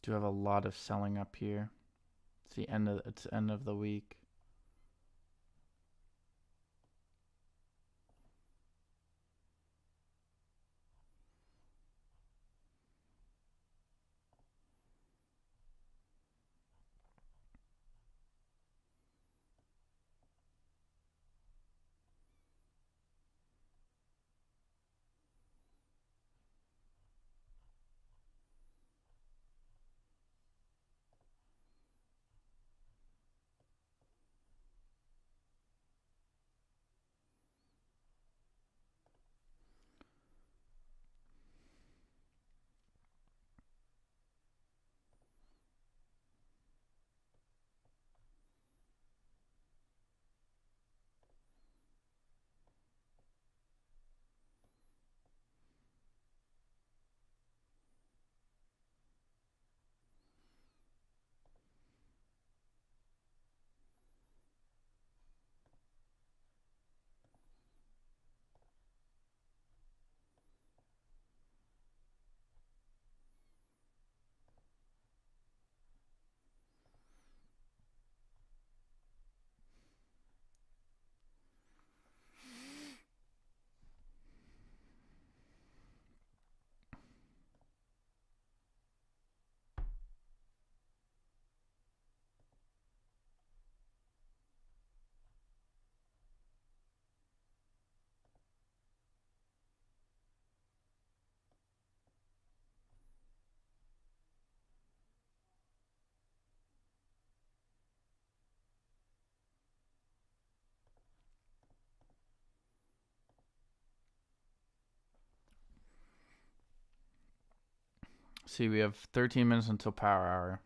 do have a lot of selling up here. It's the end of the week. See, we have 13 minutes until power hour.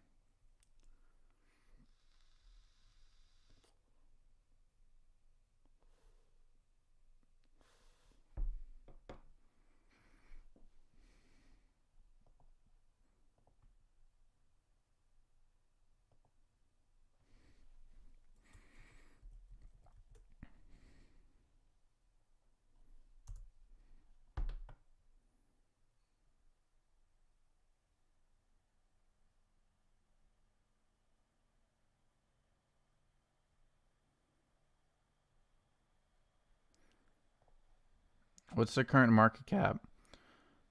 What's the current market cap?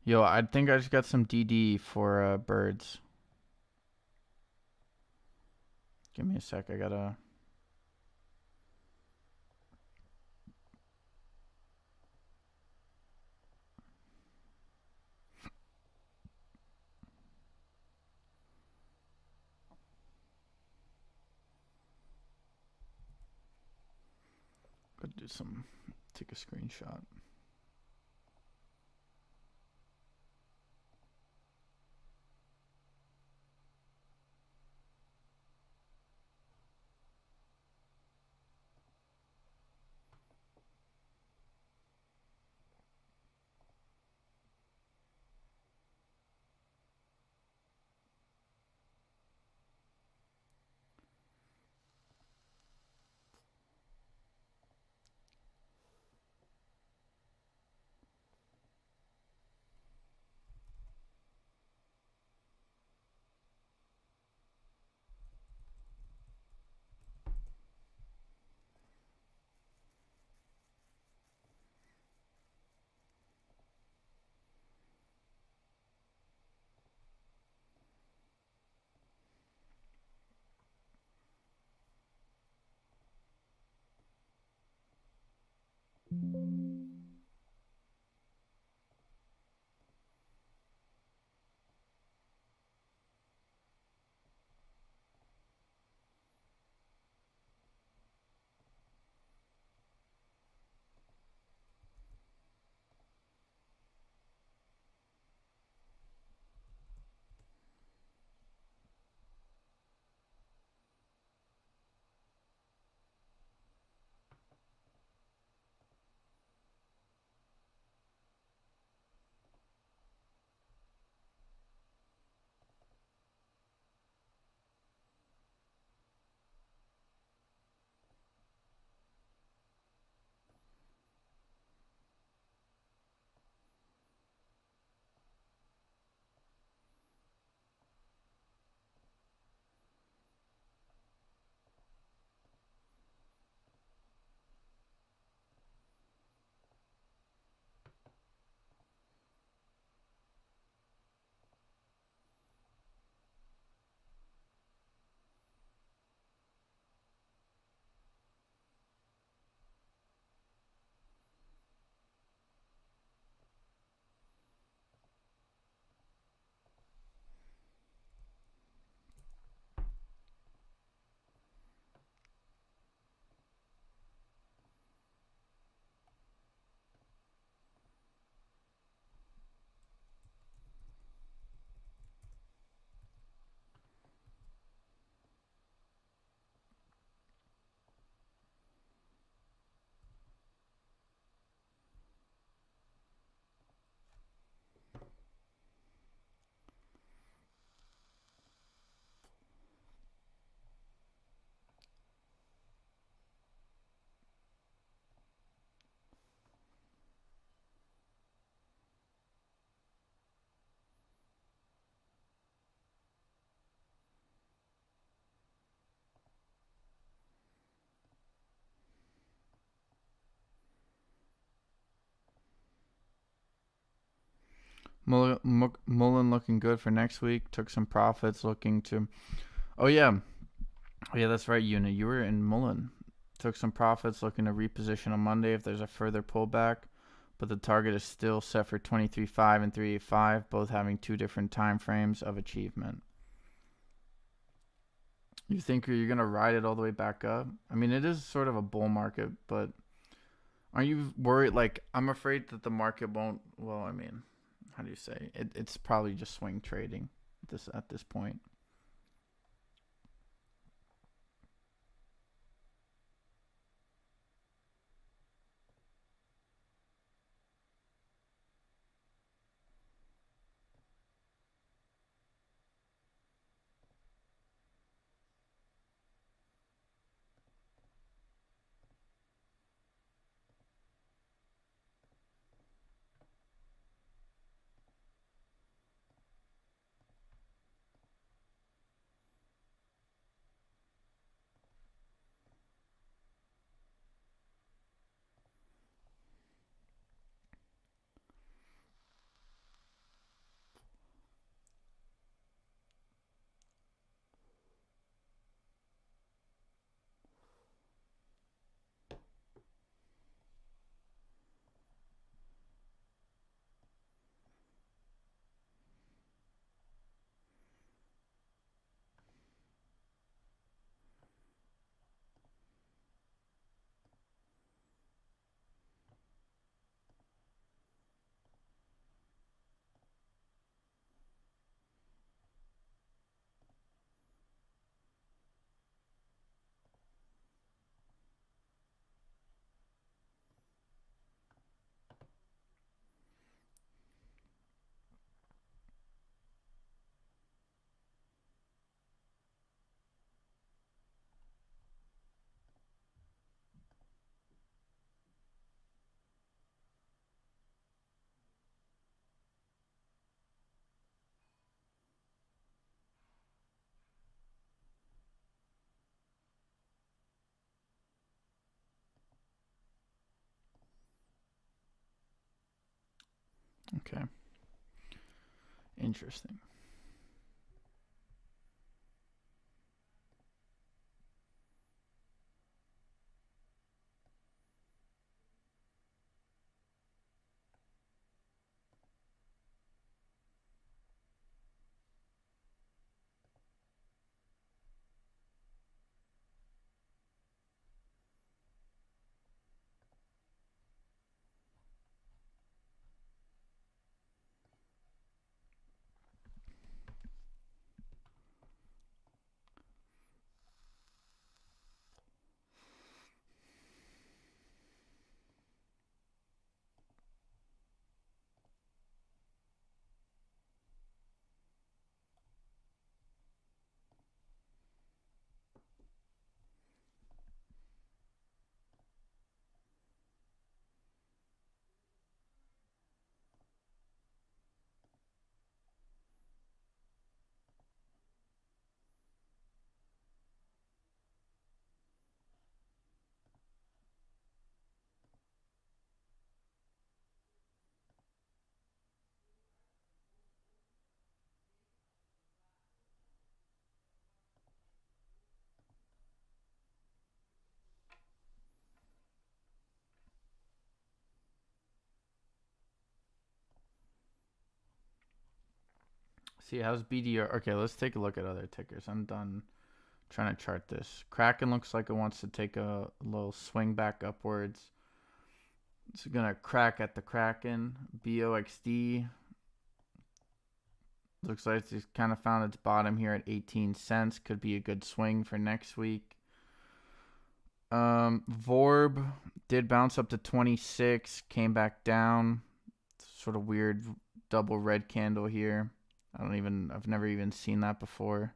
Yo, I think I just got some DD for birds. Give me a sec. I gotta do some. Take a screenshot. MULN looking good for next week. Took some profits looking to. Oh, yeah. Oh, yeah, that's right, Una. You were in MULN. Took some profits looking to reposition on Monday if there's a further pullback. But the target is still set for 23.5 and 385, both having two different time frames of achievement. You think you're going to ride it all the way back up? I mean, it is sort of a bull market, but aren't you worried? Like, I'm afraid that the market won't. Well, I mean, how do you say? It's probably just swing trading at this point. Okay. Interesting. See, how's BDR? Okay, let's take a look at other tickers. I'm done trying to chart this. Kraken looks like it wants to take a little swing back upwards. It's going to crack at the Kraken. BOXD looks like it's kind of found its bottom here at 18 cents. Could be a good swing for next week. Vorb did bounce up to 26, came back down. Sort of weird double red candle here. I've never even seen that before.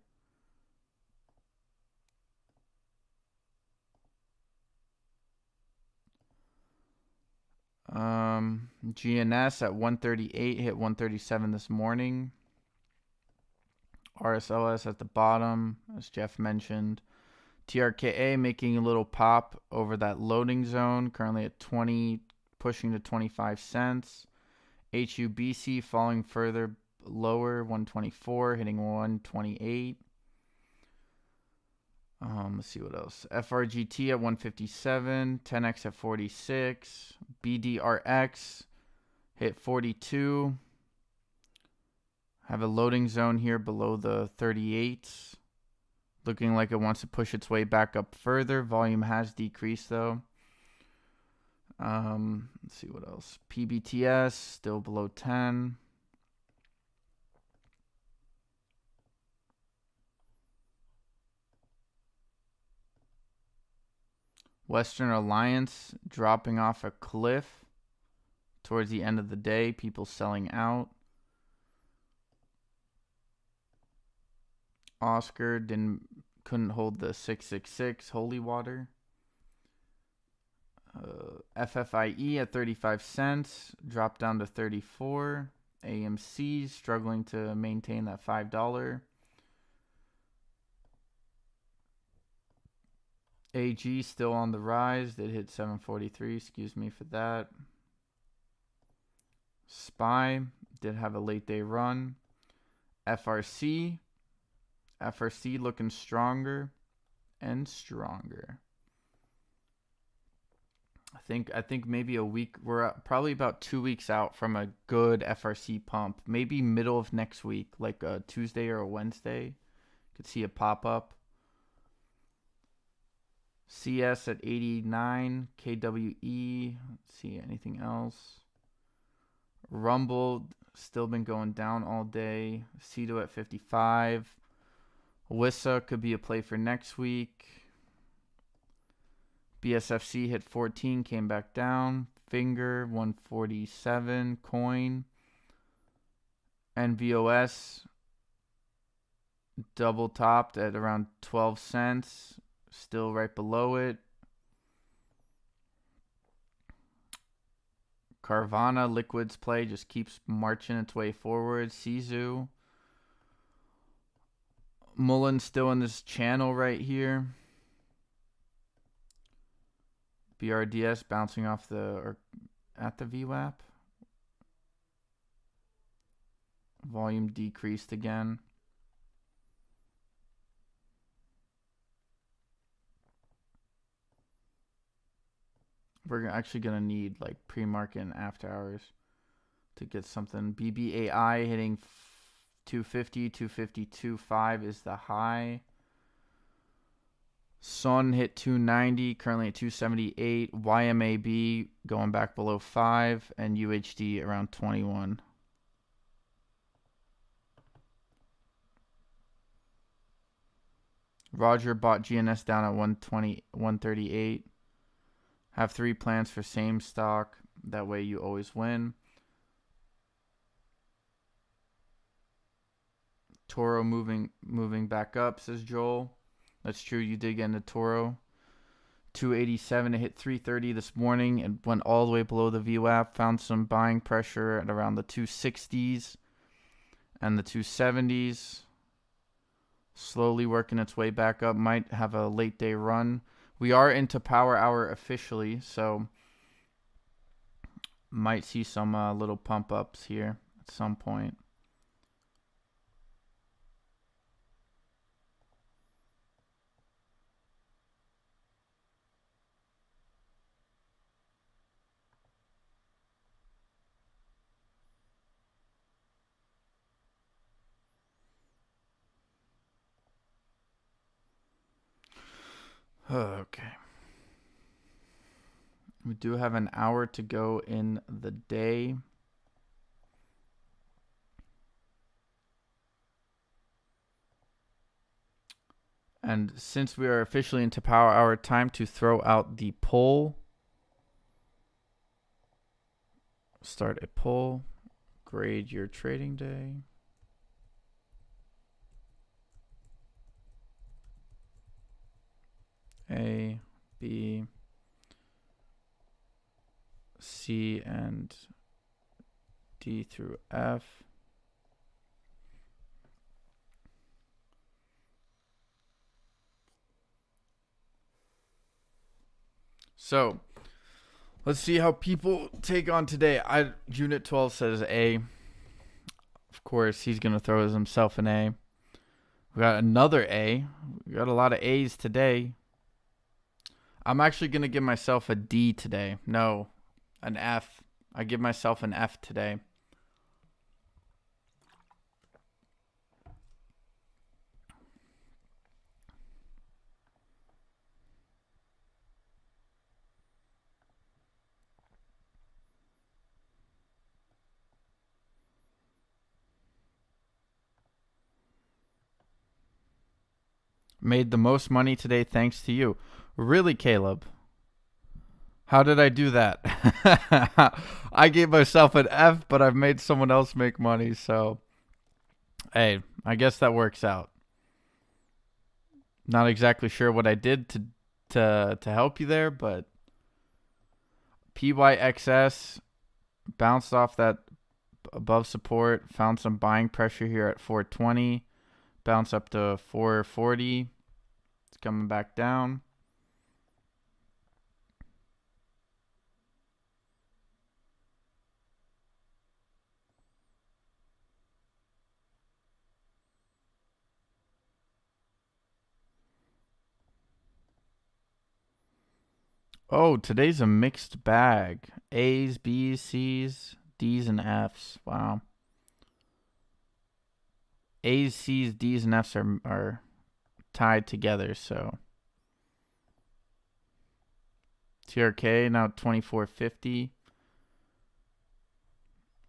GNS at 138 hit 137 this morning. RSLS at the bottom, as Jeff mentioned. TRKA making a little pop over that loading zone, currently at 20, pushing to 25 cents. HUBC falling further lower, 124, hitting 128. Let's see what else. FRGT at 157, 10X at 46, BDRX hit 42. Have a loading zone here below the 38s. Looking like it wants to push its way back up further. Volume has decreased though. Let's see what else. PBTS still below 10. Western Alliance dropping off a cliff towards the end of the day. People selling out. Oscar couldn't hold the 666 holy water. FFIE at 35 cents dropped down to 34. AMC struggling to maintain that $5. AG still on the rise. Did hit 743. Excuse me for that. SPY did have a late day run. FRC looking stronger and stronger. I think maybe a week. We're probably about 2 weeks out from a good FRC pump. Maybe middle of next week, like a Tuesday or a Wednesday. Could see a pop up. CS at 89. KWE. Let's see anything else. Rumble still been going down all day. CETO at 55. WISA could be a play for next week. BSFC hit 14, came back down. Finger 147. Coin. NVOS double topped at around 12 cents. Still right below it. Carvana liquids play just keeps marching its way forward. Sizu. MULN still in this channel right here. BRDS bouncing off at the VWAP. Volume decreased again. We're actually going to need like pre-market and after hours to get something. BBAI hitting 250, 252.5 is the high. Sun hit 290, currently at 278. YMAB going back below 5, and UHD around 21. Roger bought GNS down at 120, 138. Have 3 plans for same stock. That way you always win. Toro moving back up, says Joel. That's true. You did get into Toro. 287. It hit 330 this morning and went all the way below the VWAP. Found some buying pressure at around the 260s and the 270s. Slowly working its way back up. Might have a late day run. We are into power hour officially, so might see some little pump ups here at some point. Okay. We do have an hour to go in the day. And since we are officially into power hour, time to throw out the poll. Start a poll. Grade your trading day. A, B, C, and D through F. So Let's see how people take on today. Unit 12 says A. Of course, he's going to throw himself an A. We got another A. We got a lot of A's today. I'm actually going to give myself a D today. No, an F. I give myself an F today. Made the most money today thanks to you. Really, Caleb? How did I do that? I gave myself an F, but I've made someone else make money, so hey, I guess that works out. Not exactly sure what I did to help you there, but PYXS bounced off that above support, found some buying pressure here at 420, bounce up to 440. It's coming back down. Oh, today's a mixed bag. A's, B's, C's, D's, and F's. Wow. A's, C's, D's, and F's are tied together, so. TRKA now 2450.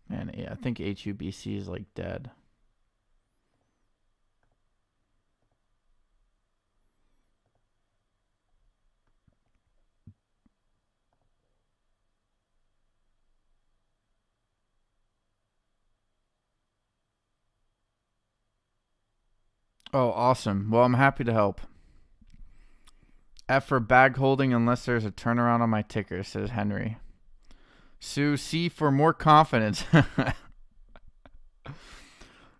Man, yeah, I think HUBC is like dead. Oh, awesome. Well, I'm happy to help. F for bag holding unless there's a turnaround on my ticker, says Henry. Sue, C for more confidence.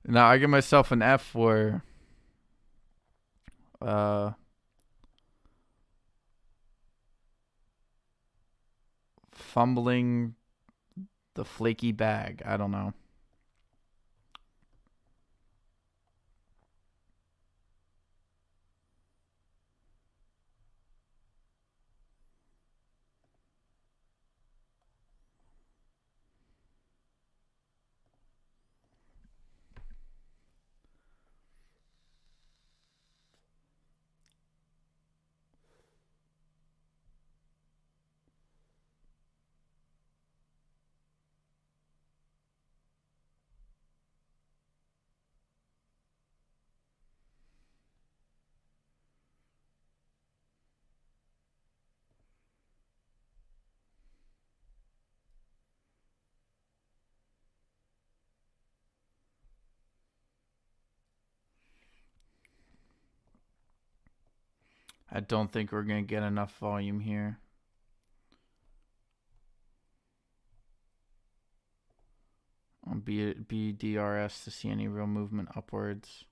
Now, I give myself an F for fumbling the flaky bag. I don't know. I don't think we're going to get enough volume here. On BDRS to see any real movement upwards.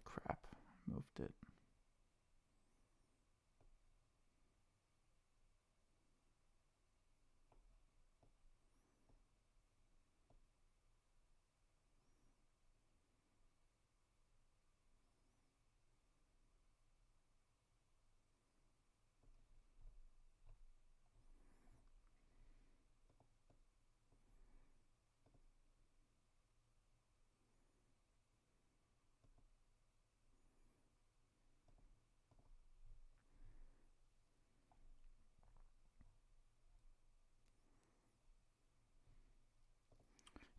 Crap, moved it.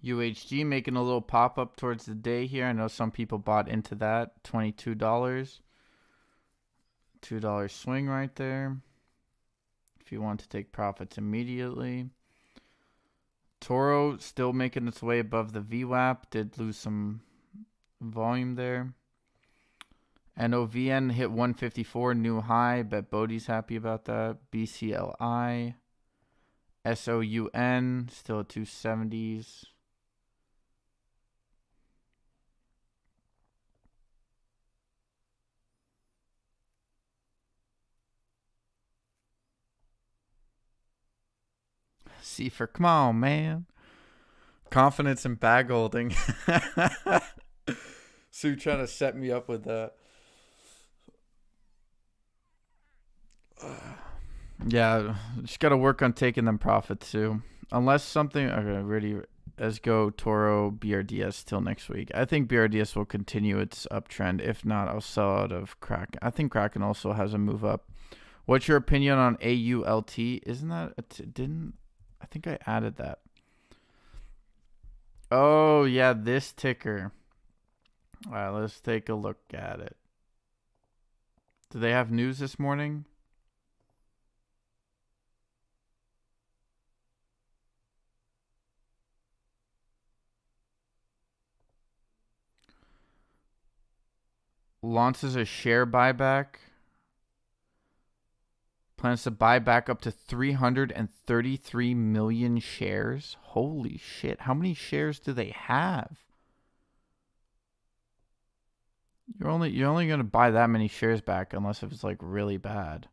UHG making a little pop up towards the day here. I know some people bought into that. $22. $2 swing right there. If you want to take profits immediately. Toro still making its way above the VWAP. Did lose some volume there. NOVN hit 154, new high. Bet Bodie's happy about that. BCLI. SOUN still at 270s. Cipher, come on, man. Confidence in bag holding. Sue trying to set me up with that. Yeah, just got to work on taking them profits, Sue. Unless something... Okay, ready. Let's go Toro BRDS till next week. I think BRDS will continue its uptrend. If not, I'll sell out of Kraken. I think Kraken also has a move up. What's your opinion on AULT? Isn't that... I think I added that. Oh, yeah, this ticker. All right, let's take a look at it. Do they have news this morning? Launches a share buyback. Plans to buy back up to 333 million shares. Holy shit. How many shares do they have? You're only going to buy that many shares back unless if it's like really bad.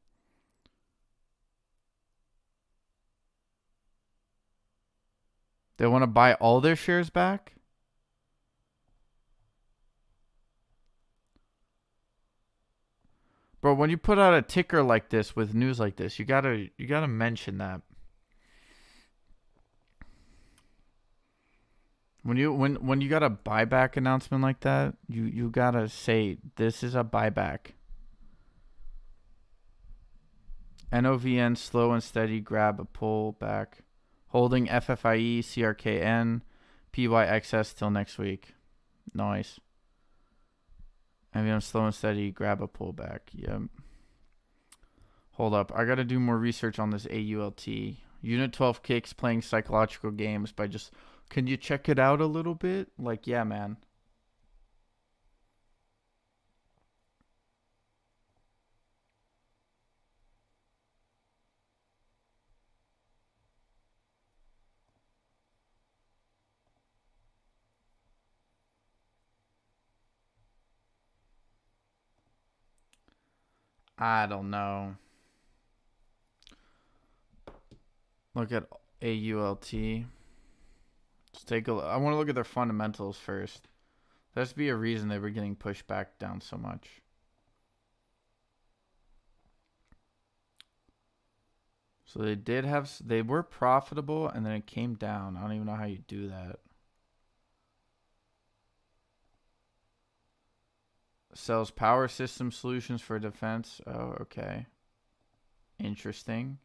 They want to buy all their shares back? Bro, when you put out a ticker like this with news like this, you gotta mention that. When you got a buyback announcement like that, you gotta say this is a buyback. NOVN slow and steady grab a pull back. Holding FFIE, CRKN, PYXS till next week. Nice. NVM slow and steady grab a pullback. Yep. Hold up. I got to do more research on this AULT. Unit 12 kicks playing psychological games by just... Can you check it out a little bit? Like, yeah, man. I don't know. Look at AULT. Let's take a look. I want to look at their fundamentals first. There has to be a reason they were getting pushed back down so much. So they were profitable and then it came down. I don't even know how you do that. Sells power system solutions for defense. Oh, okay. Interesting.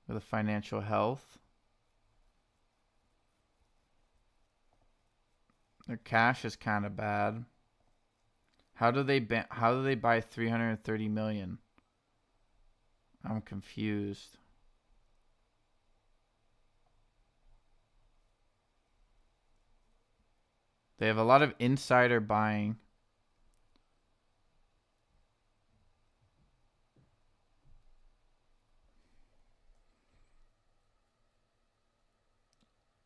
With a financial health. Their cash is kind of bad. How do they buy 330 million? I'm confused. They have a lot of insider buying.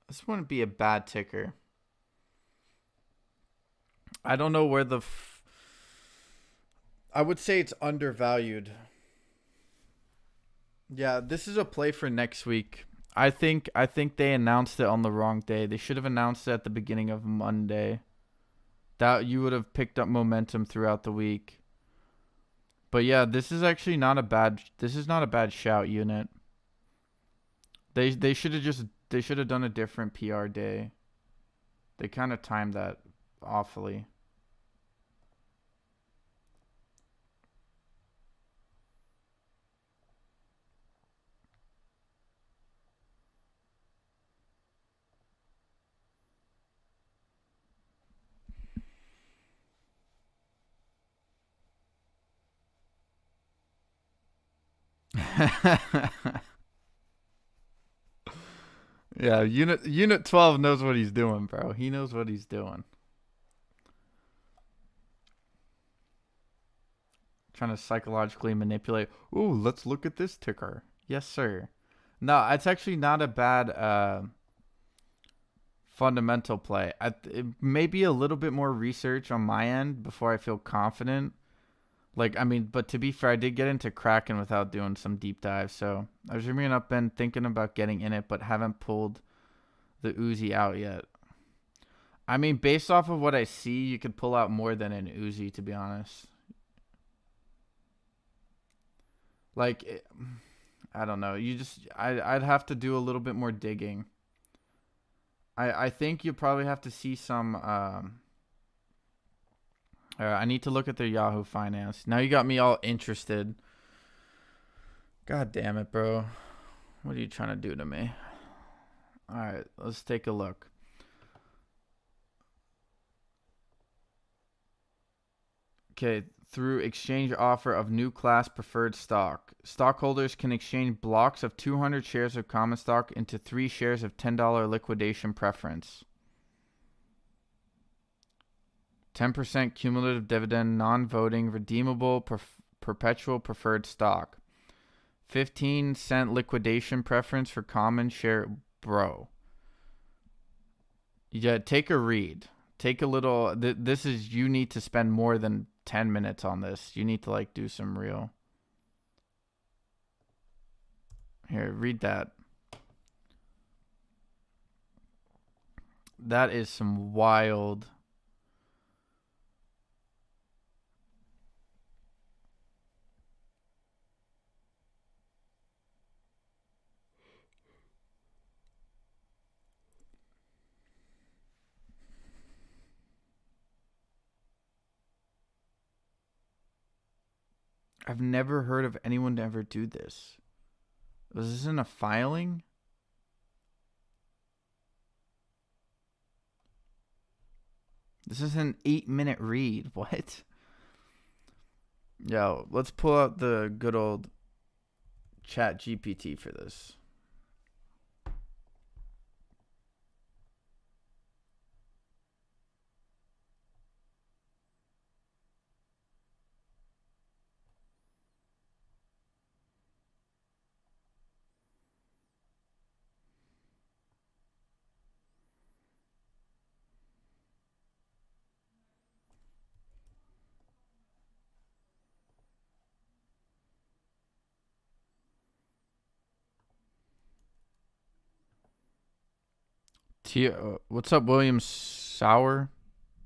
This wouldn't be a bad ticker. I don't know where the... I would say it's undervalued. Yeah, this is a play for next week. I think they announced it on the wrong day. They should have announced it at the beginning of Monday. That you would have picked up momentum throughout the week. But yeah, this is actually not a bad shout, unit. They should have done a different PR day. They kind of timed that awfully. Yeah, Unit 12 knows what he's doing, bro. He knows what he's doing. Trying to psychologically manipulate. Ooh, let's look at this ticker. Yes, sir. No, it's actually not a bad fundamental play. It may be a little bit more research on my end before I feel confident. Like, I mean, but to be fair, I did get into Kraken without doing some deep dive. So I was been up and thinking about getting in it, but haven't pulled the Uzi out yet. I mean, based off of what I see, you could pull out more than an Uzi, to be honest. Like, I don't know. I'd have to do a little bit more digging. I think you probably have to see some. I need to look at their Yahoo Finance. Now you got me all interested. God damn it, bro. What are you trying to do to me? All right, let's take a look. Okay, through exchange offer of new class preferred stock. Stockholders can exchange blocks of 200 shares of common stock into 3 shares of $10 liquidation preference. 10% cumulative dividend, non-voting, redeemable, perpetual preferred stock. 15-cent liquidation preference for common share. Bro. Yeah, take a read. Take a little. This is, you need to spend more than 10 minutes on this. You need to like do some real. Here, read that. That is some wild. I've never heard of anyone to ever do this. Was this in a filing? This is an 8-minute read. What? Yo, let's pull out the good old Chat GPT for this. What's up, William Sauer?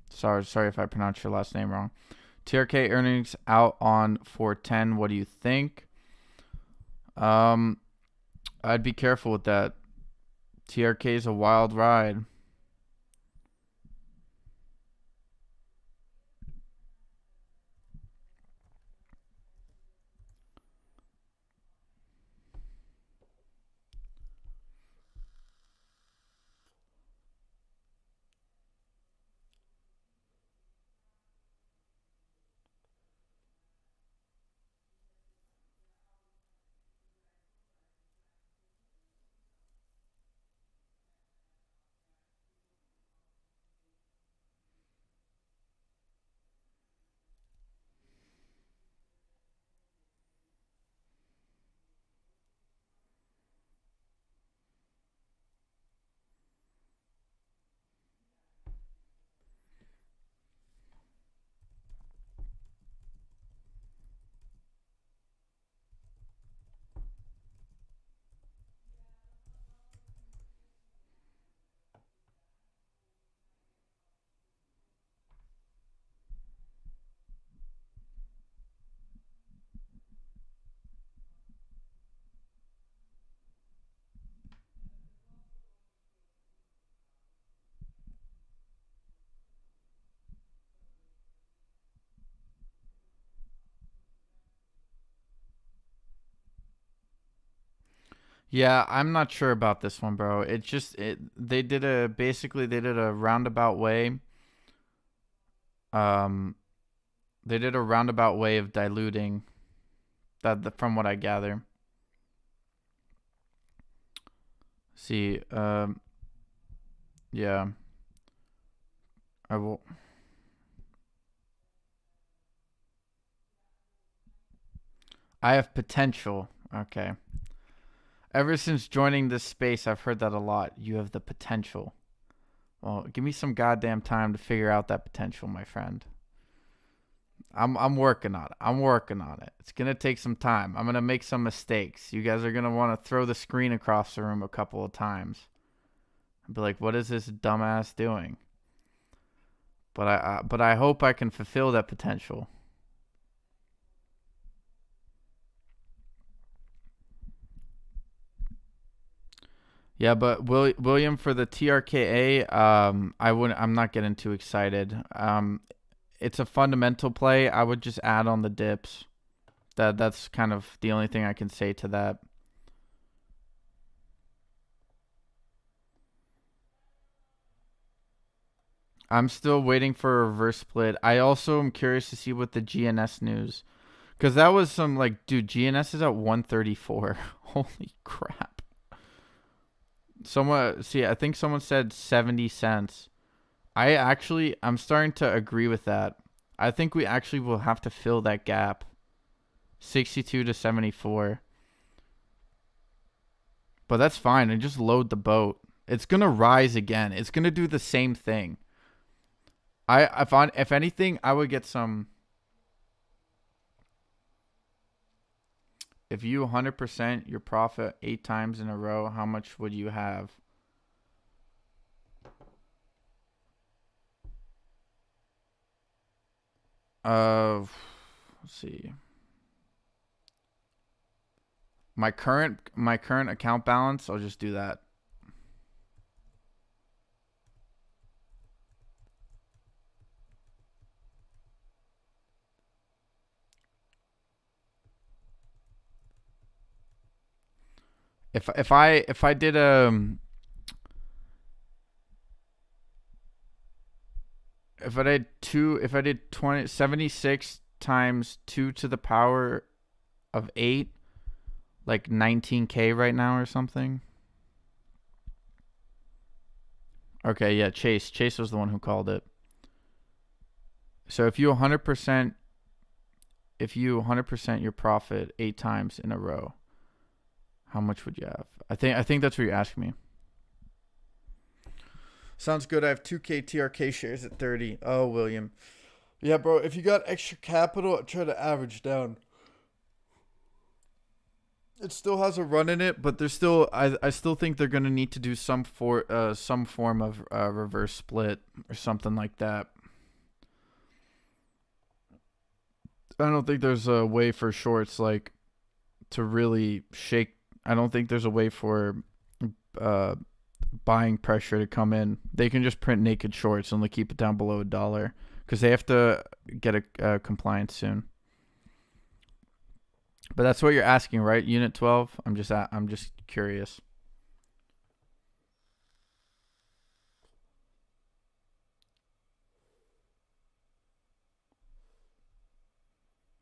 Sorry if I pronounced your last name wrong. TRK earnings out on 410. What do you think? I'd be careful with that. TRK is a wild ride. Yeah, I'm not sure about this one, bro. They did a roundabout way. Um, they did a roundabout way of diluting that, from what I gather. See, yeah, I will. I have potential. Okay. Ever since joining this space, I've heard that a lot. You have the potential. Well, give me some goddamn time to figure out that potential, my friend. I'm working on it. I'm working on it. It's gonna take some time. I'm gonna make some mistakes. You guys are gonna want to throw the screen across the room a couple of times. I'll be like, what is this dumbass doing? But I hope I can fulfill that potential. Yeah, but William, for the TRKA, I'm not getting too excited. It's a fundamental play. I would just add on the dips. That's kind of the only thing I can say to that. I'm still waiting for a reverse split. I also am curious to see what the GNS news, because that was some like, dude, GNS is at 134. Holy crap. I think someone said 70 cents. I'm starting to agree with that. I think we actually will have to fill that gap. 62 to 74. But that's fine. And just load the boat. It's going to rise again. It's going to do the same thing. If anything, I would get some. If you 100% your profit 8 times in a row, how much would you have? Let's see. My current account balance, I'll just do that. If I did if I did 76 times 2 to the power of 8, like 19K right now or something. Okay, yeah, Chase was the one who called it. So if you 100% your profit 8 times in a row, how much would you have? I think that's what you're asking me. Sounds good. I have 2K TRK shares at 30. Oh, William. Yeah, bro, if you got extra capital, try to average down. It still has a run in it, but there's still I still think they're going to need to do some form of reverse split or something like that. I don't think there's a way for shorts like to really shake. I don't think there's a way for buying pressure to come in. They can just print naked shorts and keep it down below $1 because they have to get a compliance soon. But that's what you're asking, right? Unit 12. I'm just curious.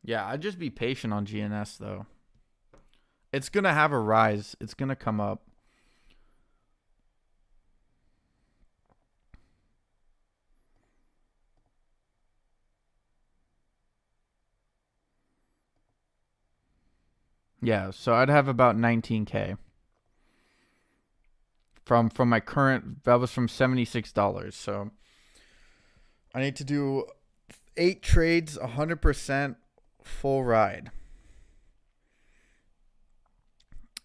Yeah, I'd just be patient on GNS though. It's gonna have a rise. It's gonna come up. Yeah, so I'd have about 19K from my current. That was from $76. So I need to do 8 trades, 100% full ride.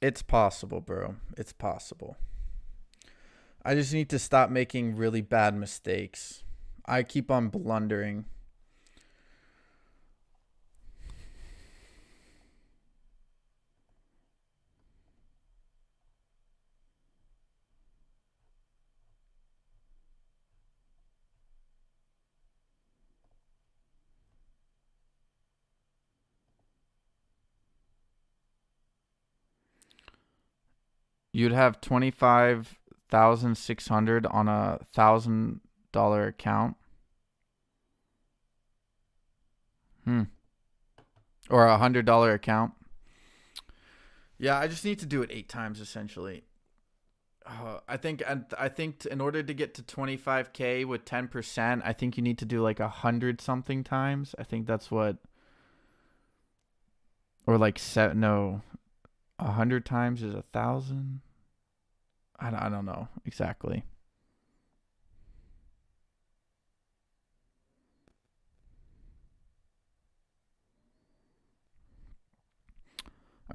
It's possible, bro. It's possible. I just need to stop making really bad mistakes. I keep on blundering. You'd have 25,600 on $1,000 account. Or $100 account. Yeah, I just need to do it 8 times essentially. I think in order to get to 25K with 10%, I think you need to do like 100 something times. I think that's what, or like set no, 100 times is 1,000. I don't know exactly.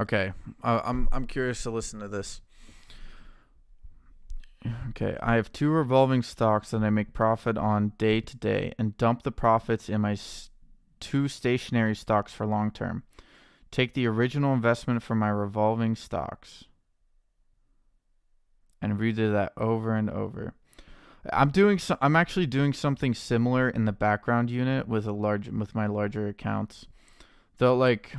Okay, I'm curious to listen to this. Okay, I have two revolving stocks that I make profit on day to day and dump the profits in my two stationary stocks for long term. Take the original investment from my revolving stocks and redo that over and over. I'm actually doing something similar in the background unit with my larger accounts. Though like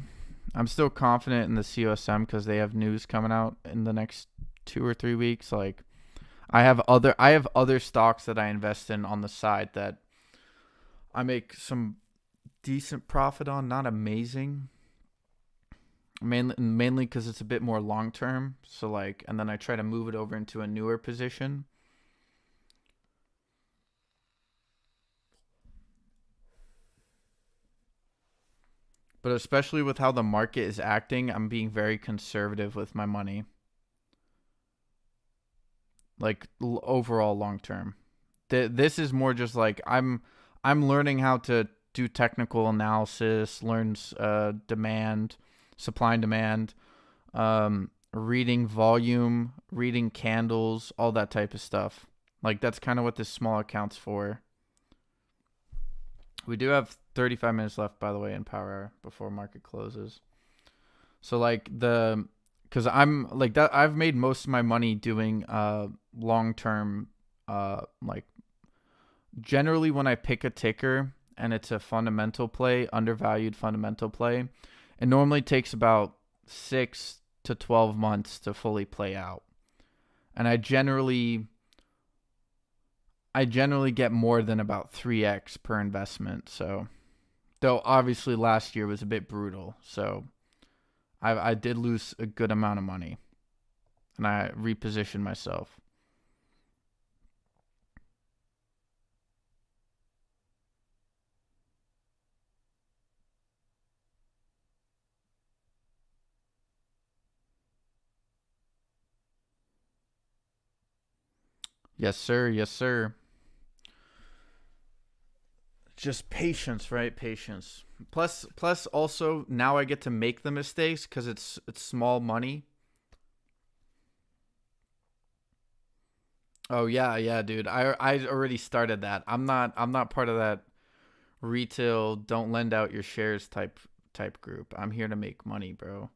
I'm still confident in the COSM because they have news coming out in the next 2 or 3 weeks. Like I have other stocks that I invest in on the side that I make some decent profit on, not amazing. Mainly because it's a bit more long term. So like, and then I try to move it over into a newer position. But especially with how the market is acting, I'm being very conservative with my money. Like overall long term. This is more just like I'm learning how to do technical analysis, learn demand, supply and demand, reading volume, reading candles, all that type of stuff. Like that's kind of what this small account's for. We do have 35 minutes left, by the way, in Power Hour before market closes. So like because I'm like that, I've made most of my money doing long term, like generally when I pick a ticker and it's a fundamental play, undervalued fundamental play, it normally takes about 6 to 12 months to fully play out, and I generally get more than about 3x per investment. So, though obviously last year was a bit brutal, so I did lose a good amount of money, and I repositioned myself. Yes, sir. Yes, sir. Just patience, right? Patience. Plus, also now I get to make the mistakes because it's small money. Oh yeah, yeah, dude. I already started that. I'm not part of that retail don't lend out your shares type group. I'm here to make money, bro.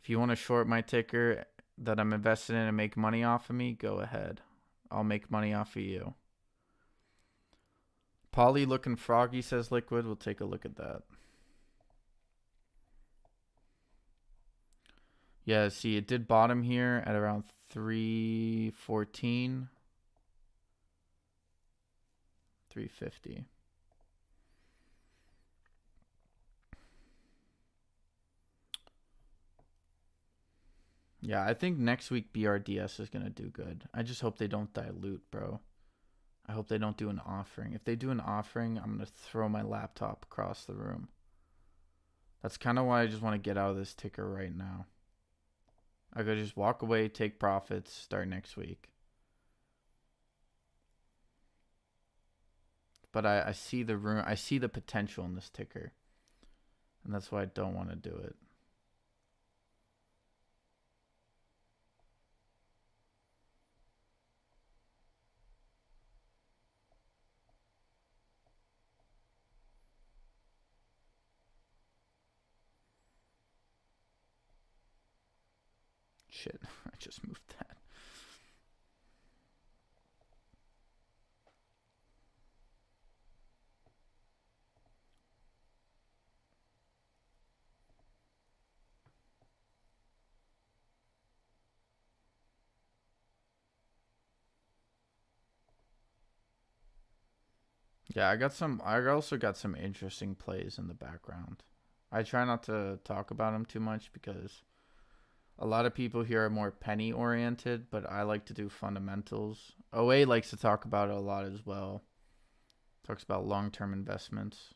If you want to short my ticker that I'm invested in and make money off of me, go ahead. I'll make money off of you. Polly looking froggy says liquid. We'll take a look at that. Yeah, see, it did bottom here at around 314, 350. Yeah, I think next week BRDS is going to do good. I just hope they don't dilute, bro. I hope they don't do an offering. If they do an offering, I'm going to throw my laptop across the room. That's kind of why I just want to get out of this ticker right now. I could just walk away, take profits, start next week. But I see the room. I see the potential in this ticker, and that's why I don't want to do it. Shit, I just moved that. Yeah, I got some. I also got some interesting plays in the background. I try not to talk about them too much because A lot of people here are more penny oriented, but I like to do fundamentals. OA likes to talk about it a lot as well. Talks about long-term investments.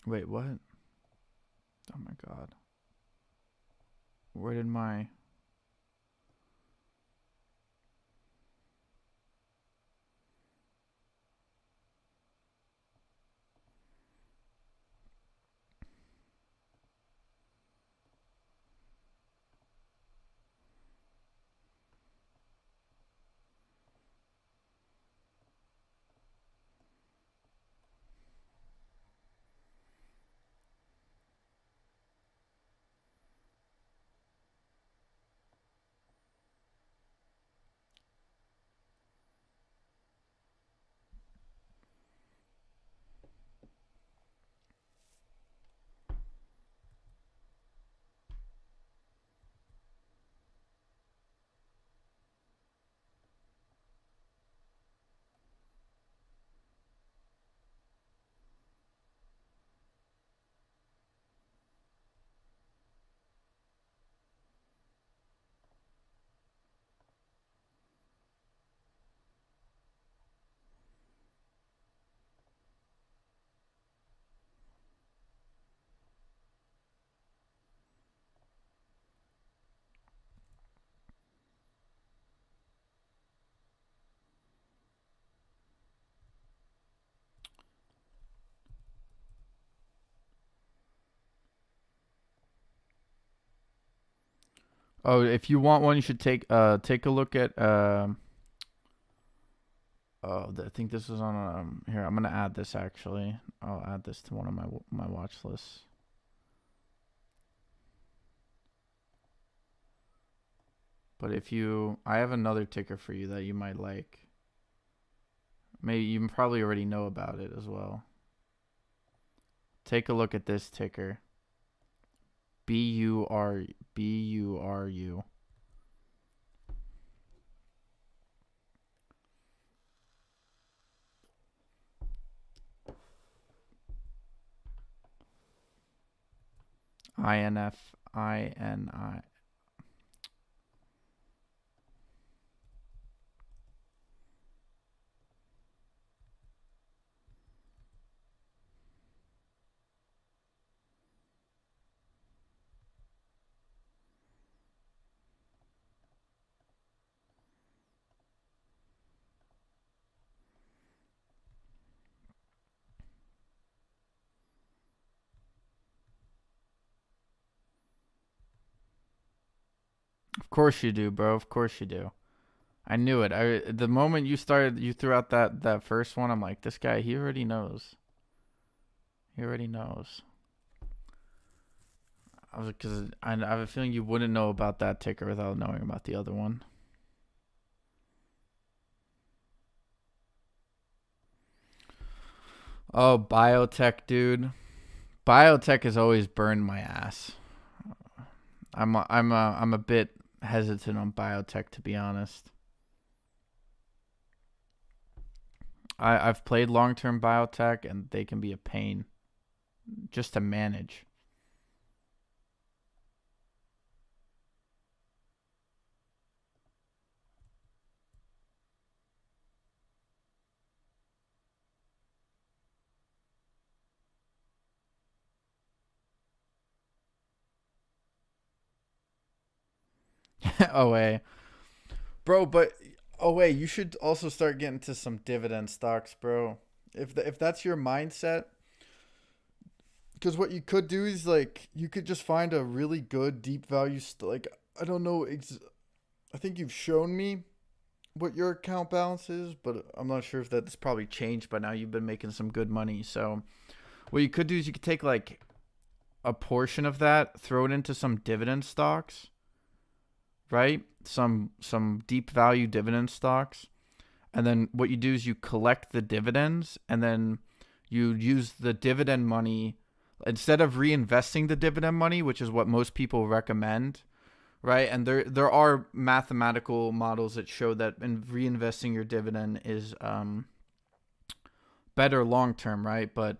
Wait, what? Oh my god. Where did my... Oh, if you want one, you should take a look at I think this is on here. I'm gonna add this actually. I'll add this to one of my watch lists. But I have another ticker for you that you might like. Maybe you probably already know about it as well. Take a look at this ticker. BURU. INFINI. Of course you do, bro. Of course you do. I knew it. The moment you threw out that first one, I'm like, this guy, he already knows. He already knows. Because I have a feeling you wouldn't know about that ticker without knowing about the other one. Oh, biotech, dude. Biotech has always burned my ass. I'm a bit hesitant on biotech, to be honest. I've played long-term biotech, and they can be a pain just to manage. OA. Bro, but wait, you should also start getting to some dividend stocks, bro. If that's your mindset, because what you could do is like you could just find a really good deep value like I don't know I think you've shown me what your account balance is, but I'm not sure if that's probably changed by now. You've been making some good money, so what you could do is you could take like a portion of that, throw it into some dividend stocks, right? Some deep value dividend stocks. And then what you do is you collect the dividends, and then you use the dividend money instead of reinvesting the dividend money, which is what most people recommend, right? And there are mathematical models that show that in reinvesting your dividend is better long term, right? But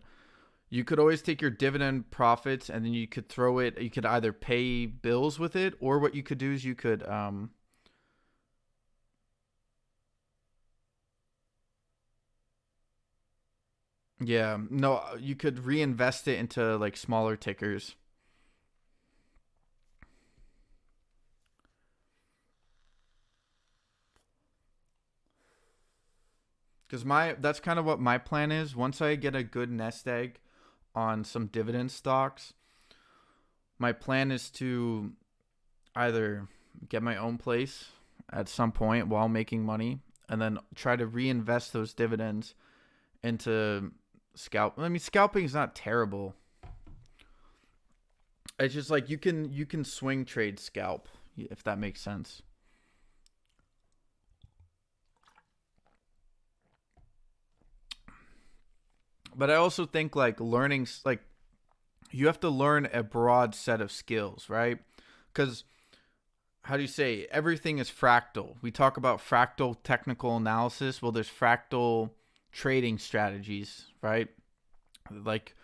you could always take your dividend profits and then you could throw it. You could either pay bills with it, or what you could do is you could yeah, no, you could reinvest it into like smaller tickers. Because that's kind of what my plan is. Once I get a good nest egg on some dividend stocks, my plan is to either get my own place at some point while making money, and then try to reinvest those dividends into scalp. I mean, scalping is not terrible. It's just like you can swing trade scalp, if that makes sense. But I also think like learning, like, you have to learn a broad set of skills, right? Because how do you say, everything is fractal. We talk about fractal technical analysis. Well, there's fractal trading strategies, right? Like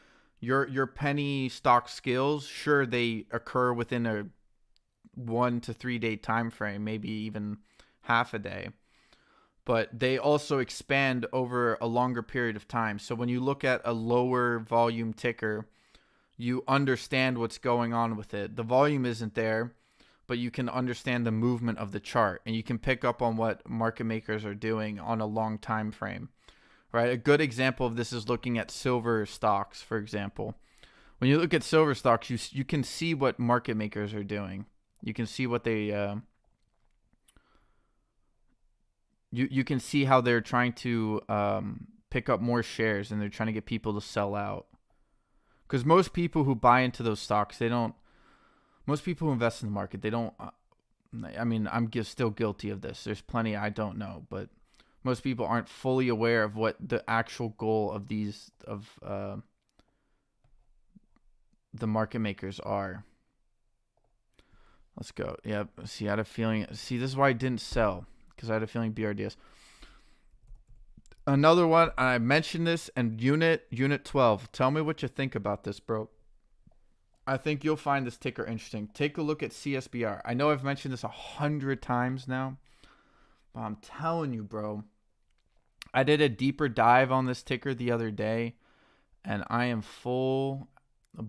your penny stock skills, sure, they occur within a 1 to 3 day time frame, maybe even half a day, but they also expand over a longer period of time. So when you look at a lower volume ticker, you understand what's going on with it. The volume isn't there, but you can understand the movement of the chart, and you can pick up on what market makers are doing on a long time frame, right? A good example of this is looking at silver stocks, for example. When you look at silver stocks, you can see what market makers are doing. You can see what they you can see how they're trying to pick up more shares, and they're trying to get people to sell out. Because most people who buy into those stocks, they don't. Most people who invest in the market, they don't. I mean, I'm still guilty of this. There's plenty I don't know, but most people aren't fully aware of what the actual goal of the market makers are. Let's go. Yep. See, I had a feeling. See, this is why I didn't sell, because I had a feeling BRDS. Another one, I mentioned this, and unit 12. Tell me what you think about this, bro. I think you'll find this ticker interesting. Take a look at CSBR. I know I've mentioned this 100 times now, but I'm telling you, bro. I did a deeper dive on this ticker the other day, and I am full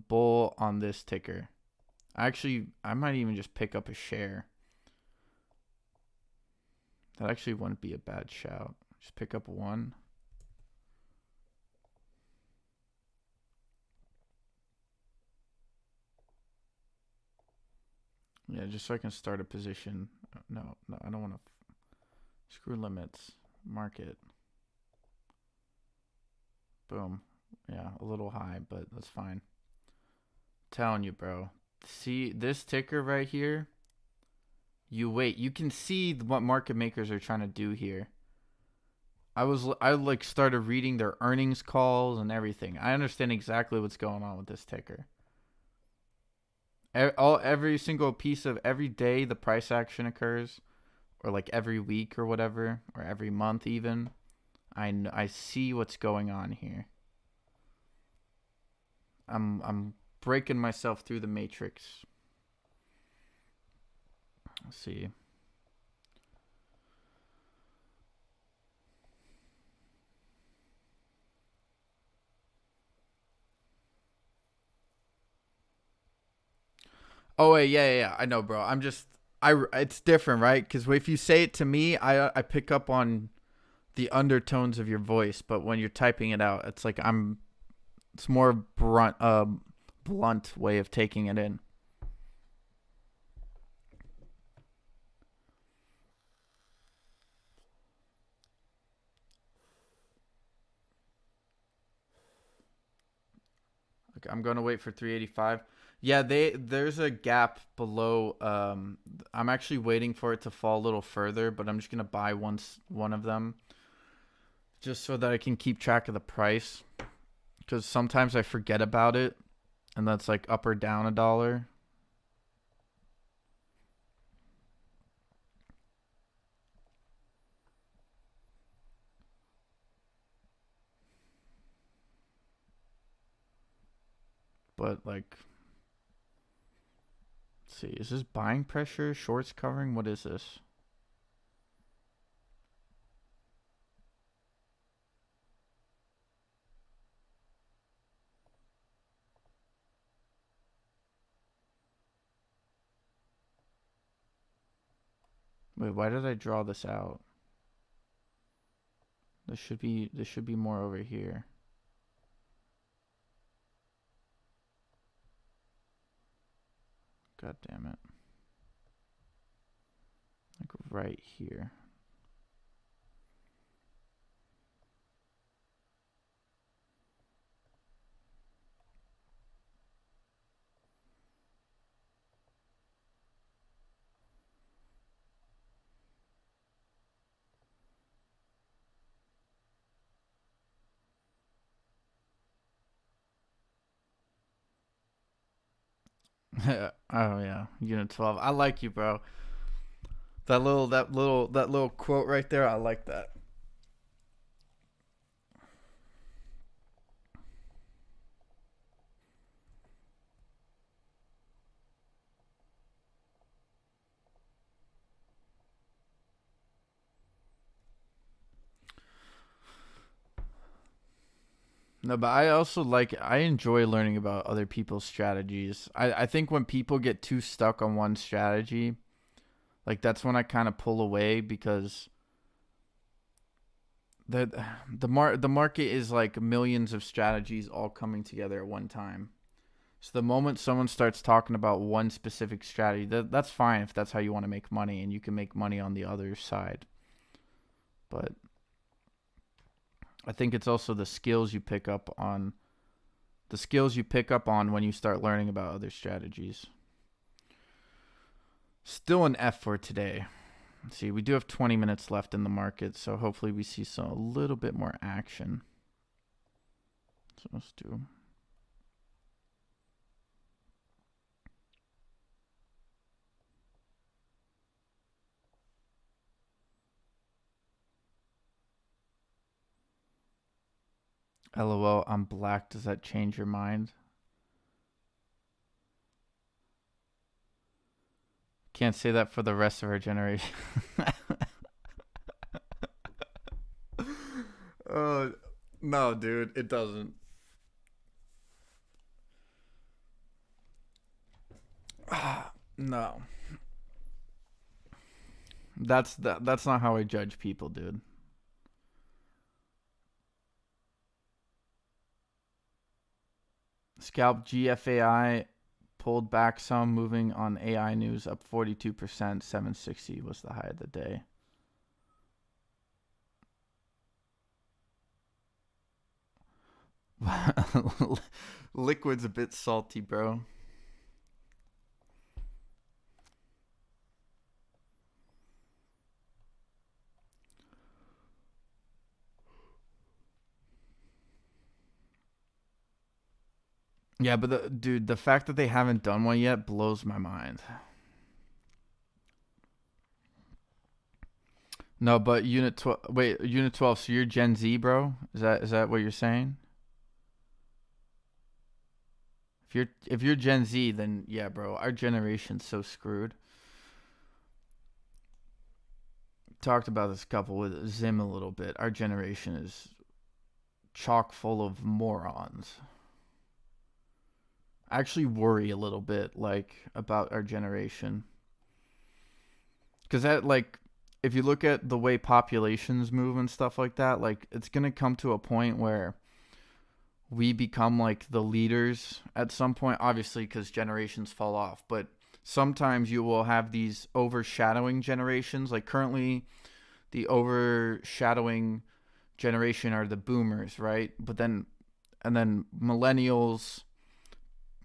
bull on this ticker. Actually, I might even just pick up a share. That actually wouldn't be a bad shout. Just pick up one. Yeah, just so I can start a position. No, I don't want to. Screw limits. Market. Boom. Yeah, a little high, but that's fine. Telling you, bro. See this ticker right here? You wait. You can see what market makers are trying to do here. I like started reading their earnings calls and everything. I understand exactly what's going on with this ticker. Every single piece of every day the price action occurs, or like every week or whatever, or every month even. I see what's going on here. I'm breaking myself through the matrix. Let's see. Oh wait, yeah. I know, bro. It's different, right? Because if you say it to me, I pick up on the undertones of your voice, but when you're typing it out, it's like it's more blunt way of taking it in. Like, I'm gonna wait for 385. Yeah, there's a gap below. I'm actually waiting for it to fall a little further, but I'm just gonna buy one of them, just so that I can keep track of the price. Because sometimes I forget about it. And that's like up or down a dollar. But like, let's see, is this buying pressure? Shorts covering? What is this? Wait, why did I draw this out? There should be more over here. God damn it. Like right here. Oh yeah, Unit 12. I like you, bro. That little quote right there. I like that. No, but I enjoy learning about other people's strategies. I think when people get too stuck on one strategy, like that's when I kind of pull away because the market is like millions of strategies all coming together at one time. So the moment someone starts talking about one specific strategy, that's fine if that's how you want to make money and you can make money on the other side. But I think it's also the skills you pick up on when you start learning about other strategies. Still an F for today. Let's see, we do have 20 minutes left in the market, so hopefully we see a little bit more action. So let's do. LOL, I'm black. Does that change your mind? Can't say that for the rest of our generation. No, dude, it doesn't. No. That's not how I judge people, dude. Scalp GFAI pulled back some, moving on AI news up 42%. 760 was the high of the day. Liquid's a bit salty, bro. Yeah, but the fact that they haven't done one yet blows my mind. No, but Unit 12. Wait, Unit 12. So you're Gen Z, bro? Is that what you're saying? If you're Gen Z, then yeah, bro. Our generation's so screwed. Talked about this couple with Zim a little bit. Our generation is chock full of morons. I actually worry a little bit, like, about our generation. Because that, like, if you look at the way populations move and stuff like that, like, it's going to come to a point where we become, like, the leaders at some point, obviously, because generations fall off. But sometimes you will have these overshadowing generations. Like, currently, the overshadowing generation are the boomers, right? And then millennials,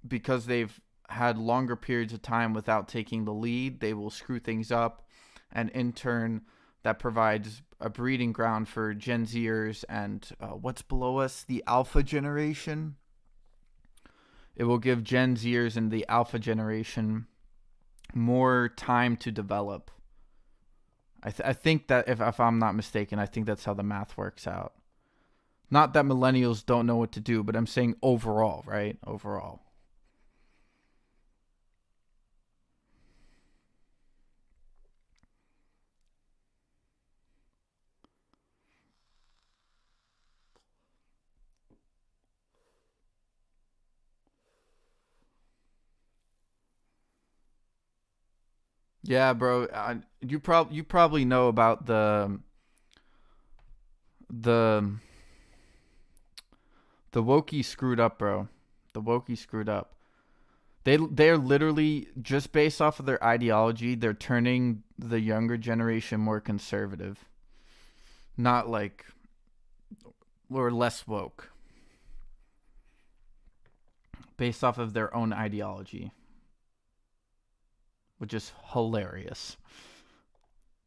because they've had longer periods of time without taking the lead, they will screw things up. And in turn, that provides a breeding ground for Gen Zers and what's below us, the Alpha generation. It will give Gen Zers and the Alpha generation more time to develop. I think that if I'm not mistaken, I think that's how the math works out. Not that millennials don't know what to do, but I'm saying overall, right? Overall. Yeah, bro. You probably know about the the Wokey screwed up, bro. The Wokey screwed up. They're literally just based off of their ideology, they're turning the younger generation more conservative, not like or less woke, based off of their own ideology, which is hilarious.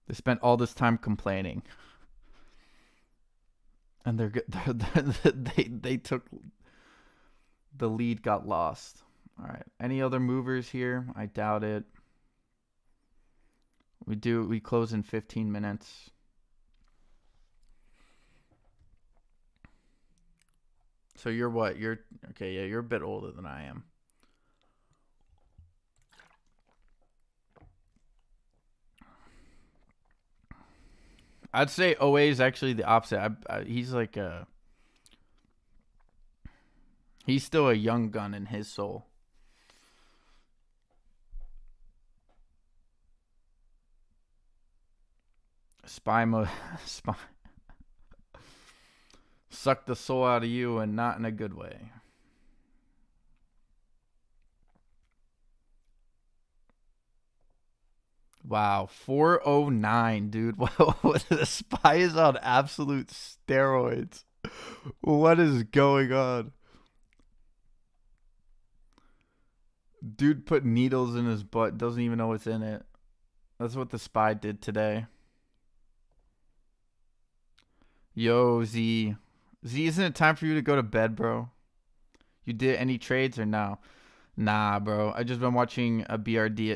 They spent all this time complaining, and they took the lead, got lost. All right. Any other movers here? I doubt it. We close in 15 minutes. So you're what? You're okay, yeah, you're a bit older than I am. I'd say OA is actually the opposite. He's like he's still a young gun in his soul. Spy mode, spy, suck the soul out of you, and not in a good way. Wow, 409, dude. What the spy is on absolute steroids. What is going on? Dude put needles in his butt, doesn't even know what's in it. That's what the spy did today. Yo, Z. Z, isn't it time for you to go to bed, bro? You did any trades or no? Nah, bro. I just been watching a BRDS.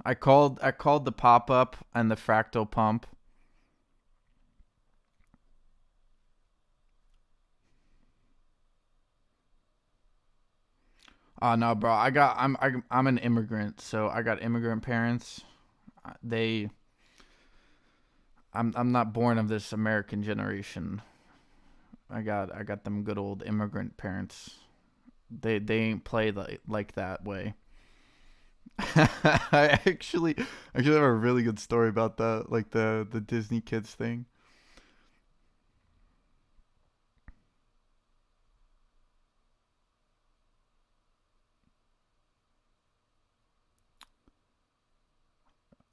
I called the pop up and the fractal pump. Oh no, bro. I'm an immigrant, so I got immigrant parents. They I'm not born of this American generation. I got them good old immigrant parents. They ain't play like that way. I actually have a really good story about that, like the Disney kids thing.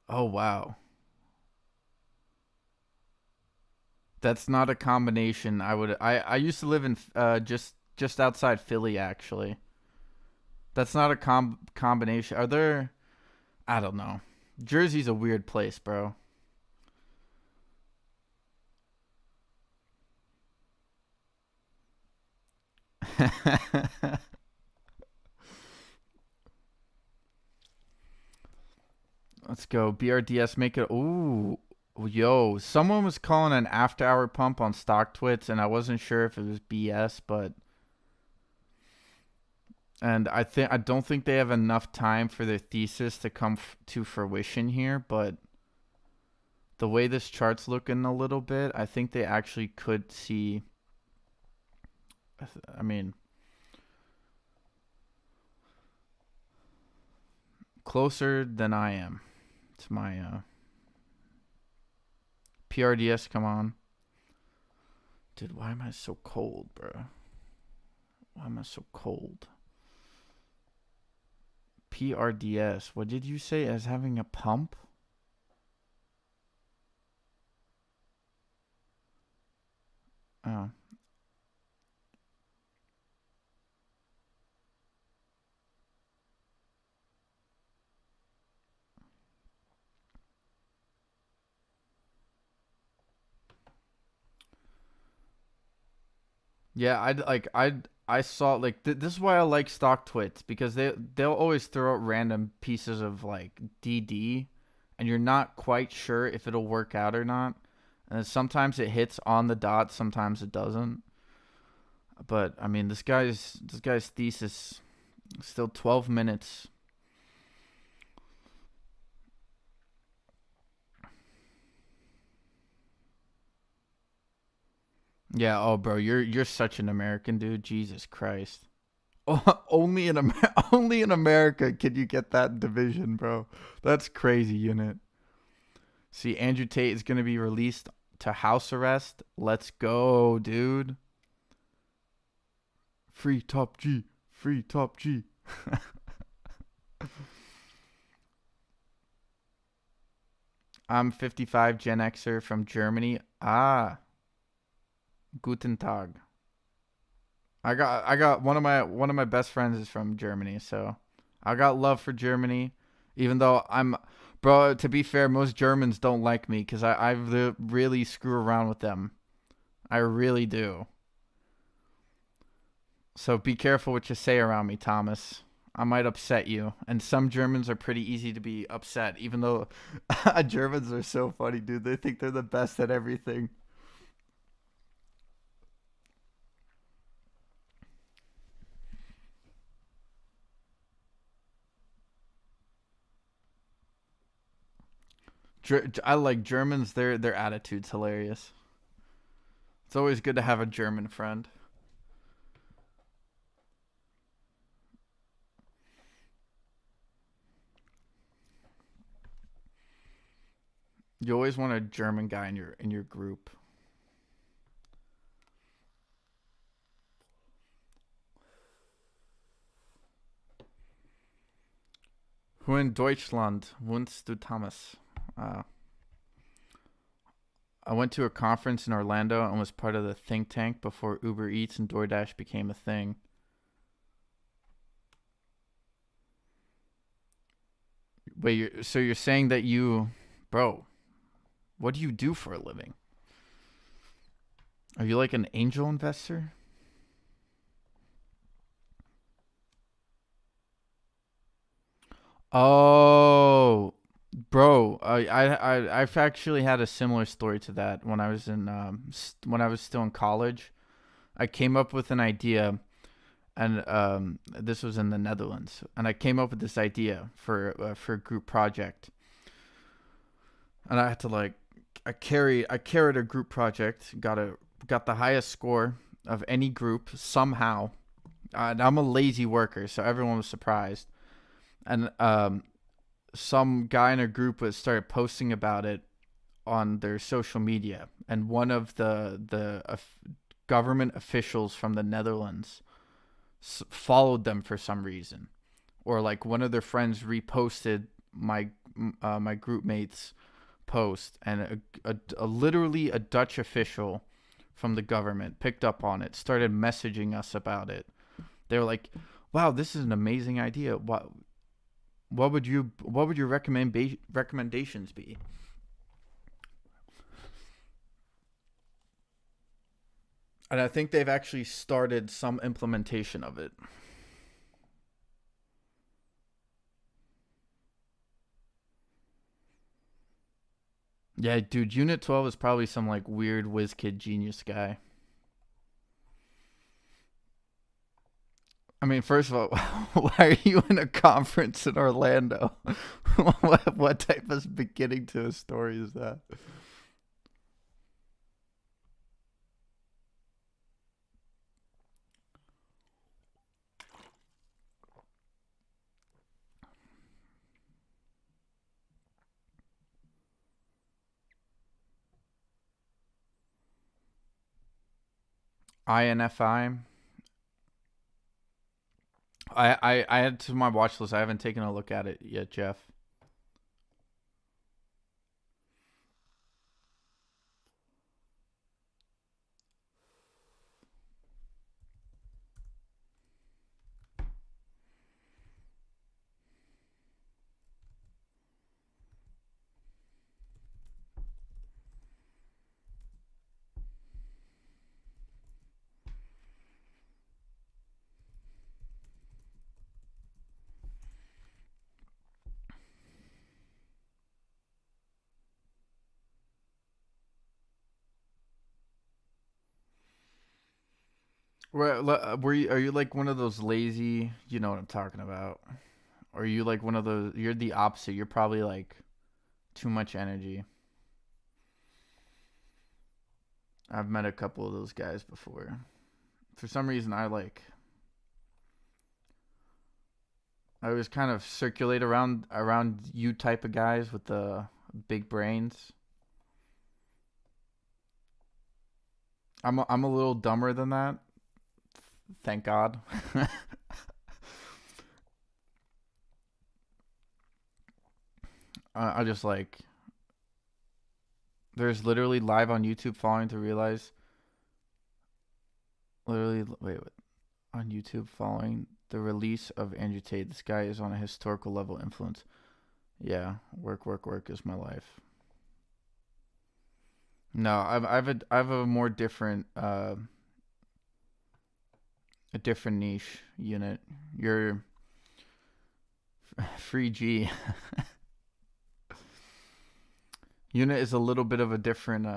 Oh wow. That's not a combination. I used to live in just outside Philly actually. That's not a combination. Are there I don't know. Jersey's a weird place, bro. Let's go. BRDS make it. Ooh. Yo, someone was calling an after hour pump on stock twits, and I wasn't sure if it was BS, but and I don't think they have enough time for their thesis to come to fruition here, but the way this chart's looking a little bit, I think they actually could see. I mean, closer than I am to my PRDS. Come on, dude. Why am I so cold, bro? Why am I so cold? PRDS. What did you say as having a pump? Oh. Yeah, I saw like this is why I like stock twits, because they'll always throw out random pieces of like DD, and you're not quite sure if it'll work out or not. And sometimes it hits on the dot, sometimes it doesn't. But I mean, this guy's thesis still 12 minutes. Yeah, oh bro, you're such an American dude. Jesus Christ. Only in America can you get that division, bro. That's crazy, unit. See, Andrew Tate is gonna be released to house arrest. Let's go, dude. Free Top G. Free Top G. I'm 55 Gen Xer from Germany. Ah, guten Tag. I got one of my best friends is from Germany, so I got love for Germany. Even though I'm, bro. To be fair, most Germans don't like me because I really screw around with them. I really do. So be careful what you say around me, Thomas. I might upset you. And some Germans are pretty easy to be upset, even though Germans are so funny, dude. They think they're the best at everything. I like Germans. Their attitude's hilarious. It's always good to have a German friend. You always want a German guy in your group. Who in Deutschland wohnst du, Thomas? Uh, I went to a conference in Orlando and was part of the think tank before Uber Eats and DoorDash became a thing. Wait, so you're saying that bro, what do you do for a living? Are you like an angel investor? Oh, bro, I've actually had a similar story to that when I was when I was still in college. I came up with an idea, and this was in the Netherlands, and I came up with this idea for a group project, and I had to like I carried a group project, got the highest score of any group somehow. And I'm a lazy worker, so everyone was surprised. And some guy in a group was started posting about it on their social media, and one of the government officials from the Netherlands followed them for some reason, or like one of their friends reposted my group mates post, and literally a Dutch official from the government picked up on it, started messaging us about it. They were like, "Wow, this is an amazing idea. What would your recommendations be?" And I think they've actually started some implementation of it. Yeah, dude, Unit 12 is probably some like weird whiz kid genius guy. I mean, first of all, why are you in a conference in Orlando? what type of beginning to a story is that? INFI. I had to my watch list. I haven't taken a look at it yet, Jeff. Were you? Are you like one of those lazy? You know what I'm talking about. Or are you like one of those? You're the opposite. You're probably like too much energy. I've met a couple of those guys before. For some reason, I always kind of circulate around you type of guys with the big brains. I'm a little dumber than that. Thank God. I just like there's literally live on YouTube following to realize literally wait on YouTube following the release of Andrew Tate. This guy is on a historical level influence. Yeah, work is my life. No, I've a more different a different niche unit. You're free G. Unit is a little bit of a different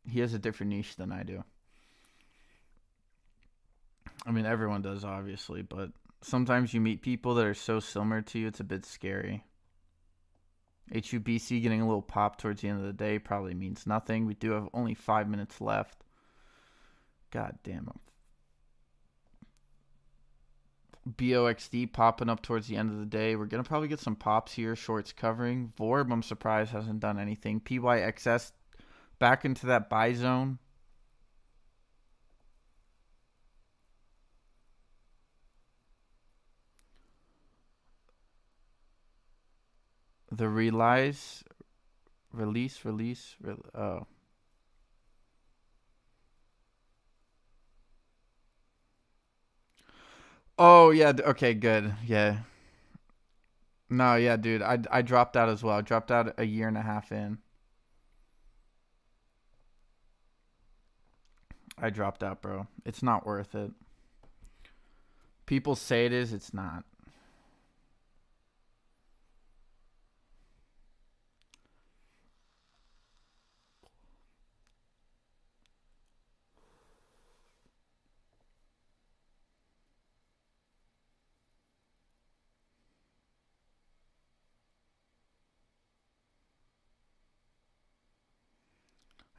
he has a different niche than I do. I mean everyone does obviously, but sometimes you meet people that are so similar to you it's a bit scary. HUBC getting a little pop towards the end of the day probably means nothing. We do have only 5 minutes left. God damn it. BOXD popping up towards the end of the day. We're going to probably get some pops here. Shorts covering. Vorb, I'm surprised, hasn't done anything. PYXS back into that buy zone. The release. Oh. Oh, yeah. Okay, good. Yeah. No, yeah, dude. I dropped out as well. I dropped out a year and a half in. I dropped out, bro. It's not worth it. People say it is. It's not.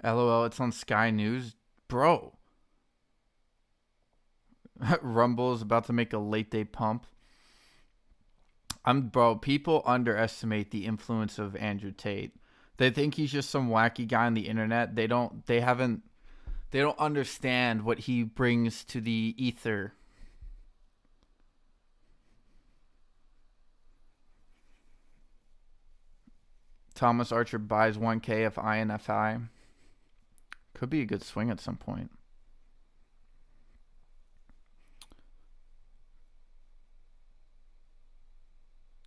LOL, it's on Sky News. Bro. Rumble is about to make a late day pump. Bro, people underestimate the influence of Andrew Tate. They think he's just some wacky guy on the internet. They don't understand what he brings to the ether. Thomas Archer buys 1K of INFI. Could be a good swing at some point.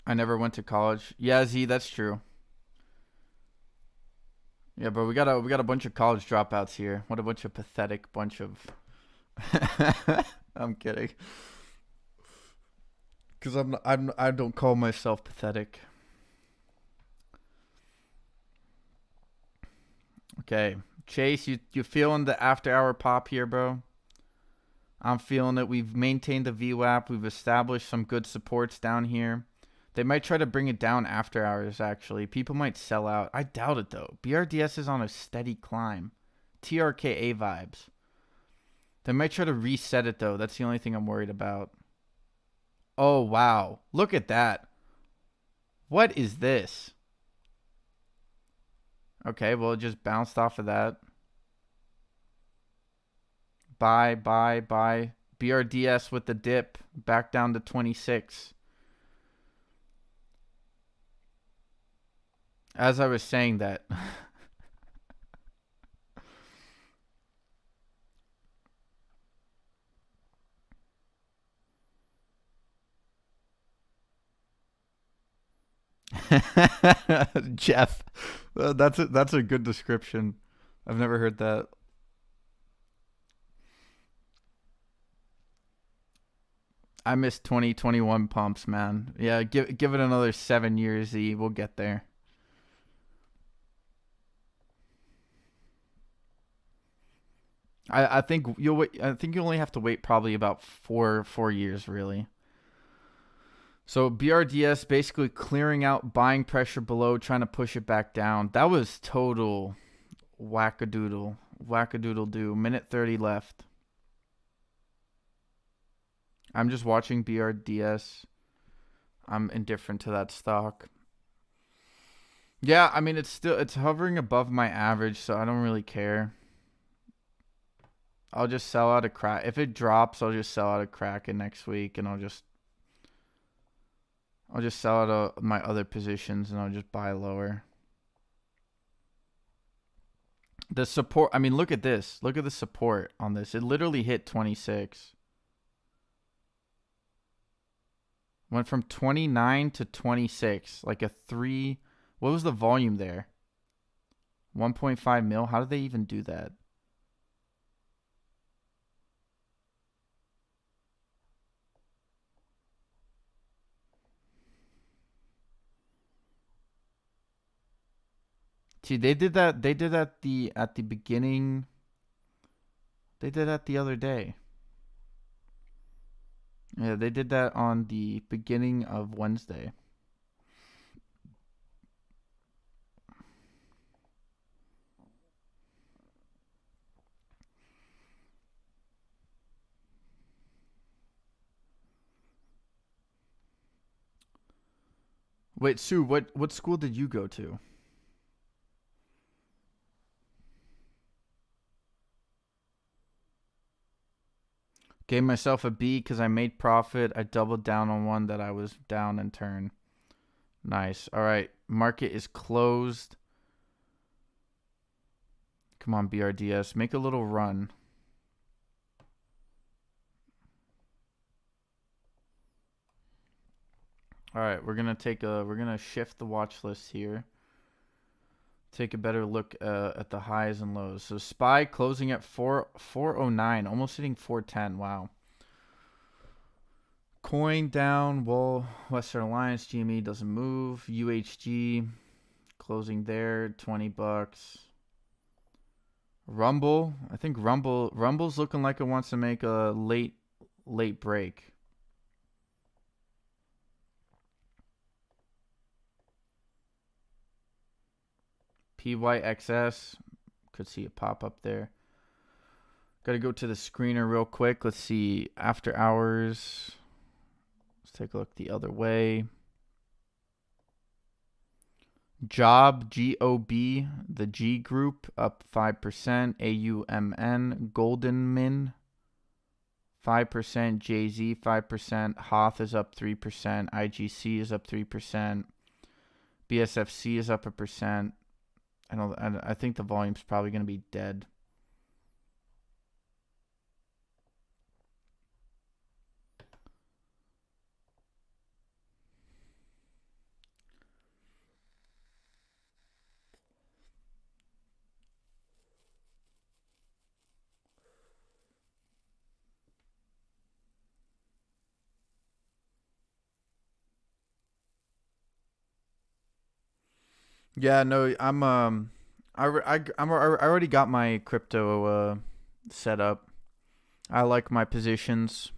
I never went to college. Yeah, Z, that's true. Yeah, but we got a bunch of college dropouts here. What a bunch of pathetic bunch of. I'm kidding. Because I don't call myself pathetic. Okay, Chase, you feeling the after hour pop here, bro? I'm feeling it. We've maintained the VWAP. We've established some good supports down here. They might try to bring it down after hours, actually. People might sell out. I doubt it, though. BRDS is on a steady climb. TRKA vibes. They might try to reset it, though. That's the only thing I'm worried about. Oh, wow. Look at that. What is this? Okay, well, it just bounced off of that. Buy. BRDS with the dip. Back down to 26. As I was saying that. Jeff. That's a good description. I've never heard that. I miss 2021 pumps, man. Yeah, give it another 7 years, Z. We'll get there. I think you'll wait. I think you only have to wait probably about four years really. So BRDS basically clearing out buying pressure below, trying to push it back down. That was total wackadoodle do. Minute 30 left. I'm just watching BRDS. I'm indifferent to that stock. Yeah, I mean it's hovering above my average, so I don't really care. I'll just sell out a crack. If it drops, I'll just sell out a Kraken next week, and I'll just sell out my other positions, and I'll just buy lower. The support. I mean, look at this. Look at the support on this. It literally hit 26. Went from 29 to 26, like a 3. What was the volume there? 1.5 mil. How did they even do that? See, they did that. They did that at the beginning. They did that the other day. Yeah, they did that on the beginning of Wednesday. Wait, Sue, what school did you go to? Gave myself a B because I made profit. I doubled down on one that I was down and turn. Nice. All right. Market is closed. Come on, BRDS. Make a little run. All right. We're gonna shift the watch list here. Take a better look at the highs and lows. So SPY closing at 409, almost hitting 410. Wow. Coin down. Well, Western Alliance GME doesn't move. UHG closing there, $20. Rumble. I think Rumble's looking like it wants to make a late break. PYXS, could see a pop up there. Got to go to the screener real quick. Let's see, after hours. Let's take a look the other way. Job, GOB, the G group up 5%. AUMN, Golden Min 5%. JZ 5%. Hoth is up 3%. IGC is up 3%. BSFC is up 1%. I think the volume's probably going to be dead. Yeah, no, I already got my crypto set up. I like my positions.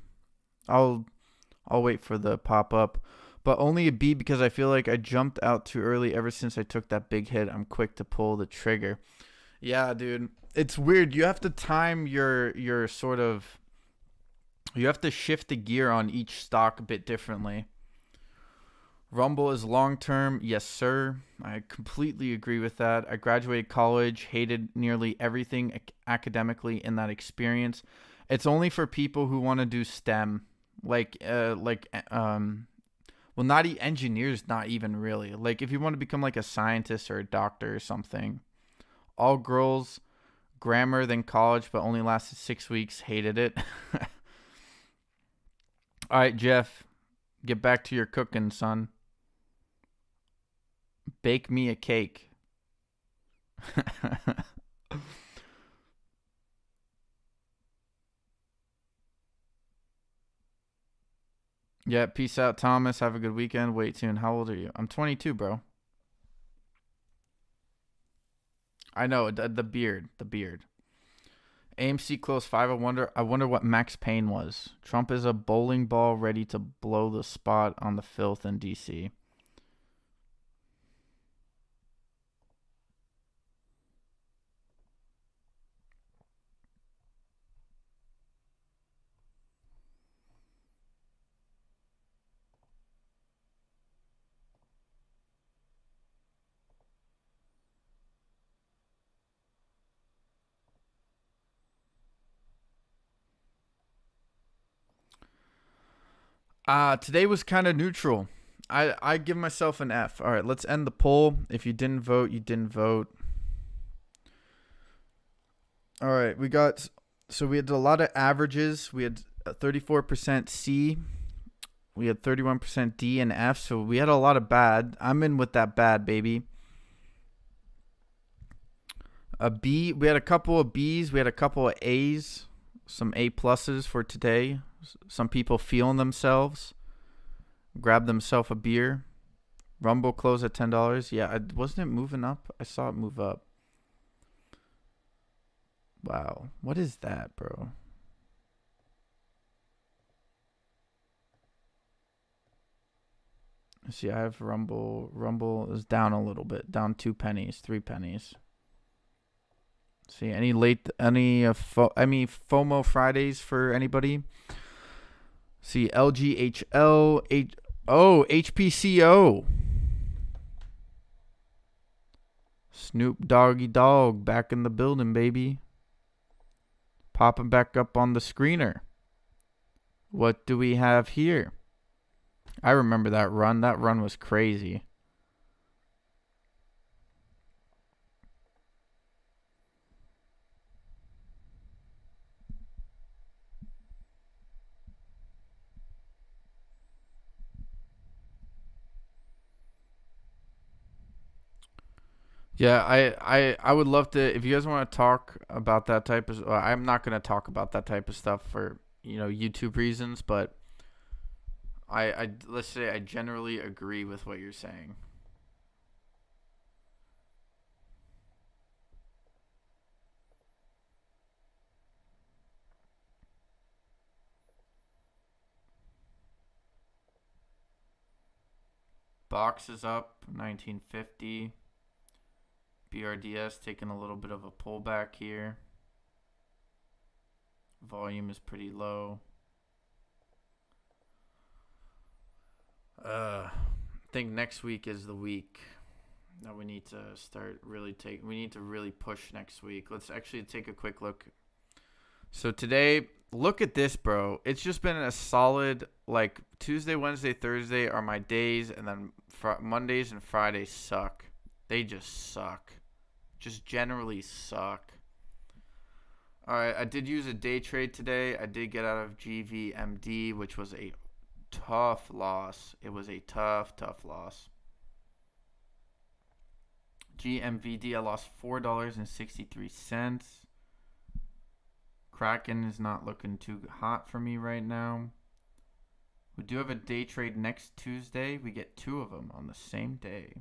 I'll wait for the pop up, but only a B because I feel like I jumped out too early. Ever since I took that big hit, I'm quick to pull the trigger. Yeah, dude, it's weird. You have to time your sort of. You have to shift the gear on each stock a bit differently. Rumble is long term. Yes, sir. I completely agree with that. I graduated college, hated nearly everything academically in that experience. It's only for people who want to do STEM, well, not engineers, not even really. Like if you want to become like a scientist or a doctor or something. All girls, grammar, then college, but only lasted 6 weeks. Hated it. All right, Jeff, get back to your cooking, son. Bake me a cake. Yeah, peace out, Thomas. Have a good weekend. Wait tuned. How old are you? I'm 22, bro. I know, the beard. AMC closed 5. I wonder what Max Payne was. Trump is a bowling ball ready to blow the spot on the filth in DC. Today was kind of neutral. I give myself an F. All right, let's end the poll. If you didn't vote, you didn't vote. All right, we had a lot of averages. We had 34% C. We had 31% D and F. So we had a lot of bad. I'm in with that bad, baby. A B. We had a couple of Bs. We had a couple of A's. Some A pluses for today. Some people feeling themselves. Grab themselves a beer. Rumble closed at $10. Yeah, wasn't it moving up? I saw it move up. Wow. What is that, bro? See, I have Rumble. Rumble is down a little bit. Down 2 pennies, 3 pennies. See, any FOMO Fridays for anybody? See, LGHL, HPCO. Snoop Doggy Dogg back in the building, baby. Popping back up on the screener. What do we have here? I remember that run. That run was crazy. Yeah, I would love to. If you guys want to talk about that type of, I'm not gonna talk about that type of stuff for YouTube reasons, but let's say I generally agree with what you're saying. Box is up 1950. BRDS taking a little bit of a pullback here. Volume is pretty low. I think next week is the week that we need to start we need to really push next week. Let's actually take a quick look. So today, look at this, bro. It's just been a solid, like, Tuesday, Wednesday, Thursday are my days, and then Mondays and Fridays suck. They just suck. Just generally suck. All right, I did use a day trade today. I did get out of GVMD, which was a tough loss. It was a tough loss. GMVD, I lost $4.63. Kraken is not looking too hot for me right now. We do have a day trade next Tuesday. We get 2 of them on the same day.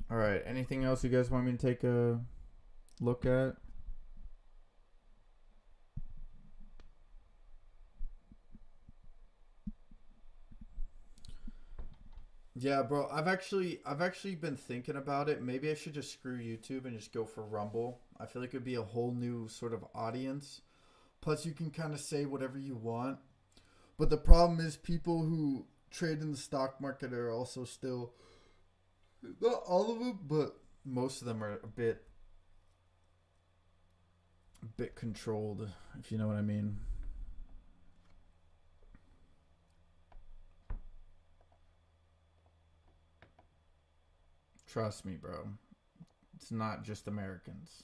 All right. Anything else you guys want me to take a look at? Yeah, bro. I've actually been thinking about it. Maybe I should just screw YouTube and just go for Rumble. I feel like it'd be a whole new sort of audience. Plus, you can kind of say whatever you want. But the problem is, people who trade in the stock market are also still, not all of them, but most of them are a bit controlled, if you know what I mean. Trust me, bro. It's not just Americans.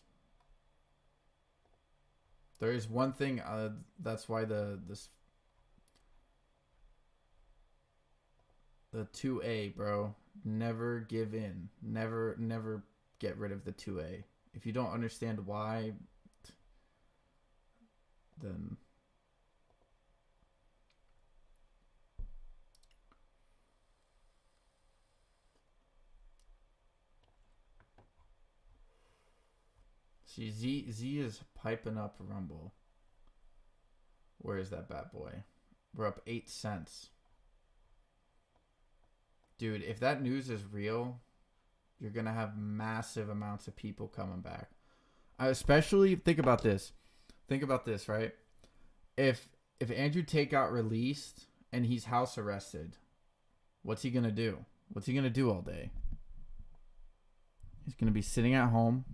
There is one thing. That's why the 2A, bro. Never give in. Never get rid of the 2A. If you don't understand why, then see Z is piping up Rumble. Where is that bad boy? We're up 8 cents. Dude, if that news is real, you're going to have massive amounts of people coming back. Especially, think about this. Think about this, right? If Andrew Tate got released and he's house arrested, what's he going to do? What's he going to do all day? He's going to be sitting at home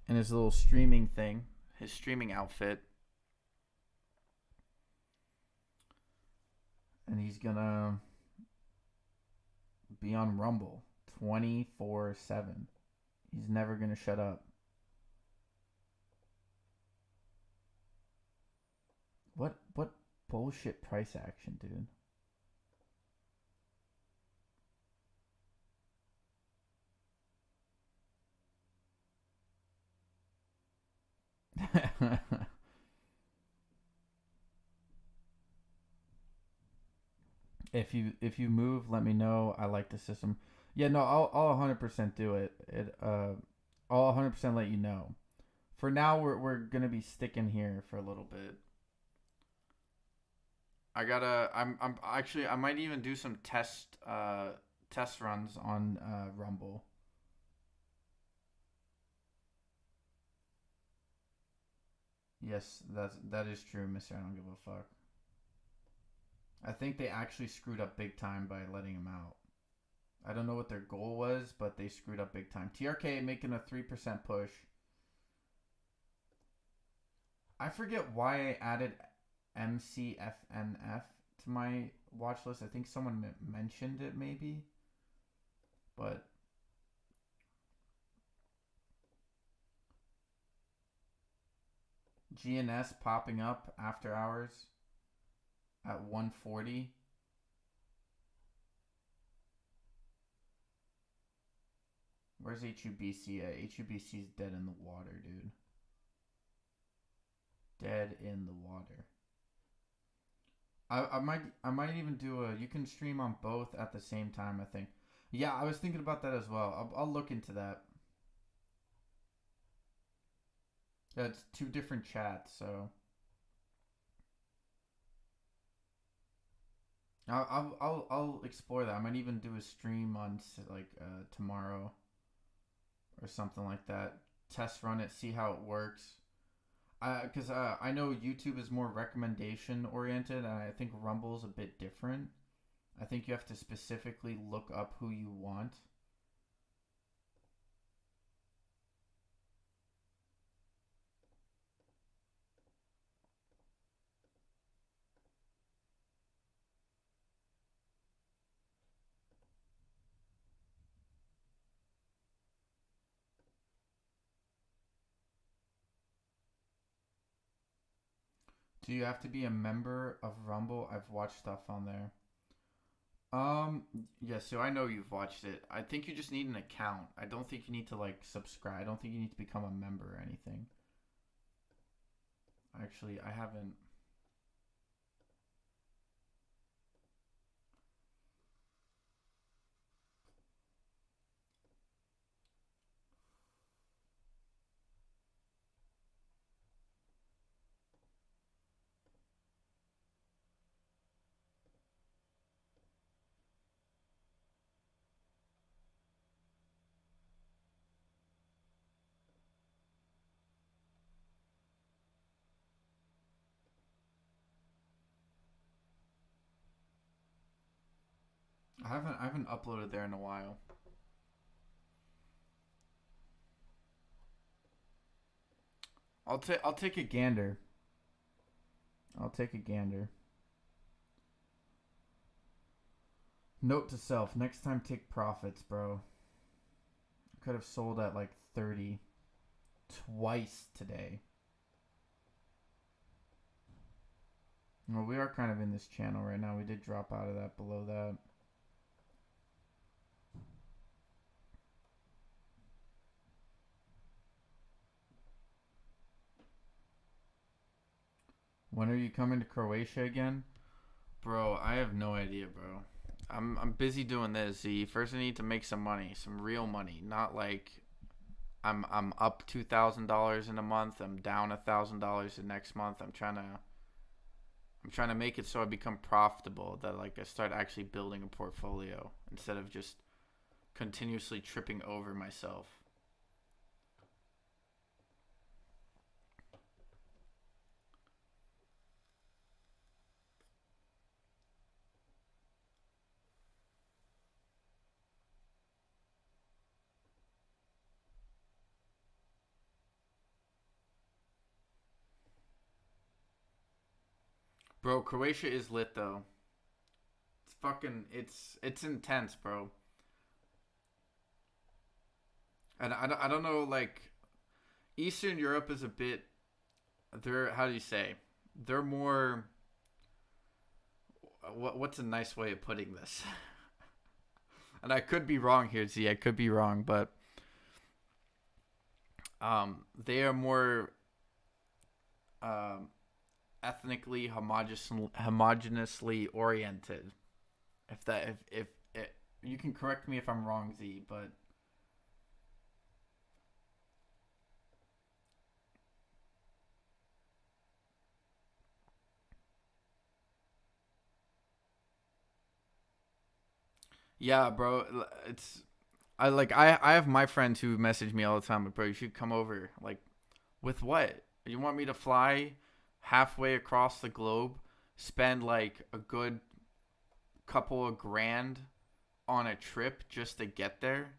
in his little streaming thing, his streaming outfit. And he's going to be on Rumble 24/7. He's never going to shut up. What bullshit price action, dude? If you move, let me know. I like the system. Yeah, no, I'll 100% do it. I'll 100% let you know. For now, we're gonna be sticking here for a little bit. I'm actually I might even do some test runs on Rumble. Yes, that is true, Mister. I don't give a fuck. I think they actually screwed up big time by letting him out. I don't know what their goal was, but they screwed up big time. TRKA making a 3% push. I forget why I added MCFNF to my watch list. I think someone mentioned it maybe. But GNS popping up after hours at 140. Where's HUBC at? HUBC's dead in the water, dude. Dead in the water. I might even do you can stream on both at the same time, I think. Yeah, I was thinking about that as well. I'll look into that. That's two different chats, so I'll explore that. I might even do a stream on like tomorrow or something like that. Test run it, see how it works. Because I know YouTube is more recommendation oriented, and I think Rumble's a bit different. I think you have to specifically look up who you want. Do you have to be a member of Rumble? I've watched stuff on there. Yeah, so I know you've watched it. I think you just need an account. I don't think you need to like subscribe. I don't think you need to become a member or anything. Actually, I haven't. I haven't uploaded there in a while. I'll take a gander. I'll take a gander. Note to self: next time take profits, bro. Could have sold at like 30 twice today. Well, we are kind of in this channel right now. We did drop out of that below that. When are you coming to Croatia again? Bro, I have no idea, bro. I'm busy doing this. See, first I need to make some money, some real money, not like I'm up $2,000 in a month. I'm down $1,000 the next month. I'm trying to make it so I become profitable. That like I start actually building a portfolio instead of just continuously tripping over myself. Bro, Croatia is lit though. It's intense, bro. And I don't know, like Eastern Europe is a bit, they're, how do you say, they're more, what's a nice way of putting this? And I could be wrong here, Z. I could be wrong, but they are more um ethnically homogeneously oriented. If that if you can correct me if I'm wrong, Z, but yeah, bro, it's I have my friends who message me all the time, like, bro, you should come over. Like, with what? You want me to fly halfway across the globe, spend like a good couple of grand on a trip just to get there?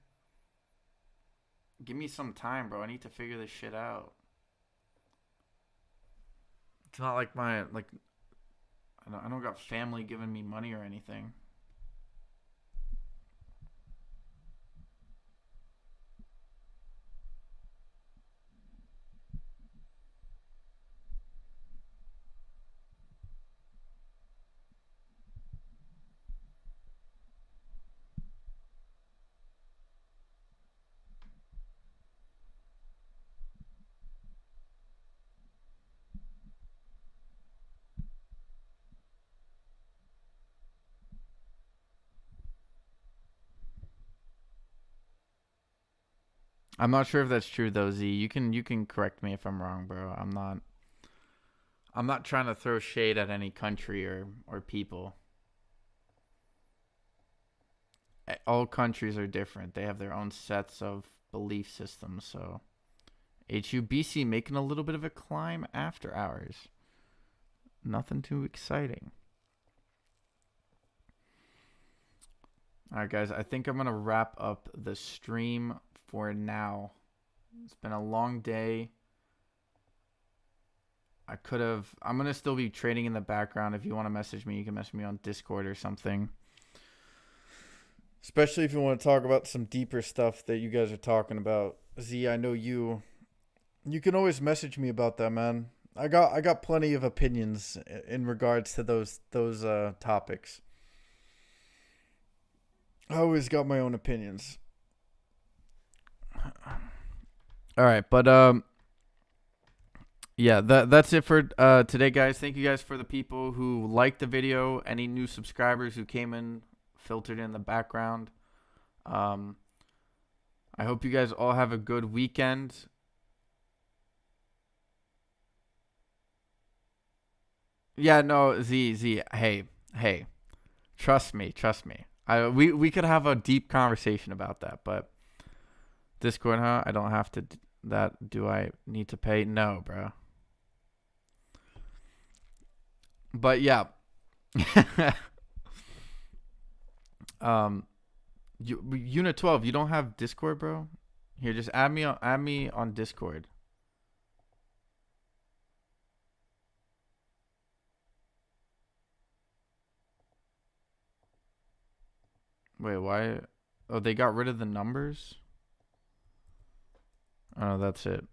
Give me some time, bro. I need to figure this shit out. It's not like my like I don't got family giving me money or anything. I'm not sure if that's true though, Z. You can correct me if I'm wrong, bro. I'm not trying to throw shade at any country or people. All countries are different. They have their own sets of belief systems. So HUBC making a little bit of a climb after hours. Nothing too exciting. All right, guys. I think I'm gonna wrap up the stream for now. It's been a long day. I'm gonna still be trading in the background. If you want to message me, you can message me on Discord or something. Especially if you want to talk about some deeper stuff that you guys are talking about. Z, I know you can always message me about that, man. I got plenty of opinions in regards to those topics. I always got my own opinions. All right, but yeah, that's it for today, guys. Thank you guys for the people who liked the video. Any new subscribers who came in, filtered in the background. I hope you guys all have a good weekend. Yeah, no, Z. Hey. Trust me. We could have a deep conversation about that, but Discord, huh? I don't have to that. Do I need to pay? No, bro. But yeah. Unit 12, you don't have Discord, bro? Here, just add me on Discord. Wait, why? Oh, they got rid of the numbers? Oh, that's it.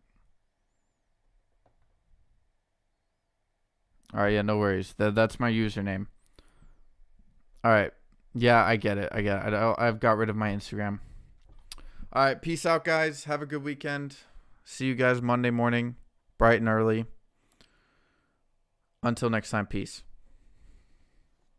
All right, yeah, no worries. That's my username. All right. Yeah, I get it. I've got rid of my Instagram. All right, peace out, guys. Have a good weekend. See you guys Monday morning, bright and early. Until next time, peace.